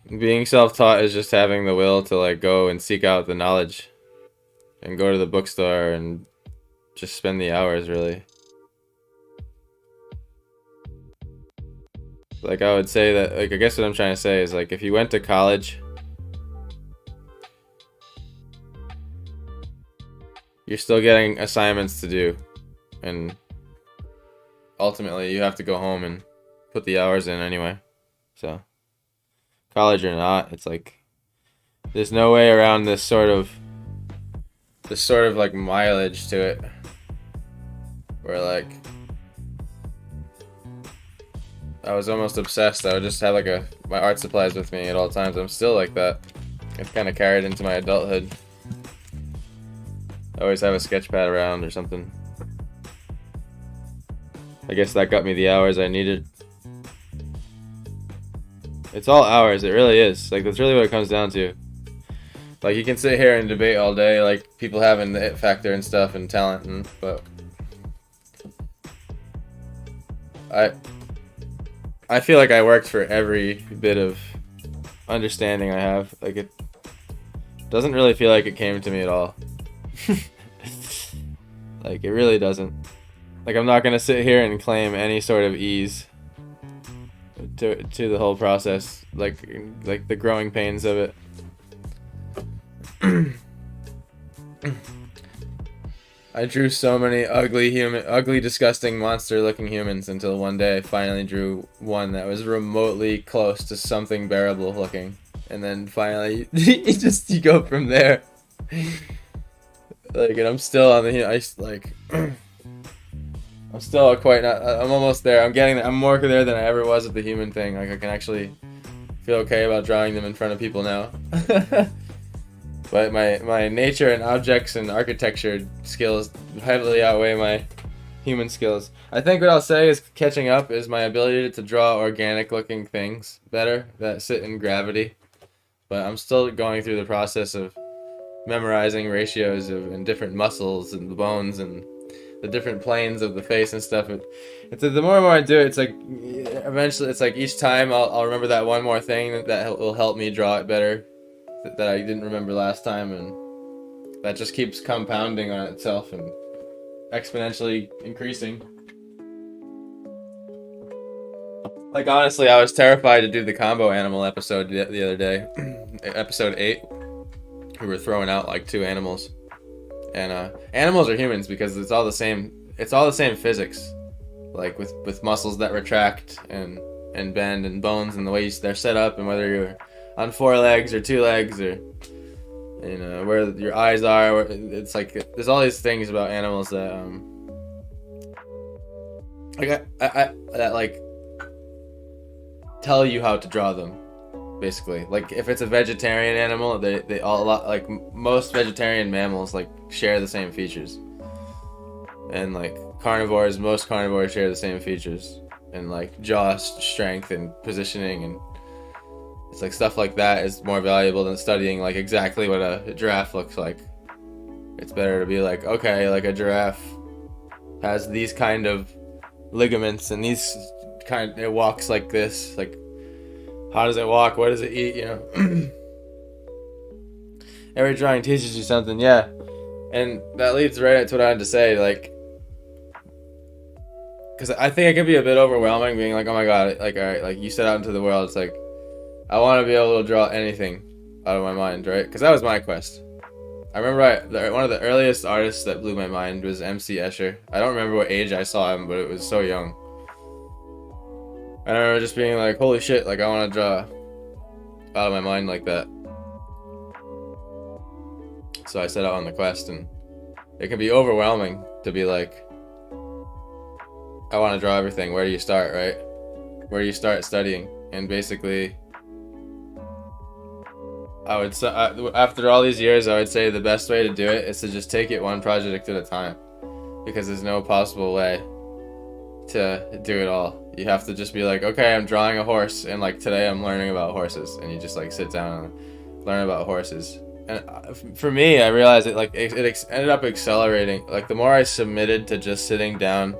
Speaker 1: being self-taught is just having the will to, like, go and seek out the knowledge and go to the bookstore and just spend the hours, really. Like, I would say that, like, I guess what I'm trying to say is, like, if you went to college, you're still getting assignments to do and ultimately you have to go home and put the hours in anyway. So college or not, it's like there's no way around this sort of like mileage to it, where like I was almost obsessed. I would just have like my art supplies with me at all times. I'm still like that. It's kind of carried into my adulthood. I always have a sketch pad around or something. I guess that got me the hours I needed. It's all hours, it really is. Like, that's really what it comes down to. Like, you can sit here and debate all day, like, people having the it factor and stuff and talent, but I feel like I worked for every bit of understanding I have. Like, it doesn't really feel like it came to me at all. Like, it really doesn't. Like, I'm not gonna sit here and claim any sort of ease to the whole process, like the growing pains of it. I drew so many ugly, disgusting, monster-looking humans until one day I finally drew one that was remotely close to something bearable looking, and then finally you go from there. Like, and I'm still on the I'm still quite not. I'm almost there. I'm more there than I ever was with the human thing. Like, I can actually feel okay about drawing them in front of people now. But my nature and objects and architecture skills heavily outweigh my human skills. I think what I'll say is catching up is my ability to draw organic looking things better that sit in gravity. But I'm still going through the process of memorizing ratios and different muscles and the bones and the different planes of the face and stuff. It's the more and more I do it, it's like eventually it's like each time I'll remember that one more thing that will help me draw it better that I didn't remember last time, and that just keeps compounding on itself and exponentially increasing. Like, honestly, I was terrified to do the combo animal episode the other day. Episode 8. We were throwing out like 2 animals. And animals are humans because it's all the same physics. Like with muscles that retract and bend and bones and the way they're set up, and whether you're on 4 legs or 2 legs, or where your eyes are. It's like there's all these things about animals that that like tell you how to draw them, basically. Like, if it's a vegetarian animal, they all like most vegetarian mammals like share the same features, and like most carnivores share the same features, and like jaw strength and positioning, and it's like stuff like that is more valuable than studying like exactly what a giraffe looks like. It's better to be like, okay, like a giraffe has these kind of ligaments and it walks like this. Like, how does it walk? What does it eat? Every drawing teaches you something, yeah. And that leads right into what I had to say, like, because I think it can be a bit overwhelming being like, oh my god, like, all right, like, you set out into the world, it's like, I want to be able to draw anything out of my mind, right? Because that was my quest. I remember one of the earliest artists that blew my mind was MC Escher. I don't remember what age I saw him, but it was so young. And I remember just being like, holy shit, like, I want to draw out of my mind like that. So I set out on the quest, and it can be overwhelming to be like, I want to draw everything. Where do you start, right? Where do you start studying? And basically, after all these years, I would say the best way to do it is to just take it one project at a time, because there's no possible way to do it all. You have to just be like, okay, I'm drawing a horse, and like today I'm learning about horses, and you just like sit down and learn about horses. And for me, I realized it ended up accelerating. Like, the more I submitted to just sitting down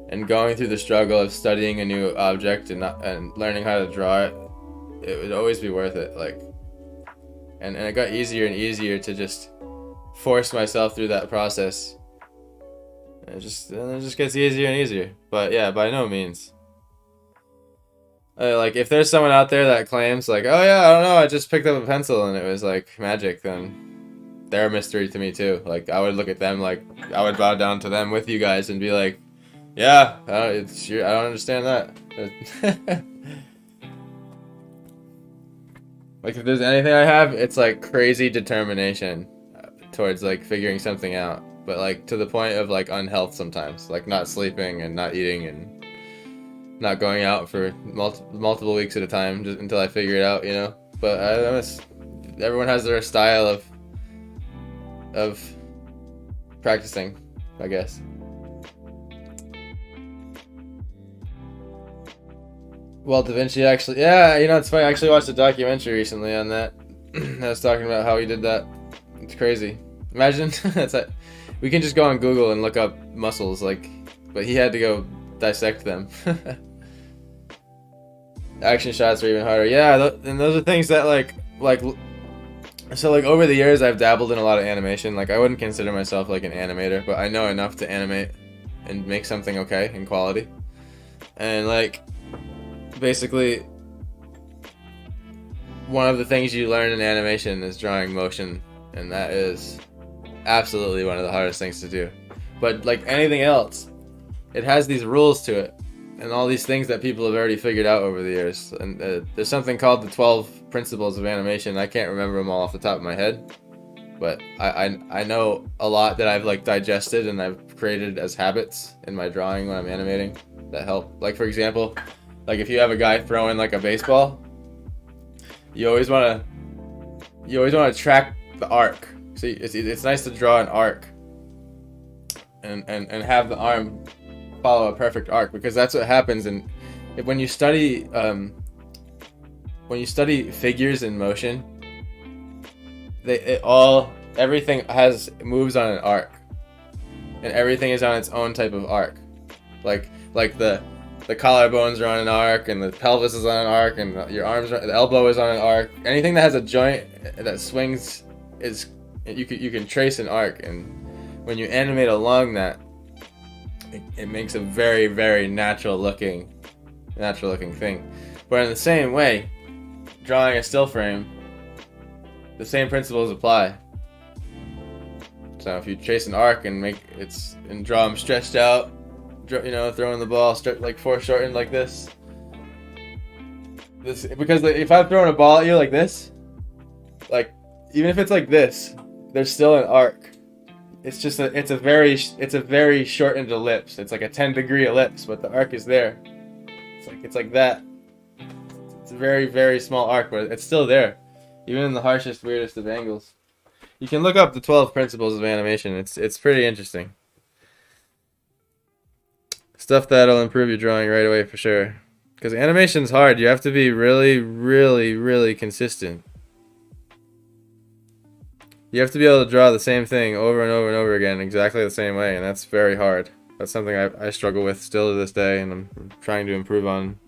Speaker 1: and going through the struggle of studying a new object and learning how to draw it, it would always be worth it. Like, and it got easier and easier to just force myself through that process. And it just gets easier and easier. But yeah, by no means. Like, if there's someone out there that claims like, oh yeah, I don't know, I just picked up a pencil and it was like magic, then they're a mystery to me too. Like, I would look at them, like, I would bow down to them with you guys and be like, Yeah, I don't understand that. Like if there's anything I have, it's like crazy determination towards like figuring something out. But like to the point of like unhealth sometimes, like not sleeping and not eating and not going out for multiple weeks at a time just until I figure it out, you know. But everyone has their style of practicing, I guess. Well, Da Vinci actually, yeah, you know, it's funny. I actually watched a documentary recently on that. I was talking about how he did that. It's crazy. Imagine that's it. We can just go on Google and look up muscles, like, but he had to go dissect them. Action shots are even harder. Yeah, and those are things that so like over the years I've dabbled in a lot of animation. Like I wouldn't consider myself like an animator, but I know enough to animate and make something okay in quality. And like basically one of the things you learn in animation is drawing motion, and that is absolutely one of the hardest things to do. But like anything else, it has these rules to it and all these things that people have already figured out over the years. And there's something called the 12 principles of animation. I can't remember them all off the top of my head, but I know a lot that I've like digested and I've created as habits in my drawing when I'm animating that help. Like for example, like if you have a guy throwing like a baseball, you always want to track the arc. See, it's nice to draw an arc and have the arm follow a perfect arc, because that's what happens. And when you study figures in motion, everything moves on an arc, and everything is on its own type of arc. Like the collarbones are on an arc, and the pelvis is on an arc, and the elbow is on an arc. Anything that has a joint that swings you can trace an arc, and when you animate along that, it makes a very, very natural looking thing. But in the same way, drawing a still frame, the same principles apply. So if you trace an arc and draw them stretched out, you know, throwing the ball like foreshortened like this, because if I'm throwing a ball at you like this, like even if it's like this, there's still an arc. It's just it's a very shortened ellipse. It's like a 10-degree ellipse, but the arc is there. It's like that. It's a very, very small arc, but it's still there, even in the harshest, weirdest of angles. You can look up the 12 principles of animation. It's pretty interesting. Stuff that'll improve your drawing right away for sure. Because animation's hard. You have to be really, really, really consistent. You have to be able to draw the same thing over and over and over again exactly the same way, and that's very hard. That's something I struggle with still to this day, and I'm trying to improve on.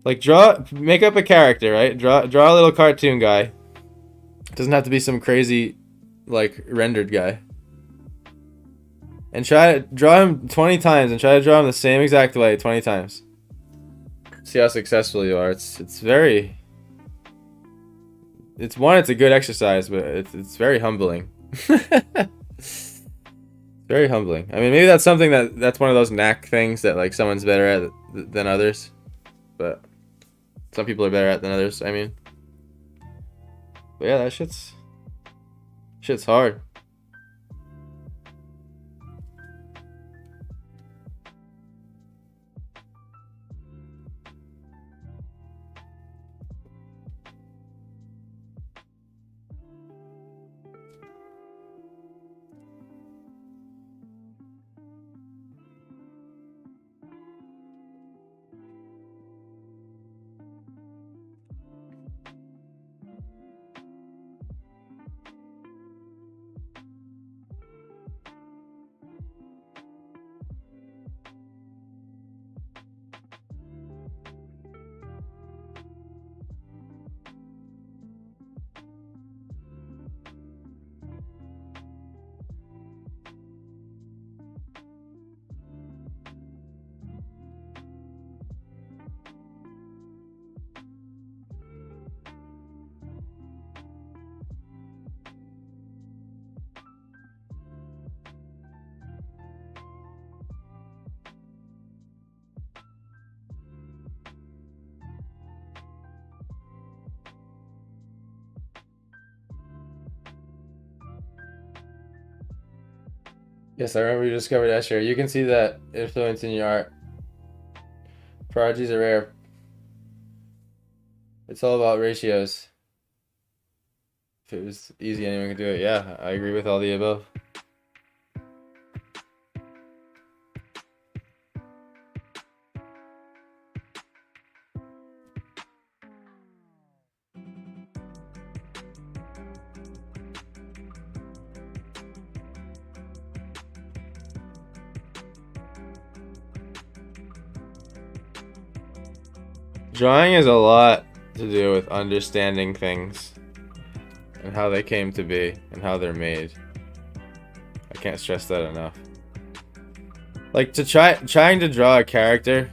Speaker 1: Like make up a character, right? Draw a little cartoon guy. It doesn't have to be some crazy, like, rendered guy. And try to draw him 20 times, and try to draw him the same exact way 20 times. See how successful you are. It's a good exercise, but it's very humbling. Very humbling. I mean, maybe that's something that's one of those knack things that like someone's better at than others, but some people are better at than others. I mean, but yeah, that shit's hard. Yes, I remember you discovered Escher. You can see that influence in your art. Prodigies are rare. It's all about ratios. If it was easy, anyone could do it. Yeah, I agree with all the above. Drawing is a lot to do with understanding things and how they came to be and how they're made. I can't stress that enough. Like trying to draw a character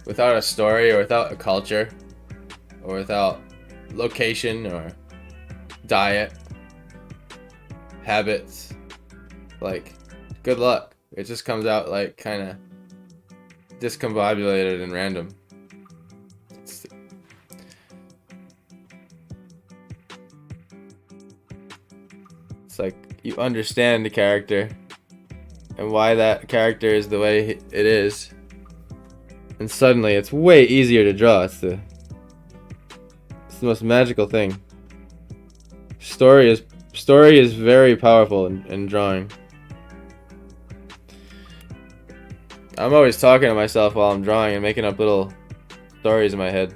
Speaker 1: without a story or without a culture or without location or diet, habits, like good luck. It just comes out like kind of discombobulated and random. It's like you understand the character and why that character is the way it is, and suddenly it's way easier to draw. It's the most magical thing. Story is very powerful in drawing. I'm always talking to myself while I'm drawing and making up little stories in my head.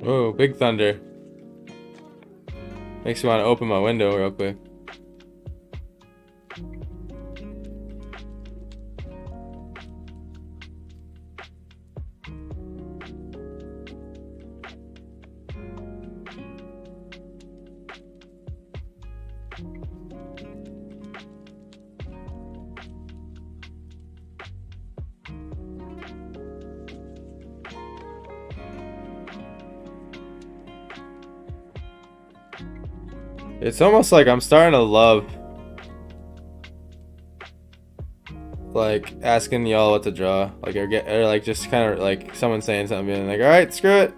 Speaker 1: Oh, big thunder. Makes me want to open my window real quick. It's almost like I'm starting to love like asking y'all what to draw, like or like just kind of like someone saying something, being like, "All right, screw it,"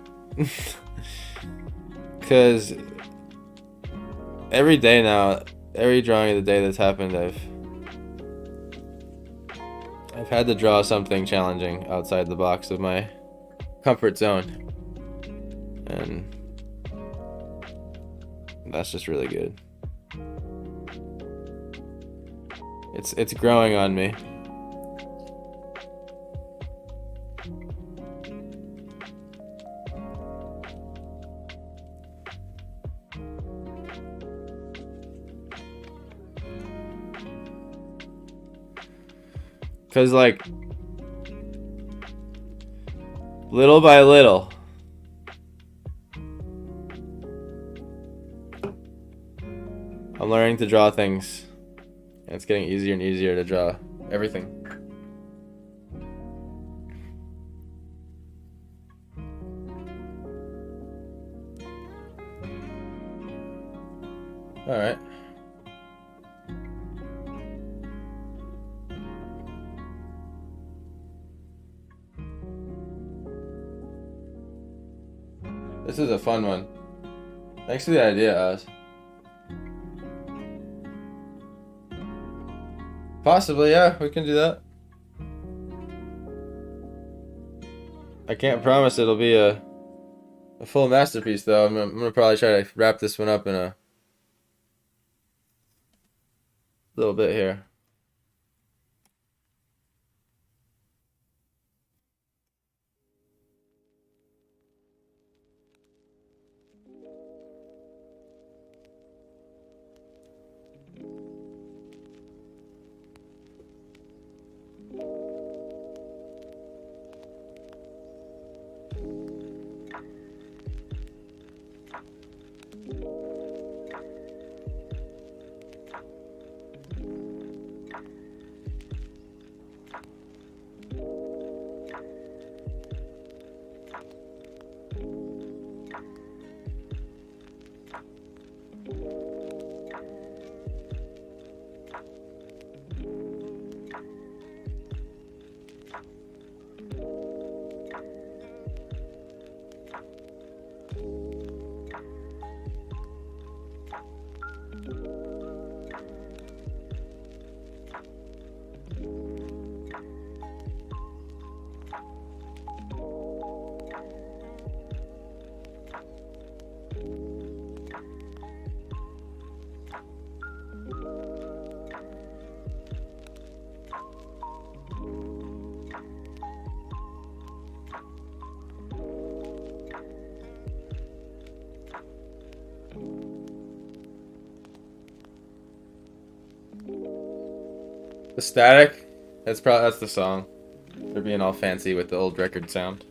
Speaker 1: because every day now, every drawing of the day that's happened, I've had to draw something challenging outside the box of my comfort zone, and that's just really good. It's growing on me. Cause like little by little, I'm learning to draw things, and it's getting easier and easier to draw everything. All right. This is a fun one. Thanks for the idea, Oz. Possibly, yeah, we can do that. I can't promise it'll be a full masterpiece, though. I'm gonna probably try to wrap this one up in a little bit here. The static, that's the song. They're being all fancy with the old record sound.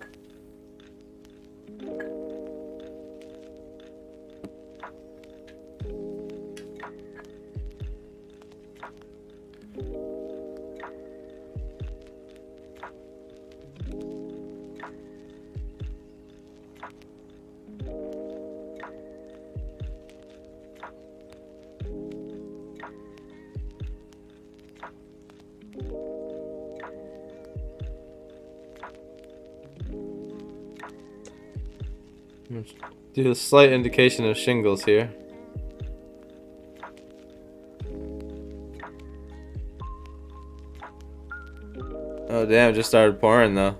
Speaker 1: Do a slight indication of shingles here. Oh damn, it just started pouring though.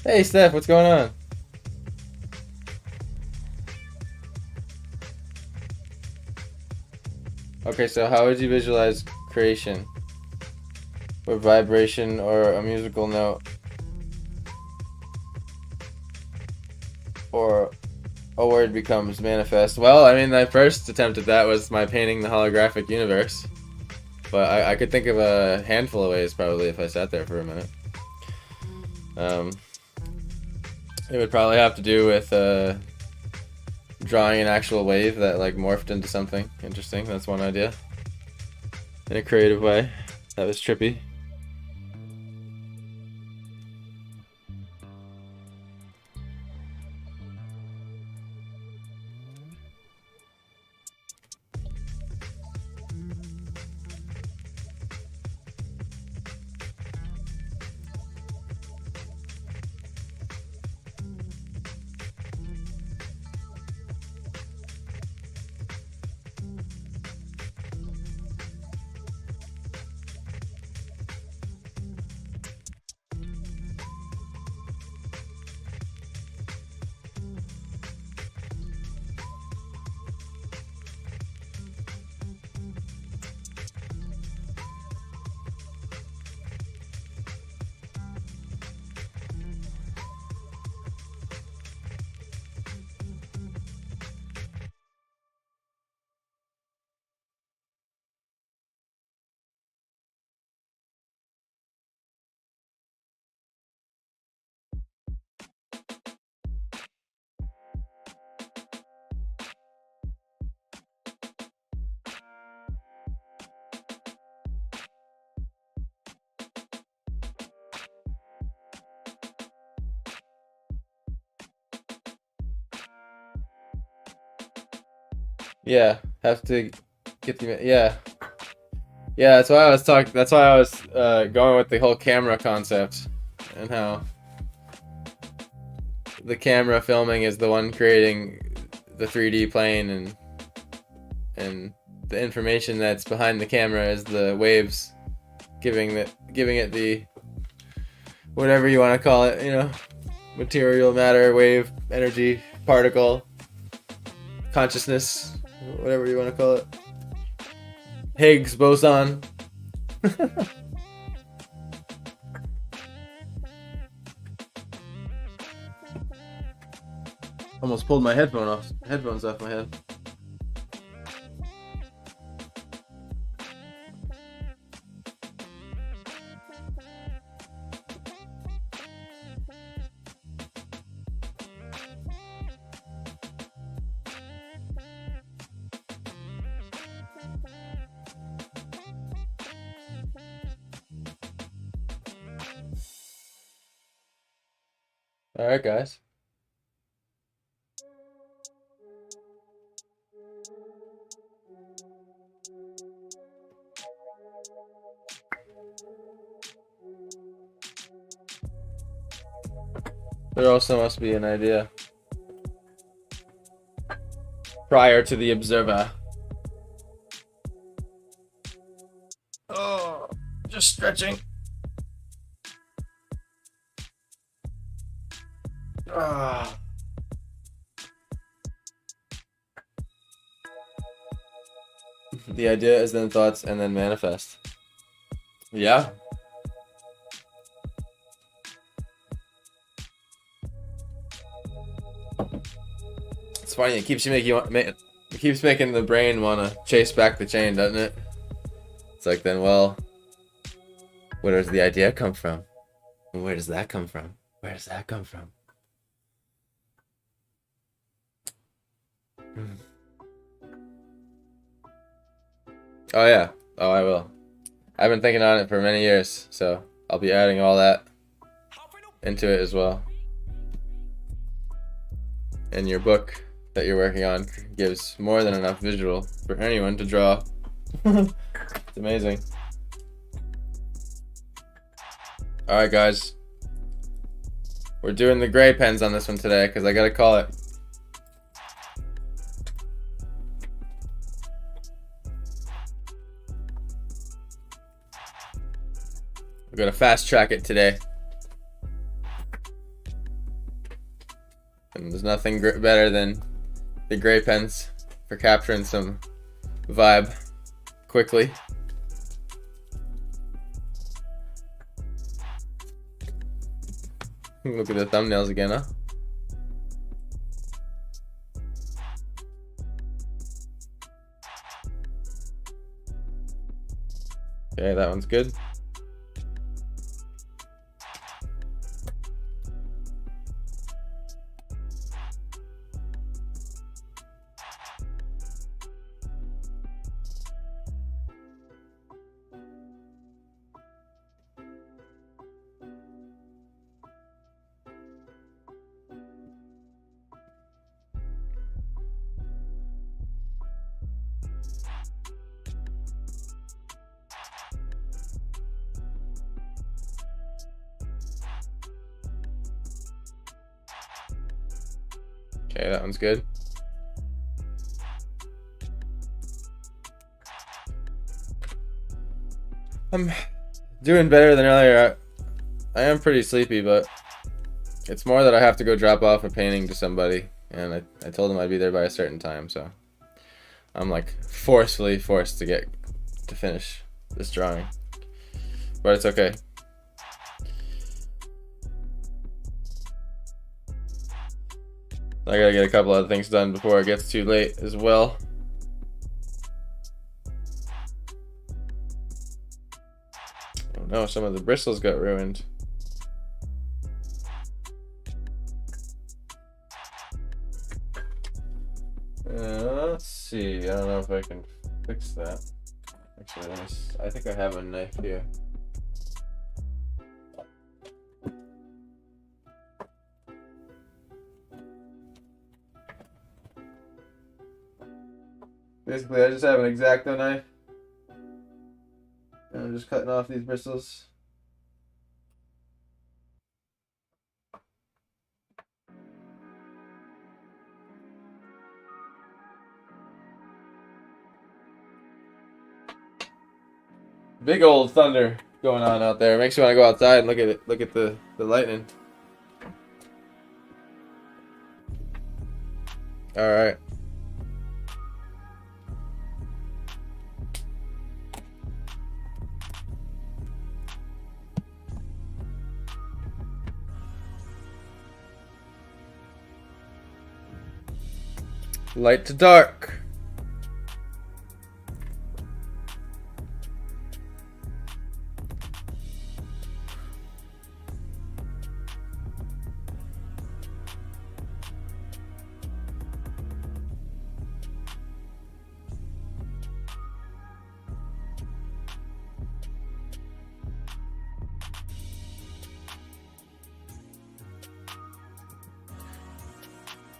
Speaker 1: Hey, Steph, what's going on? Okay, so how would you visualize creation? Or vibration or a musical note? Or a word becomes manifest? Well, I mean, my first attempt at that was my painting the holographic universe. But I could think of a handful of ways probably if I sat there for a minute. It would probably have to do with drawing an actual wave that like morphed into something interesting. That's one idea. In a creative way. That was trippy. Yeah, have to get the yeah. Yeah, that's why I was talking. That's why I was going with the whole camera concept, and how the camera filming is the one creating the 3D plane, and the information that's behind the camera is the waves, giving it the whatever you want to call it, material, matter, wave, energy, particle, consciousness, whatever you want to call it. Higgs boson. Almost pulled my headphones off my head. All right, guys. There also must be an idea prior to the observer. Oh, just stretching. Ah. The idea is then thoughts and then manifest. Yeah. It's funny. It keeps making the brain want to chase back the chain, doesn't it? It's like, then, well, where does the idea come from? And where does that come from? Where does that come from? Oh yeah. Oh, I will. I've been thinking on it for many years, so I'll be adding all that into it as well. And your book that you're working on gives more than enough visual for anyone to draw. It's amazing. Alright, guys. We're doing the gray pens on this one today because I gotta call it. We're gonna fast track it today. And there's nothing better than the gray pens for capturing some vibe quickly. Look at the thumbnails again, huh? Okay, that one's good. Okay, that one's good. I'm doing better than earlier. I am pretty sleepy, but it's more that I have to go drop off a painting to somebody, and I told them I'd be there by a certain time, so I'm like forcefully forced to finish this drawing. But it's okay. I gotta get a couple other things done before it gets too late as well. Oh no, some of the bristles got ruined. Let's see. I don't know if I can fix that. Actually, I think I have a knife here. Basically, I just have an X-Acto knife, and I'm just cutting off these bristles. Big old thunder going on out there. Makes you want to go outside and look at it. Look at the lightning. All right. Light to dark.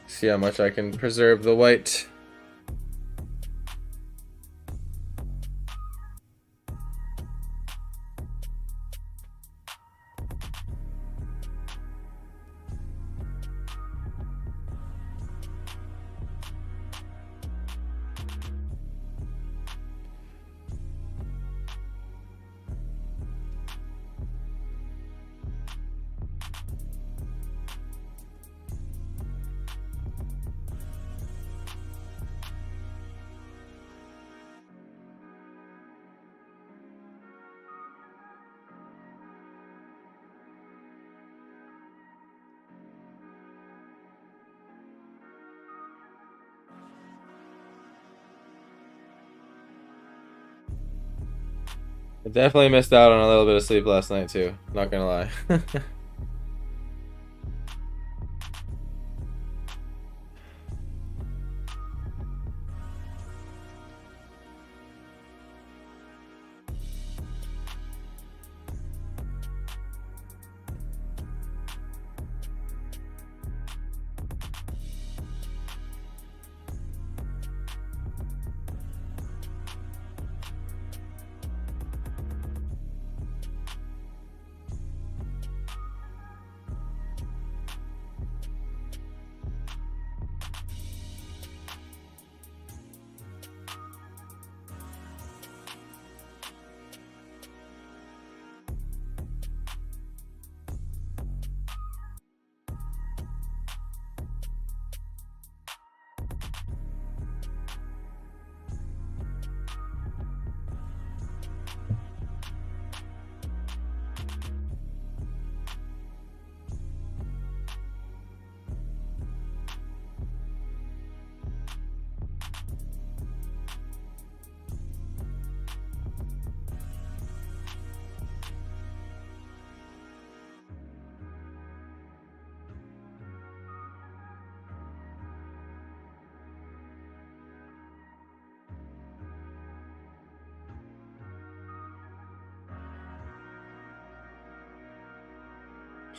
Speaker 1: See how much I can preserve the white. I definitely missed out on a little bit of sleep last night too, not gonna lie.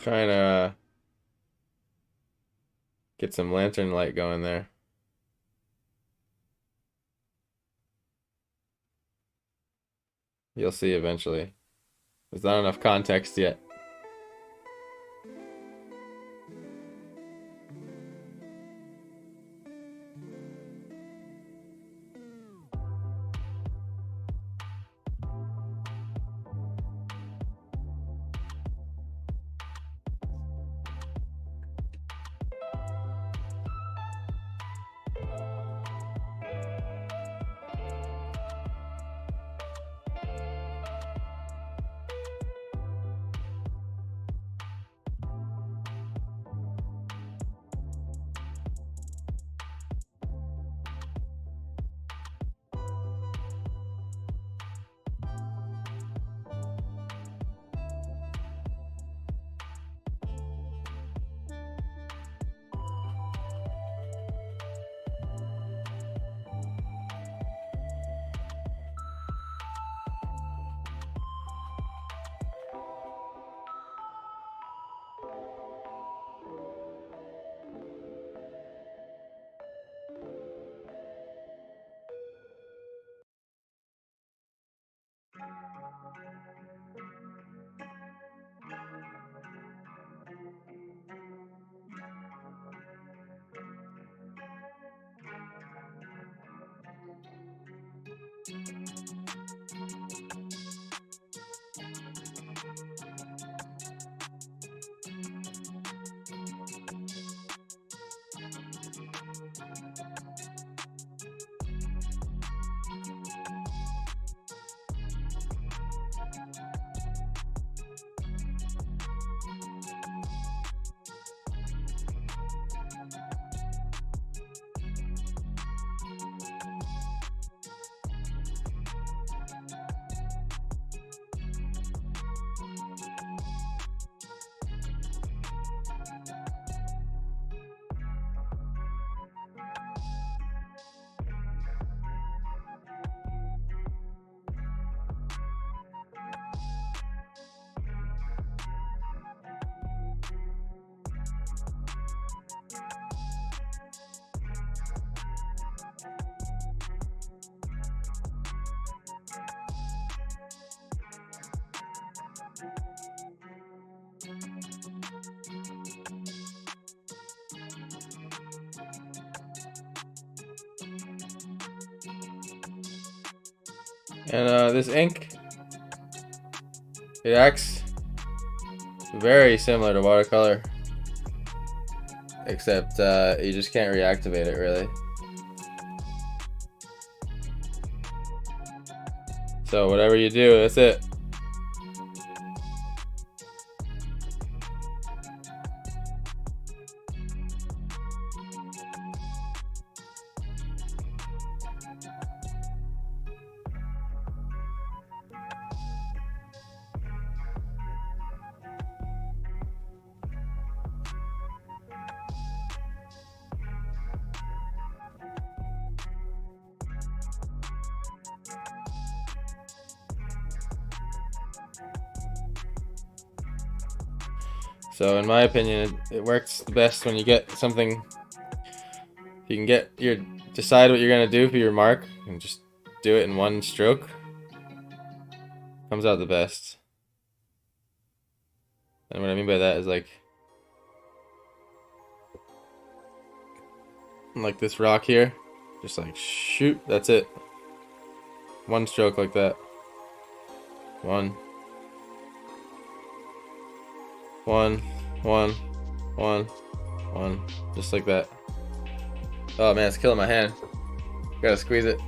Speaker 1: Trying to get some lantern light going there. You'll see eventually. There's not enough context yet. And this ink, it acts very similar to watercolor, except you just can't reactivate it really. So whatever you do, that's it. So in my opinion, it works the best when you get something, you can decide what you're gonna do for your mark and just do it in one stroke. Comes out the best. And what I mean by that is like this rock here, just like shoot, that's it. One stroke like that. One, just like that. Oh man, it's killing my hand. Gotta squeeze it.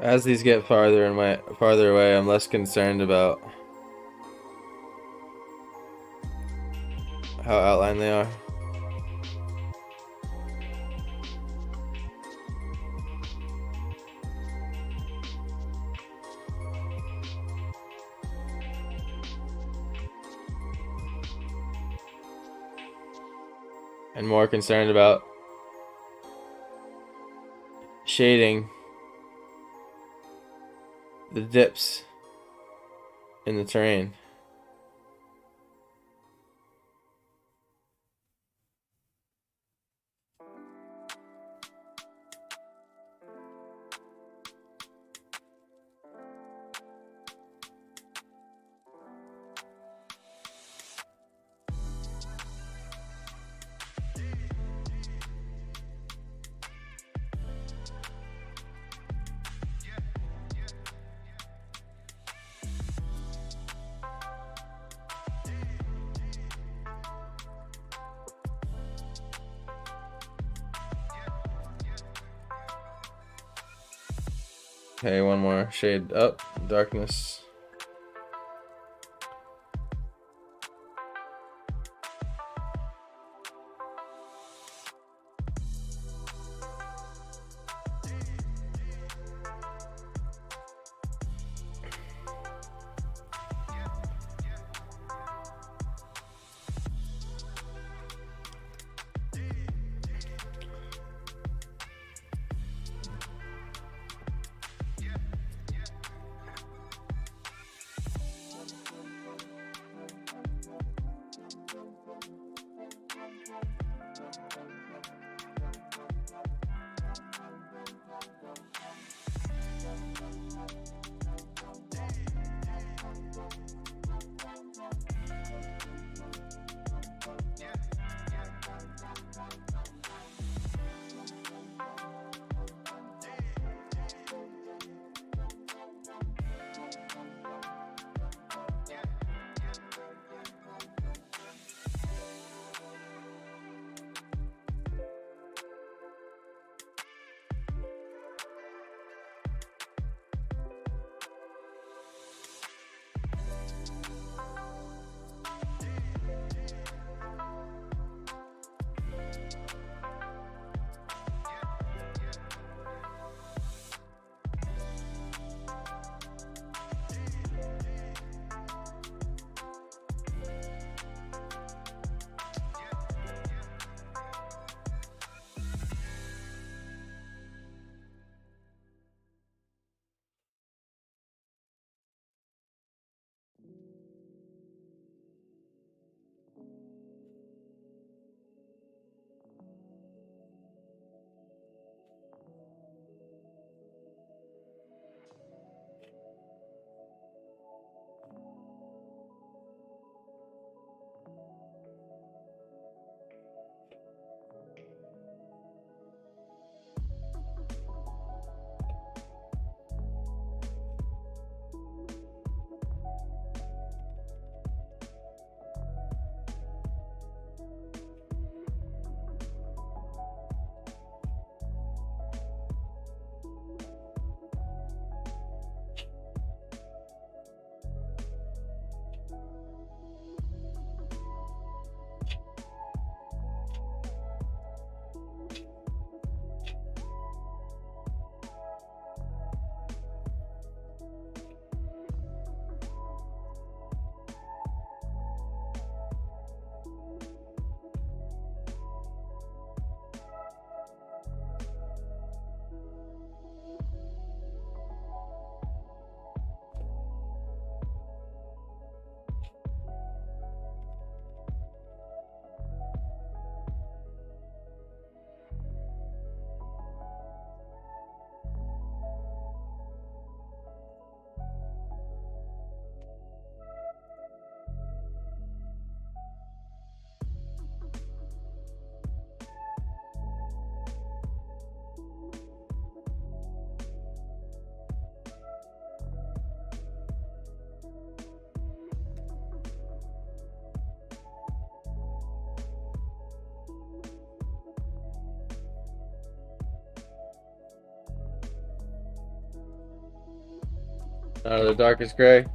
Speaker 1: As these get farther away, I'm less concerned about how outlined they are. And more concerned about shading the dips in the terrain. Okay, one more shade up, darkness. Out of the darkest gray.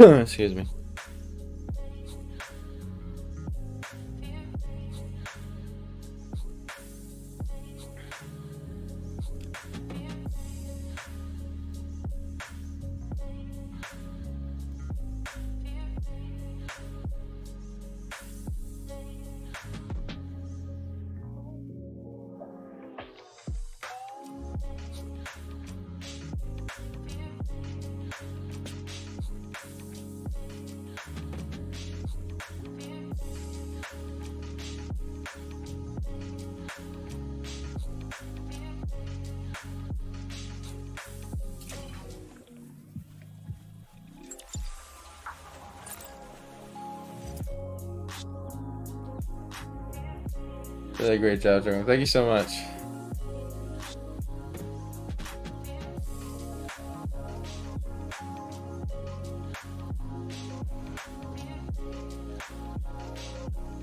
Speaker 1: Excuse me. Did a great job, Jerome. Thank you so much.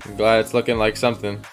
Speaker 1: I'm glad it's looking like something.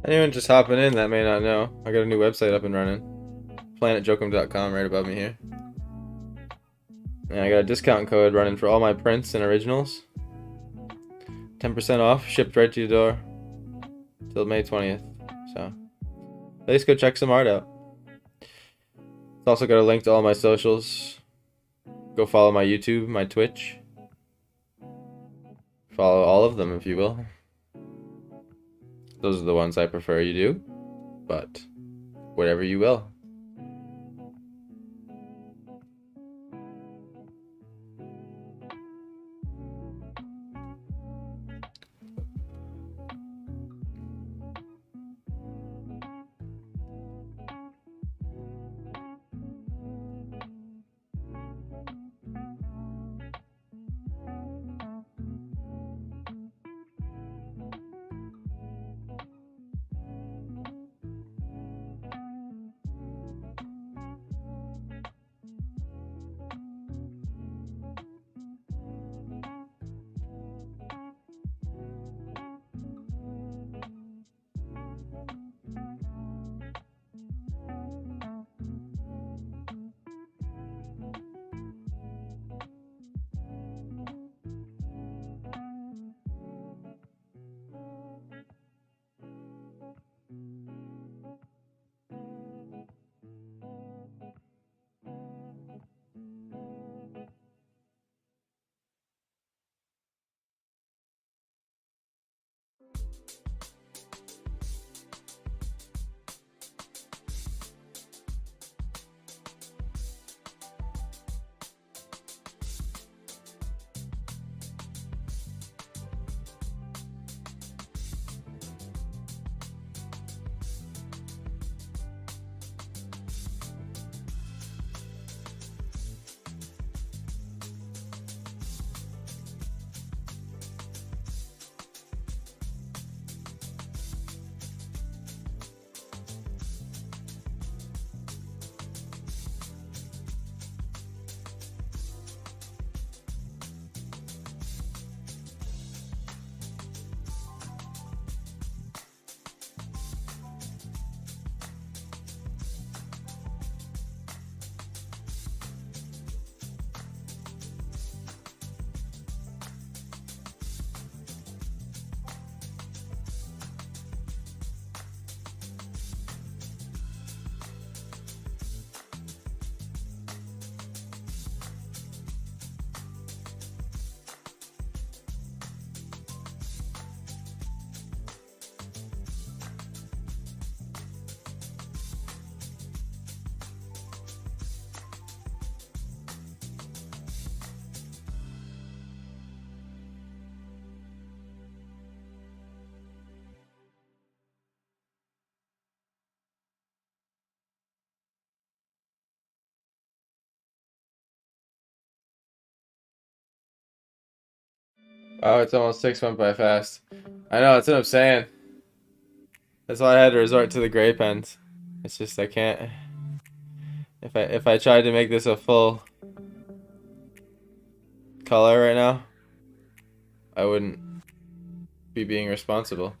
Speaker 1: Anyone just hopping in that may not know, I got a new website up and running. PlanetJokum.com right above me here. And I got a discount code running for all my prints and originals. 10% off, shipped right to your door. Till May 20th. So, at least go check some art out. It's also got a link to all my socials. Go follow my YouTube, my Twitch. Follow all of them if you will. Those are the ones I prefer you do, but whatever you will. Oh, it's almost 6, went by fast. I know, that's what I'm saying. That's why I had to resort to the gray pens. It's just I can't. If I tried to make this a full color right now, I wouldn't be being responsible.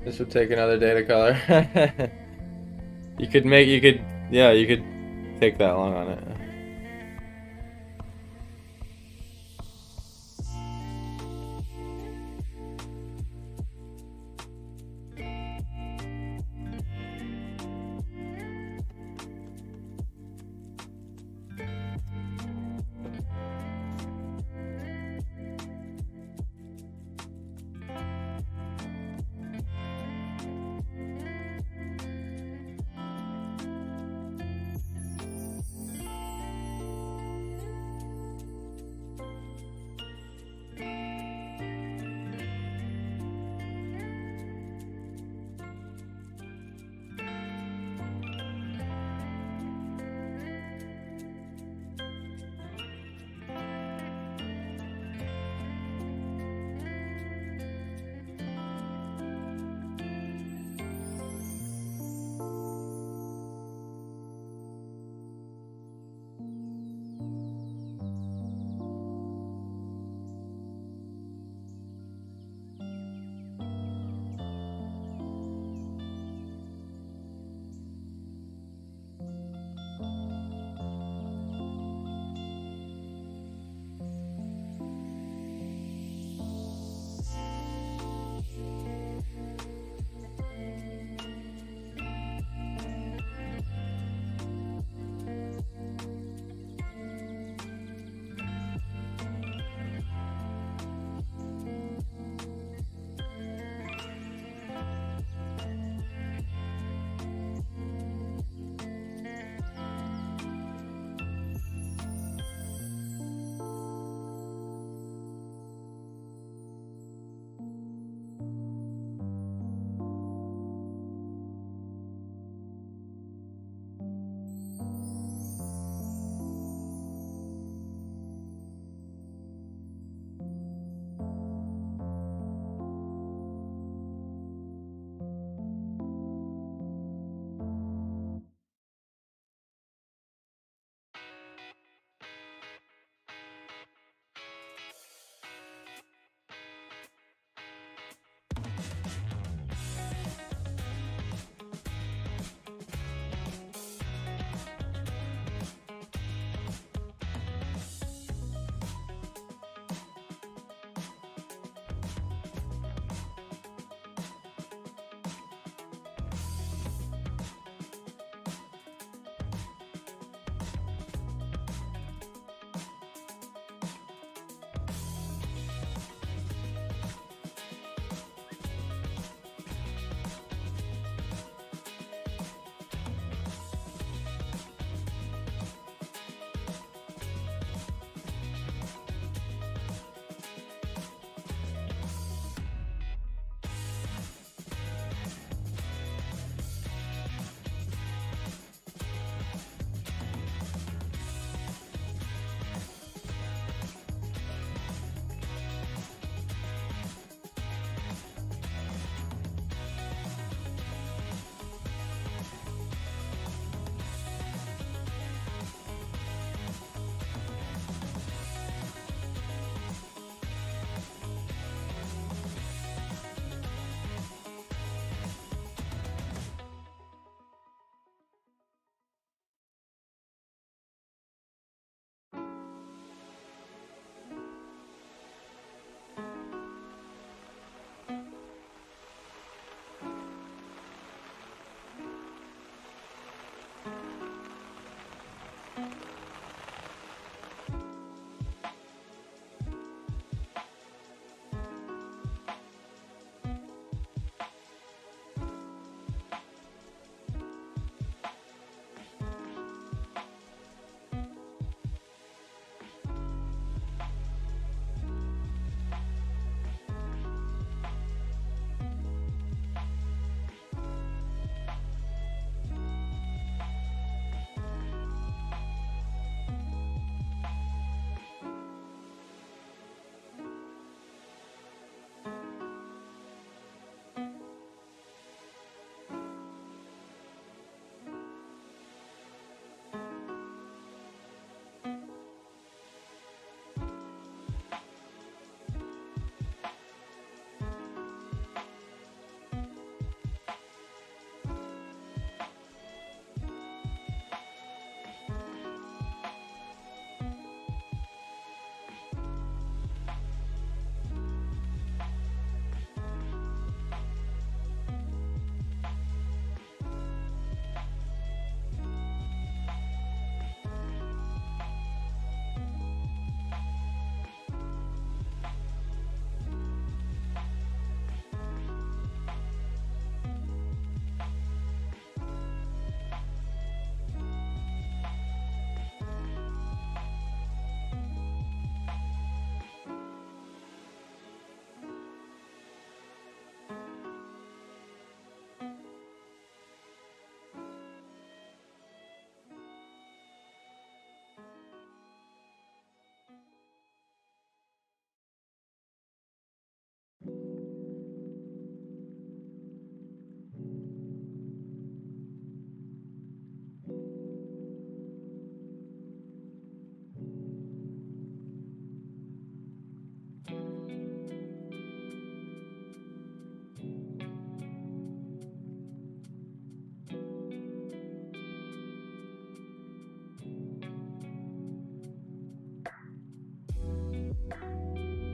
Speaker 1: This would take another day to color. You could take that long on it.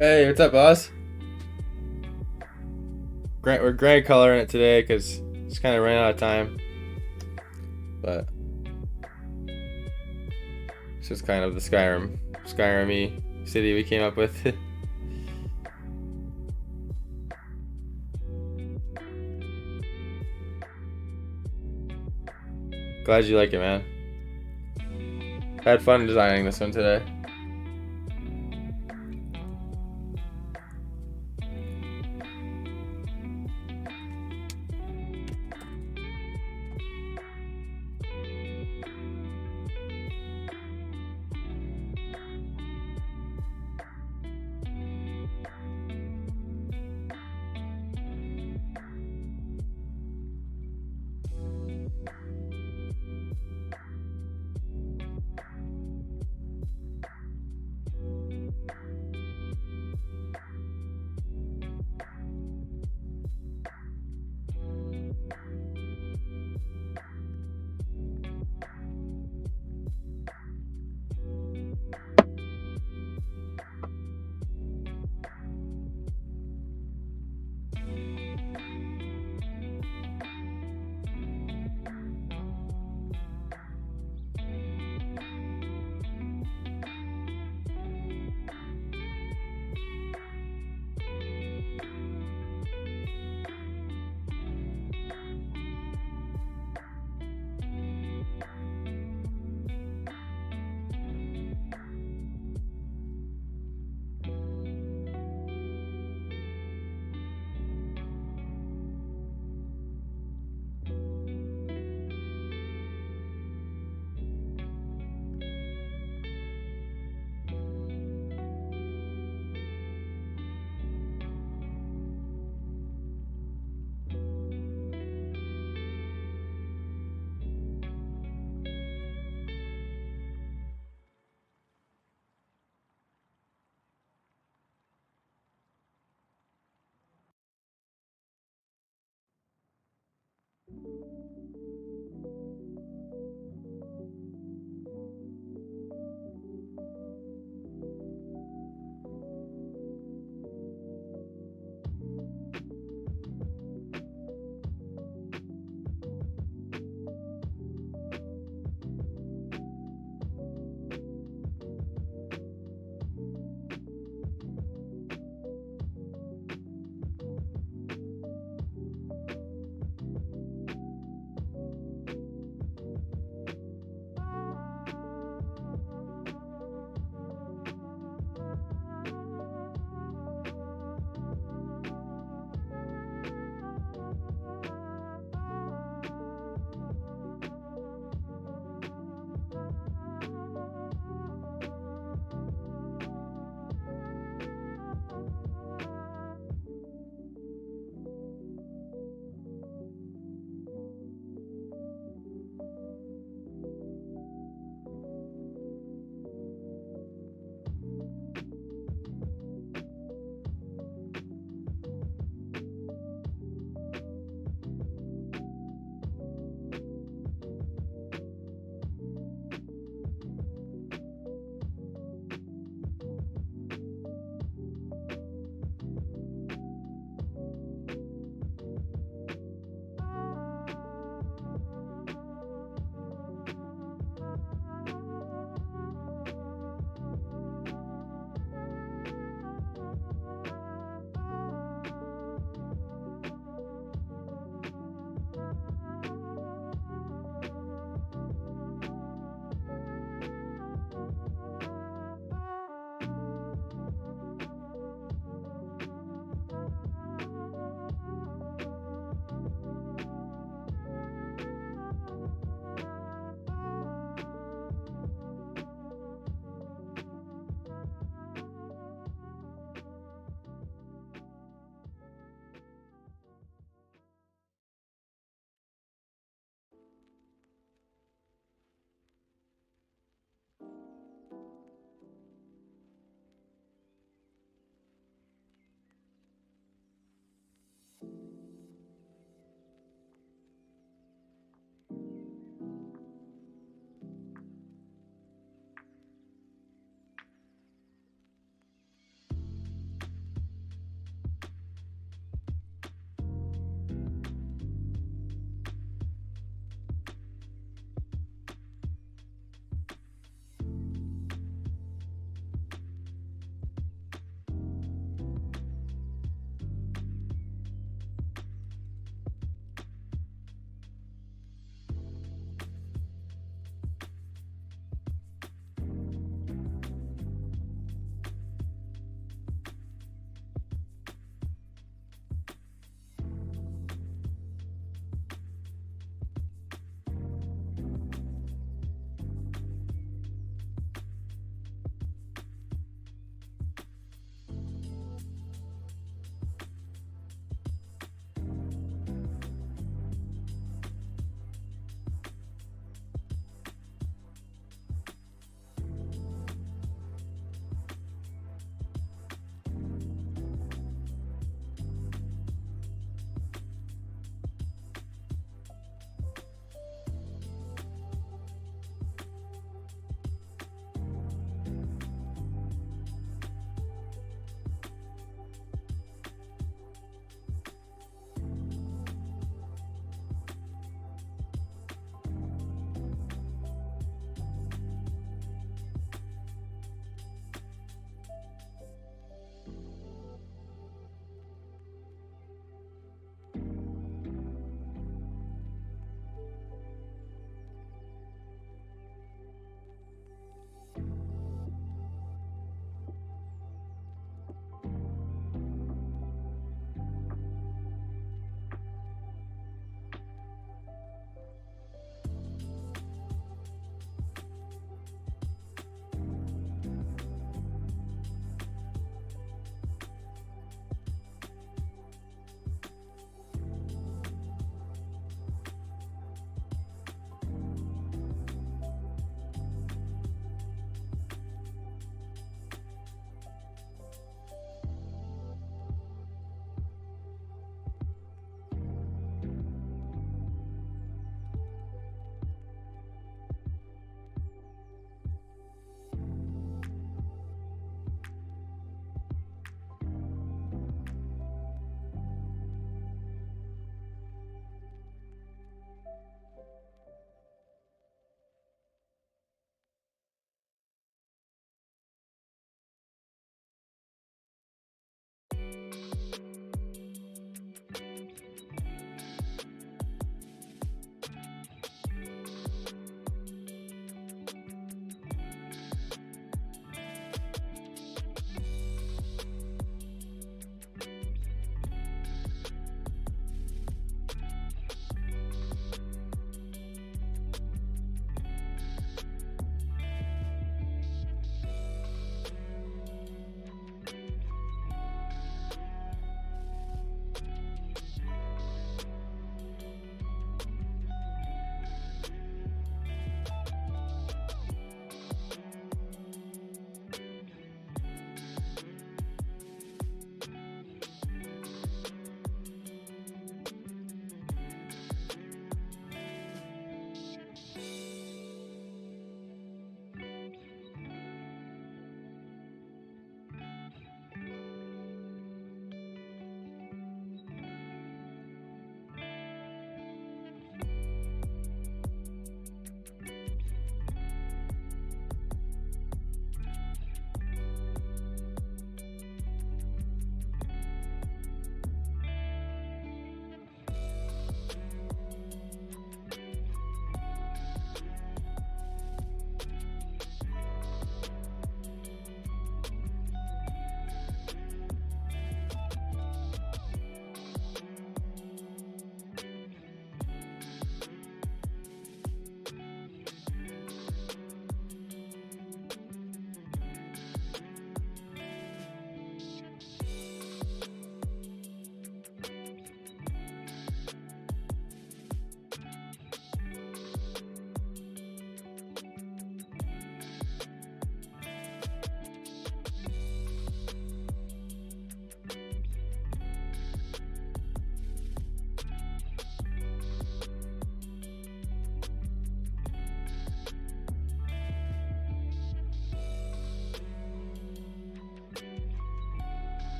Speaker 1: Hey, what's up, boss? We're gray coloring it today because it's kind of ran out of time. But it's just kind of the Skyrim-y city we came up with. Glad you like it, man. Had fun designing this one today.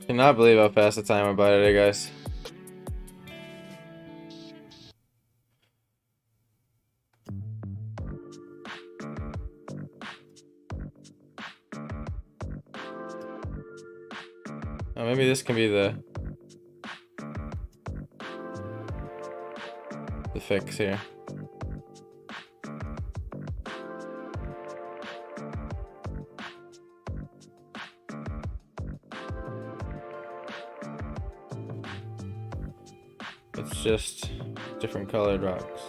Speaker 1: Cannot believe how fast the time went by today, guys. Oh, maybe this can be the fix here. It's just different colored rocks.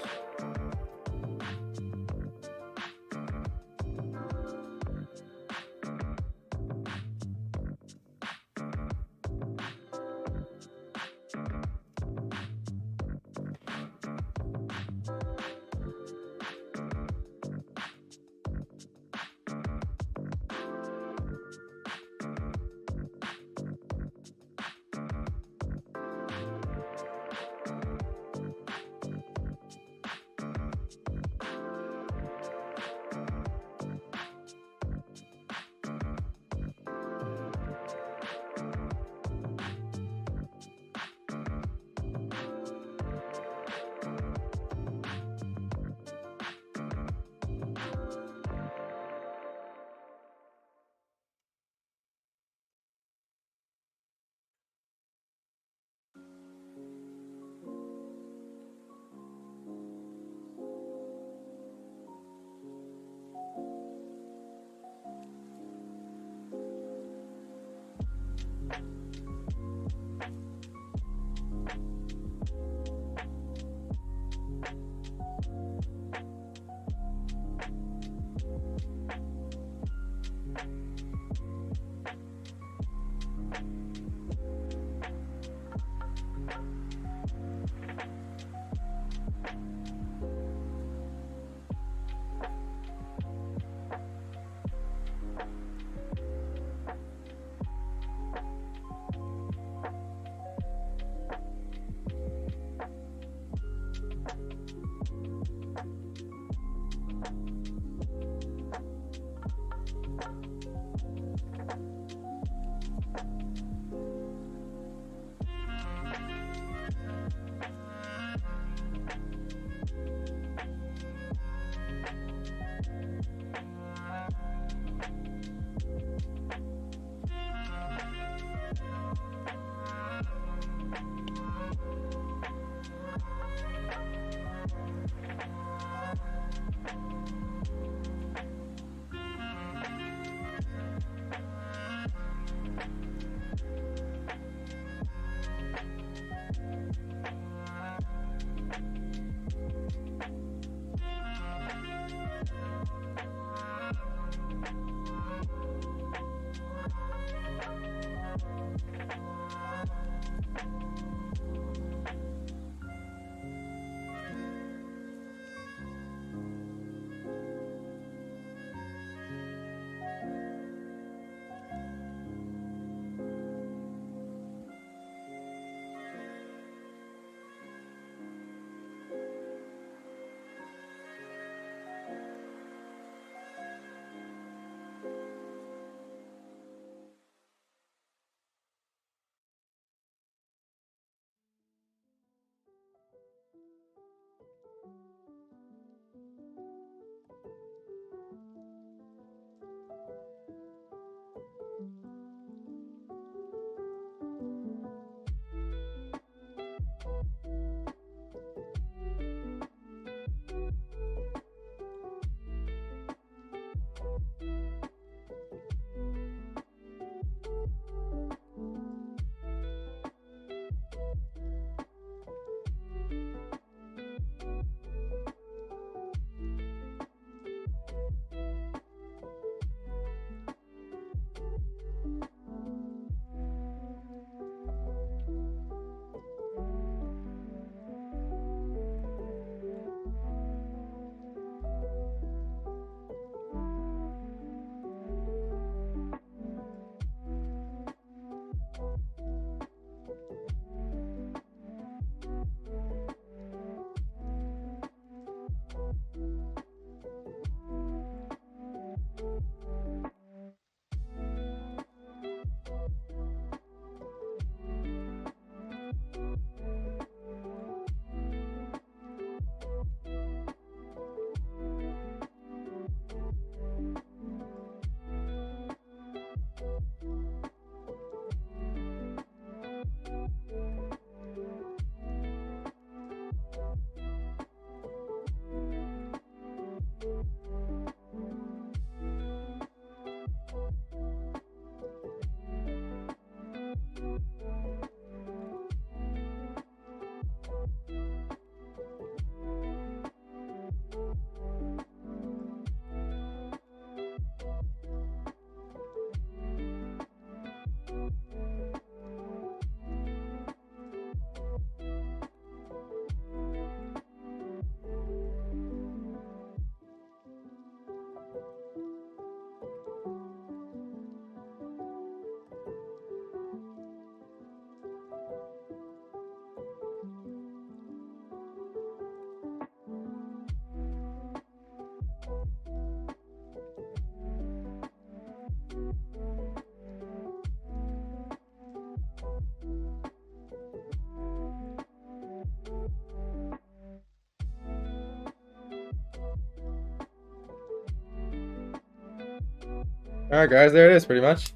Speaker 1: Alright, guys, there it is, pretty much.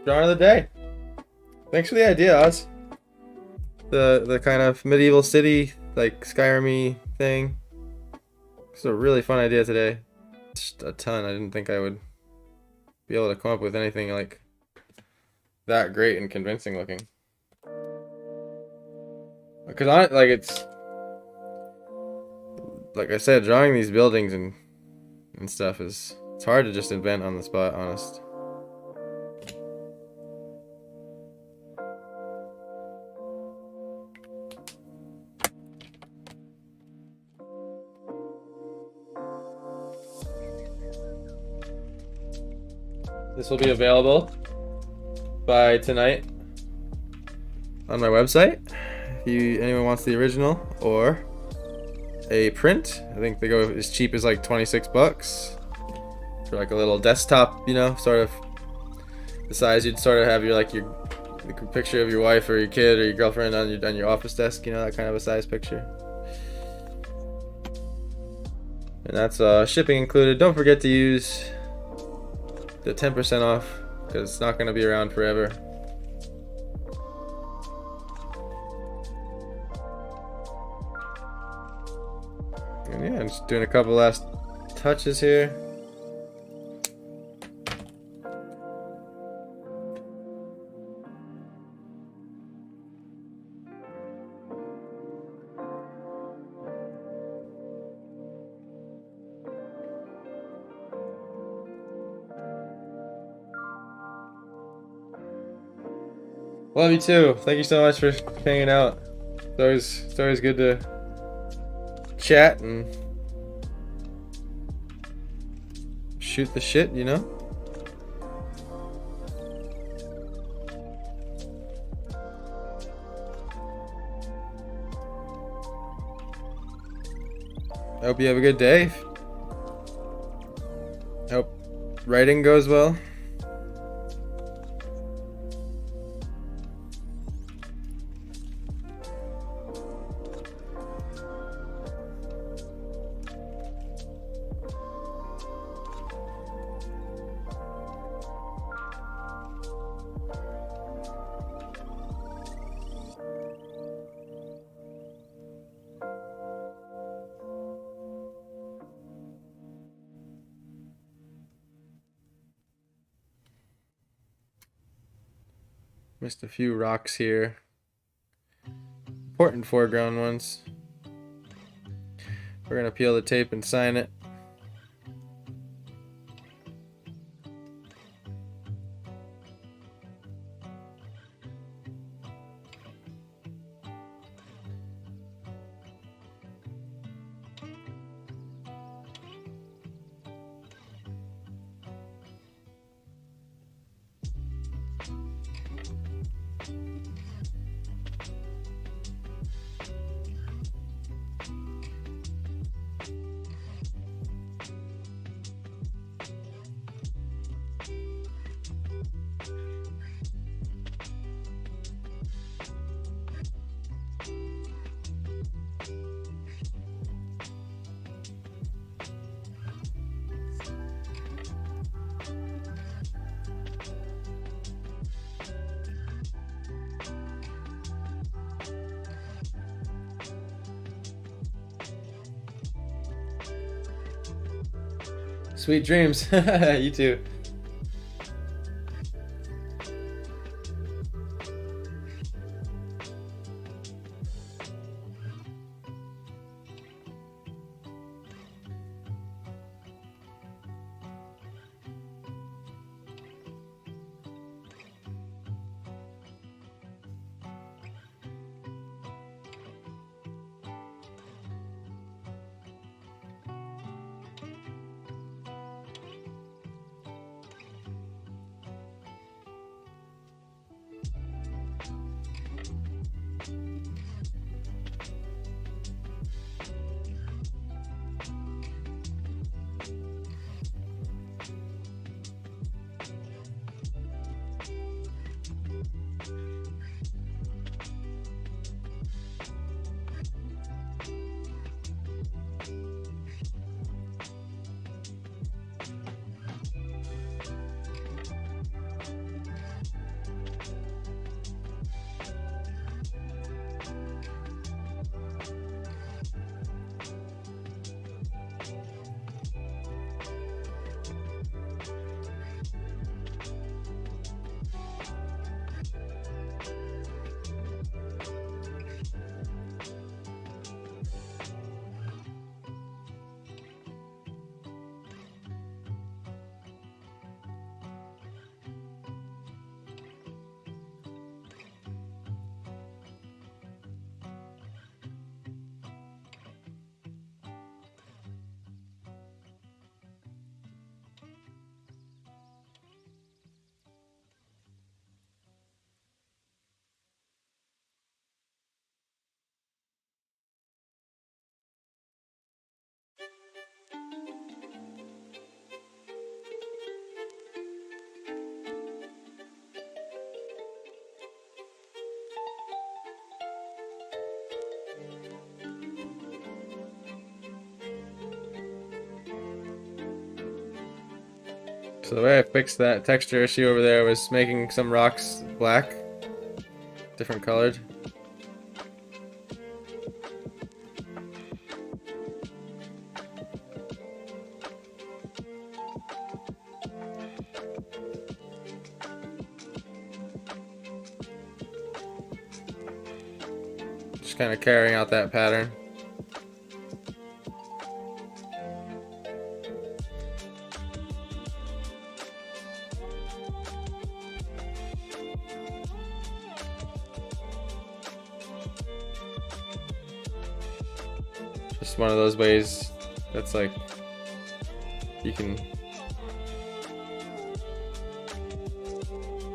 Speaker 1: Drawing of the day. Thanks for the idea, Oz. The kind of medieval city, like Skyrim-y thing. It's a really fun idea today. Just a ton. I didn't think I would be able to come up with anything like that great and convincing looking. Because it's like I said, drawing these buildings and stuff it's hard to just invent on the spot, honest. This will be available by tonight on my website. If anyone wants the original or a print, I think they go as cheap as like 26 bucks for like a little desktop, you know, sort of the size you'd sort of have your picture of your wife or your kid or your girlfriend on your office desk, you know, that kind of a size picture. And that's shipping included. Don't forget to use the 10% off because it's not going to be around forever. And yeah, I'm just doing a couple last touches here. Love you too. Thank you so much for hanging out. It's always good to chat and shoot the shit, you know? I hope you have a good day. I hope writing goes well. Missed a few rocks here. Important foreground ones. We're gonna peel the tape and sign it. Sweet dreams. You too. So the way I fixed that texture issue over there was making some rocks black, different colored. Just kind of carrying out that pattern. Just one of those ways that's like you can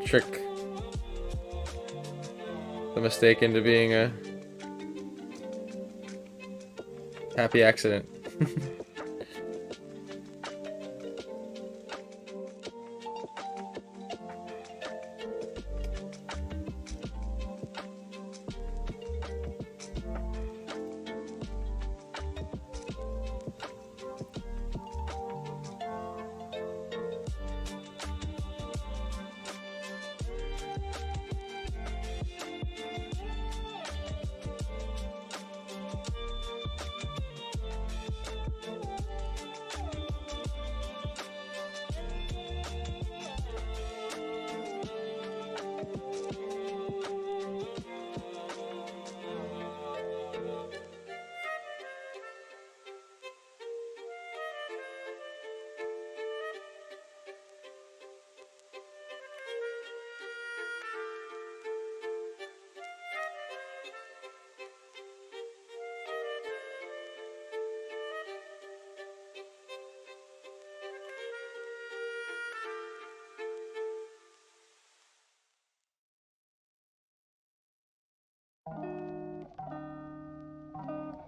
Speaker 1: trick the mistake into being a happy accident.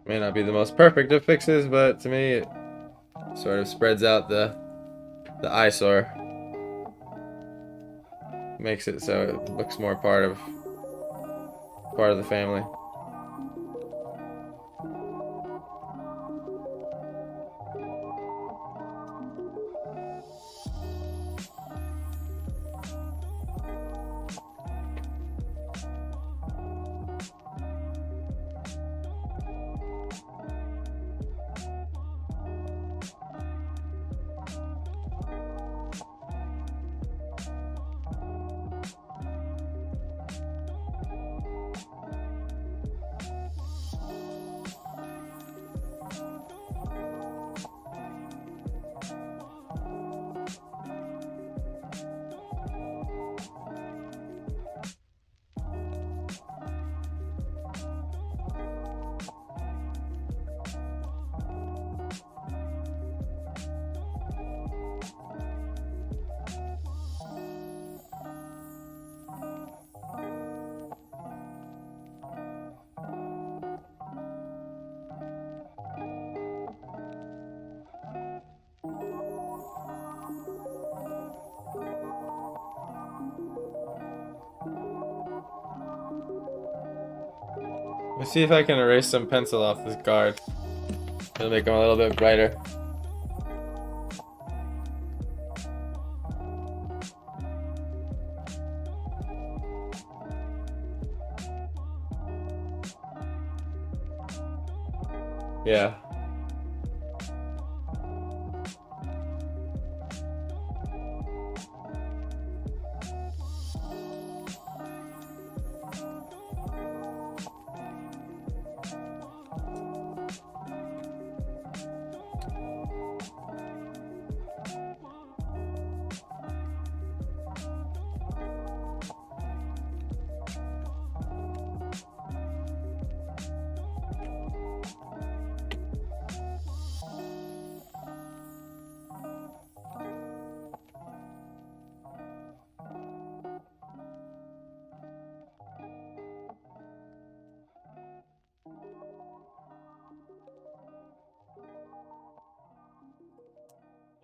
Speaker 1: May not be the most perfect of fixes, but to me it sort of spreads out the eyesore. Makes it so it looks more part of the family. Let me see if I can erase some pencil off this guard. It'll make them a little bit brighter. Yeah.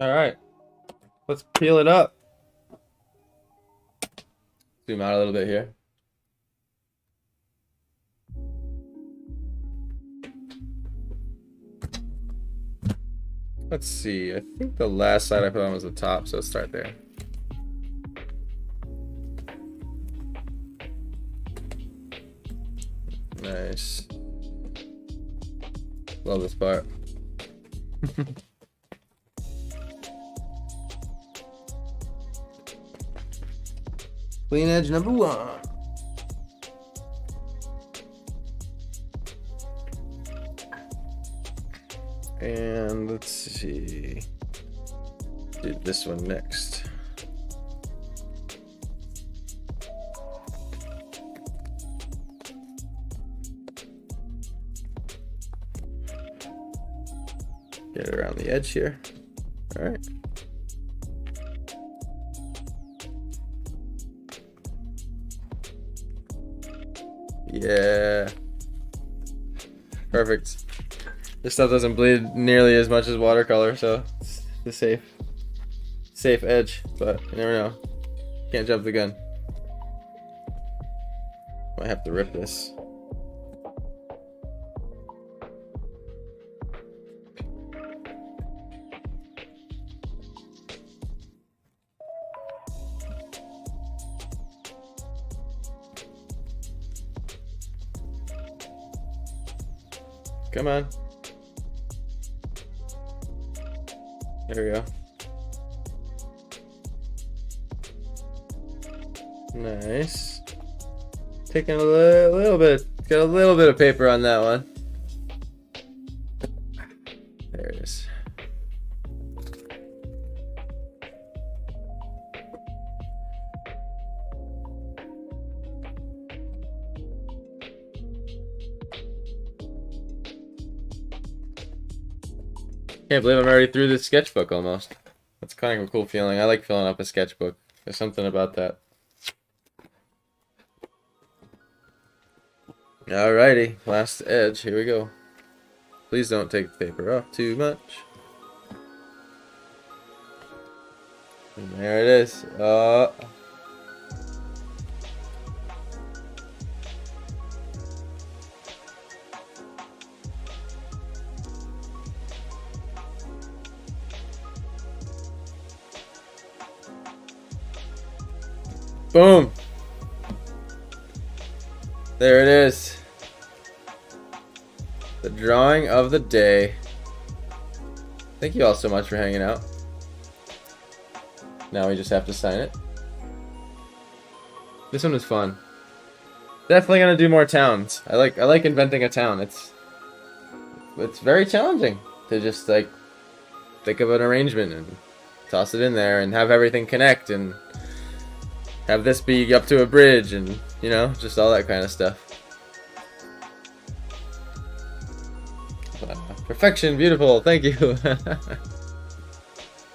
Speaker 1: All right, let's peel it up. Zoom out a little bit here. Let's see. I think the last side I put on was the top, so let's start there. Nice. Love this part. Clean edge number 1. And let's see. Do this one next. Get it around the edge here. All right. Yeah. Perfect. This stuff doesn't bleed nearly as much as watercolor, so it's the safe edge, but you never know. Can't jump the gun. Might have to rip this. Come on. There we go. Nice. Taking a little bit, got a little bit of paper on that one. There it is. Can't believe I'm already through this sketchbook almost. That's kind of a cool feeling. I like filling up a sketchbook. There's something about that. Alrighty, last edge. Here we go. Please don't take the paper off too much. And there it is. Boom. There it is. The drawing of the day. Thank you all so much for hanging out. Now we just have to sign it. This one was fun. Definitely gonna do more towns. I like inventing a town. It's very challenging to just like think of an arrangement and toss it in there and have everything connect and have this be up to a bridge and, you know, just all that kind of stuff. Perfection, beautiful, thank you.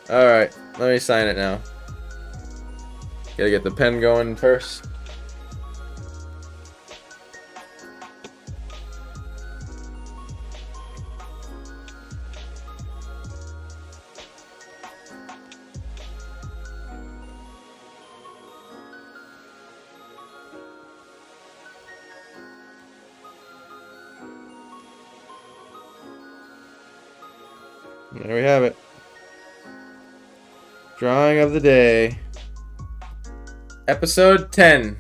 Speaker 1: Alright, let me sign it now. Gotta get the pen going first. There we have it. Drawing of the day. Episode 10.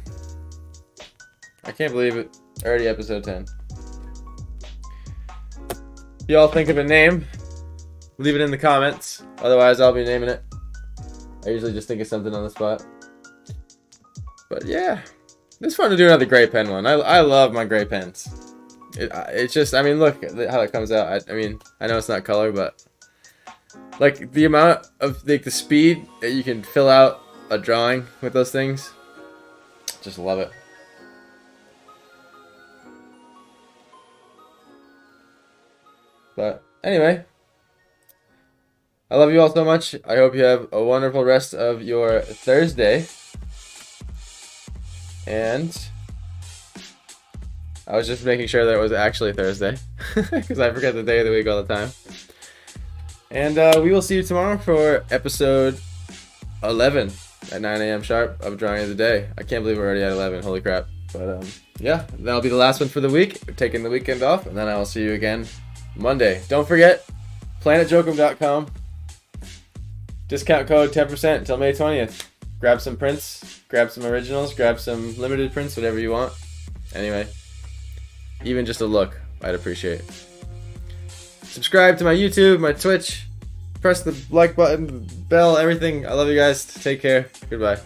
Speaker 1: I can't believe it. Already episode 10. If y'all think of a name, leave it in the comments. Otherwise, I'll be naming it. I usually just think of something on the spot. But yeah, it's fun to do another gray pen one. I love my gray pens. It's just, I mean, look how it comes out. I mean, I know it's not color, but like the amount of like the speed that you can fill out a drawing with those things, just love it. But anyway, I love you all so much. I hope you have a wonderful rest of your Thursday. And I was just making sure that it was actually Thursday because I forget the day of the week all the time. And we will see you tomorrow for episode 11 at 9 a.m. sharp of Drawing of the Day. I can't believe we're already at 11. Holy crap. But yeah, that'll be the last one for the week. We're taking the weekend off, and then I will see you again Monday. Don't forget, PlanetJokum.com. Discount code 10% until May 20th. Grab some prints, grab some originals, grab some limited prints, whatever you want. Anyway, even just a look, I'd appreciate. Subscribe to my YouTube, my Twitch. Press the like button, bell, everything. I love you guys. Take care. Goodbye.